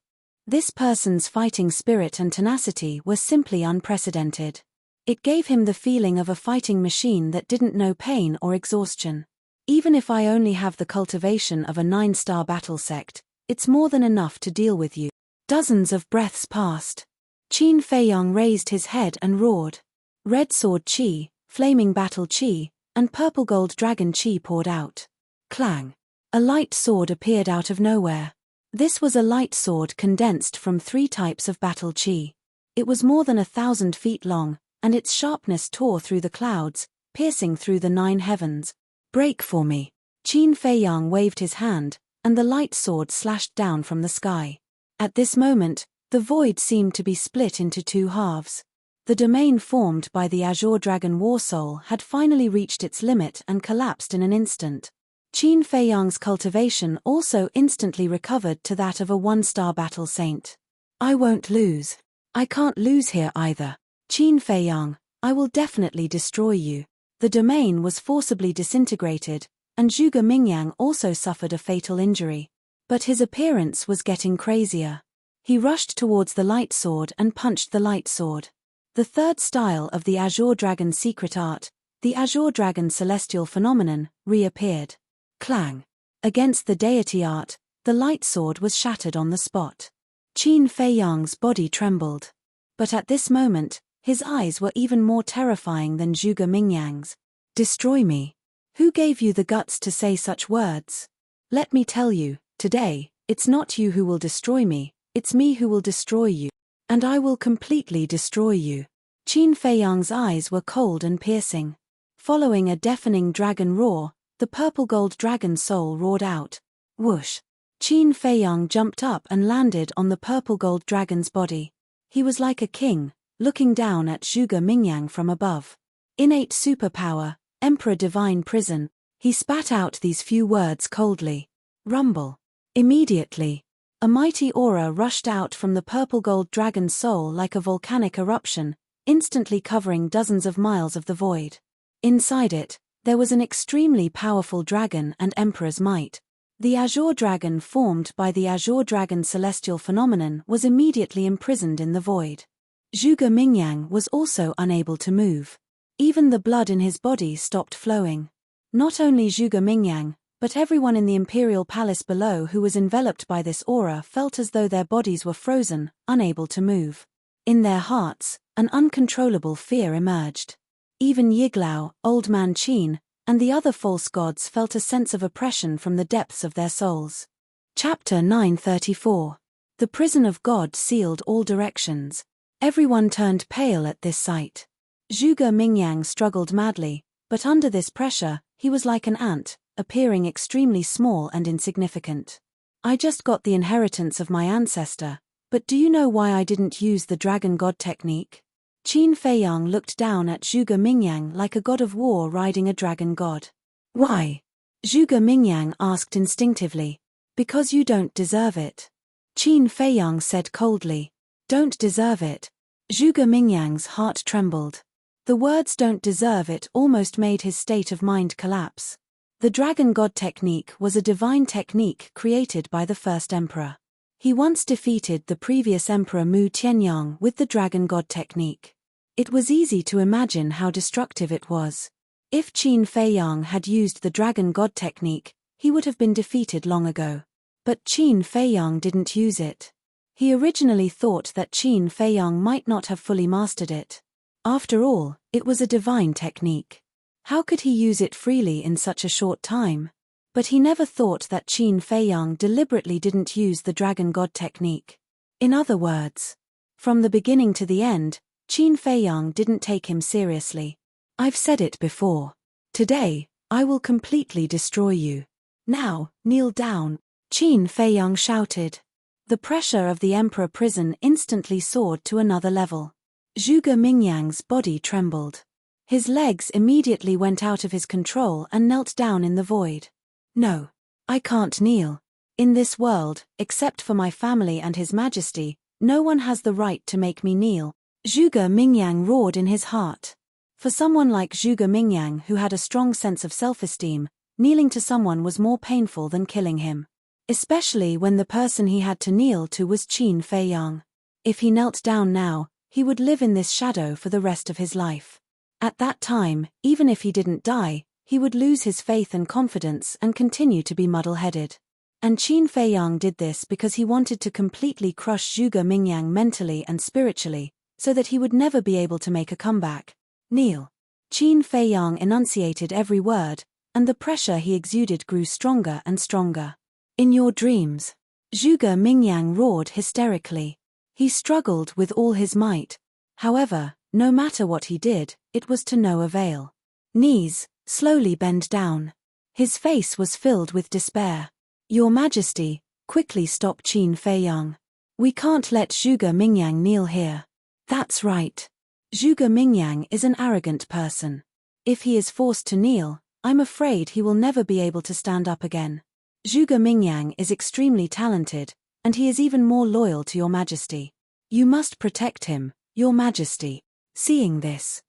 This person's fighting spirit and tenacity were simply unprecedented. It gave him the feeling of a fighting machine that didn't know pain or exhaustion. Even if I only have the cultivation of a 9-star battle sect, it's more than enough to deal with you. Dozens of breaths passed. Qin Feiyang raised his head and roared. Red sword chi, flaming battle chi, and purple gold dragon chi poured out. Clang! A light sword appeared out of nowhere. This was a light sword condensed from 3 types of battle chi. It was more than 1,000 feet long, and its sharpness tore through the clouds, piercing through the 9 heavens. Break for me! Qin Feiyang waved his hand, and the light sword slashed down from the sky. At this moment, the void seemed to be split into 2 halves. The domain formed by the Azure Dragon War Soul had finally reached its limit and collapsed in an instant. Qin Feiyang's cultivation also instantly recovered to that of a 1-star battle saint. I won't lose. I can't lose here either. Qin Feiyang, I will definitely destroy you. The domain was forcibly disintegrated, and Zhuge Mingyang also suffered a fatal injury. But his appearance was getting crazier. He rushed towards the light sword and punched the light sword. The 3rd style of the Azure Dragon secret art, the Azure Dragon celestial phenomenon, reappeared. Clang! Against the deity art, the light sword was shattered on the spot. Qin Feiyang's body trembled. But at this moment, his eyes were even more terrifying than Zhuge Mingyang's. Destroy me. Who gave you the guts to say such words? Let me tell you, today, it's not you who will destroy me, it's me who will destroy you. And I will completely destroy you. Qin Feiyang's eyes were cold and piercing. Following a deafening dragon roar, the purple gold dragon soul roared out. Whoosh! Qin Feiyang jumped up and landed on the purple-gold dragon's body. He was like a king, looking down at Zhuge Mingyang from above. Innate superpower, Emperor Divine Prison. He spat out these few words coldly. Rumble. Immediately, a mighty aura rushed out from the purple-gold dragon's soul like a volcanic eruption, instantly covering dozens of miles of the void. Inside it, there was an extremely powerful dragon and emperor's might. The azure dragon formed by the azure dragon celestial phenomenon was immediately imprisoned in the void. Zhuge Mingyang was also unable to move. Even the blood in his body stopped flowing. Not only Zhuge Mingyang, but everyone in the imperial palace below who was enveloped by this aura felt as though their bodies were frozen, unable to move. In their hearts, an uncontrollable fear emerged. Even Yiglao, Old Man Qin, and the other false gods felt a sense of oppression from the depths of their souls. Chapter 934. The prison of God sealed all directions. Everyone turned pale at this sight. Zhuge Mingyang struggled madly, but under this pressure, he was like an ant, appearing extremely small and insignificant. I just got the inheritance of my ancestor, but do you know why I didn't use the dragon god technique? Qin Feiyang looked down at Zhuge Mingyang like a god of war riding a dragon god. Why? Zhuge Mingyang asked instinctively. Because you don't deserve it. Qin Feiyang said coldly. Don't deserve it. Zhuge Mingyang's heart trembled. The words don't deserve it almost made his state of mind collapse. The dragon god technique was a divine technique created by the first emperor. He once defeated the previous emperor Mu Tianyang with the dragon god technique. It was easy to imagine how destructive it was. If Qin Feiyang had used the dragon god technique, he would have been defeated long ago. But Qin Feiyang didn't use it. He originally thought that Qin Feiyang might not have fully mastered it. After all, it was a divine technique. How could he use it freely in such a short time? But he never thought that Qin Feiyang deliberately didn't use the dragon god technique. In other words, from the beginning to the end, Qin Feiyang didn't take him seriously. I've said it before. Today, I will completely destroy you. Now, kneel down, Qin Feiyang shouted. The pressure of the emperor prison instantly soared to another level. Zhuge Mingyang's body trembled. His legs immediately went out of his control and knelt down in the void. No. I can't kneel. In this world, except for my family and His Majesty, no one has the right to make me kneel. Zhuge Mingyang roared in his heart. For someone like Zhuge Mingyang who had a strong sense of self-esteem, kneeling to someone was more painful than killing him. Especially when the person he had to kneel to was Qin Feiyang. If he knelt down now, he would live in this shadow for the rest of his life. At that time, even if he didn't die, he would lose his faith and confidence and continue to be muddle-headed. And Qin Feiyang did this because he wanted to completely crush Zhuge Mingyang mentally and spiritually, so that he would never be able to make a comeback. Kneel. Qin Feiyang enunciated every word, and the pressure he exuded grew stronger and stronger. In your dreams. Zhuge Mingyang roared hysterically. He struggled with all his might. However, no matter what he did, it was to no avail. Knees, slowly bend down. His face was filled with despair. Your Majesty, quickly stop Qin Feiyang. We can't let Zhuge Mingyang kneel here. That's right. Zhuge Mingyang is an arrogant person. If he is forced to kneel, I'm afraid he will never be able to stand up again. Zhuge Mingyang is extremely talented, and he is even more loyal to Your Majesty. You must protect him, Your Majesty. Seeing this,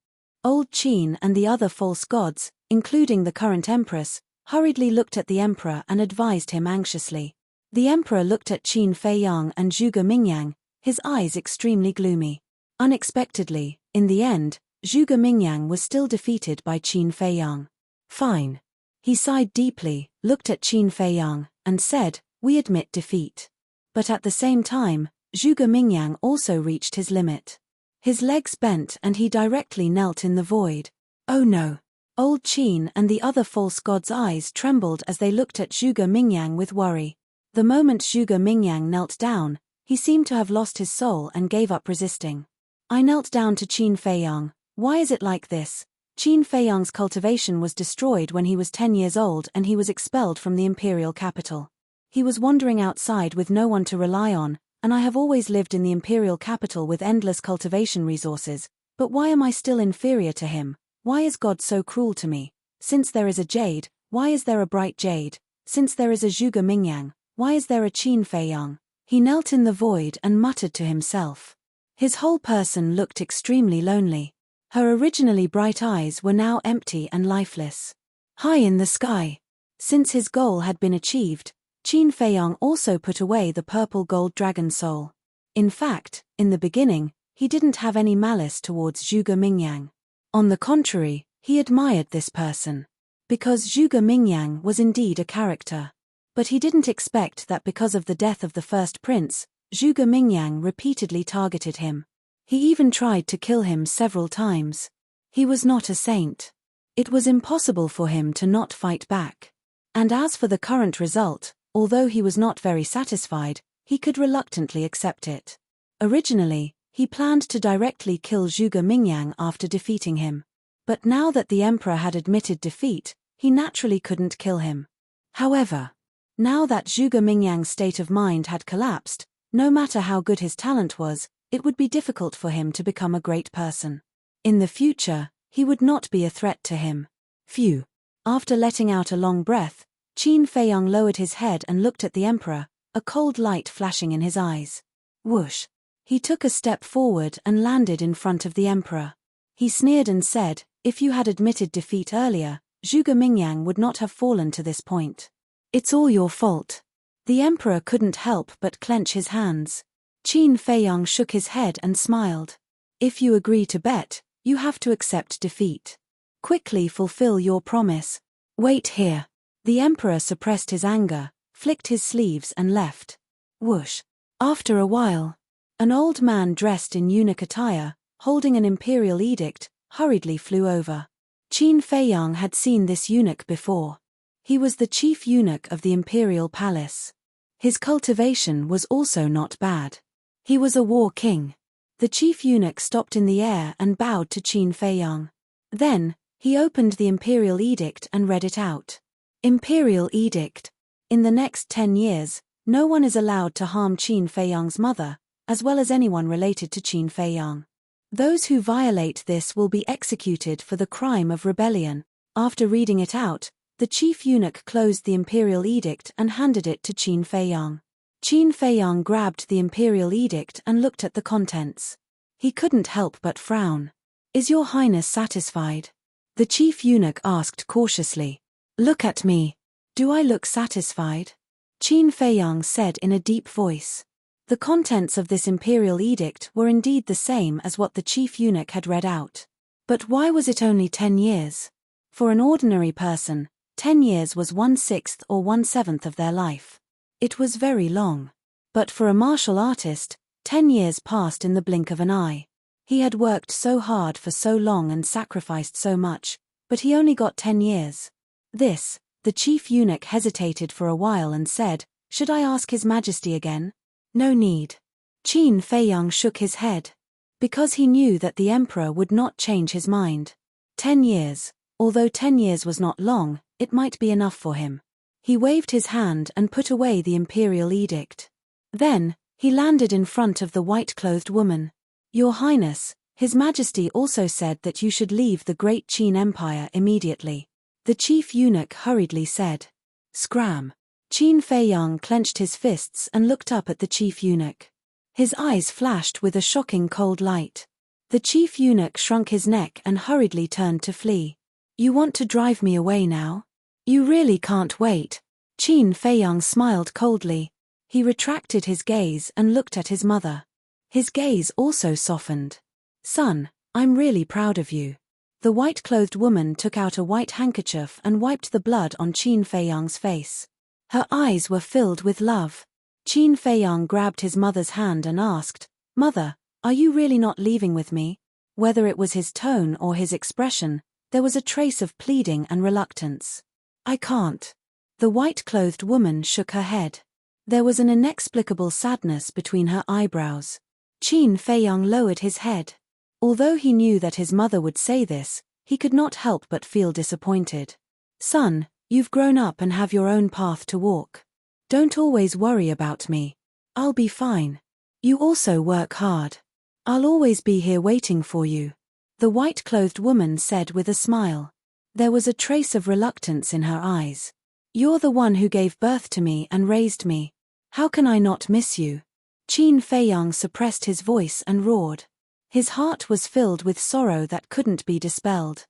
Old Qin and the other false gods, including the current empress, hurriedly looked at the emperor and advised him anxiously. The emperor looked at Qin Feiyang and Zhuge Mingyang, his eyes extremely gloomy. Unexpectedly, in the end, Zhuge Mingyang was still defeated by Qin Feiyang. Fine. He sighed deeply, looked at Qin Feiyang, and said, we admit defeat. But at the same time, Zhuge Mingyang also reached his limit. His legs bent and he directly knelt in the void. Oh no. Old Qin and the other false gods' eyes trembled as they looked at Zhuge Mingyang with worry. The moment Zhuge Mingyang knelt down, he seemed to have lost his soul and gave up resisting. I knelt down to Qin Feiyang. Why is it like this? Qin Feiyang's cultivation was destroyed when he was 10 years old and he was expelled from the imperial capital. He was wandering outside with no one to rely on, and I have always lived in the imperial capital with endless cultivation resources, but why am I still inferior to him? Why is God so cruel to me? Since there is a jade, why is there a bright jade? Since there is a Zhuge Mingyang, why is there a Qin Feiyang? He knelt in the void and muttered to himself. His whole person looked extremely lonely. Her originally bright eyes were now empty and lifeless. High in the sky. Since his goal had been achieved, Qin Feiyang also put away the purple gold dragon soul. In fact, in the beginning, he didn't have any malice towards Zhuge Mingyang. On the contrary, he admired this person. Because Zhuge Mingyang was indeed a character. But he didn't expect that because of the death of the first prince, Zhuge Mingyang repeatedly targeted him. He even tried to kill him several times. He was not a saint. It was impossible for him to not fight back. And as for the current result, although he was not very satisfied, he could reluctantly accept it. Originally, he planned to directly kill Zhuge Mingyang after defeating him. But now that the emperor had admitted defeat, he naturally couldn't kill him. However, now that Zhuge Mingyang's state of mind had collapsed, no matter how good his talent was, it would be difficult for him to become a great person. In the future, he would not be a threat to him. Phew. After letting out a long breath, Qin Feiyang lowered his head and looked at the emperor, a cold light flashing in his eyes. Whoosh. He took a step forward and landed in front of the emperor. He sneered and said, "If you had admitted defeat earlier, Zhuge Mingyang would not have fallen to this point. It's all your fault." The emperor couldn't help but clench his hands. Qin Feiyang shook his head and smiled. "If you agree to bet, you have to accept defeat. Quickly fulfill your promise. Wait here." The emperor suppressed his anger, flicked his sleeves and left. Whoosh. After a while, an old man dressed in eunuch attire, holding an imperial edict, hurriedly flew over. Qin Feiyang had seen this eunuch before. He was the chief eunuch of the imperial palace. His cultivation was also not bad. He was a war king. The chief eunuch stopped in the air and bowed to Qin Feiyang. Then, he opened the imperial edict and read it out. Imperial edict. In the next 10 years, no one is allowed to harm Qin Feiyang's mother, as well as anyone related to Qin Feiyang. Those who violate this will be executed for the crime of rebellion. After reading it out, the chief eunuch closed the imperial edict and handed it to Qin Feiyang. Qin Feiyang grabbed the imperial edict and looked at the contents. He couldn't help but frown. "Is your highness satisfied?" The chief eunuch asked cautiously. "Look at me. Do I look satisfied?" Qin Feiyang said in a deep voice. The contents of this imperial edict were indeed the same as what the chief eunuch had read out. But why was it only 10 years? For an ordinary person, 10 years was 1/6 or 1/7 of their life. It was very long. But for a martial artist, 10 years passed in the blink of an eye. He had worked so hard for so long and sacrificed so much, but he only got 10 years. The chief eunuch hesitated for a while and said, "Should I ask His Majesty again?" "No need." Qin Feiyang shook his head. Because he knew that the emperor would not change his mind. 10 years, although 10 years was not long, it might be enough for him. He waved his hand and put away the imperial edict. Then, he landed in front of the white-clothed woman. "Your Highness, His Majesty also said that you should leave the great Qin Empire immediately." The chief eunuch hurriedly said. Scram. Qin Feiyang clenched his fists and looked up at the chief eunuch. His eyes flashed with a shocking cold light. The chief eunuch shrunk his neck and hurriedly turned to flee. "You want to drive me away now? You really can't wait." Qin Feiyang smiled coldly. He retracted his gaze and looked at his mother. His gaze also softened. "Son, I'm really proud of you." The white-clothed woman took out a white handkerchief and wiped the blood on Qin Feiyang's face. Her eyes were filled with love. Qin Feiyang grabbed his mother's hand and asked, "Mother, are you really not leaving with me?" Whether it was his tone or his expression, there was a trace of pleading and reluctance. "I can't." The white-clothed woman shook her head. There was an inexplicable sadness between her eyebrows. Qin Feiyang lowered his head. Although he knew that his mother would say this, he could not help but feel disappointed. "Son, you've grown up and have your own path to walk. Don't always worry about me. I'll be fine. You also work hard. I'll always be here waiting for you. The white-clothed woman said with a smile. There was a trace of reluctance in her eyes. You're the one who gave birth to me and raised me. How can I not miss you? Qin Feiyang suppressed his voice and roared. His heart was filled with sorrow that couldn't be dispelled.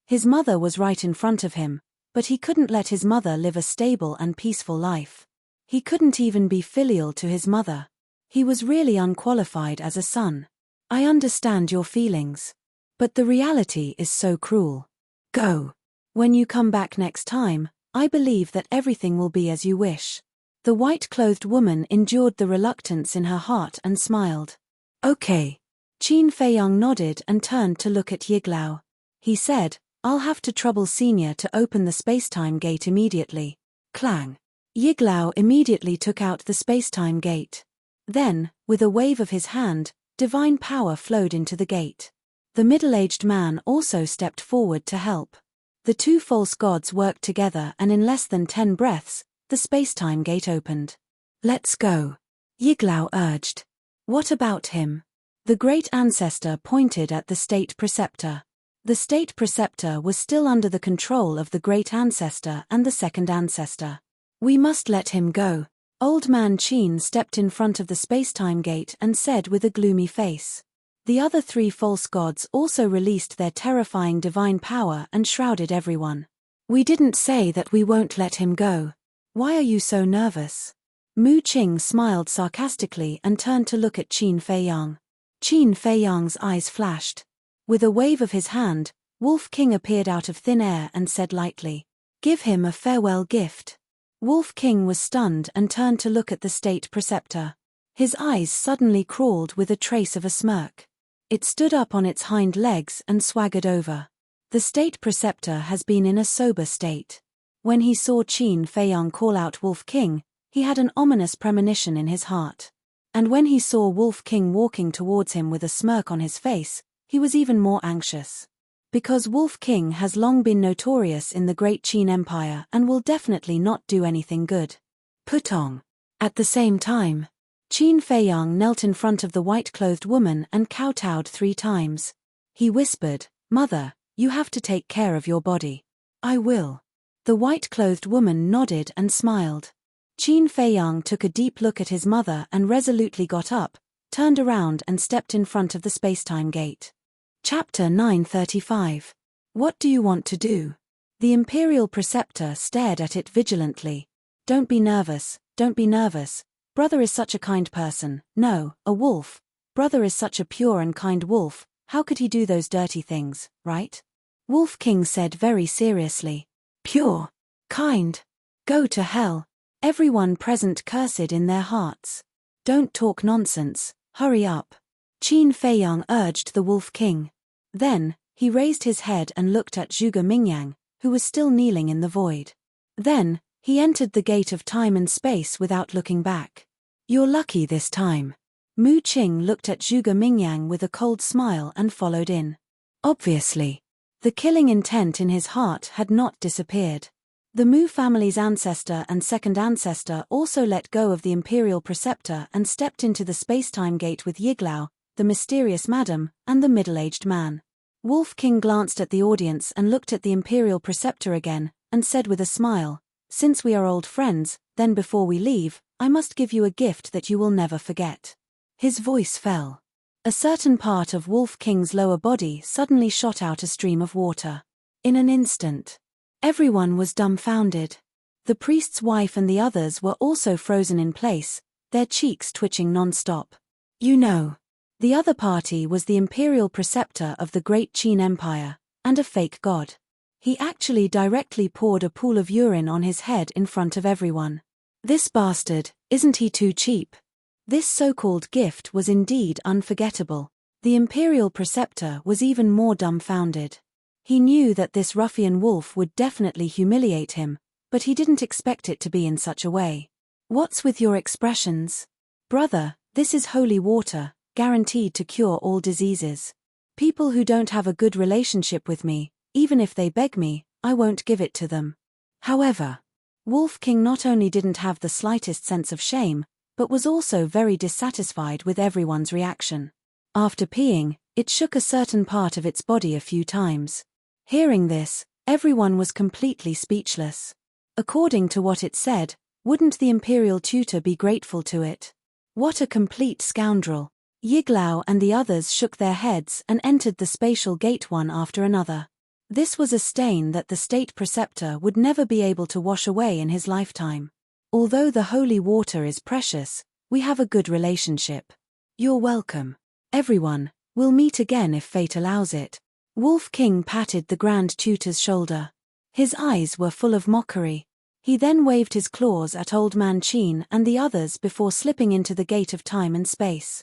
His mother was right in front of him, but he couldn't let his mother live a stable and peaceful life. He couldn't even be filial to his mother. He was really unqualified as a son. I understand your feelings. But the reality is so cruel. Go. When you come back next time, I believe that everything will be as you wish. The white-clothed woman endured the reluctance in her heart and smiled. Okay. Qin Feiyang nodded and turned to look at Yiglao. He said, I'll have to trouble Senior to open the spacetime gate immediately. Clang. Yiglao immediately took out the spacetime gate. Then, with a wave of his hand, divine power flowed into the gate. The middle-aged man also stepped forward to help. The two false gods worked together and in less than 10 breaths, the spacetime gate opened. Let's go. Yiglao urged. What about him? The great ancestor pointed at the state preceptor. The state preceptor was still under the control of the great ancestor and the second ancestor. We must let him go. Old man Qin stepped in front of the spacetime gate and said with a gloomy face. The other 3 false gods also released their terrifying divine power and shrouded everyone. We didn't say that we won't let him go. Why are you so nervous? Mu Qing smiled sarcastically and turned to look at Qin Feiyang. Qin Feiyang's eyes flashed. With a wave of his hand, Wolf King appeared out of thin air and said lightly, Give him a farewell gift. Wolf King was stunned and turned to look at the state preceptor. His eyes suddenly crawled with a trace of a smirk. It stood up on its hind legs and swaggered over. The state preceptor has been in a sober state. When he saw Qin Feiyang call out Wolf King, he had an ominous premonition in his heart. And when he saw Wolf King walking towards him with a smirk on his face, he was even more anxious. Because Wolf King has long been notorious in the Great Qin Empire and will definitely not do anything good. Putong. At the same time, Qin Feiyang knelt in front of the white-clothed woman and kowtowed 3 times. He whispered, Mother, you have to take care of your body. I will. The white-clothed woman nodded and smiled. Qin Feiyang took a deep look at his mother and resolutely got up, turned around and stepped in front of the spacetime gate. Chapter 935. What do you want to do? The Imperial Preceptor stared at it vigilantly. Don't be nervous, don't be nervous. Brother is such a kind person. No, a wolf. Brother is such a pure and kind wolf. How could he do those dirty things, right? Wolf King said very seriously. Pure. Kind. Go to hell. Everyone present cursed in their hearts. Don't talk nonsense, hurry up. Qin Feiyang urged the Wolf King. Then, he raised his head and looked at Zhuge Mingyang, who was still kneeling in the void. Then, he entered the gate of time and space without looking back. You're lucky this time. Mu Qing looked at Zhuge Mingyang with a cold smile and followed in. Obviously. The killing intent in his heart had not disappeared. The Mu family's ancestor and second ancestor also let go of the Imperial Preceptor and stepped into the spacetime gate with Yiglao, the mysterious madam, and the middle-aged man. Wolf King glanced at the audience and looked at the Imperial Preceptor again, and said with a smile, Since we are old friends, then before we leave, I must give you a gift that you will never forget. His voice fell. A certain part of Wolf King's lower body suddenly shot out a stream of water. In an instant, everyone was dumbfounded. The priest's wife and the others were also frozen in place, their cheeks twitching non-stop. You know, the other party was the Imperial Preceptor of the Great Qin Empire, and a fake god. He actually directly poured a pool of urine on his head in front of everyone. This bastard, isn't he too cheap? This so-called gift was indeed unforgettable. The Imperial Preceptor was even more dumbfounded. He knew that this ruffian wolf would definitely humiliate him, but he didn't expect it to be in such a way. What's with your expressions? Brother, this is holy water, guaranteed to cure all diseases. People who don't have a good relationship with me, even if they beg me, I won't give it to them. However, Wolf King not only didn't have the slightest sense of shame, but was also very dissatisfied with everyone's reaction. After peeing, it shook a certain part of its body a few times. Hearing this, everyone was completely speechless. According to what it said, wouldn't the imperial tutor be grateful to it? What a complete scoundrel. Yiglao and the others shook their heads and entered the spatial gate one after another. This was a stain that the state preceptor would never be able to wash away in his lifetime. Although the holy water is precious, we have a good relationship. You're welcome. Everyone, we'll meet again if fate allows it. Wolf King patted the Grand Tutor's shoulder. His eyes were full of mockery. He then waved his claws at Old Man Qin and the others before slipping into the gate of time and space.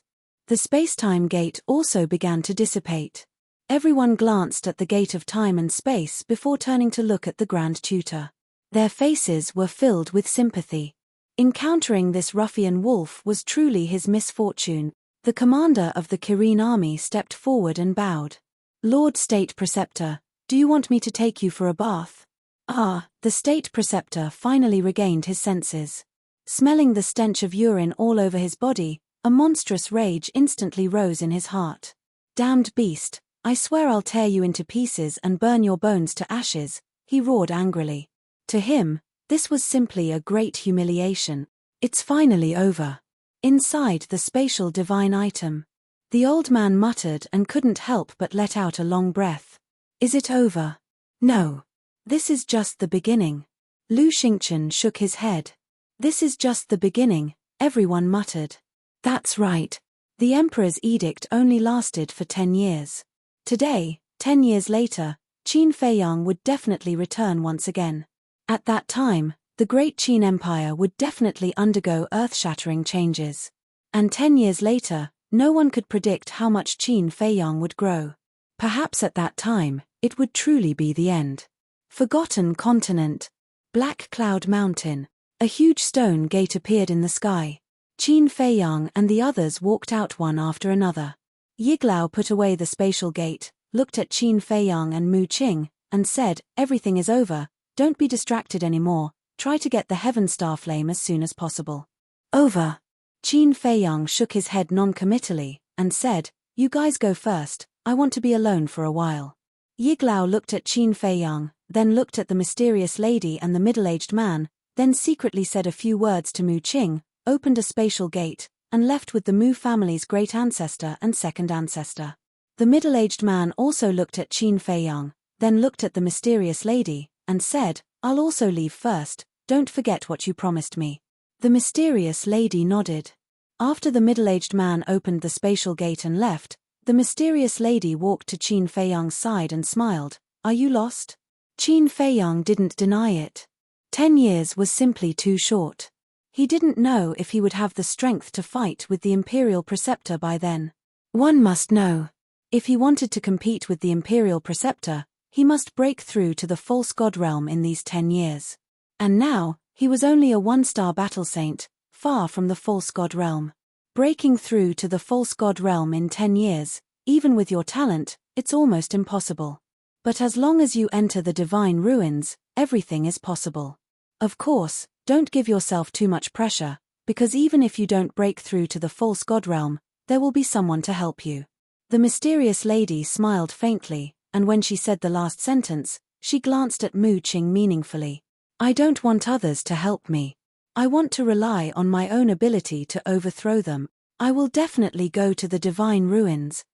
The space-time gate also began to dissipate. Everyone glanced at the gate of time and space before turning to look at the Grand Tutor. Their faces were filled with sympathy. Encountering this ruffian wolf was truly his misfortune. The commander of the Kirin army stepped forward and bowed. Lord State Preceptor, do you want me to take you for a bath? The State Preceptor finally regained his senses. Smelling the stench of urine all over his body, a monstrous rage instantly rose in his heart. Damned beast, I swear I'll tear you into pieces and burn your bones to ashes, he roared angrily. To him, this was simply a great humiliation. It's finally over. Inside the spatial divine item, the old man muttered and couldn't help but let out a long breath. Is it over? No. This is just the beginning. Lu Xingchen shook his head. This is just the beginning, everyone muttered. That's right. The Emperor's edict only lasted for 10 years. Today, 10 years later, Qin Feiyang would definitely return once again. At that time, the Great Qin Empire would definitely undergo earth-shattering changes. And 10 years later, no one could predict how much Qin Feiyang would grow. Perhaps at that time, it would truly be the end. Forgotten continent. Black Cloud Mountain. A huge stone gate appeared in the sky. Qin Feiyang and the others walked out one after another. Yiglao put away the spatial gate, looked at Qin Feiyang and Mu Qing, and said, everything is over, don't be distracted anymore, try to get the Heaven Star Flame as soon as possible. Over. Qin Feiyang shook his head non-committally, and said, you guys go first, I want to be alone for a while. Yiglao looked at Qin Feiyang, then looked at the mysterious lady and the middle-aged man, then secretly said a few words to Mu Qing, opened a spatial gate, and left with the Mu family's great ancestor and second ancestor. The middle-aged man also looked at Qin Feiyang, then looked at the mysterious lady, and said, I'll also leave first, don't forget what you promised me. The mysterious lady nodded. After the middle-aged man opened the spatial gate and left, the mysterious lady walked to Qin Feiyang's side and smiled, are you lost? Qin Feiyang didn't deny it. 10 years was simply too short. He didn't know if he would have the strength to fight with the Imperial Preceptor by then. One must know. If he wanted to compete with the Imperial Preceptor, he must break through to the false god realm in these 10 years. And now, he was only a one-star battle saint, far from the false god realm. Breaking through to the false god realm in 10 years, even with your talent, it's almost impossible. But as long as you enter the divine ruins, everything is possible. Of course, don't give yourself too much pressure, because even if you don't break through to the false god realm, there will be someone to help you. The mysterious lady smiled faintly, and when she said the last sentence, she glanced at Mu Qing meaningfully. I don't want others to help me. I want to rely on my own ability to overthrow them. I will definitely go to the divine ruins.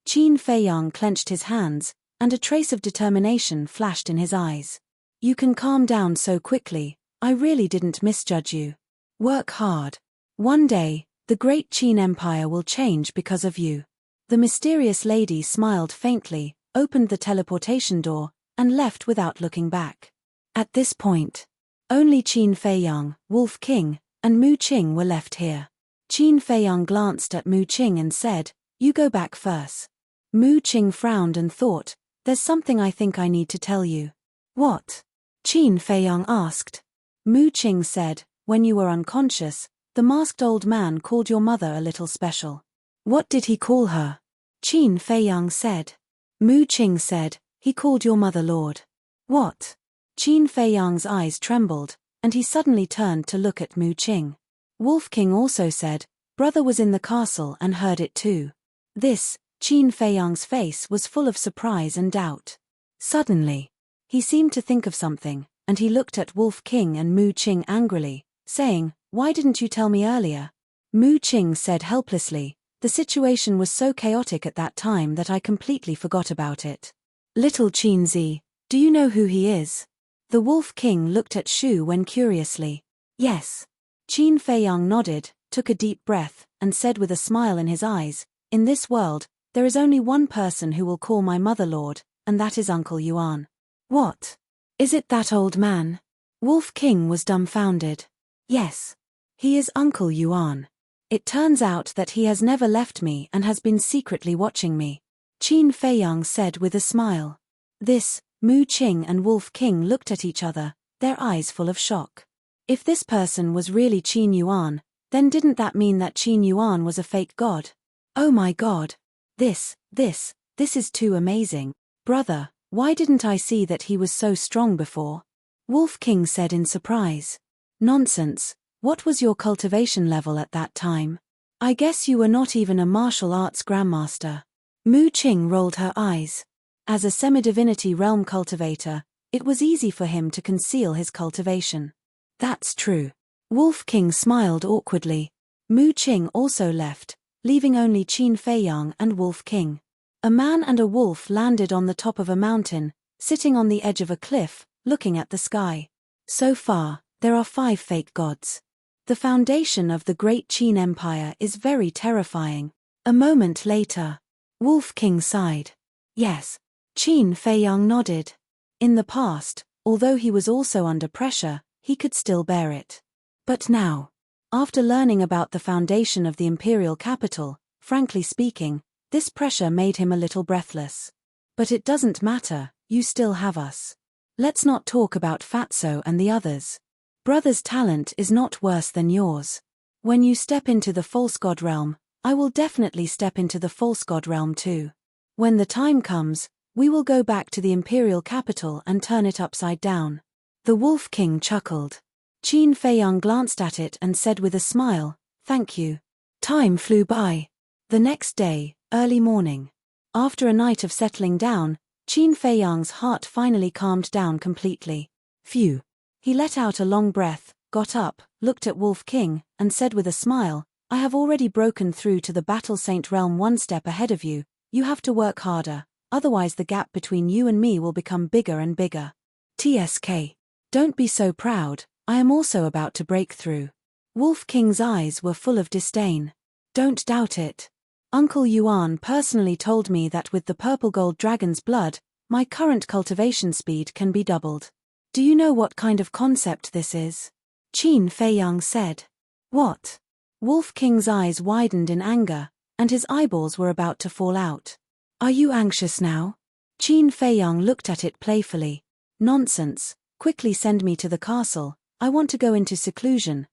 Qin Feiyang clenched his hands, and a trace of determination flashed in his eyes. You can calm down so quickly, I really didn't misjudge you. Work hard. One day, the great Qin Empire will change because of you. The mysterious lady smiled faintly, opened the teleportation door, and left without looking back. At this point, only Qin Feiyang, Wolf King, and Mu Qing were left here. Qin Feiyang glanced at Mu Qing and said, you go back first. Mu Qing frowned and thought, there's something I think I need to tell you. What? Qin Feiyang asked. Mu Qing said, when you were unconscious, the masked old man called your mother a little special. What did he call her? Qin Feiyang said. Mu Qing said, he called your mother Lord. What? Qin Feiyang's eyes trembled, and he suddenly turned to look at Mu Qing. Wolf King also said, "Brother was in the castle and heard it too." This, Qin Feiyang's face was full of surprise and doubt. Suddenly, he seemed to think of something, and he looked at Wolf King and Mu Qing angrily, saying, "Why didn't you tell me earlier?" Mu Qing said helplessly, "The situation was so chaotic at that time that I completely forgot about it." "Little Qin Zi, do you know who he is?" The Wolf King looked at Shu Wen curiously. "Yes." Qin Feiyang nodded, took a deep breath, and said with a smile in his eyes, "In this world, there is only one person who will call my mother lord, and that is Uncle Yuan." "What? Is it that old man?" Wolf King was dumbfounded. "Yes. He is Uncle Yuan. It turns out that he has never left me and has been secretly watching me," Qin Feiyang said with a smile. This, Mu Qing and Wolf King looked at each other, their eyes full of shock. If this person was really Qin Yuan, then didn't that mean that Qin Yuan was a fake god? "Oh my god. This is too amazing. Brother, why didn't I see that he was so strong before?" Wolf King said in surprise. "Nonsense. What was your cultivation level at that time? I guess you were not even a martial arts grandmaster." Mu Qing rolled her eyes. As a semi-divinity realm cultivator, it was easy for him to conceal his cultivation. "That's true." Wolf King smiled awkwardly. Mu Qing also left, leaving only Qin Feiyang and Wolf King. A man and a wolf landed on the top of a mountain, sitting on the edge of a cliff, looking at the sky. "So far, there are 5 fake gods. The foundation of the great Qin Empire is very terrifying." A moment later, Wolf King sighed. "Yes." Qin Feiyang nodded. In the past, although he was also under pressure, he could still bear it. But now, after learning about the foundation of the imperial capital, frankly speaking, this pressure made him a little breathless. "But it doesn't matter, you still have us. Let's not talk about Fatso and the others. Brother's talent is not worse than yours. When you step into the false god realm, I will definitely step into the false god realm too. When the time comes, we will go back to the imperial capital and turn it upside down." The Wolf King chuckled. Qin Feiyang glanced at it and said with a smile, "Thank you." Time flew by. The next day, early morning. After a night of settling down, Qin Feiyang's heart finally calmed down completely. Phew. He let out a long breath, got up, looked at Wolf King, and said with a smile, "I have already broken through to the Battle Saint realm one step ahead of you. You have to work harder, otherwise the gap between you and me will become bigger and bigger." "TSK. Don't be so proud, I am also about to break through." Wolf King's eyes were full of disdain. "Don't doubt it. Uncle Yuan personally told me that with the purple gold dragon's blood, my current cultivation speed can be doubled. Do you know what kind of concept this is?" Qin Feiyang said. "What?" Wolf King's eyes widened in anger, and his eyeballs were about to fall out. "Are you anxious now?" Qin Feiyang looked at it playfully. "Nonsense, quickly send me to the castle, I want to go into seclusion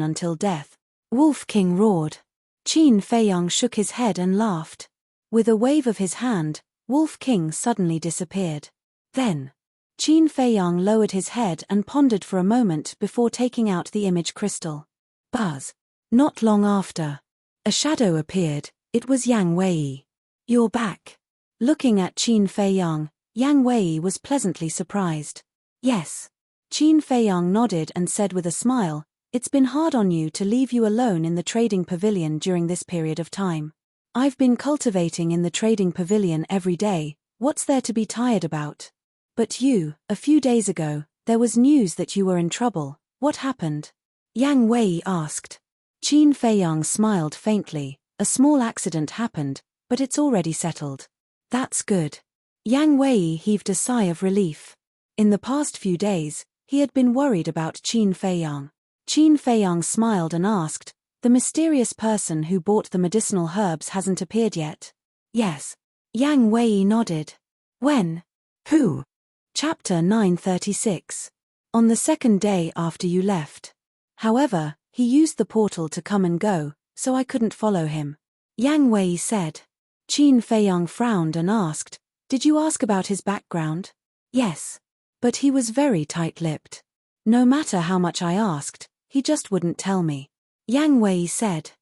until death." Wolf King roared. Qin Feiyang shook his head and laughed. With a wave of his hand, Wolf King suddenly disappeared. Then, Qin Feiyang lowered his head and pondered for a moment before taking out the image crystal. Buzz. Not long after, a shadow appeared. It was Yang Wei. "You're back." Looking at Qin Feiyang, Yang Wei was pleasantly surprised. "Yes." Qin Feiyang nodded and said with a smile, "It's been hard on you to leave you alone in the trading pavilion during this period of time. I've been cultivating in the trading pavilion every day, what's there to be tired about? But you, a few days ago, there was news that you were in trouble. What happened?" Yang Wei asked. Qin Feiyang smiled faintly. "A small accident happened, but it's already settled." "That's good." Yang Wei heaved a sigh of relief. In the past few days, he had been worried about Qin Feiyang. Qin Feiyang smiled and asked, "The mysterious person who bought the medicinal herbs hasn't appeared yet?" "Yes." Yang Wei nodded. "When? Who?" Chapter 936. On the second day after you left. However, he used the portal to come and go, so I couldn't follow him. Yang Wei said. Qin Feiyang frowned and asked, "Did you ask about his background?" "Yes. But he was very tight-lipped." No matter how much I asked, he just wouldn't tell me. Yang Wei said.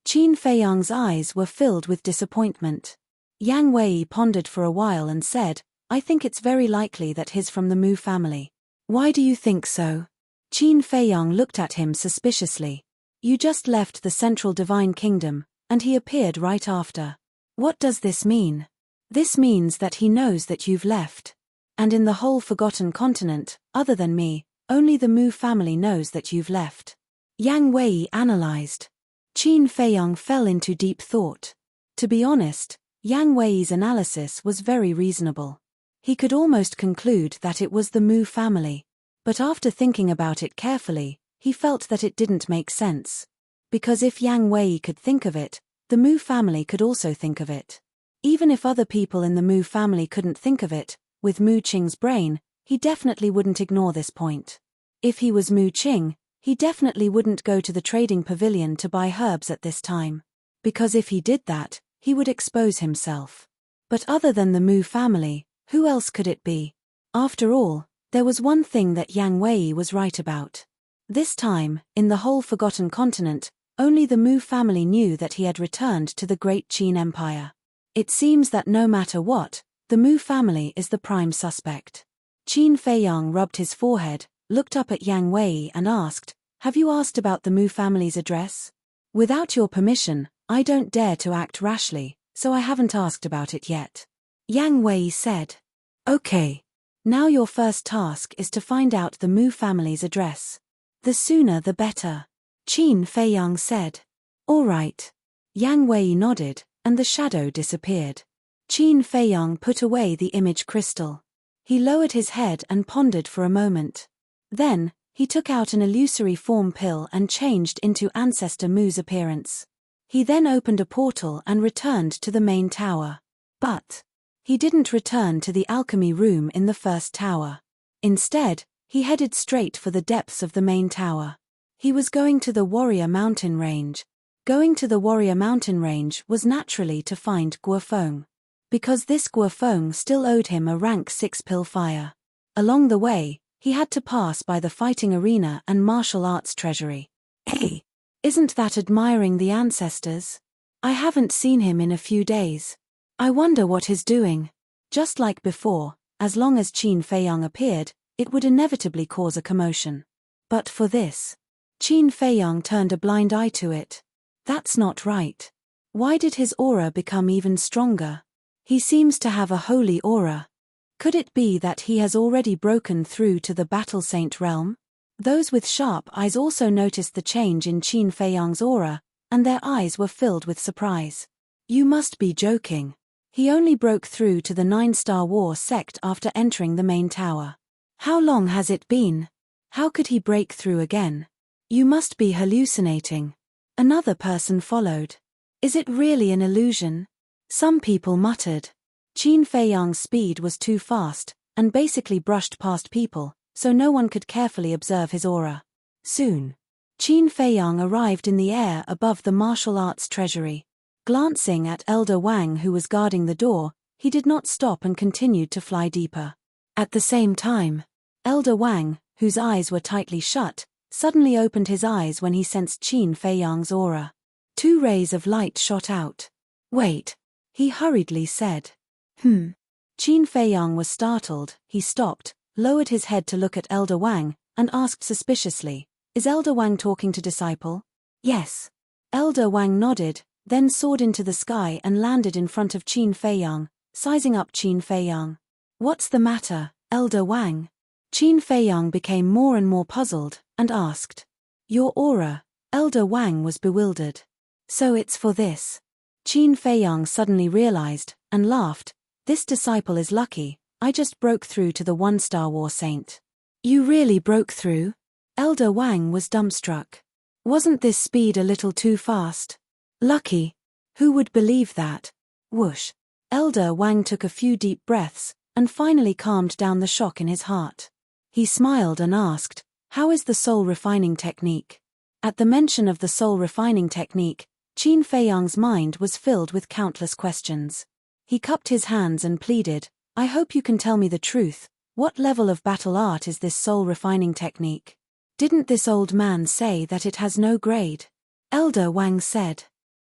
Qin Feiyang's eyes were filled with disappointment. Yang Wei pondered for a while and said, I think it's very likely that he's from the Mu family. Why do you think so? Qin Feiyang looked at him suspiciously. You just left the Central Divine Kingdom, and he appeared right after. What does this mean? This means that he knows that you've left. And in the whole Forgotten Continent, other than me, only the Mu family knows that you've left. Yang Wei analyzed. Qin Feiyang fell into deep thought. To be honest, Yang Wei's analysis was very reasonable. He could almost conclude that it was the Mu family. But after thinking about it carefully, he felt that it didn't make sense. Because if Yang Wei could think of it, the Mu family could also think of it. Even if other people in the Mu family couldn't think of it, with Mu Qing's brain, he definitely wouldn't ignore this point. If he was Mu Qing, he definitely wouldn't go to the trading pavilion to buy herbs at this time. Because if he did that, he would expose himself. But other than the Mu family, who else could it be? After all, there was one thing that Yang Wei was right about. This time, in the whole Forgotten Continent, only the Mu family knew that he had returned to the Great Qin Empire. It seems that no matter what, the Mu family is the prime suspect. Qin Feiyang rubbed his forehead, looked up at Yang Wei and asked, Have you asked about the Mu family's address? Without your permission, I don't dare to act rashly, so I haven't asked about it yet. Yang Wei said. Okay. Now your first task is to find out the Mu family's address. The sooner the better. Qin Feiyang said. All right. Yang Wei nodded, and the shadow disappeared. Qin Feiyang put away the image crystal. He lowered his head and pondered for a moment. Then, he took out an illusory form pill and changed into Ancestor Mu's appearance. He then opened a portal and returned to the main tower. But he didn't return to the alchemy room in the first tower. Instead, he headed straight for the depths of the main tower. He was going to the Warrior Mountain Range. Going to the Warrior Mountain Range was naturally to find Guofeng. Because this Guofeng still owed him a rank 6 pill fire. Along the way, he had to pass by the fighting arena and martial arts treasury. Hey, isn't that admiring the ancestors? I haven't seen him in a few days. I wonder what he's doing. Just like before, as long as Qin Feiyang appeared, it would inevitably cause a commotion. But for this, Qin Feiyang turned a blind eye to it. That's not right. Why did his aura become even stronger? He seems to have a holy aura. Could it be that he has already broken through to the Battle Saint realm? Those with sharp eyes also noticed the change in Qin Feiyang's aura, and their eyes were filled with surprise. You must be joking. He only broke through to the 9-star war sect after entering the main tower. How long has it been? How could he break through again? You must be hallucinating. Another person followed. Is it really an illusion? Some people muttered. Qin Feiyang's speed was too fast, and basically brushed past people, so no one could carefully observe his aura. Soon, Qin Feiyang arrived in the air above the martial arts treasury. Glancing at Elder Wang who was guarding the door, he did not stop and continued to fly deeper. At the same time, Elder Wang, whose eyes were tightly shut, suddenly opened his eyes when he sensed Qin Feiyang's aura. 2 rays of light shot out. Wait, he hurriedly said. Qin Feiyang was startled. He stopped, lowered his head to look at Elder Wang, and asked suspiciously, Is Elder Wang talking to Disciple? Yes. Elder Wang nodded, then soared into the sky and landed in front of Qin Feiyang, sizing up Qin Feiyang. What's the matter, Elder Wang? Qin Feiyang became more and more puzzled, and asked. Your aura. Elder Wang was bewildered. So it's for this. Qin Feiyang suddenly realized, and laughed. This disciple is lucky, I just broke through to the 1-star war saint. You really broke through? Elder Wang was dumbstruck. Wasn't this speed a little too fast? Lucky? Who would believe that? Whoosh. Elder Wang took a few deep breaths, and finally calmed down the shock in his heart. He smiled and asked, How is the soul refining technique? At the mention of the soul refining technique, Qin Feiyang's mind was filled with countless questions. He cupped his hands and pleaded, I hope you can tell me the truth. What level of battle art is this soul refining technique? Didn't this old man say that it has no grade? Elder Wang said.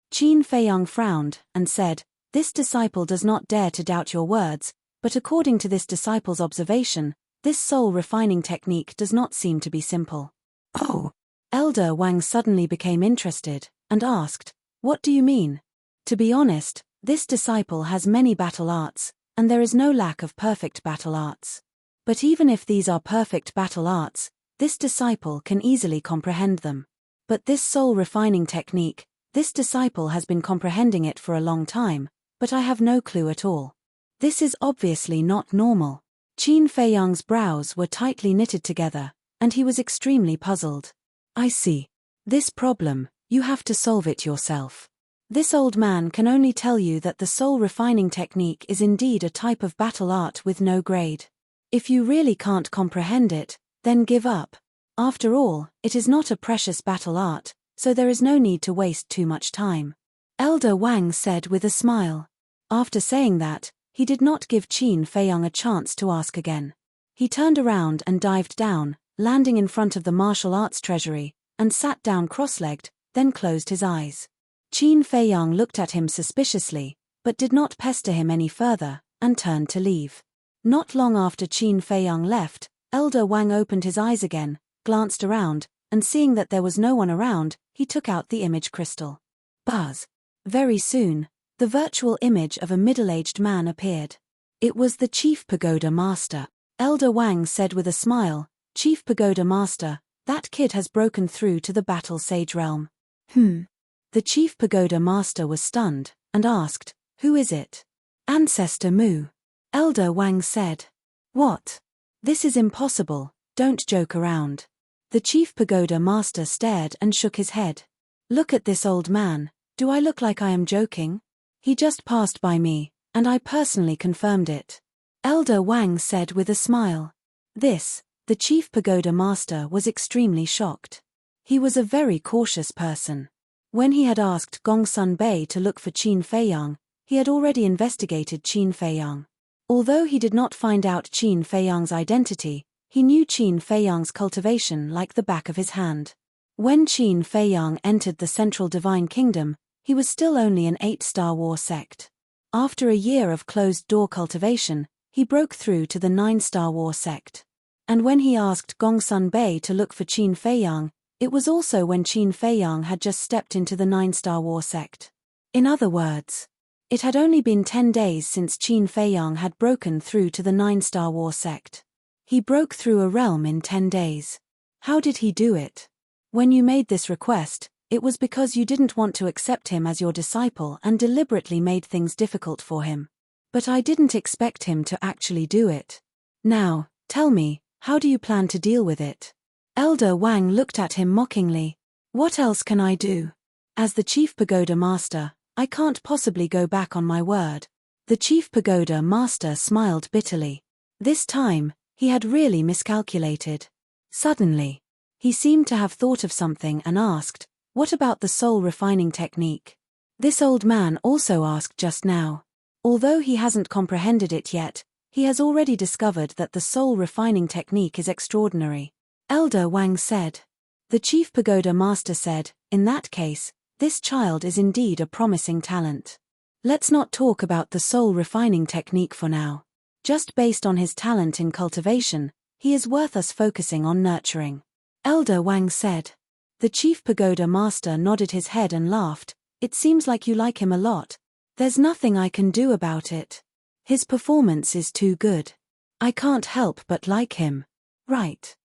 Qin Feiyang frowned and said, "This disciple does not dare to doubt your words, but according to this disciple's observation, this soul-refining technique does not seem to be simple." Oh! Elder Wang suddenly became interested, and asked, "What do you mean?" To be honest, this disciple has many battle arts, and there is no lack of perfect battle arts. But even if these are perfect battle arts, this disciple can easily comprehend them. But this soul-refining technique, this disciple has been comprehending it for a long time, but I have no clue at all. This is obviously not normal. Qin Feiyang's brows were tightly knitted together, and he was extremely puzzled. I see. This problem, you have to solve it yourself. This old man can only tell you that the soul-refining technique is indeed a type of battle art with no grade. If you really can't comprehend it, then give up. After all, it is not a precious battle art, so there is no need to waste too much time. Elder Wang said with a smile. After saying that, he did not give Qin Feiyang a chance to ask again. He turned around and dived down, landing in front of the martial arts treasury, and sat down cross-legged, then closed his eyes. Qin Feiyang looked at him suspiciously, but did not pester him any further, and turned to leave. Not long after Qin Feiyang left, Elder Wang opened his eyes again, glanced around, and seeing that there was no one around, he took out the image crystal. Buzz! Very soon, the virtual image of a middle-aged man appeared. It was the Chief Pagoda Master. Elder Wang said with a smile, "Chief Pagoda Master, that kid has broken through to the Battle Sage realm." The Chief Pagoda Master was stunned, and asked, "Who is it?" "Ancestor Mu." Elder Wang said. "What? This is impossible, don't joke around." The Chief Pagoda Master stared and shook his head. "Look at this old man, do I look like I am joking? He just passed by me, and I personally confirmed it." Elder Wang said with a smile. The Chief Pagoda Master was extremely shocked. He was a very cautious person. When he had asked Gongsun Bei to look for Qin Feiyang, he had already investigated Qin Feiyang. Although he did not find out Qin Feiyang's identity, he knew Qin Feiyang's cultivation like the back of his hand. When Qin Feiyang entered the Central Divine Kingdom, he was still only an 8-star war sect. After a year of closed-door cultivation, he broke through to the 9-star war sect. And when he asked Gongsun Bei to look for Qin Feiyang, it was also when Qin Feiyang had just stepped into the 9-star war sect. In other words, it had only been 10 days since Qin Feiyang had broken through to the 9-star war sect. He broke through a realm in 10 days. How did he do it? When you made this request, it was because you didn't want to accept him as your disciple and deliberately made things difficult for him. But I didn't expect him to actually do it. Now, tell me, how do you plan to deal with it? Elder Wang looked at him mockingly. What else can I do? As the Chief Pagoda Master, I can't possibly go back on my word. The Chief Pagoda Master smiled bitterly. This time, he had really miscalculated. Suddenly, he seemed to have thought of something and asked, "What about the soul-refining technique?" This old man also asked just now. Although he hasn't comprehended it yet, he has already discovered that the soul-refining technique is extraordinary. Elder Wang said. The Chief Pagoda Master said, "In that case, this child is indeed a promising talent. Let's not talk about the soul-refining technique for now. Just based on his talent in cultivation, he is worth us focusing on nurturing." Elder Wang said. The Chief Pagoda Master nodded his head and laughed. "It seems like you like him a lot. There's nothing I can do about it. His performance is too good. I can't help but like him. Right.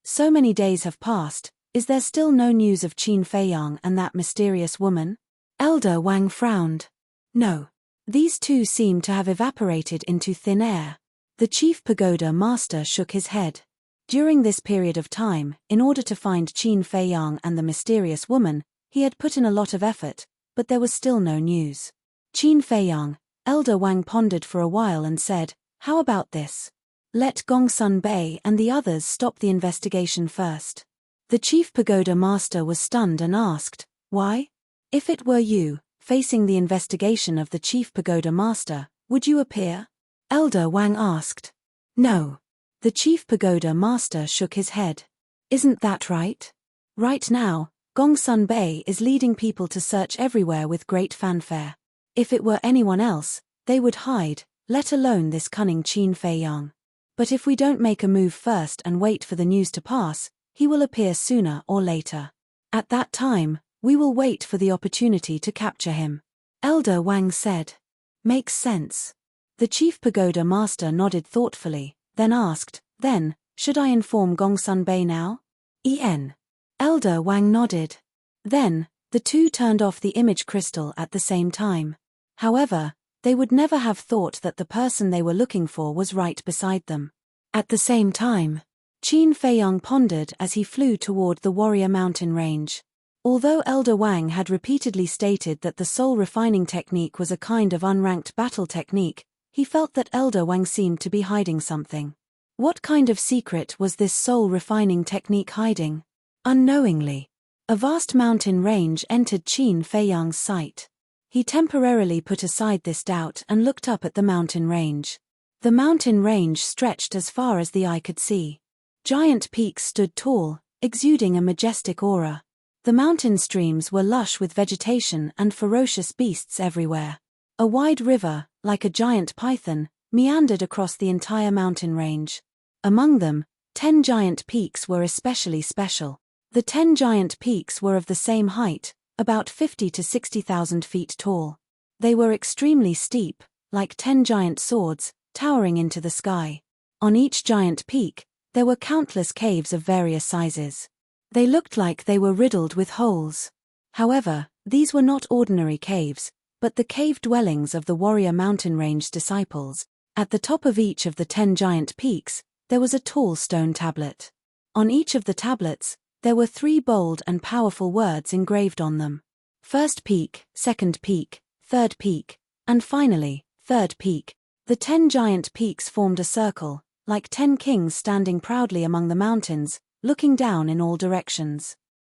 So many days have passed, is there still no news of Qin Feiyang and that mysterious woman?" Elder Wang frowned. "No. These two seem to have evaporated into thin air." The Chief Pagoda Master shook his head. During this period of time, in order to find Qin Feiyang and the mysterious woman, he had put in a lot of effort, but there was still no news. Qin Feiyang, Elder Wang pondered for a while and said, "How about this? Let Gongsun Bei and the others stop the investigation first." The Chief Pagoda Master was stunned and asked, "Why? If it were you, facing the investigation of the Chief Pagoda Master, would you appear?" Elder Wang asked. "No." The Chief Pagoda Master shook his head. Isn't that right? Right now, Gongsun Bei is leading people to search everywhere with great fanfare. If it were anyone else, they would hide, let alone this cunning Qin Fei Yang. But if we don't make a move first and wait for the news to pass, he will appear sooner or later. At that time, we will wait for the opportunity to capture him. Elder Wang said. Makes sense. The chief pagoda master nodded thoughtfully, then asked, then, should I inform Gongsun Bei now? Elder Wang nodded. Then, the two turned off the image crystal at the same time. However, they would never have thought that the person they were looking for was right beside them. At the same time, Qin Feiyang pondered as he flew toward the warrior mountain range. Although Elder Wang had repeatedly stated that the soul refining technique was a kind of unranked battle technique, he felt that Elder Wang seemed to be hiding something. What kind of secret was this soul refining technique hiding? Unknowingly, a vast mountain range entered Qin Feiyang's sight. He temporarily put aside this doubt and looked up at the mountain range. The mountain range stretched as far as the eye could see. Giant peaks stood tall, exuding a majestic aura. The mountain streams were lush with vegetation and ferocious beasts everywhere. A wide river, like a giant python, meandered across the entire mountain range. Among them, 10 giant peaks were especially special. The 10 giant peaks were of the same height, about 50 to 60,000 feet tall. They were extremely steep, like 10 giant swords, towering into the sky. On each giant peak, there were countless caves of various sizes. They looked like they were riddled with holes. However, these were not ordinary caves, but the cave dwellings of the warrior mountain range disciples. At the top of each of the 10 giant peaks, there was a tall stone tablet. On each of the tablets, there were 3 bold and powerful words engraved on them. First peak, second peak, third peak, and finally, third peak. The 10 giant peaks formed a circle, like 10 kings standing proudly among the mountains, looking down in all directions.